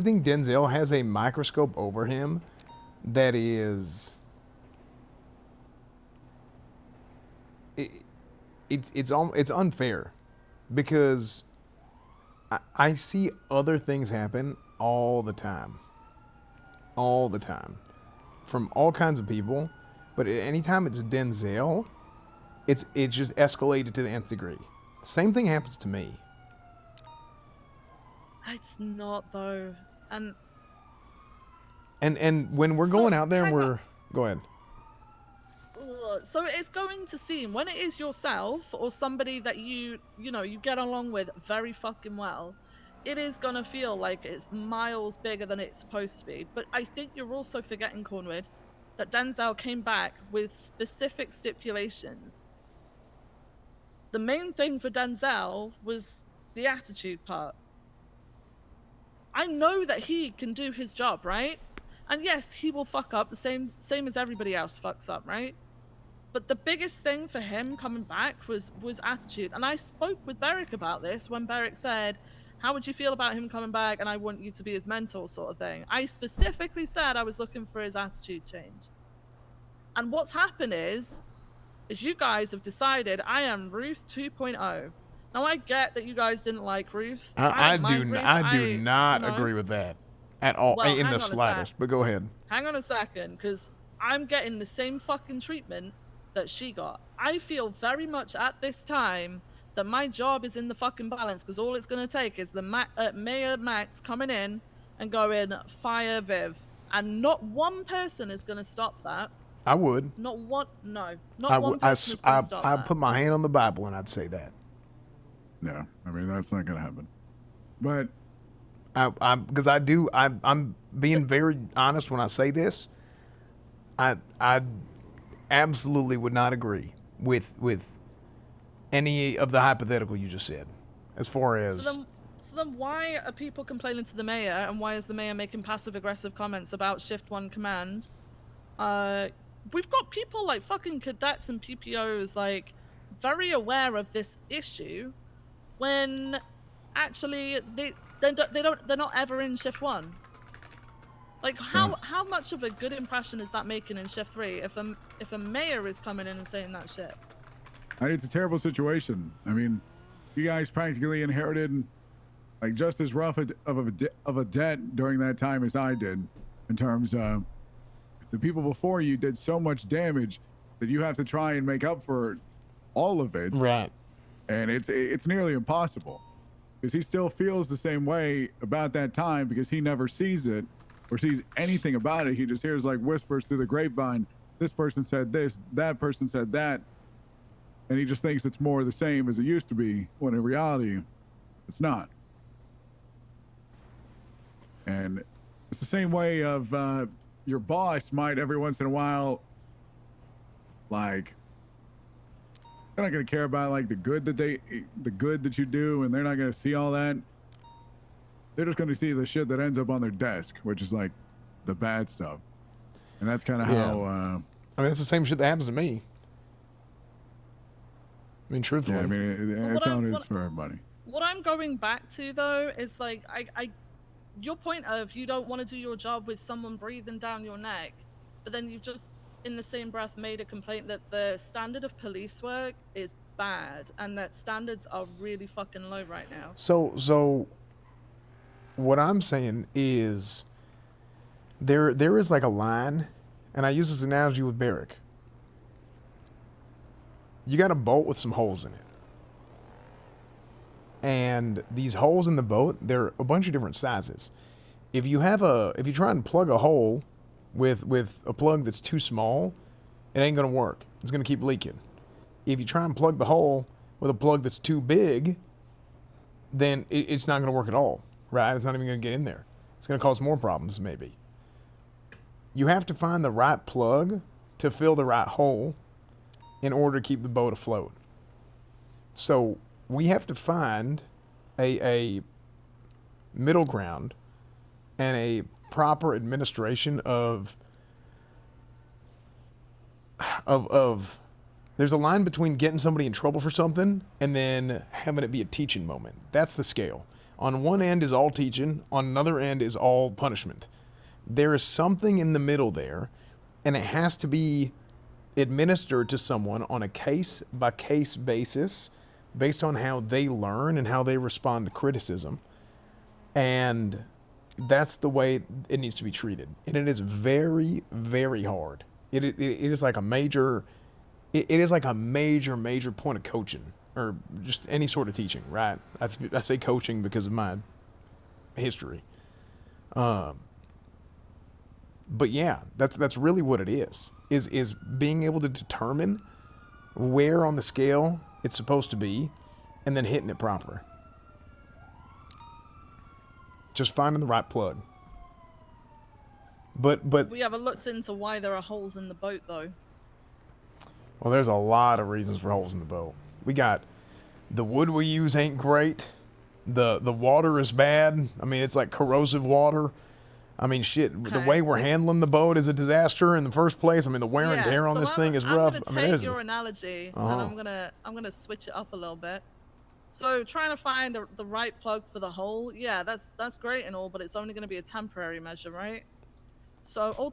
think Denzel has a microscope over him that is it's unfair, because I see other things happen all the time from all kinds of people. But anytime it's Denzel, it's just escalated to the nth degree. Same thing happens to me. It's not, though. And when we're going out there and we're... Go ahead. So it's going to seem, when it is yourself or somebody that you get along with very fucking well, it is going to feel like it's miles bigger than it's supposed to be. But I think you're also forgetting, Cornwood, that Denzel came back with specific stipulations. The main thing for Denzel was the attitude part. I know that he can do his job, right? And yes, he will fuck up the same as everybody else fucks up, right? But the biggest thing for him coming back was attitude. And I spoke with Beric about this when Beric said, how would you feel about him coming back and I want you to be his mentor, sort of thing. I specifically said I was looking for his attitude change. And what's happened is is you guys have decided I am Ruth 2.0. Now I get that you guys didn't like Ruth. I don't mind do Ruth. I do not you know. agree with that at all Well, in hang the on a sec. slightest. But go ahead. Hang on a second, because I'm getting the same fucking treatment that she got. I feel very much at this time that my job is in the fucking balance, because all it's going to take is the Mayor Max coming in and going, fire Viv. And not one person is going to stop that. I would. Not one, no. Not one person is going to stop I that. put my hand on the Bible and I'd say that. No, I mean, that's not going to happen. But because I'm being very honest when I say this. I absolutely would not agree with any of the hypothetical you just said, as far as. So then why are people complaining to the mayor, and why is the mayor making passive-aggressive comments about Shift 1 command? We've got people like fucking cadets and PPOs like very aware of this issue, when actually they're not ever in Shift 1. Like how much of a good impression is that making in Shift 3 if a mayor is coming in and saying that shit? It's a terrible situation. I mean, you guys practically inherited like just as rough of a debt during that time as I did, in terms of the people before you did so much damage that you have to try and make up for all of it. Right. And it's nearly impossible, because he still feels the same way about that time, because he never sees it or sees anything about it. He just hears like whispers through the grapevine. This person said this, that person said that. And he just thinks it's more the same as it used to be, when in reality, it's not. And it's the same way of your boss might every once in a while, like, they're not going to care about like the good that you do, and they're not going to see all that. They're just going to see the shit that ends up on their desk, which is like the bad stuff. And that's kind of how I mean, it's the same shit that happens to me. I mean, truthfully. Yeah, I mean, that's how it is for everybody. What I'm going back to though is like your point of you don't want to do your job with someone breathing down your neck, but then you've just in the same breath made a complaint that the standard of police work is bad and that standards are really fucking low right now. So what I'm saying is there is like a line, and I use this analogy with Barrick. You got a boat with some holes in it. And these holes in the boat, they're a bunch of different sizes. If you try and plug a hole with a plug that's too small, it ain't gonna work. It's gonna keep leaking. If you try and plug the hole with a plug that's too big, then it's not gonna work at all, right? It's not even gonna get in there. It's gonna cause more problems, maybe. You have to find the right plug to fill the right hole in order to keep the boat afloat. So we have to find a middle ground and a proper administration of there's a line between getting somebody in trouble for something and then having it be a teaching moment. That's the scale. On one end is all teaching, on another end is all punishment. There is something in the middle there, and it has to be administered to someone on a case-by-case basis based on how they learn and how they respond to criticism. And that's the way it needs to be treated. And it is very, very hard. It is like a major point of coaching, or just any sort of teaching, right? I say coaching because of my history. But yeah, that's really what it is being able to determine where on the scale it's supposed to be and then hitting it proper. Just finding the right plug. But we haven't looked into why there are holes in the boat though. Well, there's a lot of reasons for holes in the boat. We got the wood we use ain't great. The water is bad. I mean, it's like corrosive water. I mean, shit, the way we're handling the boat is a disaster in the first place. I mean, the wear and tear on this thing is rough. I'm gonna take your analogy and I'm gonna switch it up a little bit. So trying to find the right plug for the hole, yeah, that's great and all, but it's only gonna be a temporary measure, right? So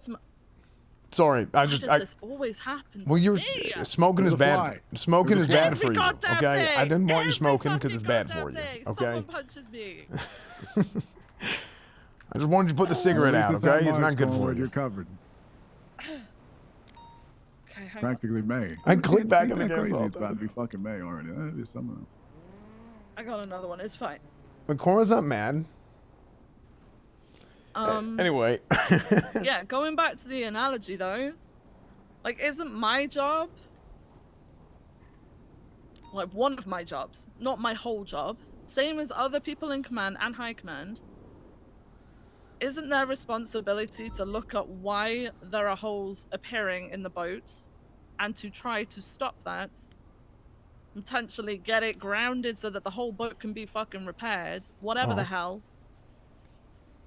Sorry, I just. This always happens. Well, you're to me? smoking is bad. Smoking is bad for you. goddamn Okay, day. I didn't want you smoking because it's bad for you. Day. Okay. Someone punches me. I just wanted you to put the cigarette out. Okay, it's not good for You're you. covered. Okay, hang Practically May. I click back in the crazy. game. It's about to be fucking May already. That'd be something else. I got another one. It's fine. But Cora's not mad. Anyway. Yeah, going back to the analogy though, like, isn't my job, like, one of my jobs, not my whole job, same as other people in command and high command, isn't their responsibility to look at why there are holes appearing in the boat and to try to stop that, potentially get it grounded so that the whole boat can be fucking repaired, whatever the hell,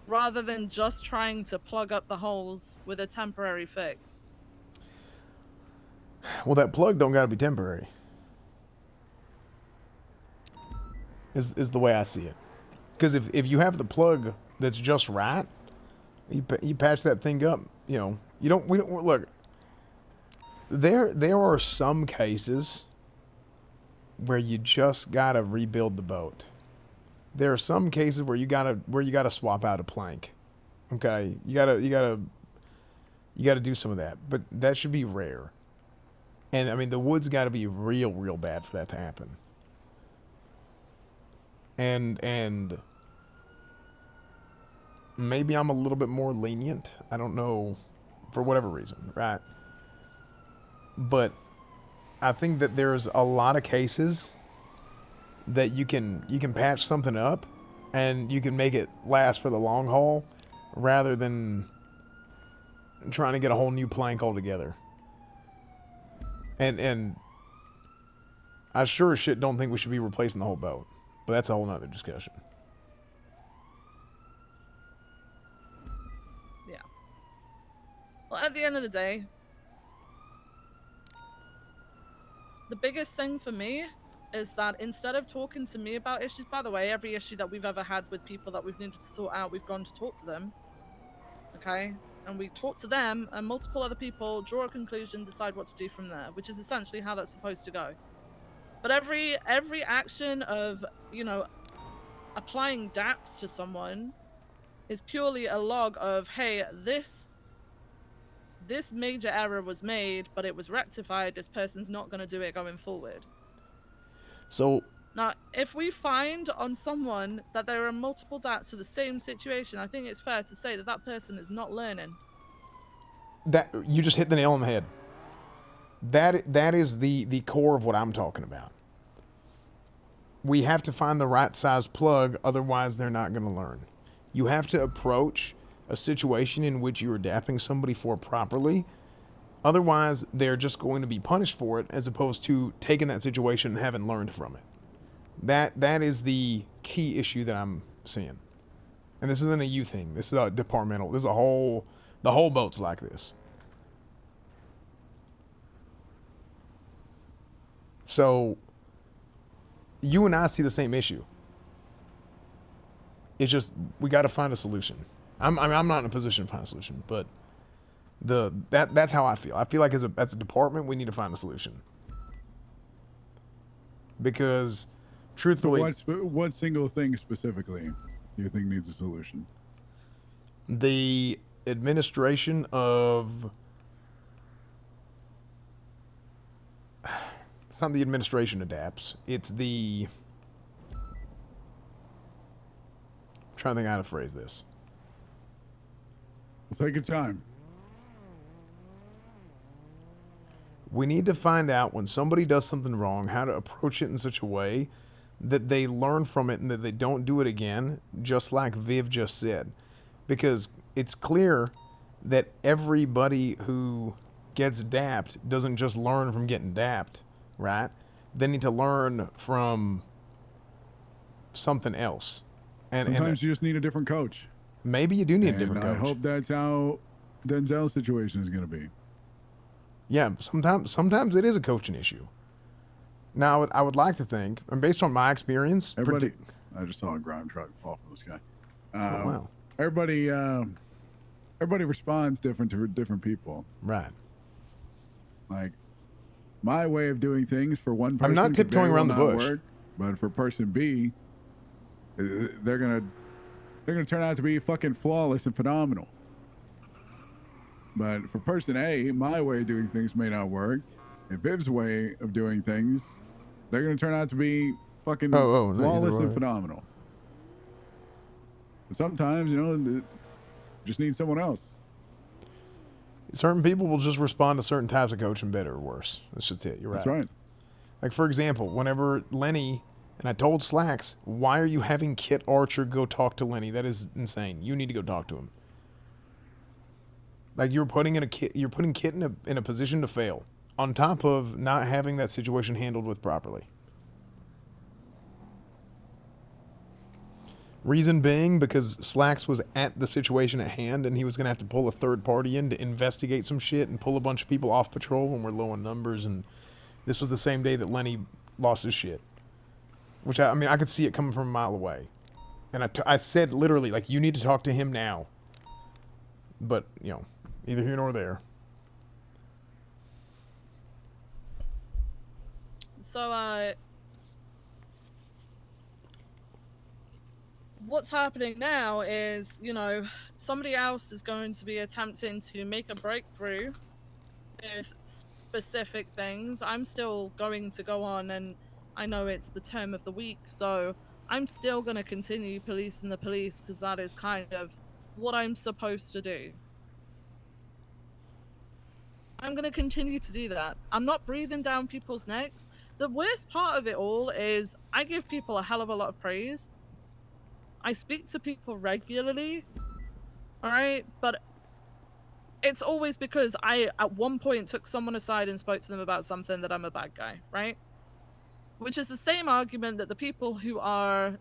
rather than just trying to plug up the holes with a temporary fix? Well, that plug don't gotta be temporary. Is the way I see it. Because if you have the plug that's just right, you patch that thing up. You know, we don't look. There are some cases where you just gotta rebuild the boat. There are some cases where you gotta swap out a plank. Okay, you gotta do some of that, but that should be rare. And I mean, the wood's got to be real bad for that to happen. And maybe I'm a little bit more lenient. I don't know, for whatever reason, right? But I think that there's a lot of cases that you can patch something up and you can make it last for the long haul rather than trying to get a whole new plank altogether. And I sure as shit don't think we should be replacing the whole boat. But that's a whole nother discussion. Yeah. Well, at the end of the day, the biggest thing for me is that instead of talking to me about issues, by the way, every issue that we've ever had with people that we've needed to sort out, we've gone to talk to them. Okay? And we talk to them, and multiple other people draw a conclusion, decide what to do from there, which is essentially how that's supposed to go. But every action of, you know, applying DAPs to someone is purely a log of, hey, this major error was made, but it was rectified. This person's not going to do it going forward. So now, if we find on someone that there are multiple DAPs for the same situation, I think it's fair to say that that person is not learning. That you just hit the nail on the head. That is the core of what I'm talking about. We have to find the right size plug, otherwise they're not going to learn. You have to approach a situation in which you're dapping somebody for properly. Otherwise, they're just going to be punished for it, as opposed to taking that situation and having learned from it. That is the key issue that I'm seeing. And this isn't a you thing. This is a departmental. This is the whole boat's like this. So you and I see the same issue. It's just we got to find a solution. I'm not in a position to find a solution, but that's how I feel. I feel like as a department, we need to find a solution. Because truthfully, what single thing specifically do you think needs a solution? The administration of... It's not the administration of DAPs. It's the... I'm trying to think how to phrase this. Take your time. We need to find out when somebody does something wrong, how to approach it in such a way that they learn from it and that they don't do it again, just like Viv just said. Because it's clear that everybody who gets dapped doesn't just learn from getting dapped, right? They need to learn from something else. And Sometimes you just need a different coach. Maybe you do need a different coach. I hope that's how Denzel's situation is going to be. Yeah, sometimes it is a coaching issue. Now, I would like to think, and based on my experience... I just saw a ground truck fall from the sky. Oh, wow. Everybody everybody responds different to different people. Right. Like my way of doing things for one person. I'm not could tiptoeing very around well the not bush. work, but for person B, they're gonna turn out to be fucking flawless and phenomenal. But for person A, my way of doing things may not work. And Viv's way of doing things, they're gonna turn out to be fucking no, flawless either and way. phenomenal. But sometimes, you just need someone else. Certain people will just respond to certain types of coaching better or worse. That's just it. You're right. That's right. Like, for example, whenever Lenny, and I told Slacks, why are you having Kit Archer go talk to Lenny? That is insane. You need to go talk to him. Like, you're putting Kit in a position to fail, on top of not having that situation handled with properly. Reason being, because Slacks was at the situation at hand, and he was going to have to pull a third party in to investigate some shit and pull a bunch of people off patrol when we're low on numbers. And this was the same day that Lenny lost his shit. Which, I mean, I could see it coming from a mile away. And I said literally, like, you need to talk to him now. But, neither here nor there. So, what's happening now is, somebody else is going to be attempting to make a breakthrough with specific things. I'm still going to go on, and I know it's the term of the week, so I'm still going to continue policing the police because that is kind of what I'm supposed to do. I'm going to continue to do that. I'm not breathing down people's necks. The worst part of it all is I give people a hell of a lot of praise. I speak to people regularly, all right? But it's always because I, at one point, took someone aside and spoke to them about something that I'm a bad guy, right? Which is the same argument that the people who are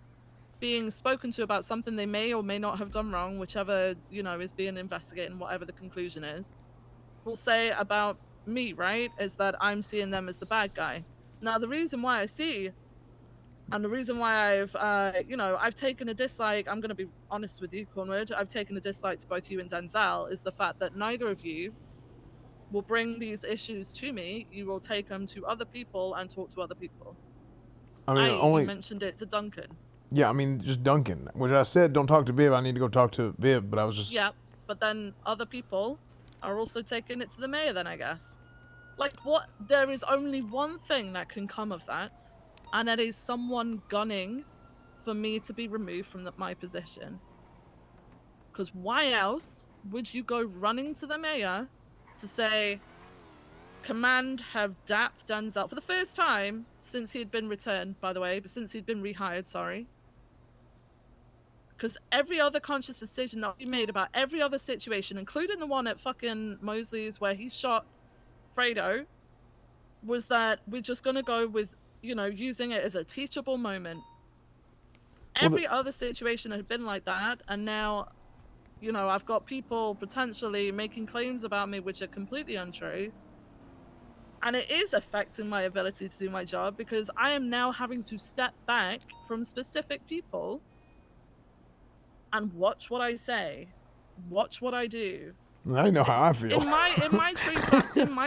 being spoken to about something they may or may not have done wrong, whichever, is being investigated and whatever the conclusion is, will say about me, right? Is that I'm seeing them as the bad guy. Now, the reason why I see, and the reason why I've taken a dislike, I'm going to be honest with you, Cornwood, I've taken a dislike to both you and Denzel, is the fact that neither of you will bring these issues to me. You will take them to other people and talk to other people. I mean, you mentioned it to Duncan. Yeah, I mean, just Duncan. Which I said, don't talk to Viv. I need to go talk to Viv, but I was just... Yeah, but then other people are also taking it to the mayor then, I guess. Like, what? There is only one thing that can come of that, and that is someone gunning for me to be removed from my position. Because why else would you go running to the mayor to say, Command have dapped Denzel for the first time since he had been returned, by the way, but since he'd been rehired, sorry. Because every other conscious decision that we made about every other situation, including the one at fucking Mosley's where he shot Fredo, was that we're just going to go with, using it as a teachable moment. Every other situation had been like that, and now, I've got people potentially making claims about me which are completely untrue. And it is affecting my ability to do my job because I am now having to step back from specific people and watch what I say, watch what I do. I know how I feel. In my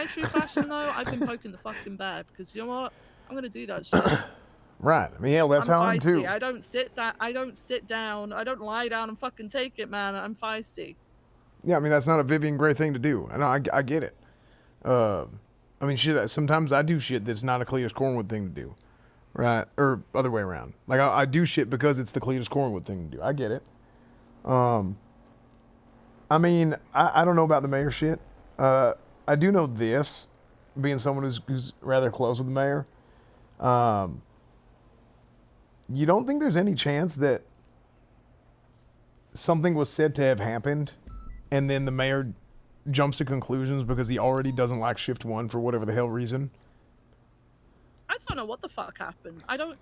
true fashion though, I've been poking the fucking bear because you know what? I'm gonna do that shit. Right. I mean, hell, that's how I'm too. I don't sit down. I don't lie down and fucking take it, man. I'm feisty. Yeah, I mean, that's not a Vivian Gray thing to do. I get it. I mean, shit, sometimes I do shit that's not a Cletus Cornwood thing to do. Right? Or other way around. Like, I do shit because it's the Cletus Cornwood thing to do. I get it. I mean, I don't know about the mayor shit. I do know this, being someone who's rather close with the mayor. You don't think there's any chance that something was said to have happened and then the mayor jumps to conclusions because he already doesn't like Shift 1 for whatever the hell reason? I don't know what the fuck happened. I don't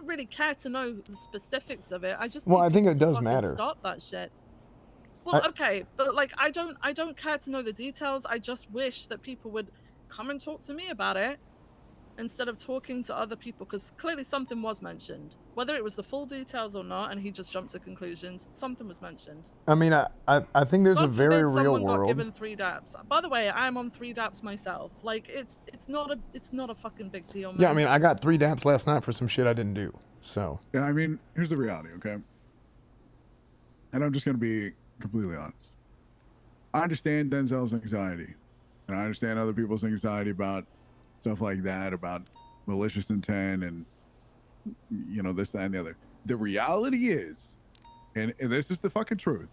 really care to know the specifics of it. I just Well, need I think people it to does fucking matter. Stop that shit. Well, okay, but like I don't care to know the details. I just wish that people would come and talk to me about it instead of talking to other people, because clearly something was mentioned, whether it was the full details or not, and he just jumped to conclusions. Something was mentioned. I mean, I think there's a God very forbid real someone got world. given 3 daps. By the way, I'm on 3 daps myself. Like it's not a fucking big deal, man. Yeah, I mean, I got 3 daps last night for some shit I didn't do. So. Yeah, I mean, here's the reality, okay? And I'm just gonna be completely honest. I understand Denzel's anxiety, and I understand other people's anxiety about stuff like that, about malicious intent and, you know, this, that, and the other. The reality is, and this is the fucking truth,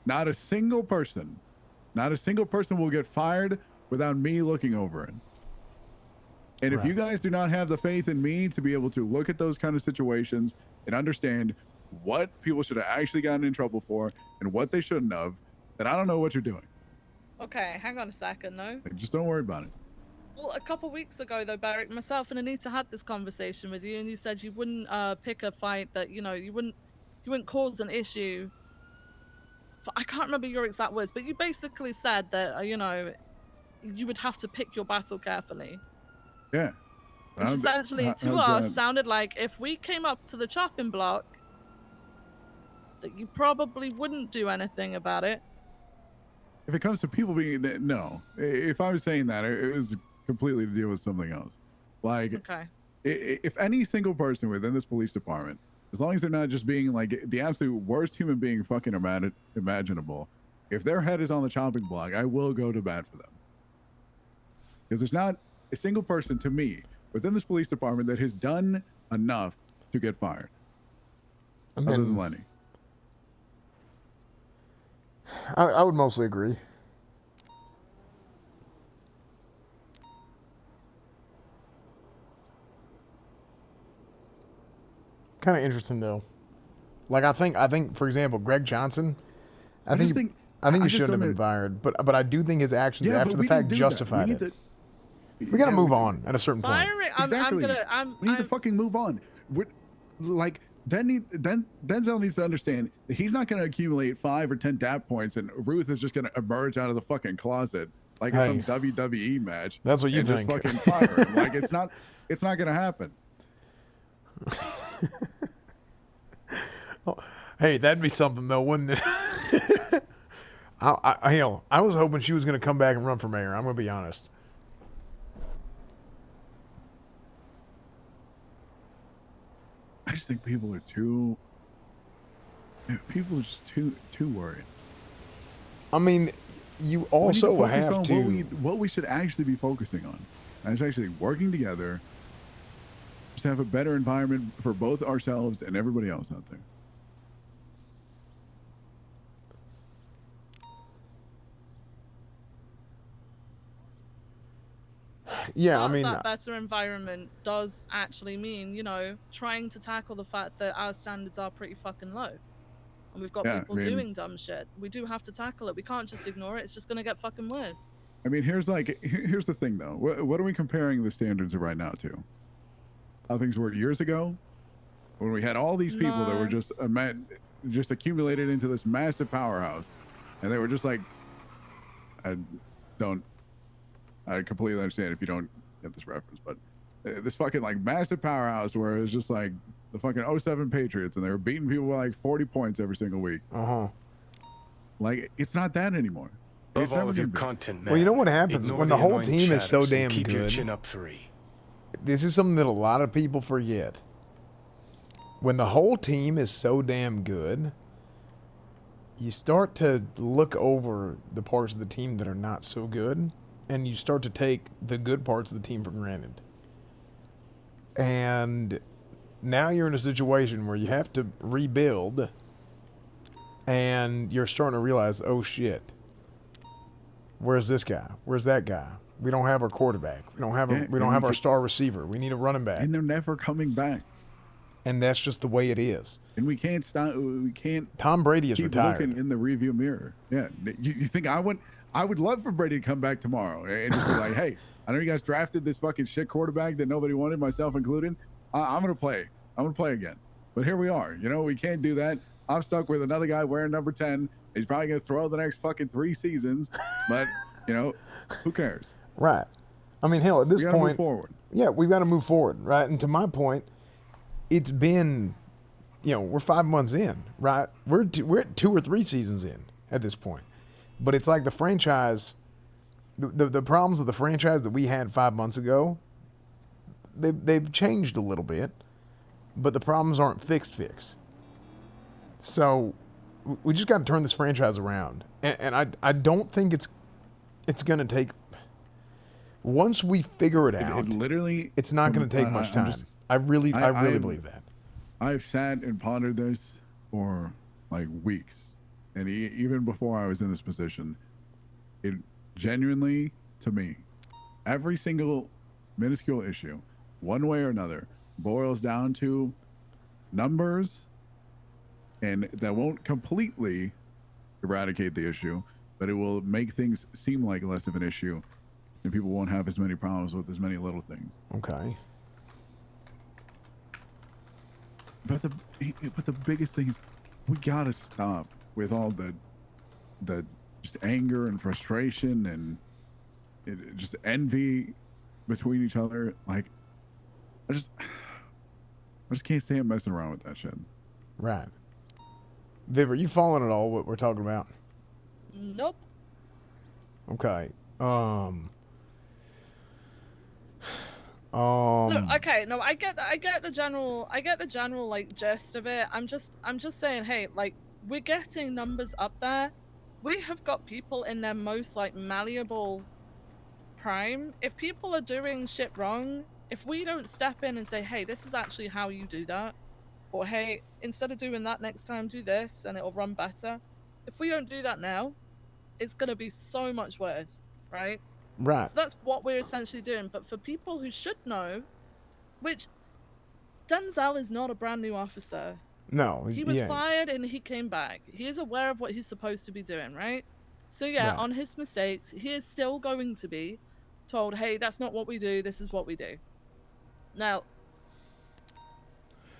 not a single person will get fired without me looking over it. And if you guys do not have the faith in me to be able to look at those kind of situations and understand what people should have actually gotten in trouble for and what they shouldn't have, then I don't know what you're doing. Okay, hang on a second, no? Like, just don't worry about it. Well, a couple weeks ago, though, Barrick, myself and Anita had this conversation with you, and you said you wouldn't pick a fight that, you know, you wouldn't cause an issue. I can't remember your exact words, but you basically said that, you know, you would have to pick your battle carefully. Yeah. Which essentially, to us, sounded like if we came up to the chopping block, that you probably wouldn't do anything about it. If it comes to people being, no. If I was saying that, it was completely to deal with something else. Like, okay. If any single person within this police department, as long as they're not just being like the absolute worst human being fucking imaginable, if their head is on the chopping block, I will go to bat for them. Because there's not a single person to me within this police department that has done enough to get fired. Other than Lenny. I would mostly agree. Kind of interesting though. Like I think for example, Greg Johnson, I think he shouldn't have been fired, but I do think his actions after the fact justified it. We gotta move on at a certain point. Exactly. We need to fucking move on. Denzel needs to understand that he's not going to accumulate 5 or 10 DAP points, and Ruth is just going to emerge out of the fucking closet like some WWE match. That's what you and think. Just fucking fire him. Like it's not going to happen. Hey, that'd be something though, wouldn't it? I was hoping she was going to come back and run for mayor. I'm going to be honest. I just think people are just too worried. I mean, you also have to what we should actually be focusing on. And it's actually working together just to have a better environment for both ourselves and everybody else out there. Yeah, I mean, that better environment does actually mean, you know, trying to tackle the fact that our standards are pretty fucking low. And we've got people doing dumb shit. We do have to tackle it. We can't just ignore it. It's just going to get fucking worse. I mean, here's the thing, though. What are we comparing the standards of right now to? How things were years ago? When we had all these people that were just accumulated into this massive powerhouse. And they were just like, I completely understand if you don't get this reference, but this fucking like massive powerhouse where it was just like the fucking 07 Patriots and they were beating people by like 40 points every single week. Like it's not that anymore. Love all of your content, man. Well, you know what happens Ignore when the whole annoying team is so chatters and damn keep good. Your chin up 3. This is something that a lot of people forget. When the whole team is so damn good, you start to look over the parts of the team that are not so good. And you start to take the good parts of the team for granted. And now you're in a situation where you have to rebuild. And you're starting to realize, oh shit. Where's this guy? Where's that guy? We don't have our quarterback. We don't have our star receiver. We need a running back. And they're never coming back. And that's just the way it is. And we can't stop. We can't. Tom Brady is keep retired. Looking in the rearview mirror. Yeah. You think I would love for Brady to come back tomorrow and just be like, hey, I know you guys drafted this fucking shit quarterback that nobody wanted, myself included. I'm going to play. I'm going to play again. But here we are. You know, we can't do that. I'm stuck with another guy wearing number 10. He's probably going to throw the next fucking 3 seasons. But, you know, who cares? Right. I mean, hell, at this We gotta move point, forward. yeah, we've got to move forward, right? And to my point, it's been, we're 5 months in, right? We're at 2 or 3 seasons in at this point. But it's like the franchise, the problems of the franchise that we had 5 months ago, they've changed a little bit, but the problems aren't fixed. So we just got to turn this franchise around. And I don't think it's going to take, once we figure it out, it's not going to take much time. I really believe that. I've sat and pondered this for like weeks. And even before I was in this position, it genuinely, to me, every single minuscule issue, one way or another, boils down to numbers, and that won't completely eradicate the issue, but it will make things seem like less of an issue, and people won't have as many problems with as many little things. Okay. But the biggest thing is we gotta stop with all the just anger and frustration and just envy between each other. Like, I just can't stand messing around with that shit. Right. Viv, are you following at all what we're talking about? Nope. Okay. Look, okay, no, I get the general like gist of it. I'm just saying, hey, like, we're getting numbers up there. We have got people in their most like malleable prime. If people are doing shit wrong, if we don't step in and say, hey, this is actually how you do that, or hey, instead of doing that next time, do this and it'll run better. If we don't do that now, it's gonna be so much worse, right? Right. So that's what we're essentially doing. But for people who should know, which Denzel is not a brand new officer. No, He was fired and he came back. He is aware of what he's supposed to be doing, right? So yeah, Right. on his mistakes, he is still going to be told, hey, that's not what we do, this is what we do. Now,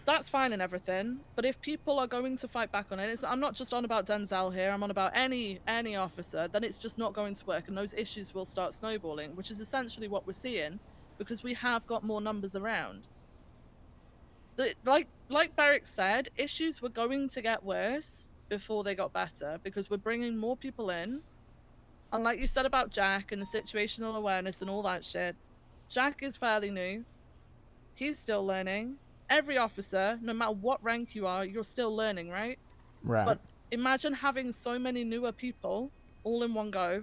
that's fine and everything, but if people are going to fight back on it, I'm not just on about Denzel here, I'm on about any officer, then it's just not going to work, and those issues will start snowballing, which is essentially what we're seeing, because we have got more numbers around. Like Barrick said, issues were going to get worse before they got better, because we're bringing more people in, and like you said about Jack and the situational awareness and all that shit, Jack is fairly new. He's still learning. Every officer, no matter what rank you are, you're still learning, right? Right. But imagine having so many newer people all in one go.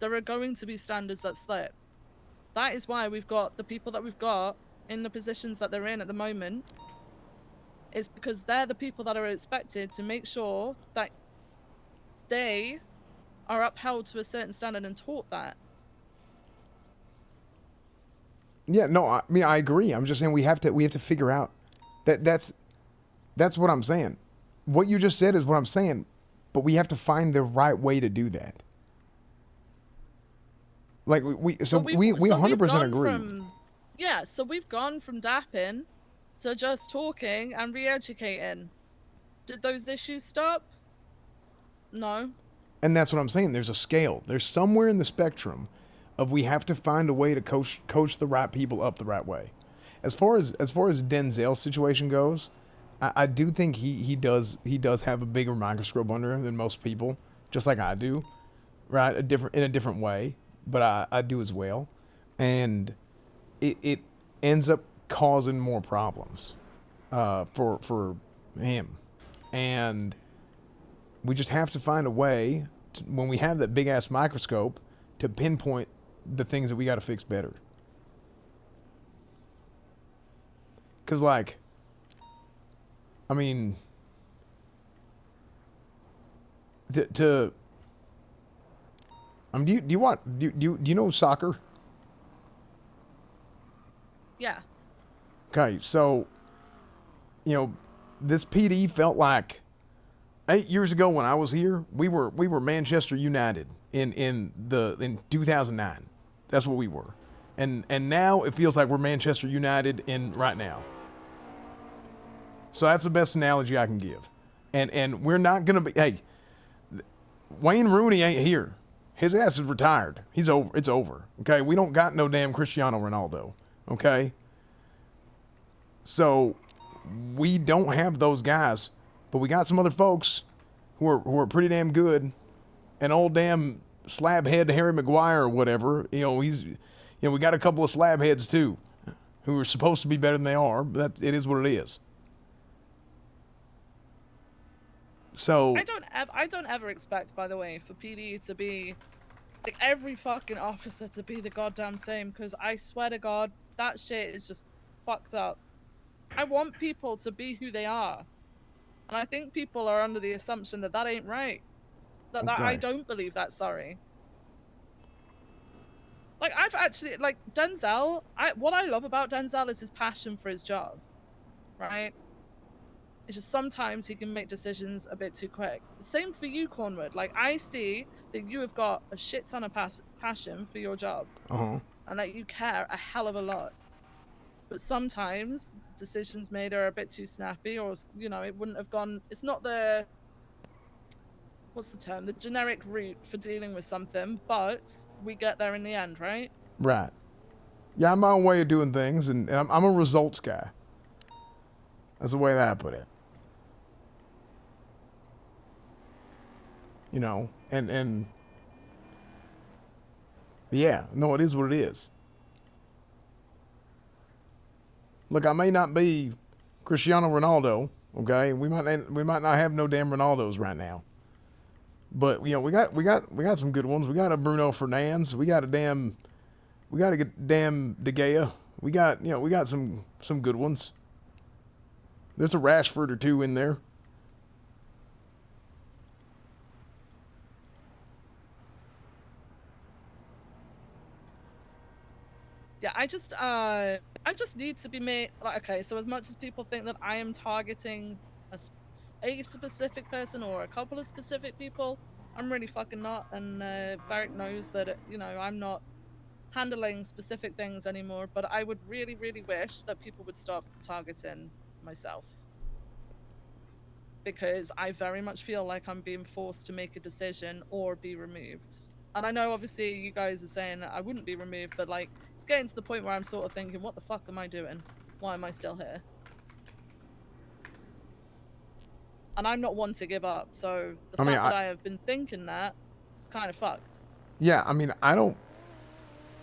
There are going to be standards that slip. That is why we've got the people that we've got in the positions that they're in at the moment. It's because they're the people that are expected to make sure that they are upheld to a certain standard and taught that. Yeah, no, I mean, I agree. I'm just saying we have to figure out that's what I'm saying. What you just said is what I'm saying, but we have to find the right way to do that. Like we 100% agree. Yeah, so we've gone from dapping to just talking and re-educating. Did those issues stop? No. And that's what I'm saying. There's a scale. There's somewhere in the spectrum of we have to find a way to coach the right people up the right way. As far as Denzel's situation goes, I do think he does have a bigger microscope under him than most people, just like I do, right? In a different way, but I do as well, and it ends up causing more problems for him, and we just have to find a way when we have that big ass microscope to pinpoint the things that we got to fix better. Cause like, I mean, do you know soccer? Yeah. Okay, so, this PD felt like 8 years ago when I was here, we were Manchester United in 2009. That's what we were. And now it feels like we're Manchester United right now. So that's the best analogy I can give. And we're not going to be, hey, Wayne Rooney ain't here. His ass is retired. He's over. It's over. Okay, we don't got no damn Cristiano Ronaldo. Okay, so we don't have those guys, but we got some other folks who are pretty damn good. An old damn slab head Harry Maguire or whatever. We got a couple of slab heads too, who are supposed to be better than they are. But it is what it is. So I don't ever expect, by the way, for PD to be like every fucking officer to be the goddamn same, because I swear to God, that shit is just fucked up. I want people to be who they are, and I think people are under the assumption that that ain't right. That I don't believe that. Sorry. Like I've actually like Denzel. What I love about Denzel is his passion for his job, right? It's just sometimes he can make decisions a bit too quick. Same for you, Cornwood. Like, I see that you have got a shit ton of passion for your job. Uh-huh. And that you care a hell of a lot. But sometimes decisions made are a bit too snappy, or, it wouldn't have gone... It's not the... What's the term? The generic route for dealing with something, but we get there in the end, right? Right. Yeah, I'm my own way of doing things, and I'm a results guy. That's the way that I put it. And yeah, no, it is what it is. Look, I may not be Cristiano Ronaldo, okay? We might not have no damn Ronaldos right now. But we got some good ones. We got a Bruno Fernandes. We got a damn De Gea. We got some good ones. There's a Rashford or two in there. Yeah, I just need to be made like, okay, so as much as people think that I am targeting a specific person or a couple of specific people, I'm really fucking not, and Barrick knows that I'm not handling specific things anymore, but I would really, really wish that people would stop targeting myself, because I very much feel like I'm being forced to make a decision or be removed. And I know obviously you guys are saying that I wouldn't be removed, but like it's getting to the point where I'm sort of thinking, what the fuck am I doing? Why am I still here? And I'm not one to give up, so the fact that I have been thinking that, it's kind of fucked. Yeah,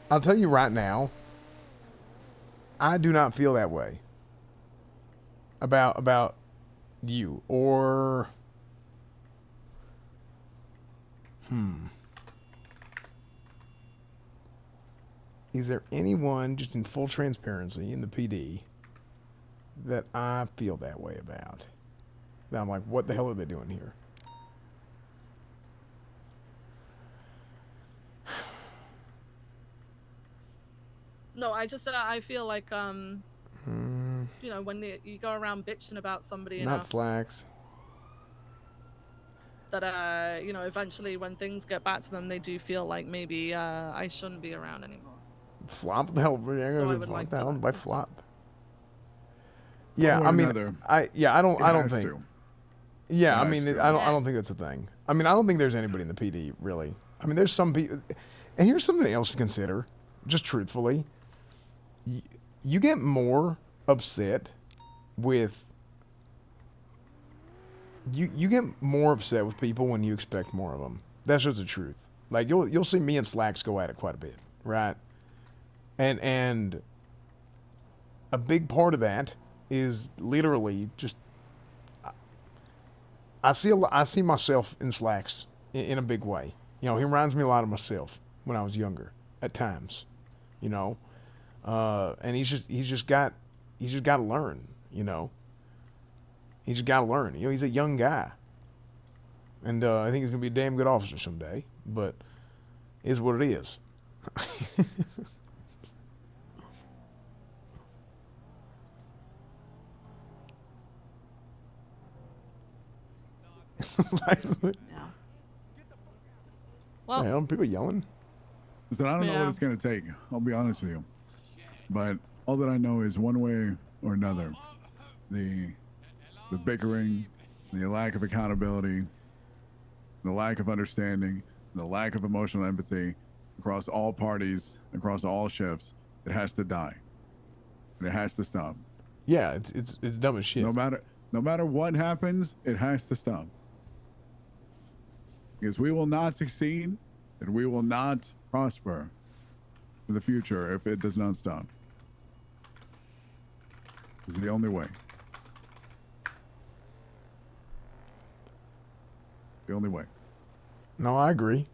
I'll tell you right now, I do not feel that way about you or is there anyone, just in full transparency, in the PD that I feel that way about? That I'm like, what the hell are they doing here? No, I feel like when you go around bitching about somebody not slacks, that eventually when things get back to them, they do feel like maybe I shouldn't be around anymore. Flop the hell, by flop. Yeah, I don't think. Yeah, I don't think that's a thing. I don't think there's anybody in the PD really. There's some people, and here's something else to consider, just truthfully. You get more upset with. You get more upset with people when you expect more of them. That's just the truth. Like you'll see me and Slacks go at it quite a bit, right? And a big part of that is literally just I see myself in Slacks in a big way. He reminds me a lot of myself when I was younger at times, and he's just got to learn, He just got to learn. He's a young guy, and I think he's gonna be a damn good officer someday. But it is what it is. Well, hell, people yelling. Listen, I don't know what it's gonna take. I'll be honest with you, but all that I know is one way or another, the bickering, the lack of accountability, the lack of understanding, the lack of emotional empathy across all parties, across all shifts, it has to die. And it has to stop. Yeah, it's dumb as shit. No matter what happens, it has to stop. Because we will not succeed and we will not prosper in the future if it does not stop. It's the only way. The only way. No, I agree.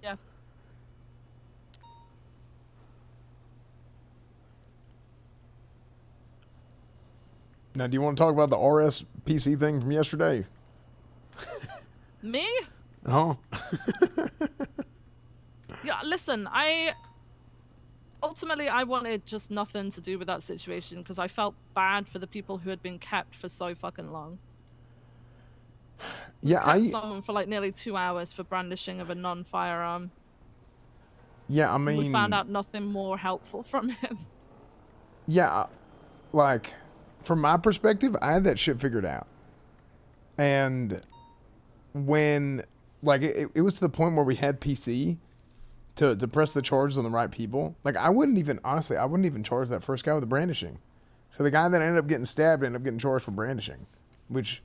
Yeah. Now, do you want to talk about the RSPC thing from yesterday? Me? Huh? Yeah, listen, ultimately I wanted just nothing to do with that situation because I felt bad for the people who had been kept for so fucking long. Yeah, Kept someone for like nearly 2 hours for brandishing of a non-firearm. Yeah, I mean, we found out nothing more helpful from him. Yeah, like, from my perspective, I had that shit figured out. And when, like, it was to the point where we had PC to press the charges on the right people. Like, I wouldn't even charge that first guy with the brandishing. So the guy that ended up getting stabbed ended up getting charged for brandishing, which,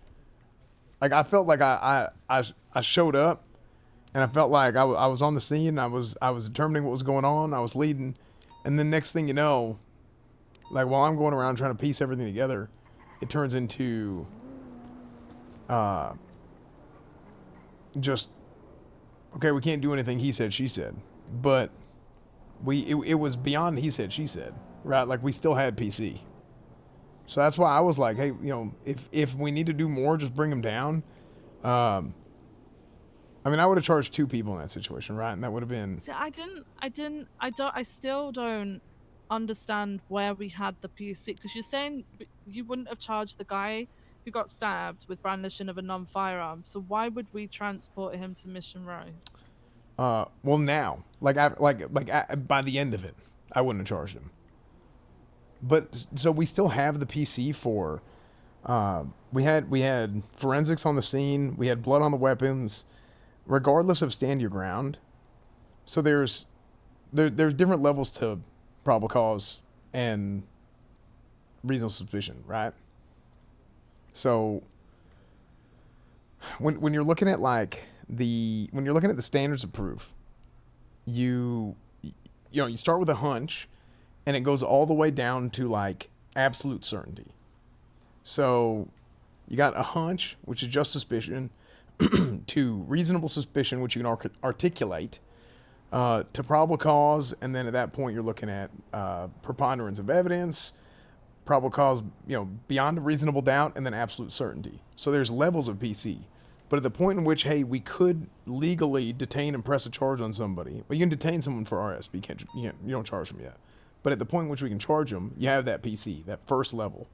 like, I felt like I showed up, and I felt like I was on the scene. I was determining what was going on. I was leading, and then next thing you know, like, while I'm going around trying to piece everything together, it turns into just, okay, we can't do anything, he said, she said. But it was beyond he said, she said, right? Like, we still had PC. So that's why I was like, hey, you know, if we need to do more, just bring them down. I mean, I would have charged 2 people in that situation, right? And that would have been... See, I still don't understand where we had the PC, because you're saying you wouldn't have charged the guy who got stabbed with brandishing of a non-firearm, so why would we transport him to Mission Row? Well, now, by the end of it, I wouldn't have charged him. But so we still have the PC for, we had forensics on the scene, we had blood on the weapons, regardless of stand your ground. So there's different levels to probable cause and reasonable suspicion, right? So when you're looking at the standards of proof, you start with a hunch, and it goes all the way down to like absolute certainty. So you got a hunch, which is just suspicion, to reasonable suspicion, which you can articulate, to probable cause, and then at that point you're looking at preponderance of evidence, probable cause, beyond a reasonable doubt, and then absolute certainty. So there's levels of PC. But at the point in which, hey, we could legally detain and press a charge on somebody, well, you can detain someone for RS, but you don't charge them yet. But at the point in which we can charge them, you have that PC, that first level.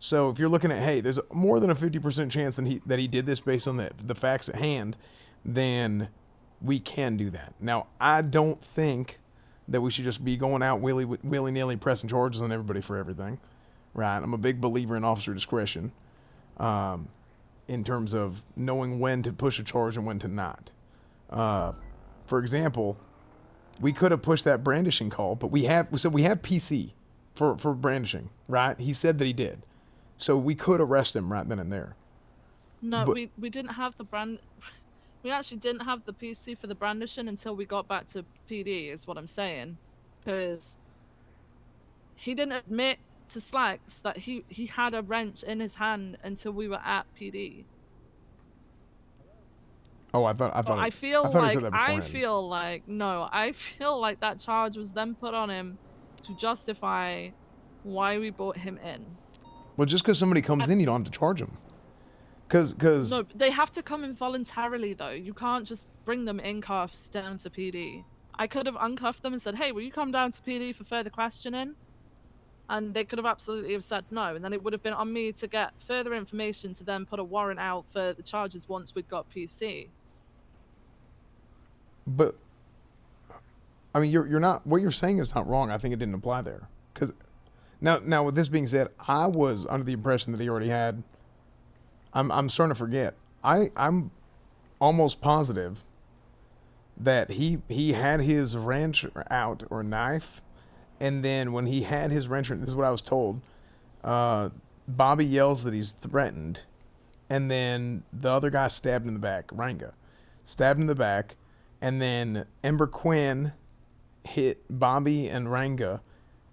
So if you're looking at, hey, there's more than a 50% chance that he did this based on the facts at hand, then we can do that. Now, I don't think that we should just be going out willy-nilly pressing charges on everybody for everything, right? I'm a big believer in officer discretion in terms of knowing when to push a charge and when to not. For example, we could have pushed that brandishing call, but we have PC for brandishing, right? He said that he did. So we could arrest him right then and there. No, but, we didn't have we actually didn't have the PC for the brandishing until we got back to PD, is what I'm saying. Because he didn't admit to Slacks that he had a wrench in his hand until we were at PD. Oh, I thought I feel like that charge was then put on him to justify why we brought him in. Well, just because somebody comes in, you don't have to charge them. Because no, they have to come in voluntarily, though. You can't just bring them in cuffs down to PD. I could have uncuffed them and said, hey, will you come down to PD for further questioning? And they could have absolutely have said no. And then it would have been on me to get further information to then put a warrant out for the charges once we'd got PC. But, I mean, you're not, what you're saying is not wrong. I think it didn't apply there. Because Now, with this being said, I was under the impression that he already had. I'm starting to forget. I'm almost positive that he had his wrench out or knife, and then when he had his wrench, this is what I was told. Bobby yells that he's threatened, and then the other guy stabbed in the back. Ranga stabbed in the back, and then Ember Quinn hit Bobby and Ranga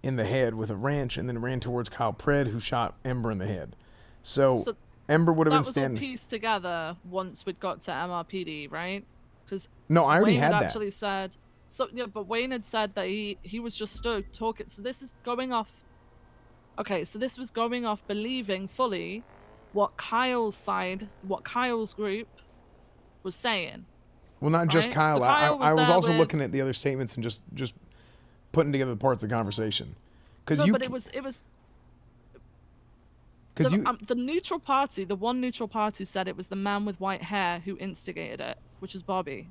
in the head with a wrench, and then ran towards Kyle Pred, who shot Ember in the head. So Ember would have been standing. That was all pieced together once we'd got to MRPD, right? Because no, I already Wayne had that. Actually said so. Yeah, but Wayne had said that he was just stood talking. So this is going off. Okay, so this was going off believing fully what Kyle's side, what Kyle's group was saying. Well, not just right? Kyle. So Kyle I was also with... looking at the other statements and just putting together the parts of the conversation. No, but it was the neutral party, the one neutral party said it was the man with white hair who instigated it, which is Bobby.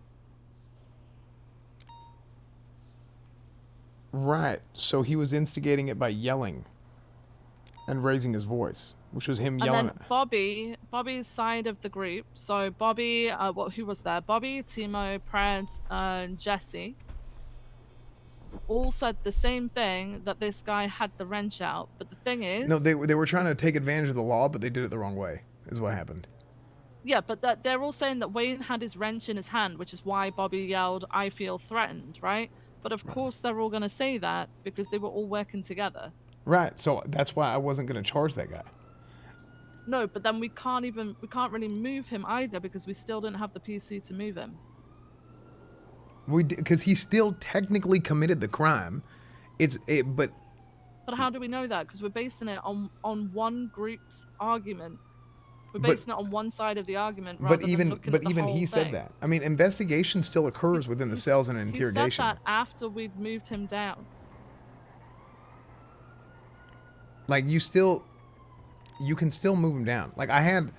Right. So he was instigating it by yelling and raising his voice, which was him yelling. And then Bobby's side of the group. So Bobby, who was there? Bobby, Timo, Pred, and Jesse all said the same thing, that this guy had the wrench out. But the thing is, no, they were trying to take advantage of the law, but they did it the wrong way. Is what happened. Yeah, but they're all saying that Wayne had his wrench in his hand, which is why Bobby yelled, "I feel threatened," right? But of course they're all going to say that because they were all working together. Right. So that's why I wasn't going to charge that guy. No, but then we can't really move him either because we still didn't have the PC to move him. Because he still technically committed the crime. But how do we know that? Because we're basing it on one group's argument. We're basing it on one side of the argument. Rather than looking at the whole he said thing. that. I mean, investigation still occurs within the cells and interrogation. He said that after we'd moved him down. Like you can still move him down. Like I had.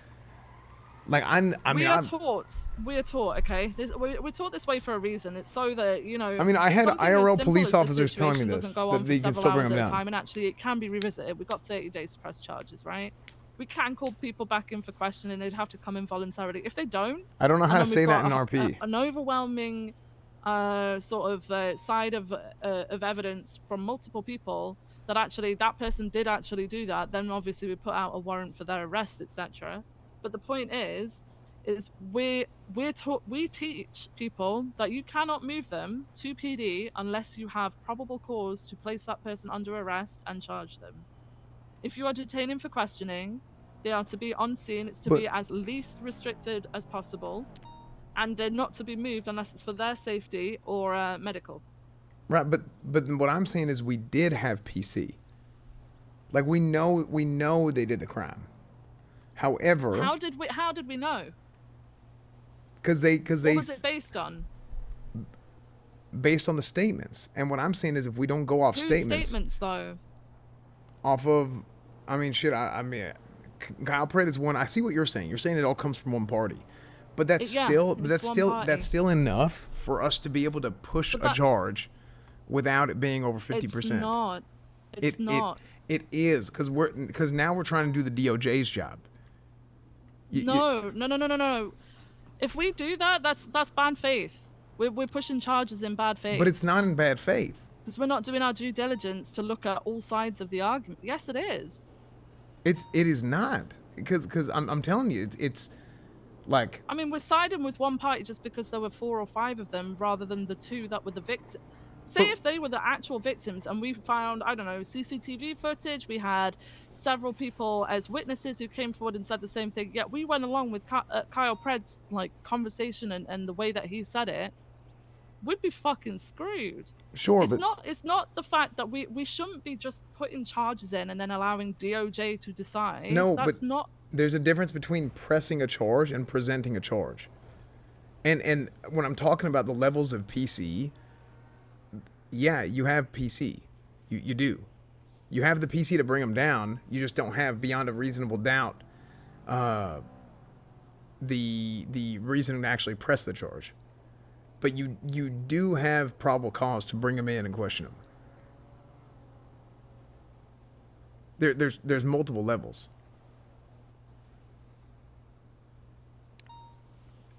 Like we are taught, okay? We're taught this way for a reason. It's so that, you know... I mean, I had IRL police officers telling me this, that they can still bring them down. And actually, it can be revisited. We've got 30 days to press charges, right? We can call people back in for questioning. They'd have to come in voluntarily. If they don't... I don't know how to say that in RP. An overwhelming side of evidence from multiple people that actually that person did actually do that, then obviously we put out a warrant for their arrest, etc. But the point is we teach people that you cannot move them to PD unless you have probable cause to place that person under arrest and charge them. If you are detaining for questioning, they are to be on scene. It's to be as least restricted as possible, and they're not to be moved unless it's for their safety or medical. Right, but what I'm saying is we did have PC. Like we know they did the crime. However, how did we know? Because they what was it based on? Based on the statements. And what I'm saying is if we don't go off statements though. Off of, I mean, I mean, Kyle Pred is one. I see what you're saying. You're saying it all comes from one party, but that's still enough for us to be able to push a charge without it being over 50%. It's not. It's not. It is because now we're trying to do the DOJ's job. No. If we do that, that's bad faith. We're pushing charges in bad faith. But it's not in bad faith. Because we're not doing our due diligence to look at all sides of the argument. Yes, it is. It is not. Because I'm telling you, it's like... I mean, we're siding with one party just because there were 4 or 5 of them rather than the 2 that were the victims. Say if they were the actual victims and we found, I don't know, CCTV footage, we had several people as witnesses who came forward and said the same thing, yet we went along with Kyle Pred's conversation and the way that he said it, we'd be fucking screwed. Sure, it's not the fact that we shouldn't be just putting charges in and then allowing DOJ to decide. No, that's but not... There's a difference between pressing a charge and presenting a charge. And when I'm talking about the levels of PC... Yeah, you have PC. You do. You have the PC to bring them down. You just don't have beyond a reasonable doubt the reason to actually press the charge. But you do have probable cause to bring them in and question them. there's multiple levels.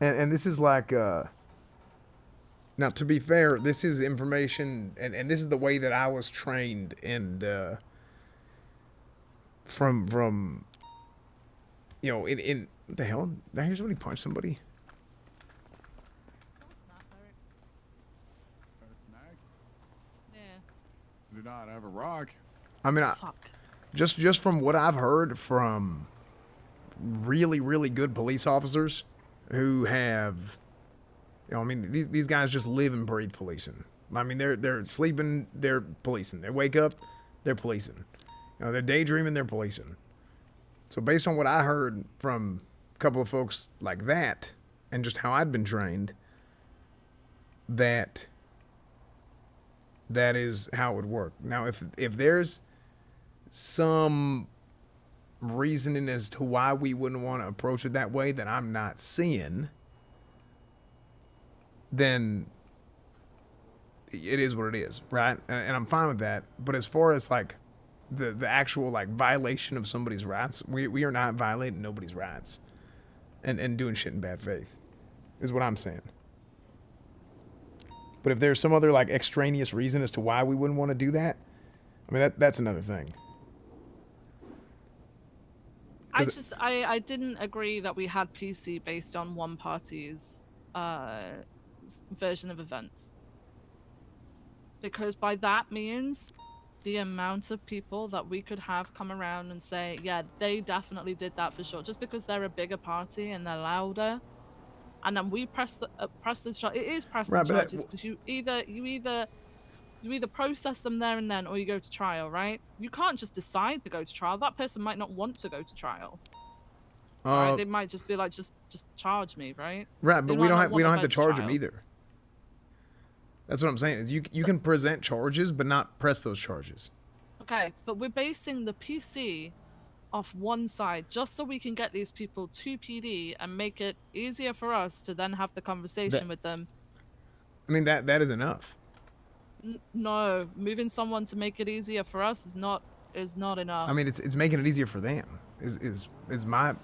And this is like now, to be fair, this is information, and this is the way that I was trained, and from you know, in what the hell? Did I hear somebody punch somebody? Do not have a rock. I mean, just from what I've heard from really, really good police officers who have, you know, I mean, these guys just live and breathe policing. I mean, they're sleeping, they're policing. They wake up, they're policing. You know, they're daydreaming, they're policing. So based on what I heard from a couple of folks like that, and just how I'd been trained, that is how it would work. Now, if there's some reasoning as to why we wouldn't want to approach it that way that I'm not seeing, then it is what it is, right? And I'm fine with that. But as far as like the actual like violation of somebody's rights, we are not violating nobody's rights and doing shit in bad faith, is what I'm saying. But if there's some other like extraneous reason as to why we wouldn't want to do that, I mean, that's another thing. I didn't agree that we had PC based on one party's version of events. Because by that means, the amount of people that we could have come around and say, yeah, they definitely did that for sure, just because they're a bigger party and they're louder. And then we press the charge. It is pressing charges because you either process them there and then, or you go to trial, right? You can't just decide to go to trial. That person might not want to go to trial. Right? They might just be like, just charge me, right? Right, but we don't have to charge them either. That's what I'm saying. Is you can present charges, but not press those charges. Okay, but we're basing the PC off one side just so we can get these people to PD and make it easier for us to then have the conversation with them. I mean, that is enough. No, moving someone to make it easier for us is not enough. I mean, it's making it easier for them. Is my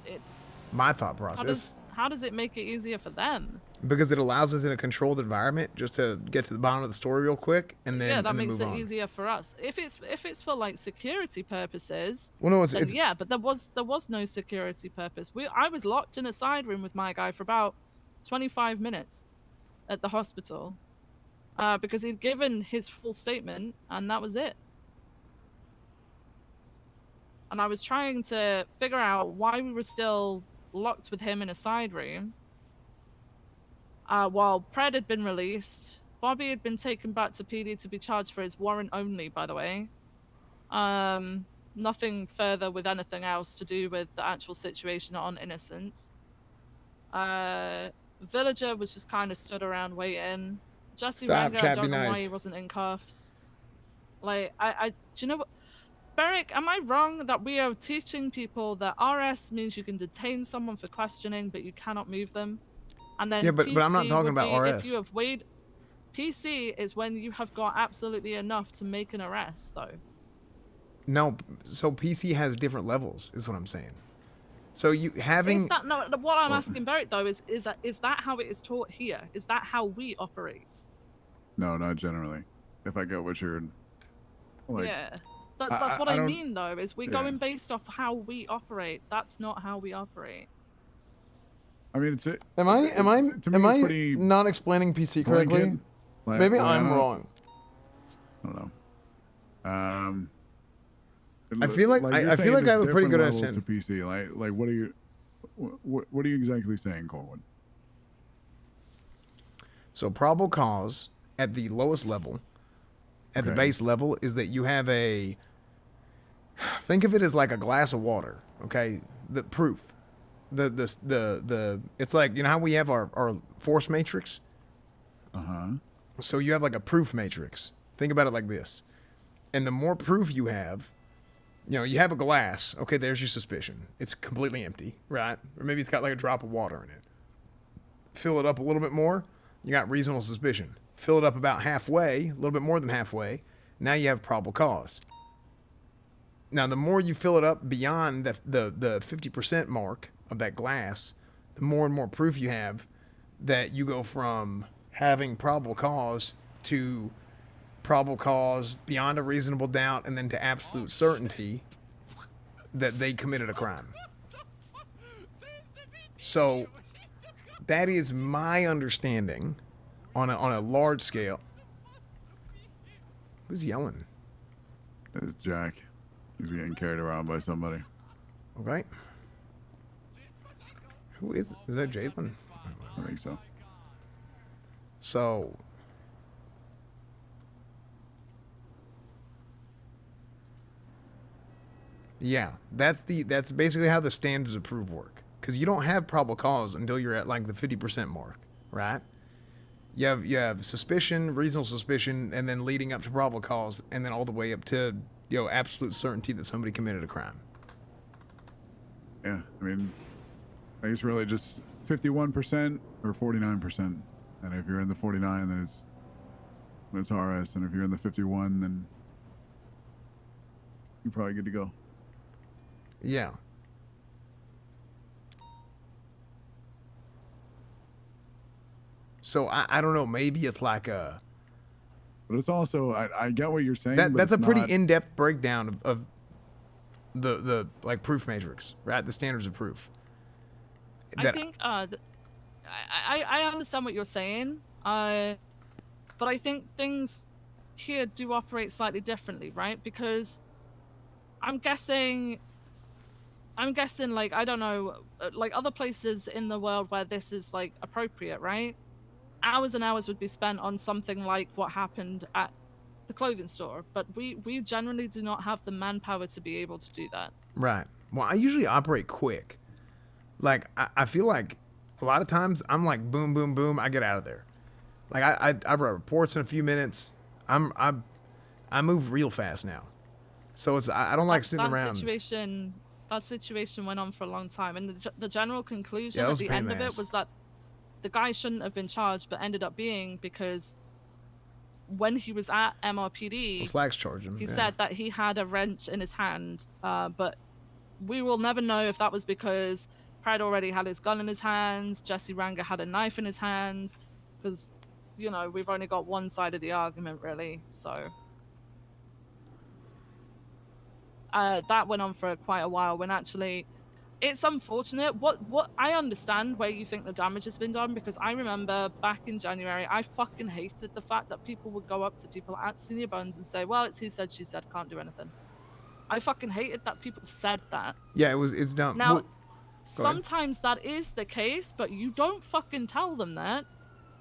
thought process. How does it make it easier for them? Because it allows us in a controlled environment just to get to the bottom of the story real quick, and then that makes move it on. easier for us. If it's for like security purposes, well, no, then yeah, but there was no security purpose. I was locked in a side room with my guy for about 25 minutes at the hospital because he'd given his full statement, and that was it. And I was trying to figure out why we were still locked with him in a side room while Pred had been released. Bobby had been taken back to PD to be charged for his warrant only, by the way. Nothing further with anything else to do with the actual situation on Innocence. Villager was just kind of stood around waiting. Jesse Ranger, I don't know why he wasn't in cuffs. Like, do you know what? Beric, am I wrong that we are teaching people that RS means you can detain someone for questioning, but you cannot move them? And then yeah, but I'm not talking about RS. If you have weighed, PC is when you have got absolutely enough to make an arrest, though. No, so PC has different levels, is what I'm saying. So you having is that, no, what I'm asking Beric though is that how it is taught here? Is that how we operate? No, not generally. If I get what you're like. Yeah. That's what I mean, though, is we're going based off how we operate. That's not how we operate. I mean, Am I not explaining PC correctly? Maybe I'm wrong. I don't know. I feel like I feel like I have a pretty good understanding. To PC, like what are you exactly saying, Colin? So probable cause at the lowest level. At the base level is that you have think of it as like a glass of water, okay? The proof. It's like, you know how we have our force matrix? Uh-huh. So you have like a proof matrix. Think about it like this. And the more proof you have, you know, you have a glass, okay, there's your suspicion. It's completely empty, right? Or maybe it's got like a drop of water in it. Fill it up a little bit more, you got reasonable suspicion. Fill it up about halfway, a little bit more than halfway. Now you have probable cause. Now, the more you fill it up beyond the 50% mark of that glass, the more and more proof you have that you go from having probable cause to probable cause beyond a reasonable doubt and then to absolute certainty that they committed a crime. So that is my understanding on a large scale. Who's yelling? It's Jack. He's getting carried around by somebody. Okay. Who is that Jalen? I think so. So yeah, that's basically how the standards of proof work. Because you don't have probable cause until you're at like the 50% mark, right? You have suspicion, reasonable suspicion, and then leading up to probable cause, and then all the way up to absolute certainty that somebody committed a crime. Yeah, I mean, I think it's really just 51% or 49%. And if you're in the 49, then it's RS, and if you're in the 51, then you're probably good to go. Yeah. So I don't know. Maybe it's like a. But it's also I get what you're saying. That's a it's pretty not... in-depth breakdown of the like proof matrix, right? The standards of proof. I think I understand what you're saying, but I think things here do operate slightly differently, right? Because I'm guessing like, I don't know, like other places in the world where this is like appropriate, right? Hours and hours would be spent on something like what happened at the clothing store, but we generally do not have the manpower to be able to do that. Right. Well, I usually operate quick. Like I feel like a lot of times I'm like boom, boom, boom, I get out of there. Like I write reports in a few minutes. I move real fast now, so it's I don't like sitting around. That situation went on for a long time, and the general conclusion Yeah, at the end of it was that the guy shouldn't have been charged, but ended up being, because when he was at MRPD, Well, Slacks charged him. he yeah. said that he had a wrench in his hand, but we will never know if that was because Pride already had his gun in his hands, Jesse Ranger had a knife in his hands, because, you know, we've only got one side of the argument, really, so... that went on for quite a while, when actually... It's unfortunate. What I understand where you think the damage has been done, because I remember back in January, I fucking hated the fact that people would go up to people at Senior Bones and say, well, it's he said, she said, can't do anything. I fucking hated that people said that. Yeah, it's dumb. Now, Well, go ahead. sometimes that is the case, but you don't fucking tell them that.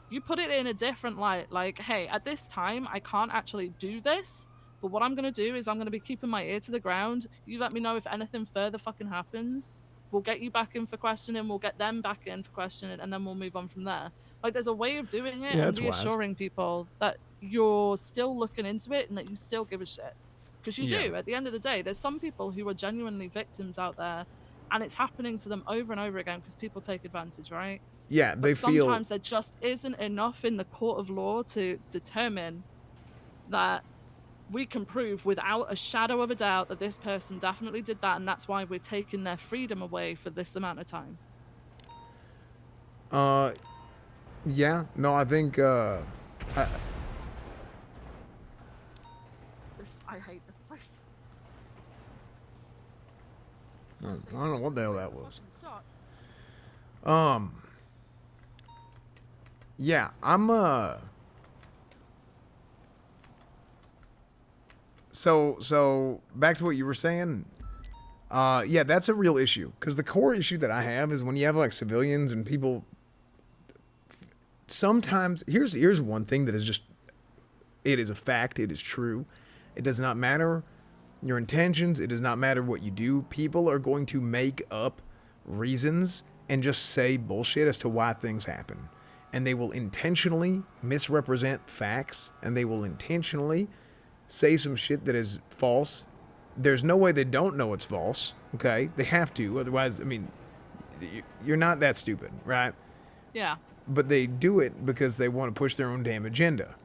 You put it in a different light, like, hey, at this time, I can't actually do this, but what I'm going to do is I'm going to be keeping my ear to the ground. You let me know if anything further fucking happens. We'll get you back in for questioning, we'll get them back in for questioning, and then we'll move on from there. Like, there's a way of doing it, Yeah, and that's wise. reassuring people that you're still looking into it and that you still give a shit. Because you Yeah. do. At the end of the day, there's some people who are genuinely victims out there, and it's happening to them over and over again because people take advantage, right? Yeah, they But feel. sometimes there just isn't enough in the court of law to determine that we can prove without a shadow of a doubt that this person definitely did that, and that's why we're taking their freedom away for this amount of time. Yeah, no, I think I hate this place. I don't know what the hell that was. Shot. Yeah, I'm So back to what you were saying. Yeah, that's a real issue, because the core issue that I have is when you have like civilians and people. Sometimes here's one thing that is just, it is a fact, it is true. It does not matter your intentions, it does not matter what you do. People are going to make up reasons and just say bullshit as to why things happen. And they will intentionally misrepresent facts, and they will intentionally say some shit that is false. There's no way they don't know it's false, okay? They have to, otherwise, I mean, you're not that stupid, right? Yeah. But they do it because they want to push their own damn agenda.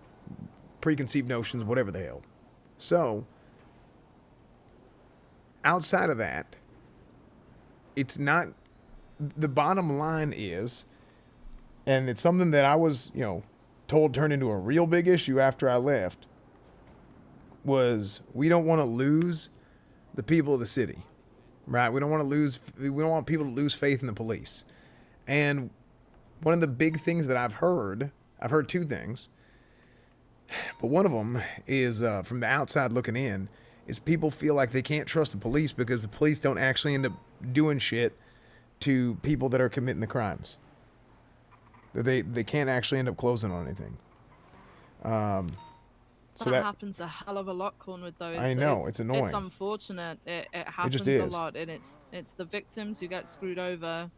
Preconceived notions, whatever the hell. So, outside of that, it's not. The bottom line is, and it's something that I was, told turned into a real big issue after I left, was we don't want to lose the people of the city, right? We don't want people to lose faith in the police. And one of the big things that I've heard two things, but one of them is from the outside looking in, is people feel like they can't trust the police because the police don't actually end up doing shit to people that are committing the crimes. They can't actually end up closing on anything. So that happens a hell of a lot, Cornwood. Though I know it's annoying. It's unfortunate. It happens just a is. lot, and it's the victims who get screwed over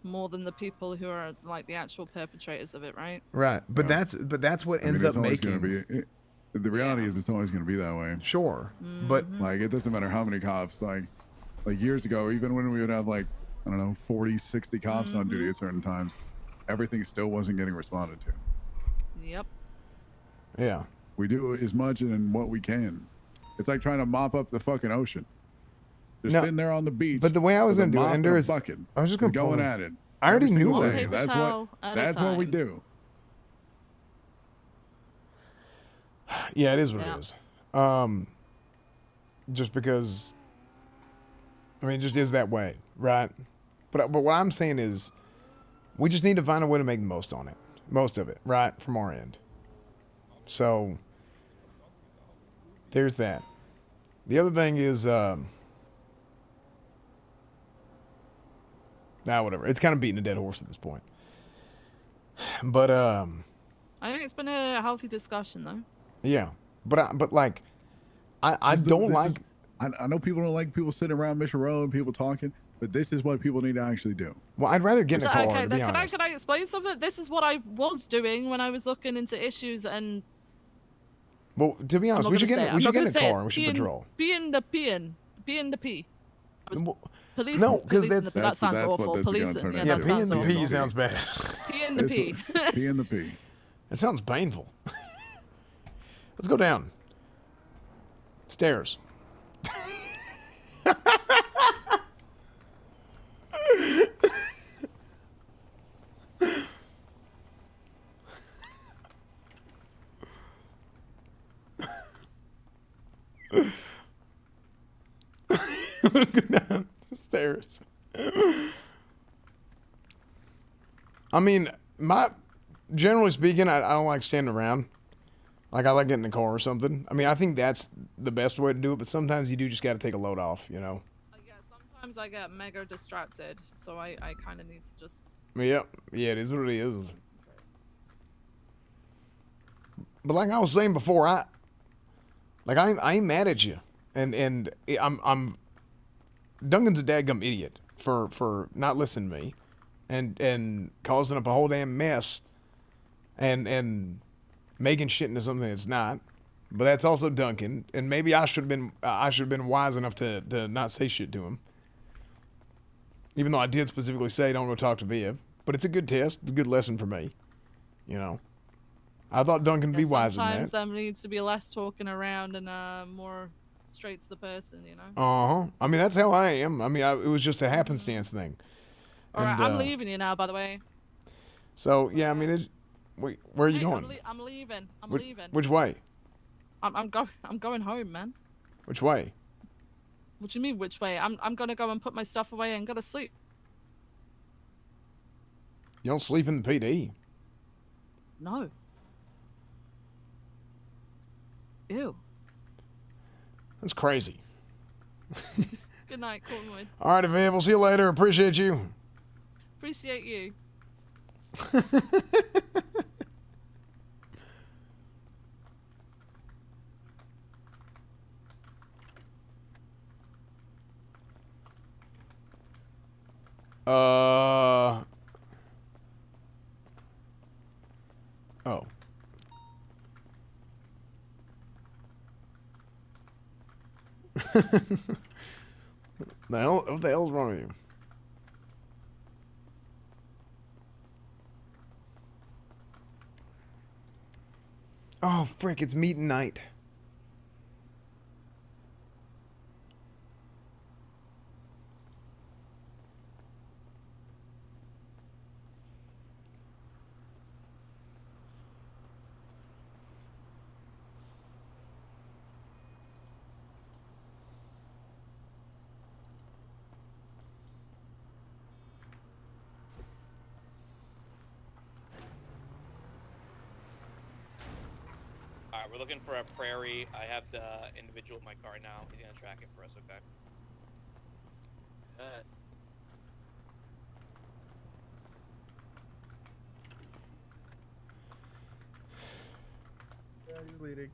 more than the people who are like the actual perpetrators of it, right? Right, but that's what ends up making. The reality is, it's always going to be that way. Sure, but like it doesn't matter how many cops. Like years ago, even when we would have like 40, 60 cops on duty at certain times, everything still wasn't getting responded to. Yep. Yeah. We do as much and what we can. It's like trying to mop up the fucking ocean. Just sitting there on the beach. But the way I was going going to do it, Ender, is bucket, I was just going to going at it. I already every knew single it. day. That's what we do. Yeah, it is what it is. Just because, it just is that way, right? But what I'm saying is, we just need to find a way to make the most of it, right, from our end. So, there's that. The other thing is, whatever. It's kind of beating a dead horse at this point. But I think it's been a healthy discussion, though. Yeah, but like, I don't like. I know people don't like people sitting around Mission Road and people talking, but this is what people need to actually do. Well, I'd rather get in a car, Okay, to be honest. can I explain something? This is what I was doing when I was looking into issues and. Well, to be honest, we should get in a car and we should patrol. P in the P. Police. No, because that sounds awful. Police. Yeah, P in the P sounds bad. P in the P. P in the P. It sounds painful. Let's go down. Stairs. Let's go down the stairs. Generally speaking, I don't like standing around. Like, I like getting in the car or something. I think that's the best way to do it, but sometimes you do just got to take a load off, Yeah, sometimes I get mega distracted, so I kind of need to just. Yeah, it is what it is. But like I was saying before, I ain't mad at you, and I'm Duncan's a dadgum idiot for not listening to me, and causing up a whole damn mess, and making shit into something it's not. But that's also Duncan, and maybe I should have been wise enough to not say shit to him. Even though I did specifically say don't go talk to Viv, but it's a good test, it's a good lesson for me. I thought Duncan would be wiser than that. Sometimes there needs to be less talking around and more straight to the person, That's how I am. It was just a happenstance thing. All right, I'm leaving you now, by the way. So yeah, wait, where are you going? I'm leaving. I'm leaving. Which way? I'm going home, man. Which way? What do you mean, which way? I'm gonna go and put my stuff away and go to sleep. You don't sleep in the PD? No. Ew. That's crazy. Good night, Cornwood. All right, Viv, we'll see you later. Appreciate you. Appreciate you. Oh. What the hell's wrong with you? Oh, frick, it's meeting night. Alright, we're looking for a prairie. I have the individual in my car now. He's gonna track it for us, okay? Yeah, you're leading.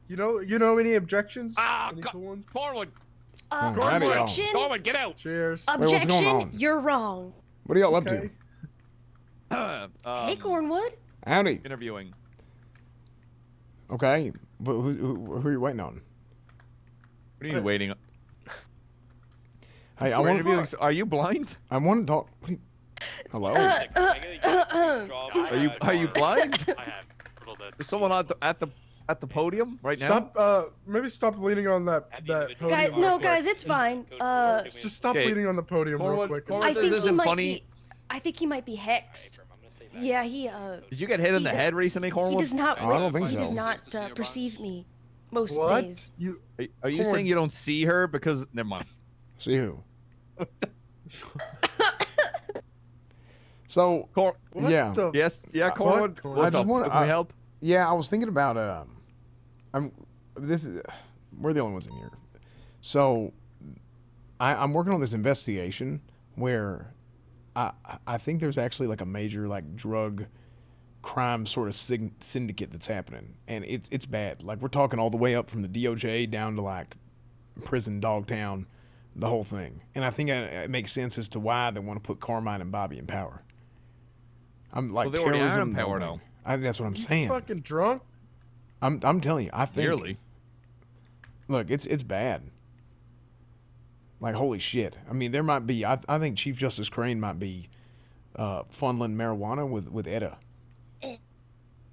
You know any objections? Any cool ones? Forward. Objection. Corwin, get out. Cheers. Objection. What's going on? You're wrong. What are y'all up to? Hey, Cornwood. Howdy. Interviewing. Okay. But who are you waiting on? What are you waiting on? Hey, I For want interviewing. Are you blind? I want to talk. Hello. Are you blind? There's someone at the podium right now. Stop. Maybe stop leaning on that podium. Guys, no, guys, it's fine. Just stop Okay. leaning on the podium real quick. I think this he isn't might funny. be. I think he might be hexed. Yeah, he. Did you get hit in the he- head recently, He Cornwood? does not. I don't think he so. does not perceive me most What? days. Are you saying you don't see her because? Never mind. See who? So yeah. Yes. Yeah, Cornwood. I What's just up? want Can we help? Yeah, I was thinking about we're the only ones in here. So I'm working on this investigation where I think there's actually like a major like drug crime sort of syndicate that's happening, and it's bad. Like we're talking all the way up from the DOJ down to like prison, Dogtown, the whole thing. And I think it makes sense as to why they want to put Carmine and Bobby in power. I'm like Well, they already are in terrorism, the power whole now. thing. That's what I'm saying. Fucking drunk. I'm telling you, I think. Nearly. Look, it's bad. Like holy shit. I mean, there might be. I think Chief Justice Crane might be funneling marijuana with Etta.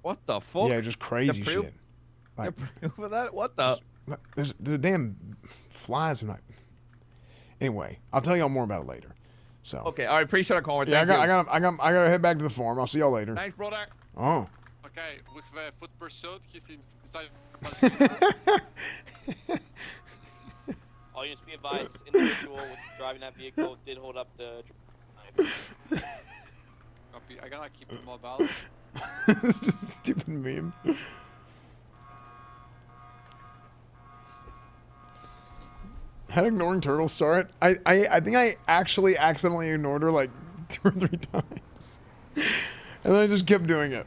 What the fuck? Yeah, just crazy The proof- shit. Like the proof of that? What the? there's the damn flies in my. Anyway, I'll tell y'all more about it later. So. Okay. All right. Appreciate our call. Yeah, Thank I you. gotta head back to the farm. I'll see y'all later. Thanks, brother. Oh. Okay, with the foot pursuit, he's inside. All units be advised, individual with driving that vehicle did hold up the knife. Copy. I gotta keep him mobile. It's just a stupid meme. How did ignoring Turtle start? I think I actually accidentally ignored her like 2 or 3 times. And then I just kept doing it.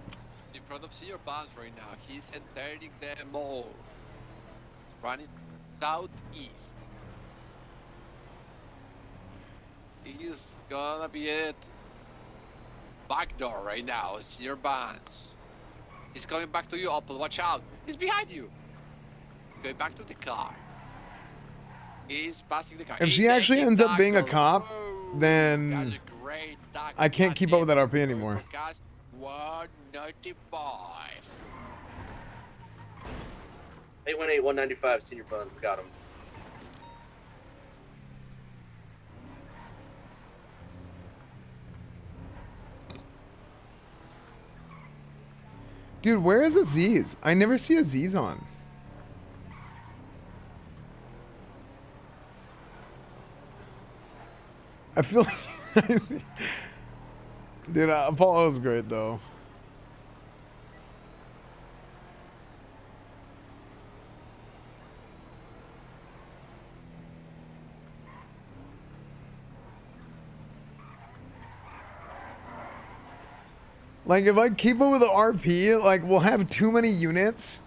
In front of Senior Bonds right now, he's entering the mall. He's running southeast. He's gonna be at back door right now, Senior Bonds. He's coming back to you, Opal. Watch out. He's behind you. He's going back to the car. He's passing the car. If she actually ends up being a cop, then I can't keep up with that RP anymore. 195. 818 195 Senior Funds, got him. Dude, where is Aziz? I never see Aziz on. I feel like... Dude, Apollo's great, though. Like, if I keep up with the RP, like, we'll have too many units.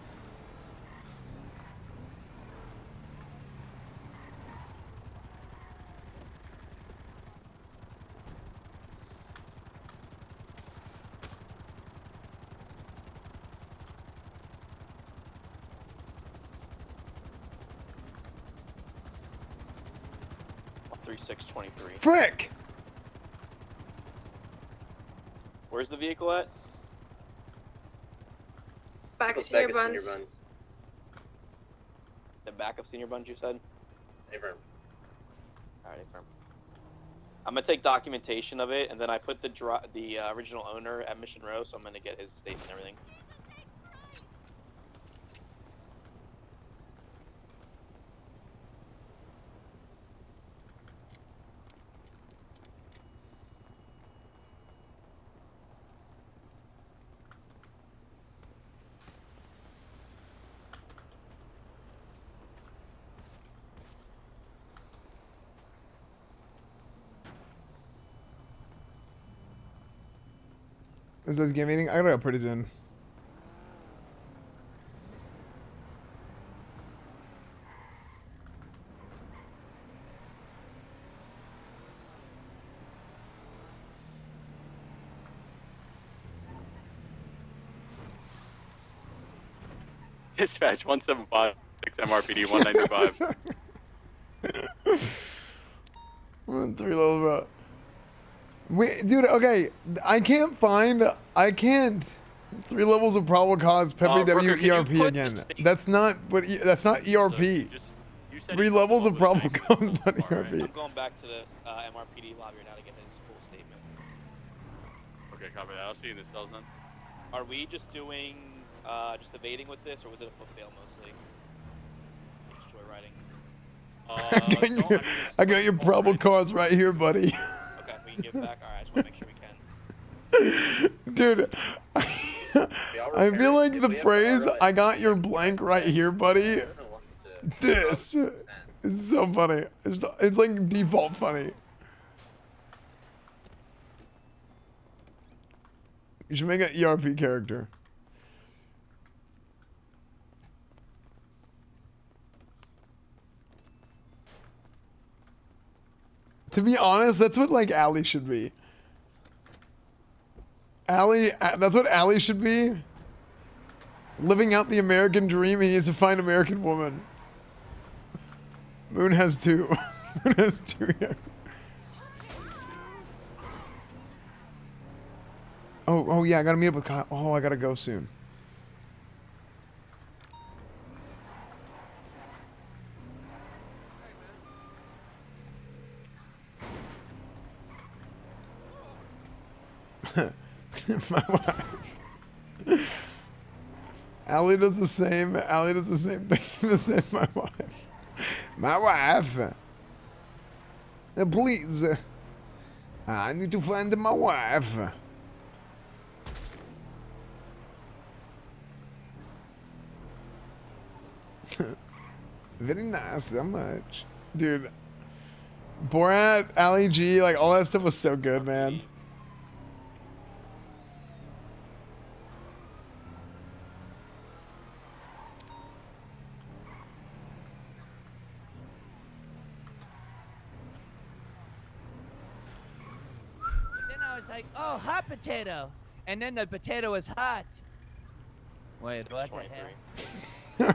Frick! Where's the vehicle at? Back of Back Senior of Buns. Senior Buns. The back of Senior Buns, you said? Affirm. Alright, affirm. I'm gonna take documentation of it, and then I put the original owner at Mission Row, so I'm gonna get his statement and everything. Is this game meeting? I gotta go pretty soon. Dispatch 175, 6 MRPD 195. 3 levels, bro. Wait, dude, okay. I can't. 3 levels of probable cause, Peppy W ERP again. That's not that's not ERP. 3 levels of probable cause, not ERP. I'm going back to the MRPD lobby now to get his full statement. Okay, copy that. I'll see you in the cells then. Are we just doing just evading with this, or was it a foot fail mostly? Just joyriding. I got your probable cause right here, buddy. Okay, we can give it back. All right, I just want to make sure we can. Dude, I feel like the phrase "I got your blank right here, buddy." This is so funny. It's like default funny. You should make an ERP character. To be honest, that's what like Allie should be. Allie, that's what Allie should be. Living out the American dream, he needs to find American woman. Moon has 2. Moon has 2 here. Oh yeah, I gotta meet up with Kyle. Oh, I gotta go soon. My wife. Allie does the same. Allie does the same thing to say my wife. My wife. Please. I need to find my wife. Very nice, so much. Dude. Borat, Ali G, like all that stuff was so good, man. Like, oh, hot potato, and then the potato was hot. Wait, what the hell?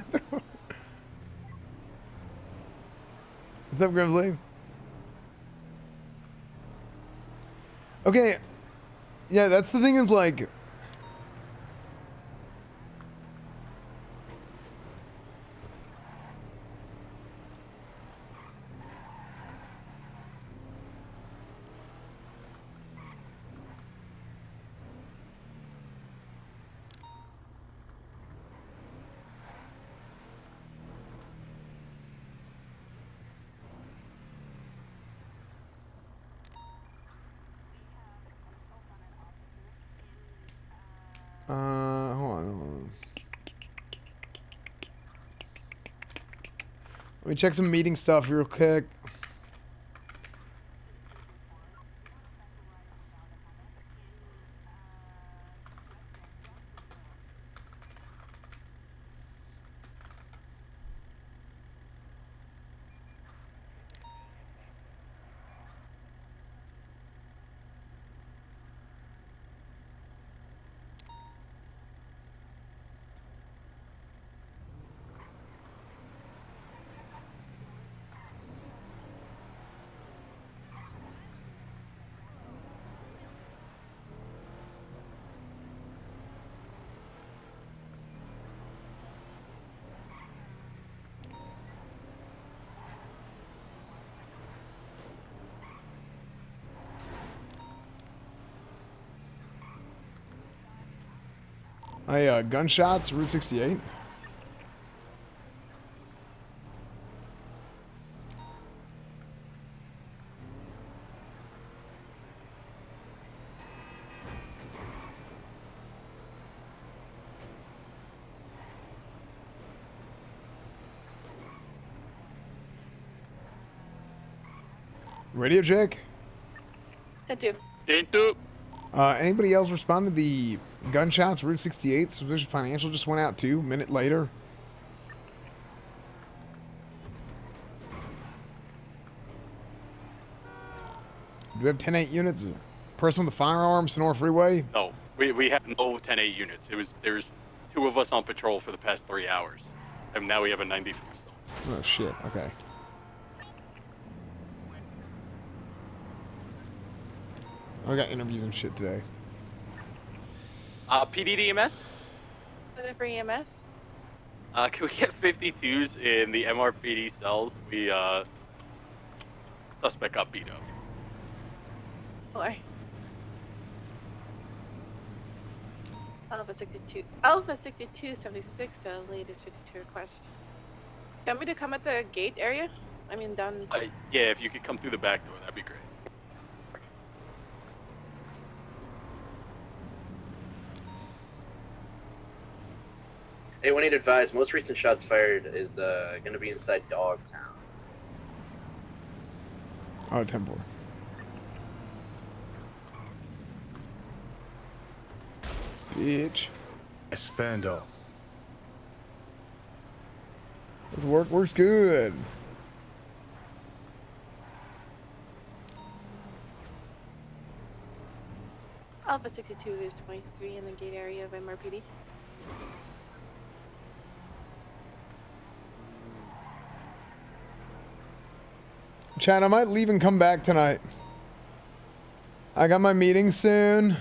What's up, Grimsley? Okay, yeah, that's the thing is like, hold on. Let me check some meeting stuff real quick. Gunshots, Route 68. Radio check. I do. Into. Anybody else respond to the gunshots? Route 68, Subdivision Financial just went out too, a minute later. Do we have 10-8 units? Person with a firearm, Sonora Freeway? No, we have no 10-8 units. There's 2 of us on patrol for the past 3 hours, and now we have a 94 still. Oh shit, okay. I got interviews and shit today. PDDMS? For EMS? Can we get 52s in the MRPD cells? We, suspect got beat up. Boy. Alpha 62. Alpha 6276, the latest 52 request. Do you want me to come at the gate area? I mean, down. Yeah, if you could come through the back door, that'd be great. Hey, we need to advise, most recent shots fired is going to be inside Dogtown. Oh, 10-4. Bitch. Espando. This works good. Alpha 62 is 23 in the gate area of MRPD. Chad, I might leave and come back tonight. I got my meeting soon.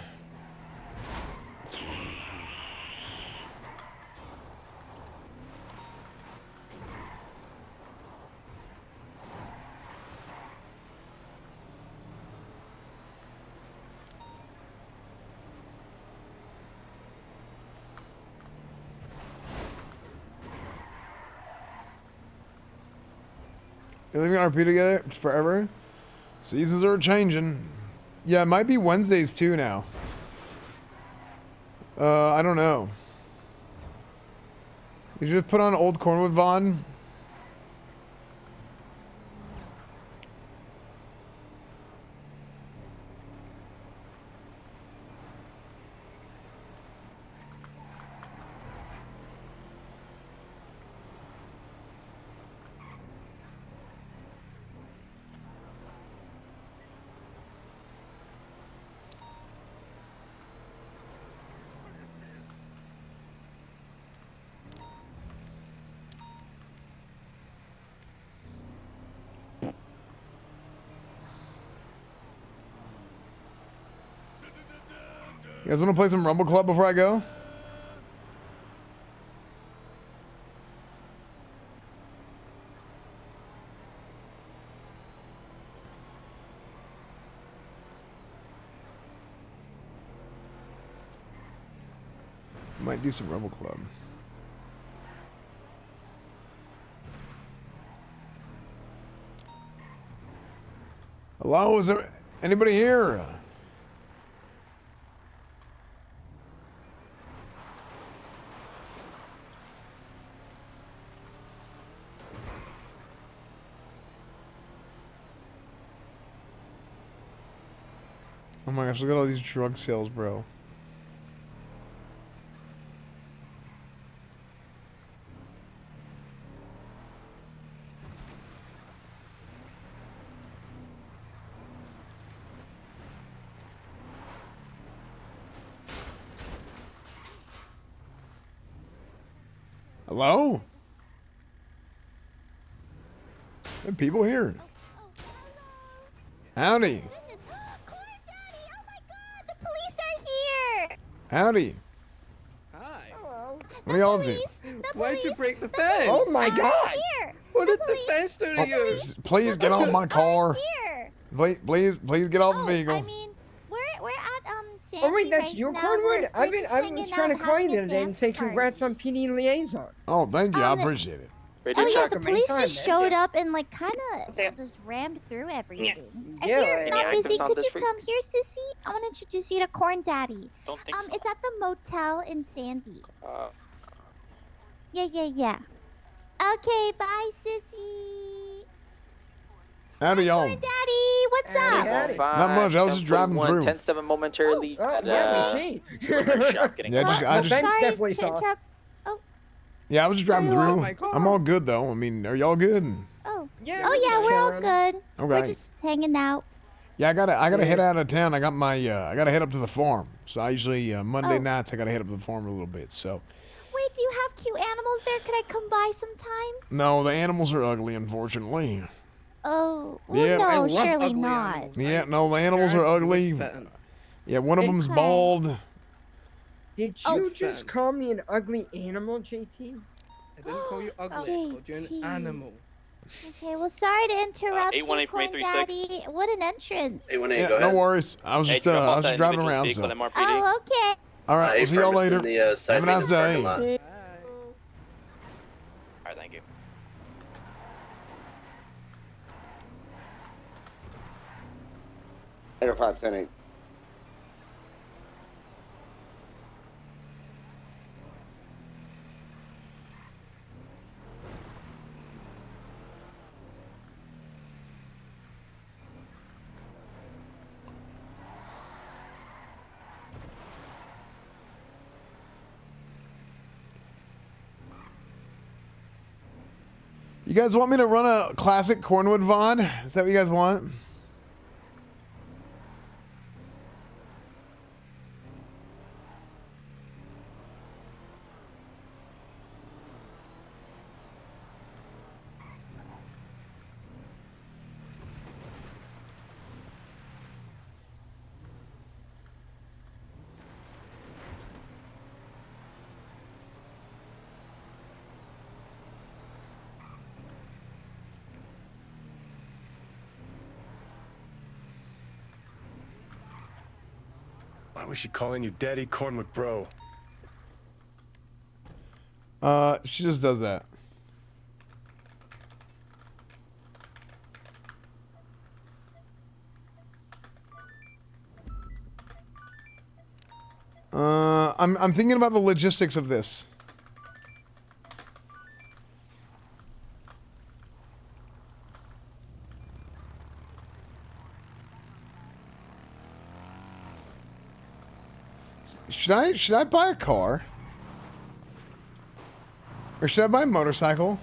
You're leaving RP together forever? Seasons are changing. Yeah, it might be Wednesdays too now. I don't know. You just put on Old Cornwood Vaughn. You guys want to play some Rumble Club before I go? Might do some Rumble Club. Hello, is there anybody here? Oh my gosh, look at all these drug sales, bro. Hello? There are people here. Howdy. Howdy. Hi. Hello. What are y'all doing? Why'd you break the fence? Oh my God! What did the fence do to you? Please get off my car. Please get off the vehicle. We're at Sandy Oh wait, that's right your now. Cornwood? We're I just was hanging trying to out, call you having the a other day and dance say party. congrats on PD liaison. Oh, thank you. I appreciate it. Oh yeah, the Welcome police anytime, just man. showed up and like kind of just rammed through everything. If Yeah, you're any not actives busy, on could this you week? come here, sissy? I want to introduce you to Corn Daddy. Don't think It's at the motel in Sandy. Yeah. Okay, bye, sissy. Howdy, y'all. Daddy, what's up? Not much. I was just driving through. 10-7 momentarily. Yeah, we see. Yeah, I just. definitely saw. Yeah, I was just driving Sorry, I through. lost my car. I'm all good though. I mean, are y'all good? Oh, Yeah, oh yeah, we're all good. Okay. We're just hanging out. Yeah, I gotta head out of town. I got my I gotta head up to the farm. So I usually Monday nights I gotta head up to the farm a little bit. So Wait, do you have cute animals there? Could I come by sometime? no, the animals are ugly, unfortunately. Oh, well, Yeah. I no, love surely ugly not. animals. Yeah, no, the animals are ugly. Yeah, one of them's Okay. bald. Did you just call me an ugly animal, JT? I didn't call you ugly. I called you JT. an animal. Okay, well, sorry to interrupt you, 818 Corn 336. Daddy. What an entrance. Yeah, no worries. I was just driving around. So. Oh, okay. All right, we'll see y'all later. Have a nice day. Alright, thank you. Later, 510-8. You guys want me to run a classic Cornwood VOD? Is that what you guys want? Why was she calling you Daddy Cornwood Bro? She just does that. I'm thinking about the logistics of this. Should I buy a car? Or should I buy a motorcycle?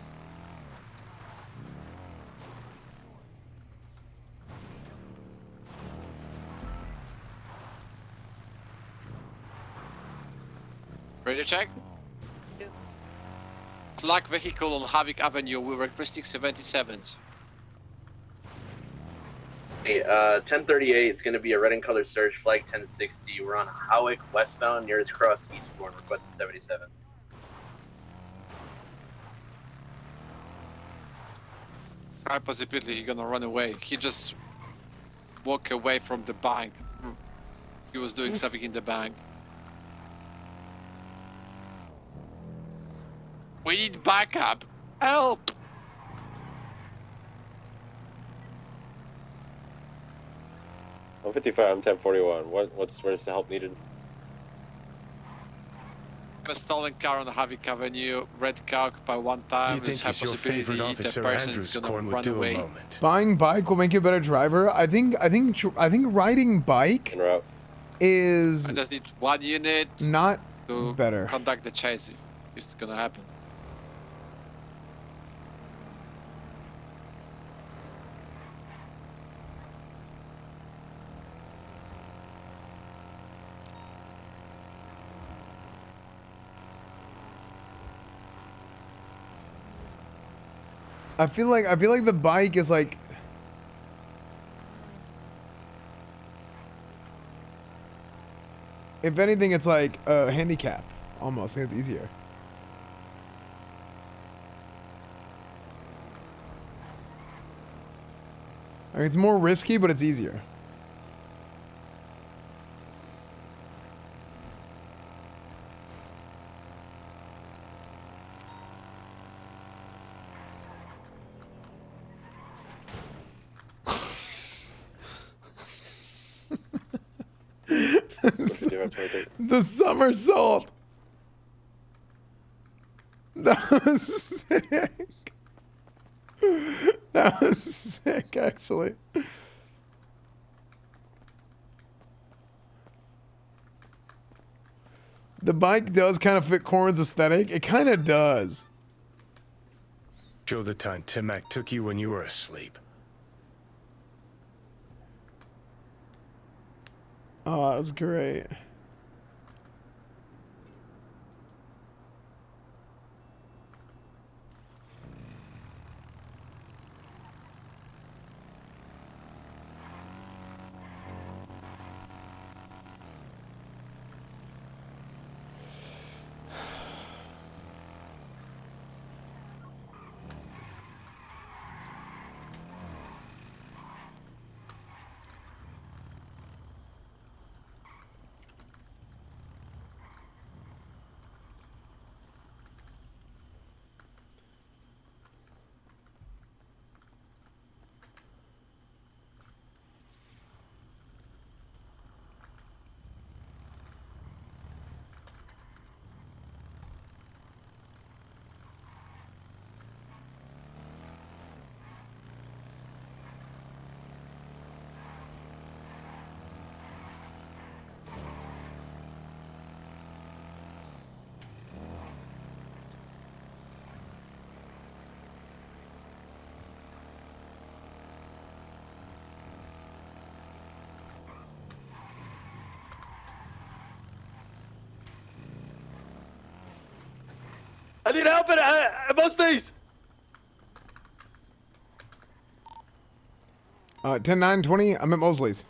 Radio check. Black vehicle on Havoc Avenue. We're requesting 77s. Hey, 1038 is going to be a red and colored surge flag 1060. We're on Howick westbound, nearest cross Eastbourne, requested 77. High possibility he's gonna run away. He just walked away from the bank. He was doing something in the bank. We need backup. Help! I'm 55, I'm 1041. Where's the help needed? A stolen car on the Havoc Avenue. Red car occupied one time. Do you think it's your favorite officer Andrews Cornwood do a moment? Buying bike will make you a better driver. I think riding bike is I just need one unit not to better. conduct the chase. It's gonna happen. I feel like the bike is like if anything it's like a handicap almost. I think it's easier. I mean, it's more risky, but it's easier. The somersault. That was sick. That was sick, actually. The bike does kind of fit Corn's aesthetic. It kind of does. Show the time Timac took you when you were asleep. Oh, that was great. I need help at Mosley's. 10-9-20, I'm at Mosley's.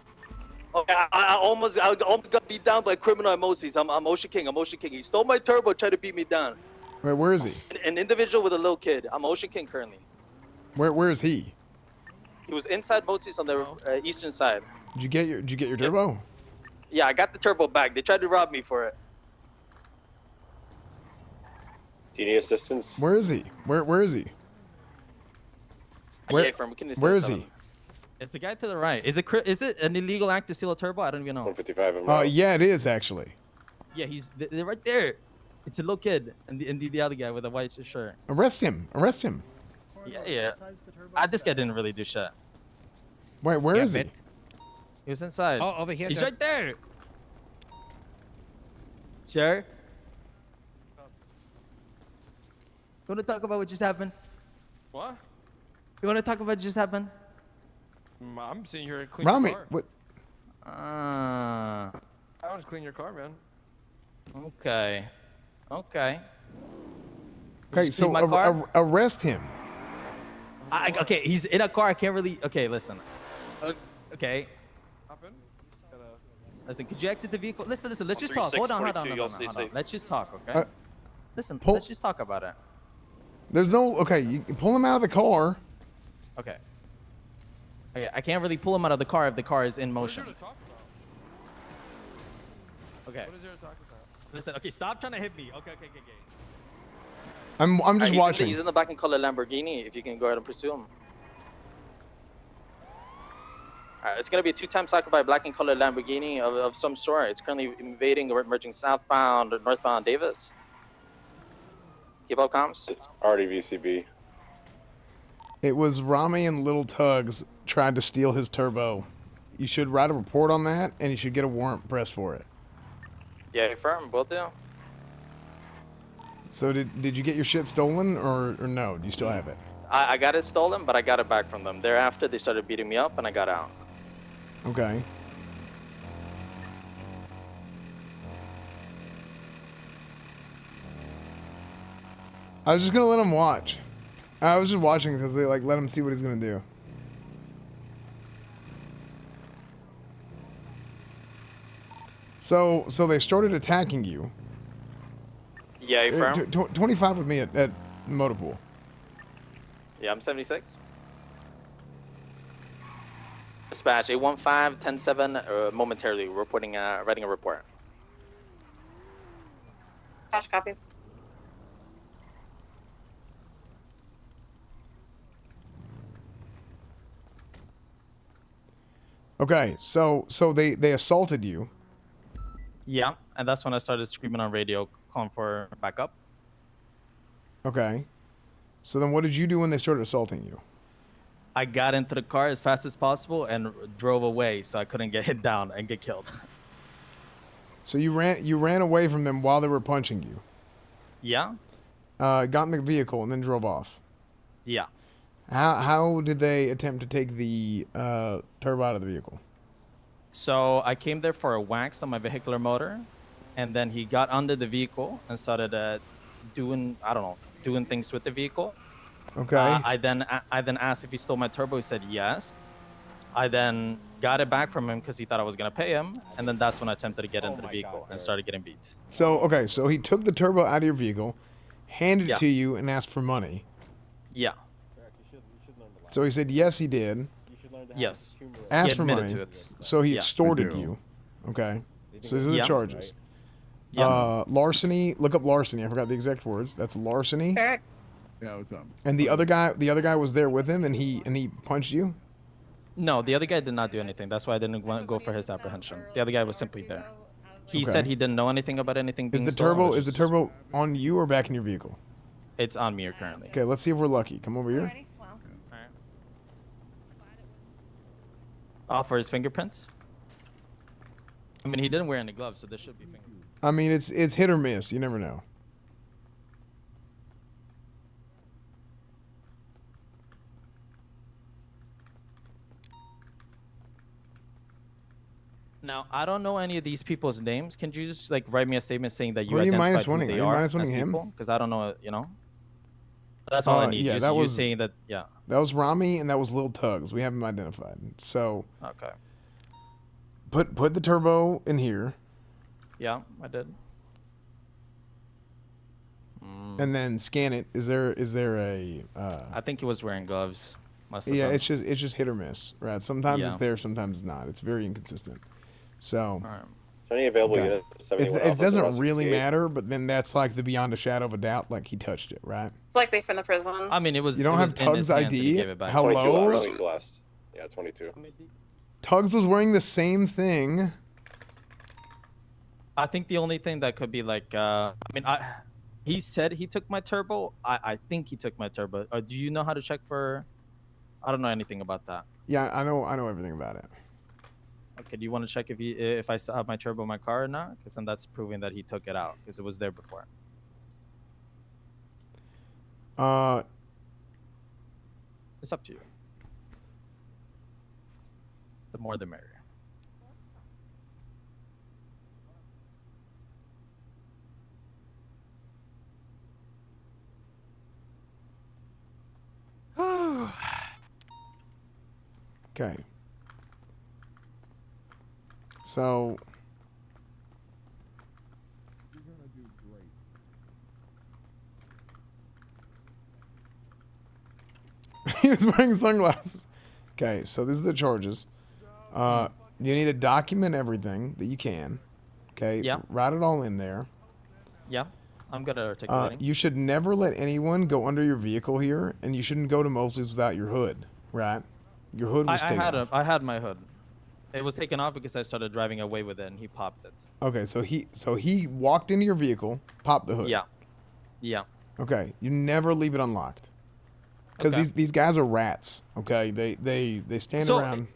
Okay, I almost got beat down by a criminal at Mosley's. I'm Ocean King. He stole my turbo, tried to beat me down. Wait, where is he? An individual with a little kid. I'm Ocean King currently. Where is he? He was inside Mosley's on the eastern side. Did you get your turbo? Yeah, I got the turbo back. They tried to rob me for it. Do you need assistance? Where is he? Where is he? Where is he? It's the guy to the right. Is it an illegal act to steal a turbo? I don't even know. 155. Yeah, it is actually. Yeah, they're right there. It's a little kid and the other guy with a white shirt. Arrest him! Arrest him! Yeah. This guy didn't really do shit. Wait, where is he? He was inside. Oh, over here. He's right there. Sure. You want to talk about what just happened? What? You want to talk about what just happened? I'm sitting here cleaning Rami, your car. what? I want to clean your car, man. Okay. Okay, Just so leave my car? arrest him. Okay, he's in a car. I can't really. Okay, listen. Okay. Listen, could you exit the vehicle? Listen. Let's just talk. Hold on. Let's just talk, okay? Listen, let's just talk about it. There's no. Okay, you can pull him out of the car. Okay. Okay, I can't really pull him out of the car if the car is in motion. Okay. What is there to talk about? Listen. Okay, stop trying to hit me. Okay. I'm just watching. He's in the black and color Lamborghini. If you can go ahead and pursue him. Alright, it's gonna be a two-time cycle by black and color Lamborghini of some sort. It's currently invading or merging southbound or northbound Davis. Keep up comms. It's RDVCB. It was Rami and Little Tugs tried to steal his turbo. You should write a report on that, and you should get a warrant pressed for it. Yeah, firm. Will do. So did you get your shit stolen, or no? Do you still have it? I got it stolen, but I got it back from them. Thereafter, they started beating me up, and I got out. Okay. I was just gonna let him watch. I was just watching because they let him see what he's gonna do. So they started attacking you. Yeah, you firm? 25 with me at Motorpool. Yeah, I'm 76. Dispatch 815-10-7, momentarily reporting, writing a report. Dispatch copies. Okay, so they assaulted you. Yeah, and that's when I started screaming on radio, calling for backup. Okay. So then what did you do when they started assaulting you? I got into the car as fast as possible and drove away so I couldn't get hit down and get killed. So you ran away from them while they were punching you. Yeah. Got in the vehicle and then drove off. Yeah. How did they attempt to take the turbo out of the vehicle? So I came there for a wax on my vehicular motor, and then he got under the vehicle and started doing things with the vehicle. Okay. I then asked if he stole my turbo. He said yes. I then got it back from him because he thought I was gonna pay him, and then that's when I attempted to get into the vehicle and started getting beat. So he took the turbo out of your vehicle, handed it to you, and asked for money. Yeah. So he said yes, he did. Yes. Asked He for admitted money. to it. So he Yeah. extorted you. Okay. So these are the Yeah. charges. Yeah. Larceny. Look up larceny. I forgot the exact words. That's larceny. Yeah, what's up? And the other guy was there with him, and he punched you. No, the other guy did not do anything. That's why I didn't want to go for his apprehension. The other guy was simply there. He Okay. said he didn't know anything about anything being stolen, which Is the turbo on you or back in your vehicle? It's on me currently. Okay, let's see if we're lucky. Come over here. For his fingerprints. I mean, he didn't wear any gloves, so there should be fingerprints. I mean, it's hit or miss. You never know. Now, I don't know any of these people's names. Can you just like write me a statement saying that you Are you identified minus who winning? they Are you are minus as winning him? people? Because I don't know, That's all I need. Yeah, Just that you was saying that. Yeah. That was Rami and that was Lil Tugs. We have them identified. So Okay. put the turbo in here. Yeah, I did. And then scan it. Is there a? I think he was wearing gloves. Must have Yeah, been. it's just hit or miss, right? Sometimes Yeah. it's there, sometimes it's not. It's very inconsistent. So. Any available okay. units? 71 It Alpha, doesn't Route really 68. matter, but then that's like the beyond a shadow of a doubt, like he touched it, right? It's likely from the prison. I mean, it was. You don't it have was in his Tug's hands and he ID? gave it back. Hello? 22 last. Yeah, 22. Tugs was wearing the same thing. I think the only thing that could be like, he said he took my turbo. I think he took my turbo. Do you know how to check for? I don't know anything about that. Yeah, I know everything about it. Okay, do you want to check if I still have my turbo in my car or not? Because then that's proving that he took it out because it was there before. It's up to you. The more the merrier. Okay. So. He was wearing sunglasses. Okay, so these are the charges. You need to document everything that you can. Okay. Yeah. Write it all in there. Yeah, I'm good at articulating. You should never let anyone go under your vehicle here, and you shouldn't go to Mosley's without your hood, right? Your hood was taken off. I had my hood. It was taken off because I started driving away with it, and he popped it. Okay, so he walked into your vehicle, popped the hood. Yeah. Yeah. Okay, you never leave it unlocked. Because Okay. these guys are rats. Okay, they stand So, around.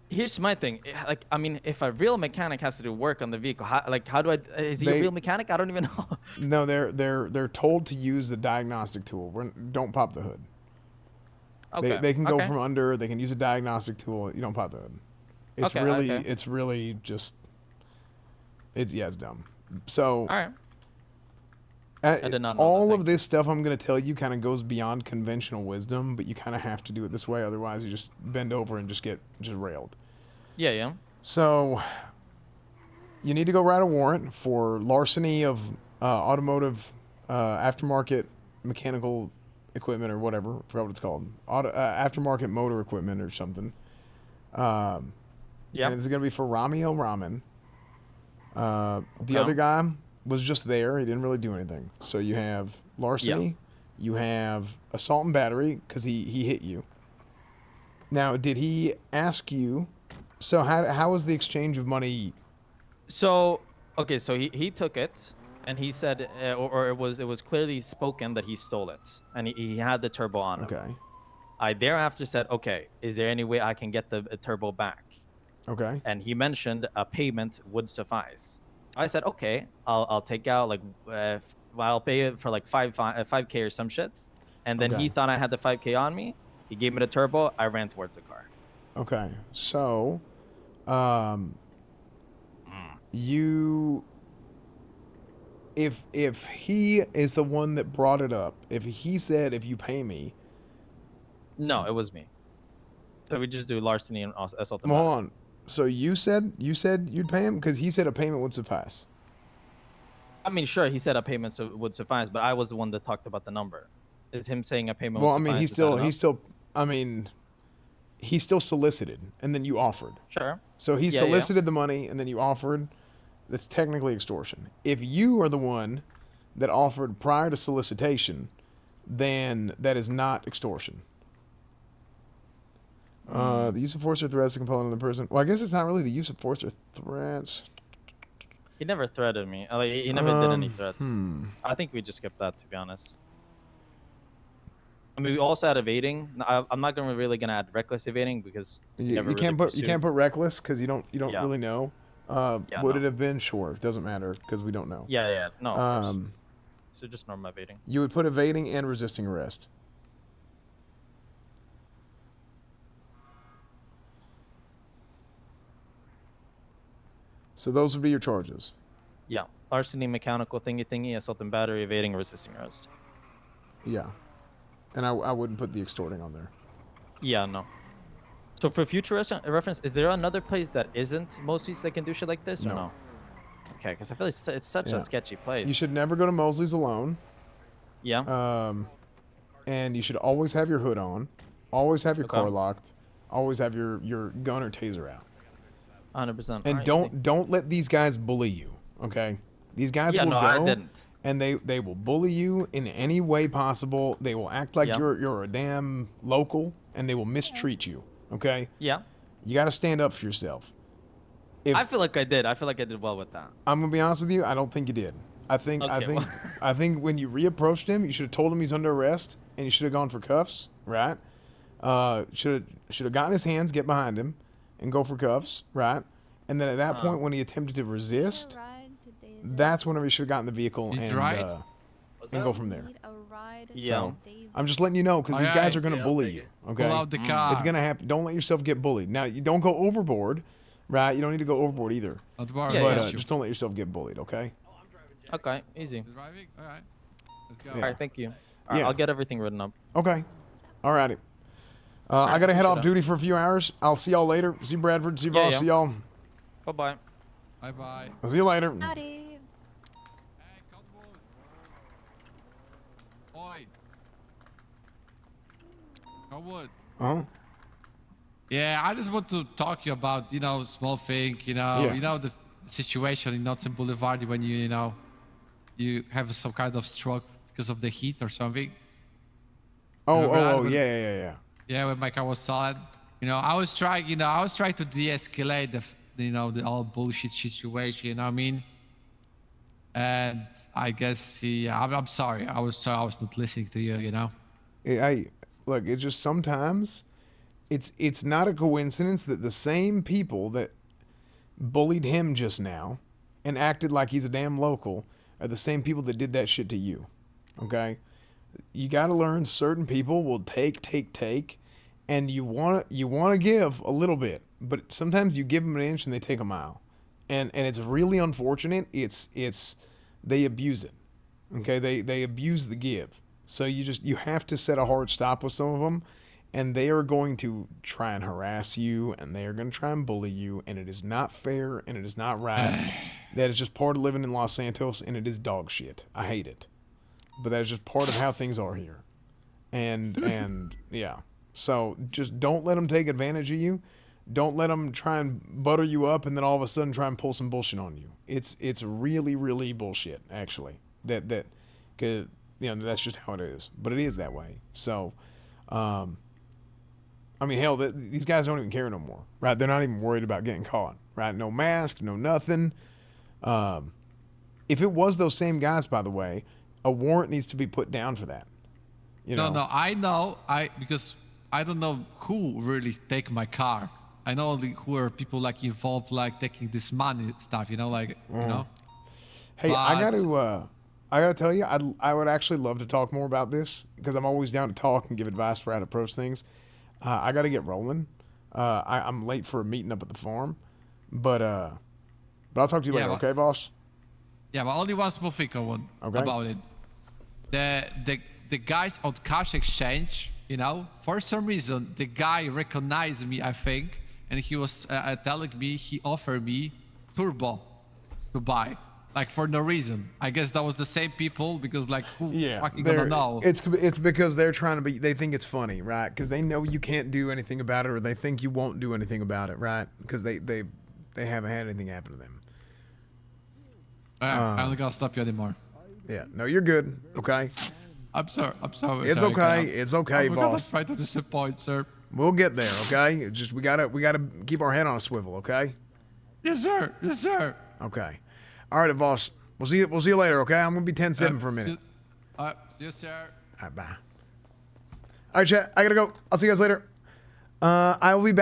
Here's my thing. Like, I mean, if a real mechanic has to do work on the vehicle, how do I? Is he a They- real mechanic? I don't even know. No, they're told to use the diagnostic tool. Don't pop the hood. Okay. They can go okay. from under. They can use a diagnostic tool. You don't pop the hood. It's Okay, really okay. it's really just. It's dumb. So. All right. I did not know all of this stuff I'm going to tell you kind of goes beyond conventional wisdom, but you kind of have to do it this way. Otherwise, you just bend over and just get railed. Yeah, yeah. So you need to go write a warrant for larceny of automotive aftermarket mechanical equipment or whatever. I forgot what it's called. Aftermarket motor equipment or something. Yeah. And it's going to be for Rami El Rahman. The Okay. other guy was just there. He didn't really do anything. So you have larceny. You have assault and battery because he hit you. Now, did he ask you? So how was the exchange of money? So okay, so he took it, and he said, or it was clearly spoken that he stole it, and he had the turbo on him. Okay. I thereafter said, okay, is there any way I can get the turbo back? Okay. And he mentioned a payment would suffice. I said, okay, I'll take out like I'll pay it for like 5K or some shit. And then Okay. he thought I had the 5K on me. He gave me the turbo. I ran towards the car. Okay. So, you, if he is the one that brought it up, if he said, if you pay me. No, it was me. So we just do larceny and assault. Hold on. So you said you'd pay him because he said a payment would suffice. I mean, sure, he said a payment would suffice, but I was the one that talked about the number. Is him saying a payment Well, I would mean, suffice? he still solicited, and then you offered. Sure. So he Yeah, solicited the money, and then you offered. That's technically extortion. If you are the one that offered prior to solicitation, then that is not extortion. The use of force or threats to compel another person. Well, I guess it's not really the use of force or threats. He never threatened me. Like, he never did any threats. hmm. I think we just skipped that, to be honest. I mean, we also had evading. I'm not really gonna add reckless evading because You never can't really put reckless because you don't Yeah. really know. Yeah, Would no. it have been? Sure, it doesn't matter because we don't know. Yeah, no. Of course. So just normal evading. You would put evading and resisting arrest. So those would be your charges. Yeah, larceny, mechanical thingy, assault and battery, evading, resisting arrest. Yeah. And I wouldn't put the extorting on there. Yeah, no. So for future reference, is there another place that isn't Mosley's that can do shit like this, or No. no? Okay, because I feel like it's such Yeah. a sketchy place. You should never go to Mosley's alone. Yeah. And you should always have your hood on, always have your Okay. car locked, always have your gun or taser out. 100%. And Alright, don't let these guys bully you, okay? These guys Yeah, will no, go I didn't. and they will bully you in any way possible. They will act like Yeah. you're a damn local and they will mistreat you, okay? Yeah. You got to stand up for yourself. I feel like I did. I feel like I did well with that. I'm going to be honest with you, I don't think you did. I think Okay, I think when you reapproached him, you should have told him he's under arrest and you should have gone for cuffs, right? Should have gotten his hands, get behind him and go for cuffs, right? And then at that point when he attempted to resist, that's whenever you should have gotten the vehicle and go from there. So, I'm just letting you know because these guys are going to bully you. Okay, Pull out the car. It's going to happen. Don't let yourself get bullied. Now, you don't go overboard, right? You don't need to go overboard either. But just don't let yourself get bullied. Okay. Okay, easy. Driving? All right. Let's go. All right, thank you. All right, Yeah. I'll get everything written up. Okay. Alrighty. I got to head off duty for a few hours. I'll see y'all later. See Bradford. See boss. yeah. See y'all. Bye-bye. Bye-bye. I'll see you later. Howdy. Oi. Cowwood. Huh? Yeah, I just want to talk to you about, small thing, Yeah. the situation in Knudsen Boulevard when you have some kind of stroke because of the heat or something. Remember that? Yeah. Yeah, when my car was solid. I was trying to de-escalate the all bullshit situation, you know what I mean? And I guess, I'm sorry. I was not listening to you, Look, it's just sometimes it's not a coincidence that the same people that bullied him just now and acted like he's a damn local are the same people that did that shit to you. Okay? You got to learn certain people will take and you want to give a little bit, but sometimes you give them an inch and they take a mile. And it's really unfortunate. It's they abuse it. Okay? They abuse the give. So you have to set a hard stop with some of them, and they are going to try and harass you, and they are going to try and bully you, and it is not fair, and it is not right. That is just part of living in Los Santos, and it is dog shit. I hate it, but that is just part of how things are here, and yeah. So just don't let them take advantage of you. Don't let them try and butter you up, and then all of a sudden try and pull some bullshit on you. It's really, really bullshit, actually. Cause that's just how it is. But it is that way. So, I mean, hell, these guys don't even care no more, right? They're not even worried about getting caught, right? No mask, no nothing. If it was those same guys, by the way, a warrant needs to be put down for that. No, I know. Because I don't know who really take my car. I know only who are people like involved, like taking this money stuff. You know, like you know. Hey, I gotta tell you, I would actually love to talk more about this because I'm always down to talk and give advice for how to approach things. I gotta get rolling. I'm late for a meeting up at the farm, but I'll talk to you later, but- okay, boss? Yeah, but only one small thing I want about it. The guys on Cash Exchange, you know, for some reason the guy recognized me, I think, and he was telling me he offered me turbo to buy, like for no reason. I guess that was the same people because like who fucking gonna know? It's because they're trying to be. They think it's funny, right? Because they know you can't do anything about it, or they think you won't do anything about it, right? Because they haven't had anything happen to them. I'm not gonna stop you anymore. Yeah, no, you're good. Okay. I'm sorry. It's sorry, okay. It's okay, I'm boss. Try to disappoint, sir. We'll get there, okay? It's just we gotta keep our head on a swivel, okay? Yes, sir. Yes, sir. Okay. All right, boss. We'll see you later, okay? I'm gonna be 10-7 for a minute. All right, see you, sir. All right, bye. All right, chat. I gotta go. I'll see you guys later. I will be back.